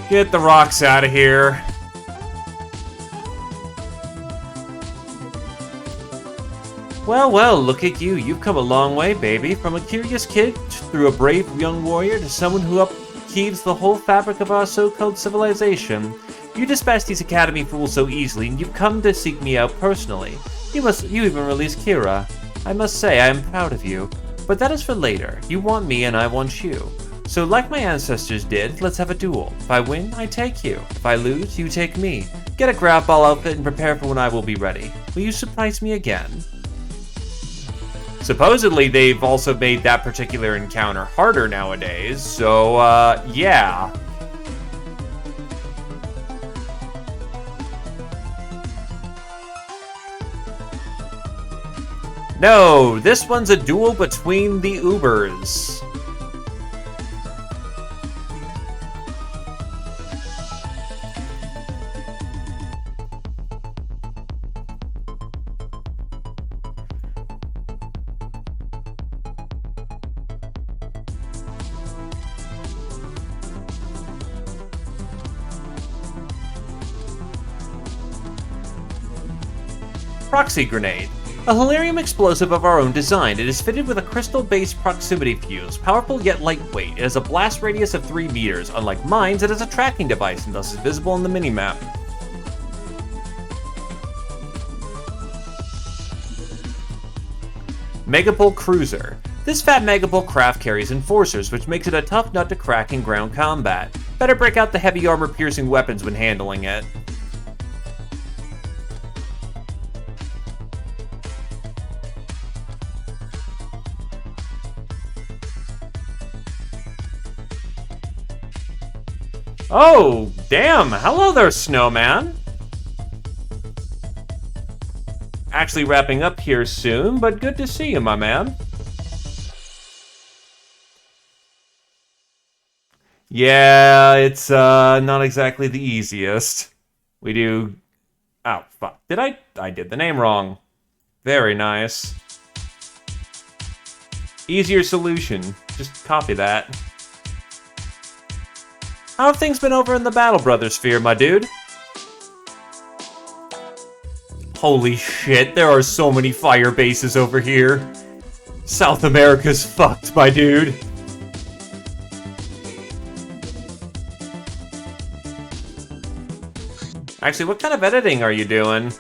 Get the rocks out of here. Well, well, look at you. You've come a long way, baby. From a curious kid through a brave young warrior to someone who upheaves the whole fabric of our so-called civilization. You dispatched these academy fools so easily, and you've come to seek me out personally. You even released Kira. I must say, I am proud of you. But that is for later. You want me, and I want you. So like my ancestors did, let's have a duel. If I win, I take you. If I lose, you take me. Get a grab ball outfit and prepare for when I will be ready. Will you surprise me again? Supposedly, they've also made that particular encounter harder nowadays, so, yeah. No, this one's a duel between the Ubers. Proxy Grenade. A Hilarium explosive of our own design. It is fitted with a crystal-based proximity fuse, powerful yet lightweight. It has a blast radius of 3 meters. Unlike mines, it has a tracking device and thus is visible on the minimap. Megapole Cruiser. This fat Megapole craft carries enforcers, which makes it a tough nut to crack in ground combat. Better break out the heavy armor-piercing weapons when handling it. Oh, damn! Hello there, snowman! Actually wrapping up here soon, but good to see you, my man. Yeah, it's not exactly the easiest. We do... Oh, fuck. I did the name wrong. Very nice. Easier solution. Just copy that. How have things been over in the Battle Brothers sphere, my dude? Holy shit, there are so many fire bases over here. South America's fucked, my dude. Actually, what kind of editing are you doing?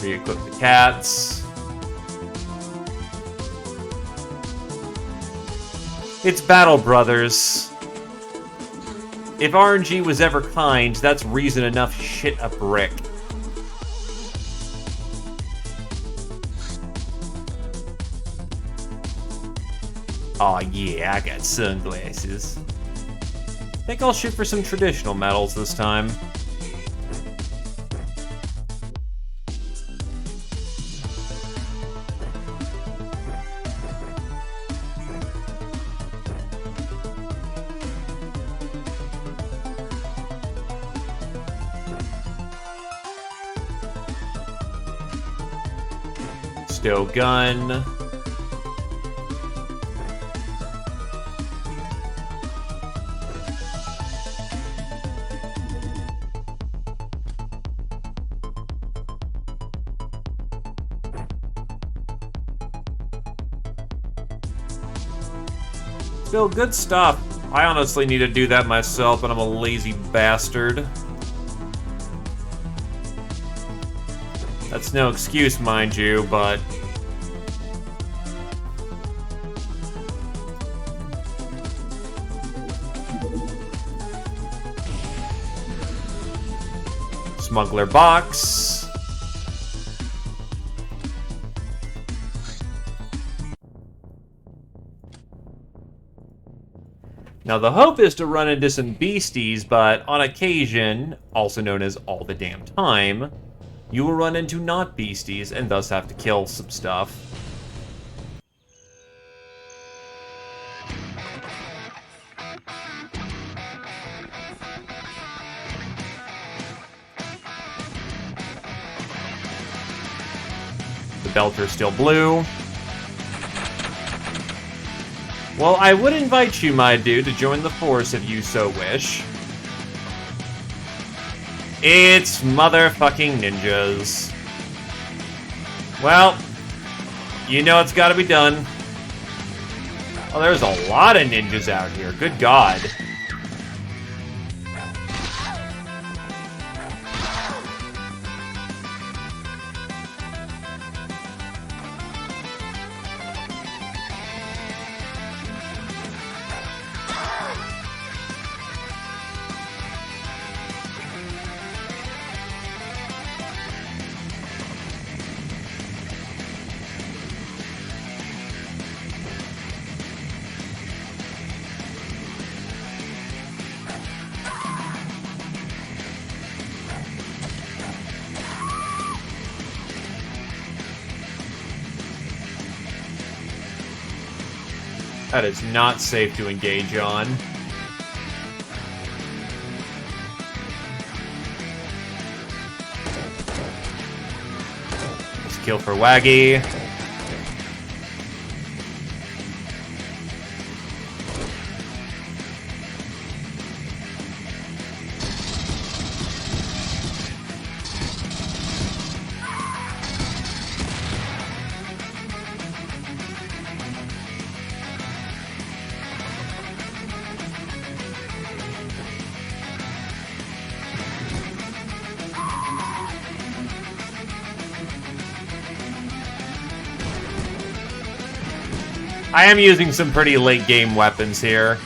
Re-equip the cats. It's Battle Brothers. If RNG was ever kind, that's reason enough to shit a brick. Aw, yeah, I got sunglasses. Think I'll shoot for some traditional medals this time. Stow gun. Still good stuff. I honestly need to do that myself, but I'm a lazy bastard. That's no excuse, mind you, but... Smuggler box. Now the hope is to run into some beasties, but on occasion, also known as all the damn time, you will run into not beasties and thus have to kill some stuff. The belter's still blue. Well, I would invite you, my dude, to join the force if you so wish. It's motherfucking ninjas. Well, you know it's gotta be done. Oh, there's a lot of ninjas out here. Good God. That is not safe to engage on. Let's kill for Waggy. I am using some pretty late game weapons here.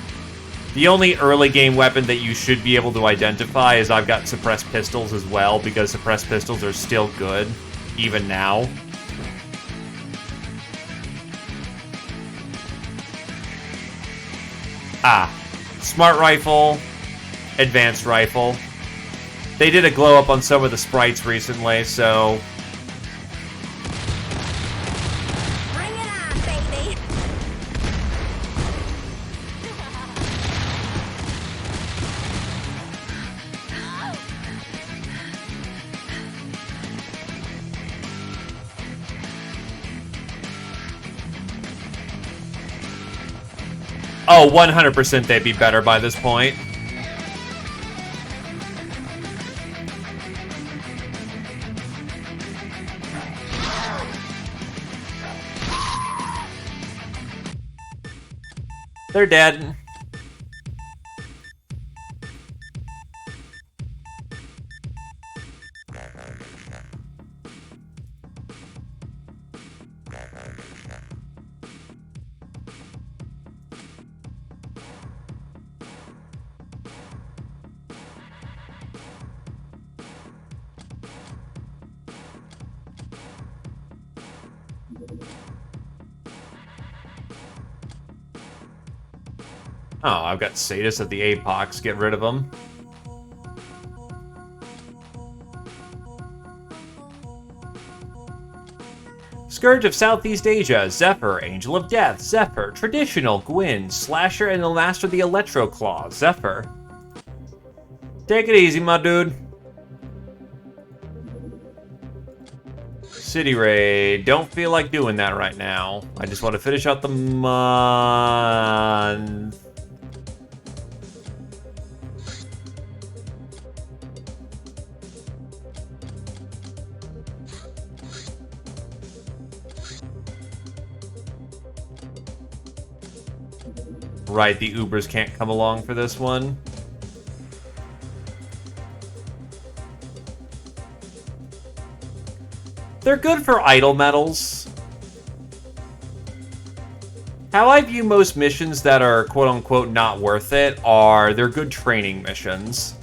The only early game weapon that you should be able to identify is I've got suppressed pistols as well, because suppressed pistols are still good, even now. Smart rifle, advanced rifle. They did a glow up on some of the sprites recently, so... Bring it on, baby. Oh, 100% they'd be better by this point. They're dead. Oh, I've got Sadist at the Apox. Get rid of him. Scourge of Southeast Asia, Zephyr, Angel of Death, Zephyr, Traditional, Gwyn, Slasher, and the Master of the Electro Claw, Zephyr. Take it easy, my dude. City Raid. Don't feel like doing that right now. I just want to finish out the month. Right, the Ubers can't come along for this one. They're good for idle medals. How I view most missions that are quote-unquote not worth it are they're good training missions.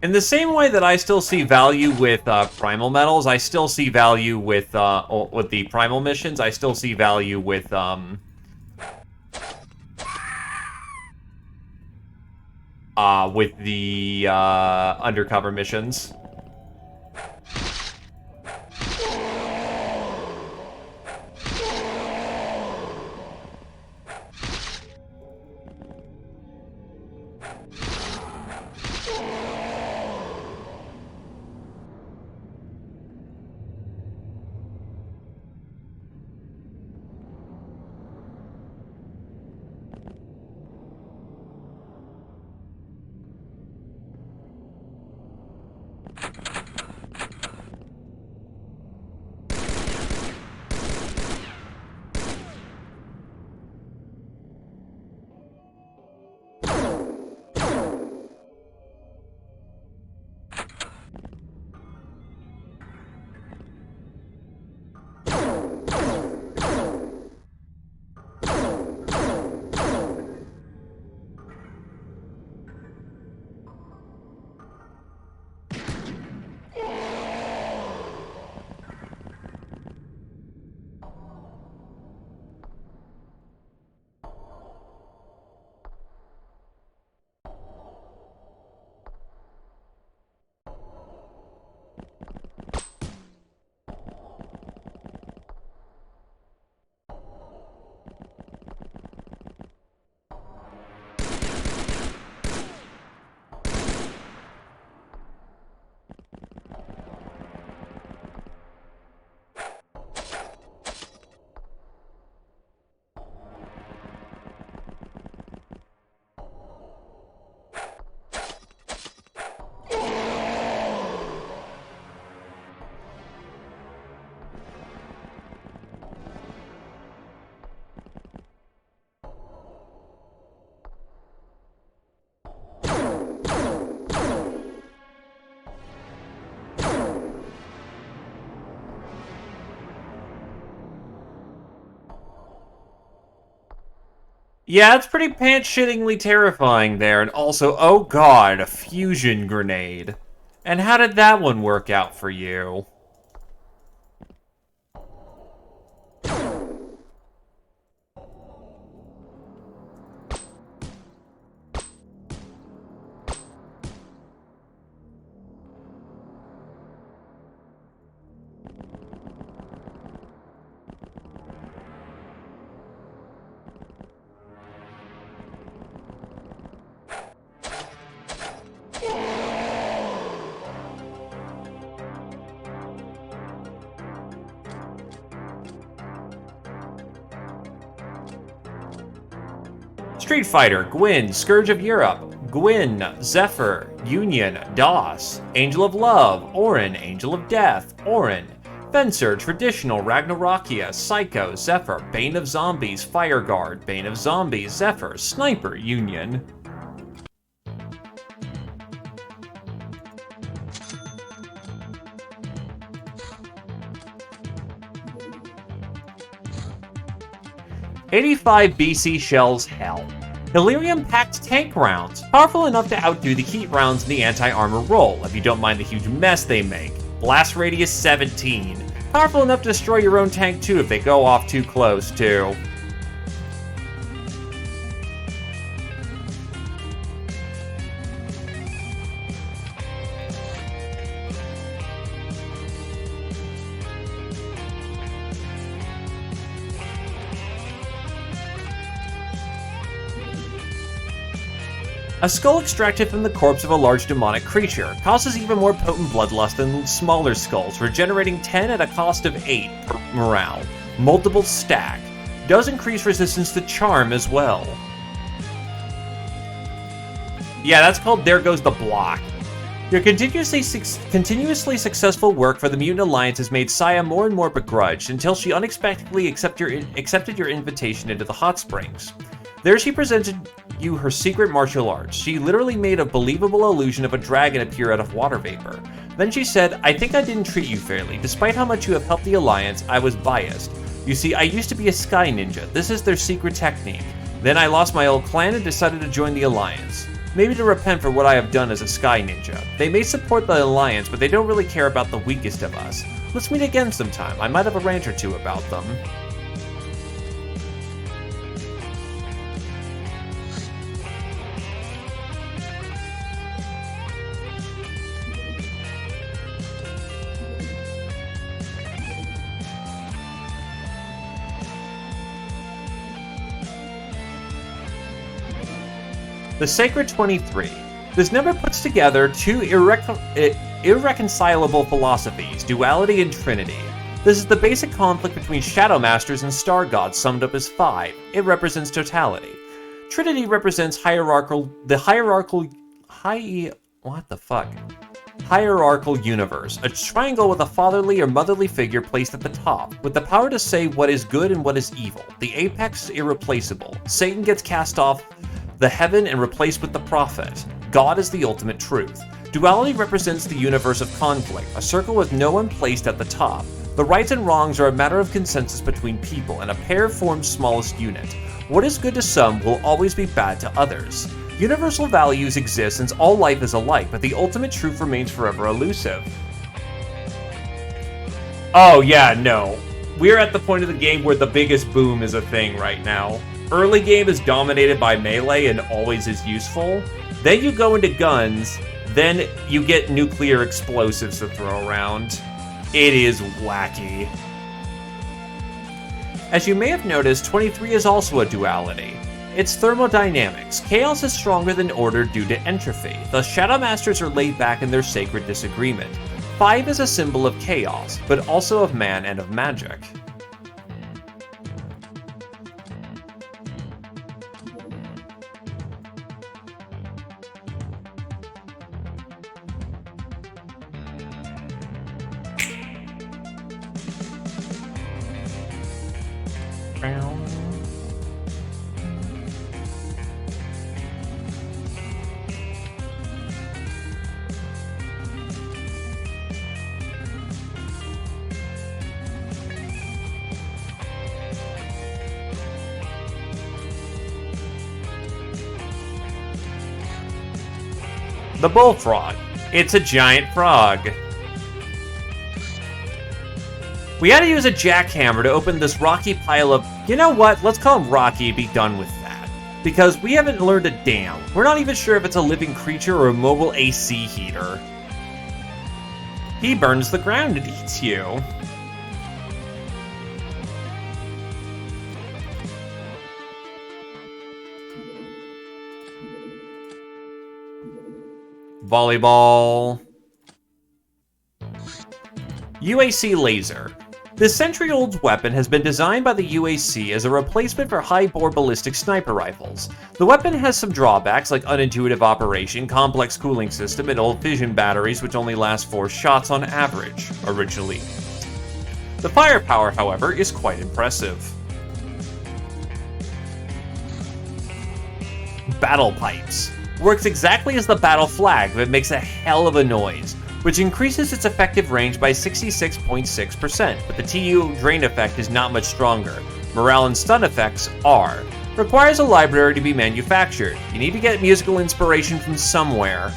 In the same way that I still see value with primal medals, I still see value with the primal missions. I still see value with the undercover missions. Yeah, it's pretty pants-shittingly terrifying there, and also, oh god, a fusion grenade. And how did that one work out for you? Street Fighter, Gwyn, Scourge of Europe, Gwyn, Zephyr, Union, DOS, Angel of Love, Orin, Angel of Death, Orin, Fencer, Traditional, Ragnarokia, Psycho, Zephyr, Bane of Zombies, Fireguard, Bane of Zombies, Zephyr, Sniper, Union. '85 BC shells hell. Helium-packed tank rounds, powerful enough to outdo the heat rounds in the anti-armor roll, if you don't mind the huge mess they make. Blast radius 17. Powerful enough to destroy your own tank too if they go off too close too. A skull extracted from the corpse of a large demonic creature causes even more potent bloodlust than smaller skulls, regenerating 10 at a cost of 8 per morale. Multiple stack. Does increase resistance to charm as well. Yeah, that's called There Goes the Block. Your continuously successful work for the Mutant Alliance has made Saya more and more begrudged until she unexpectedly accepted your invitation into the hot springs. There she presented you her secret martial arts. She literally made a believable illusion of a dragon appear out of water vapor. Then she said, I think I didn't treat you fairly. Despite how much you have helped the Alliance, I was biased. You see, I used to be a sky ninja. This is their secret technique. Then I lost my old clan and decided to join the Alliance. Maybe to repent for what I have done as a sky ninja. They may support the Alliance, but they don't really care about the weakest of us. Let's meet again sometime. I might have a rant or two about them. The Sacred 23. This number puts together two irreconcilable philosophies, duality and trinity. This is the basic conflict between Shadow Masters and Star Gods summed up as 5. It represents totality. Trinity represents hierarchical universe, a triangle with a fatherly or motherly figure placed at the top, with the power to say what is good and what is evil. The apex is irreplaceable. Satan gets cast off the heaven and replaced with the prophet. God is the ultimate truth. Duality represents the universe of conflict, a circle with no one placed at the top. The rights and wrongs are a matter of consensus between people, and a pair forms smallest unit. What is good to some will always be bad to others. Universal values exist since all life is alike, but the ultimate truth remains forever elusive. Oh yeah, no. We're at the point of the game where the biggest boom is a thing right now. Early game is dominated by melee and always is useful. Then you go into guns, then you get nuclear explosives to throw around. It is wacky. As you may have noticed, 23 is also a duality. It's thermodynamics. Chaos is stronger than order due to entropy. Thus, Shadow Masters are laid back in their sacred disagreement. 5 is a symbol of chaos, but also of man and of magic. The bullfrog. It's a giant frog. We had to use a jackhammer to open this rocky pile of... You know what? Let's call him Rocky and be done with that. Because we haven't learned a damn. We're not even sure if it's a living creature or a mobile AC heater. He burns the ground and eats you. Volleyball. UAC laser. This century-old weapon has been designed by the UAC as a replacement for high-bore ballistic sniper rifles. The weapon has some drawbacks like unintuitive operation, complex cooling system, and old fission batteries which only last 4 shots on average, originally. The firepower, however, is quite impressive. Battle pipes. Works exactly as the battle flag, but makes a hell of a noise, which increases its effective range by 66.6%, but the TU drain effect is not much stronger. Morale and stun effects are. Requires a library to be manufactured. You need to get musical inspiration from somewhere.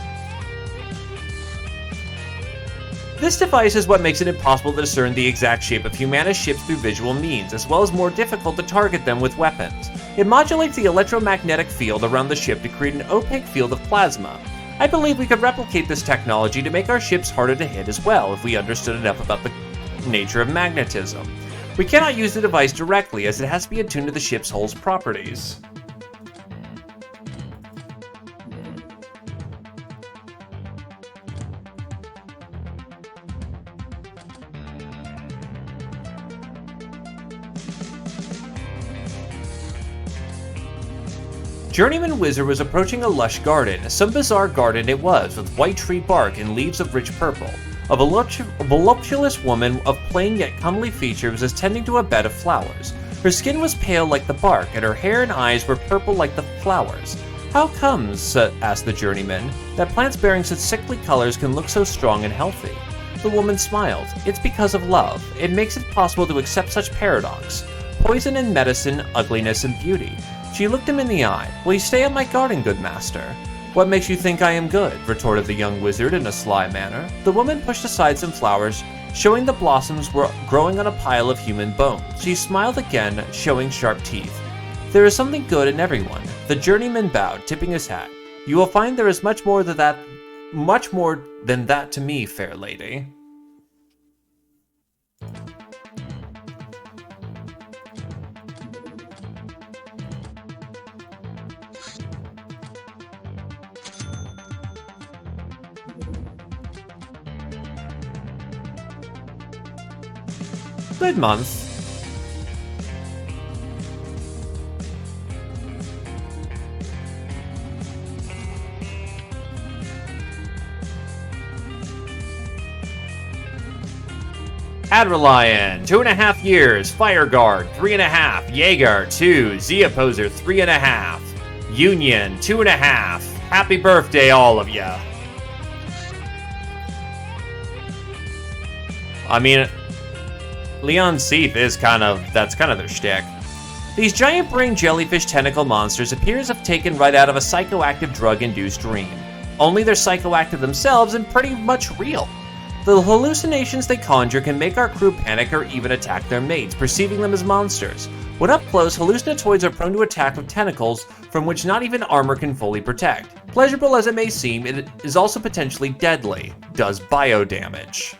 This device is what makes it impossible to discern the exact shape of Humana's ships through visual means, as well as more difficult to target them with weapons. It modulates the electromagnetic field around the ship to create an opaque field of plasma. I believe we could replicate this technology to make our ships harder to hit as well if we understood enough about the nature of magnetism. We cannot use the device directly as it has to be attuned to the ship's hull's properties. Journeyman Wizard was approaching a lush garden. Some bizarre garden it was, with white tree bark and leaves of rich purple. A voluptuous woman of plain yet comely features was tending to a bed of flowers. Her skin was pale like the bark, and her hair and eyes were purple like the flowers. How comes, asked the journeyman, that plants bearing such sickly colors can look so strong and healthy? The woman smiled. It's because of love. It makes it possible to accept such paradox. Poison and medicine, ugliness and beauty. She looked him in the eye. Will you stay at my garden, good master? What makes you think I am good? Retorted the young wizard in a sly manner. The woman pushed aside some flowers, showing the blossoms were growing on a pile of human bones. She smiled again, showing sharp teeth. There is something good in everyone. The journeyman bowed, tipping his hat. You will find there is much more than that to me, fair lady. Good month. Adrelion, 2.5 years. Fire Guard, 3.5. Jaeger, 2. Z-Opposer, 3.5. Union, 2.5. Happy birthday, all of ya. I mean, Leon Seath is that's kind of their shtick. These giant brain jellyfish tentacle monsters appear as if taken right out of a psychoactive drug-induced dream. Only they're psychoactive themselves and pretty much real. The hallucinations they conjure can make our crew panic or even attack their mates, perceiving them as monsters. When up close, hallucinatoids are prone to attack with tentacles from which not even armor can fully protect. Pleasurable as it may seem, it is also potentially deadly. Does bio damage.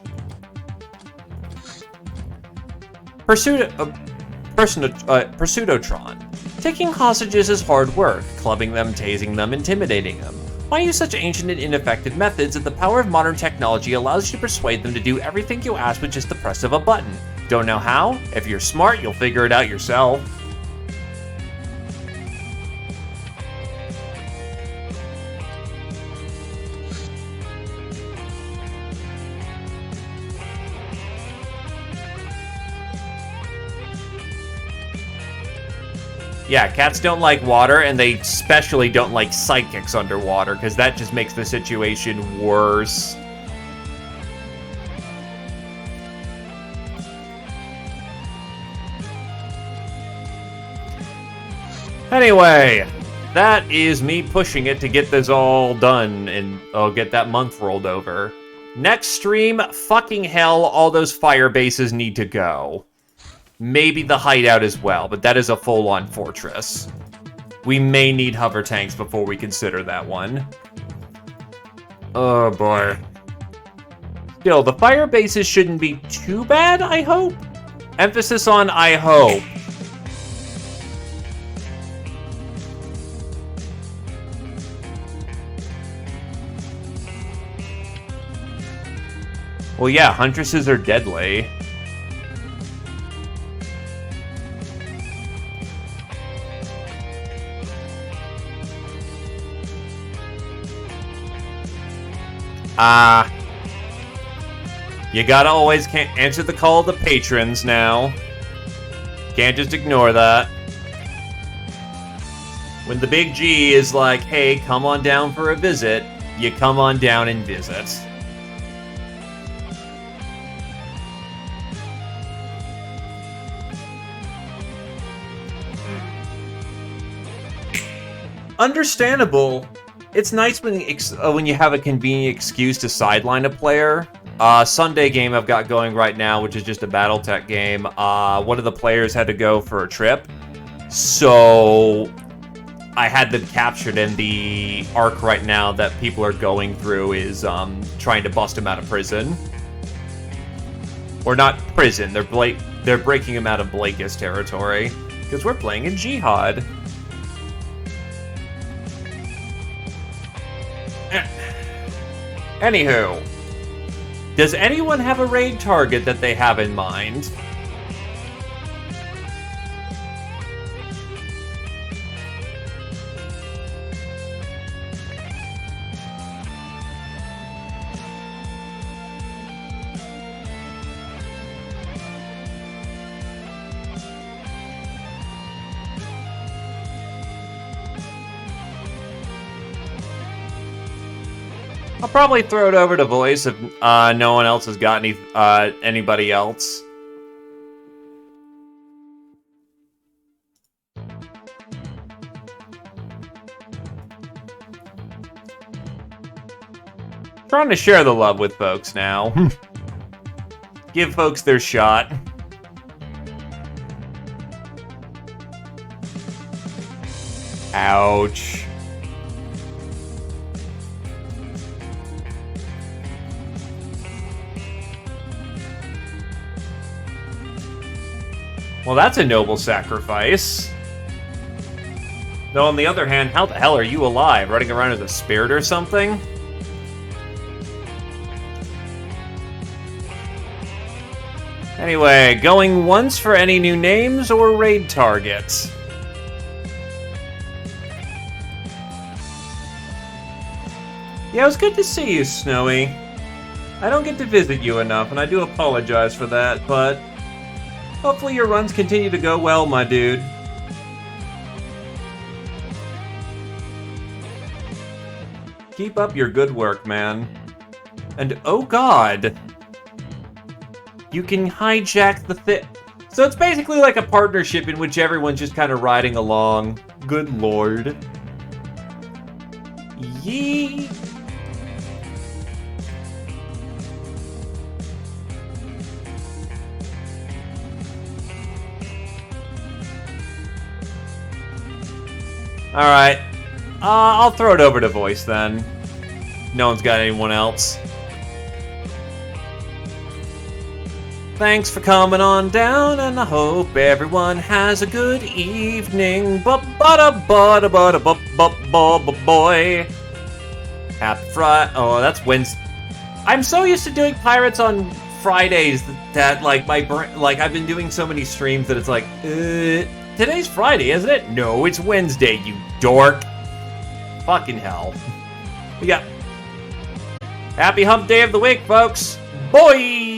Pursuitotron. Taking hostages is hard work, clubbing them, tasing them, intimidating them. Why use such ancient and ineffective methods if the power of modern technology allows you to persuade them to do everything you ask with just the press of a button? Don't know how? If you're smart, you'll figure it out yourself. Yeah, cats don't like water, and they especially don't like psychics underwater, because that just makes the situation worse. Anyway, that is me pushing it to get this all done and I'll get that month rolled over. Next stream, fucking hell, all those fire bases need to go. Maybe the hideout as well, but that is a full-on fortress. We may need hover tanks before we consider that one. Oh boy. Still, the fire bases shouldn't be too bad, I hope? Emphasis on I hope. Well, yeah, huntresses are deadly. You gotta always answer the call of the patrons now. Can't just ignore that. When the big G is like, hey, come on down for a visit, you come on down and visit. Understandable. It's nice when you have a convenient excuse to sideline a player. Sunday game I've got going right now, which is just a BattleTech game. One of the players had to go for a trip, so I had them captured, and the arc right now that people are going through is trying to bust him out of prison. Or not prison, they're breaking him out of Blakist territory, because we're playing in Jihad. Anywho, does anyone have a raid target that they have in mind? I'll probably throw it over to voice if no one else has got anybody else. Trying to share the love with folks now. Give folks their shot. Ouch. Well, that's a noble sacrifice. Though, on the other hand, how the hell are you alive? Running around as a spirit or something? Anyway, going once for any new names or raid targets? Yeah, it was good to see you, Snowy. I don't get to visit you enough, and I do apologize for that, but hopefully your runs continue to go well, my dude. Keep up your good work, man. And oh god! You can hijack the thing. So it's basically like a partnership in which everyone's just kind of riding along. Good lord. Yee. Alright. I'll throw it over to voice then. No one's got anyone else. Thanks for coming on down, and I hope everyone has a good evening. Boy. Happy Friday. Oh, that's Wednesday. I'm so used to doing pirates on Fridays that like my brain, like I've been doing so many streams that it's like, today's Friday, isn't it? No, it's Wednesday, you dork. Fucking hell. We got happy hump day of the week, folks. Boy!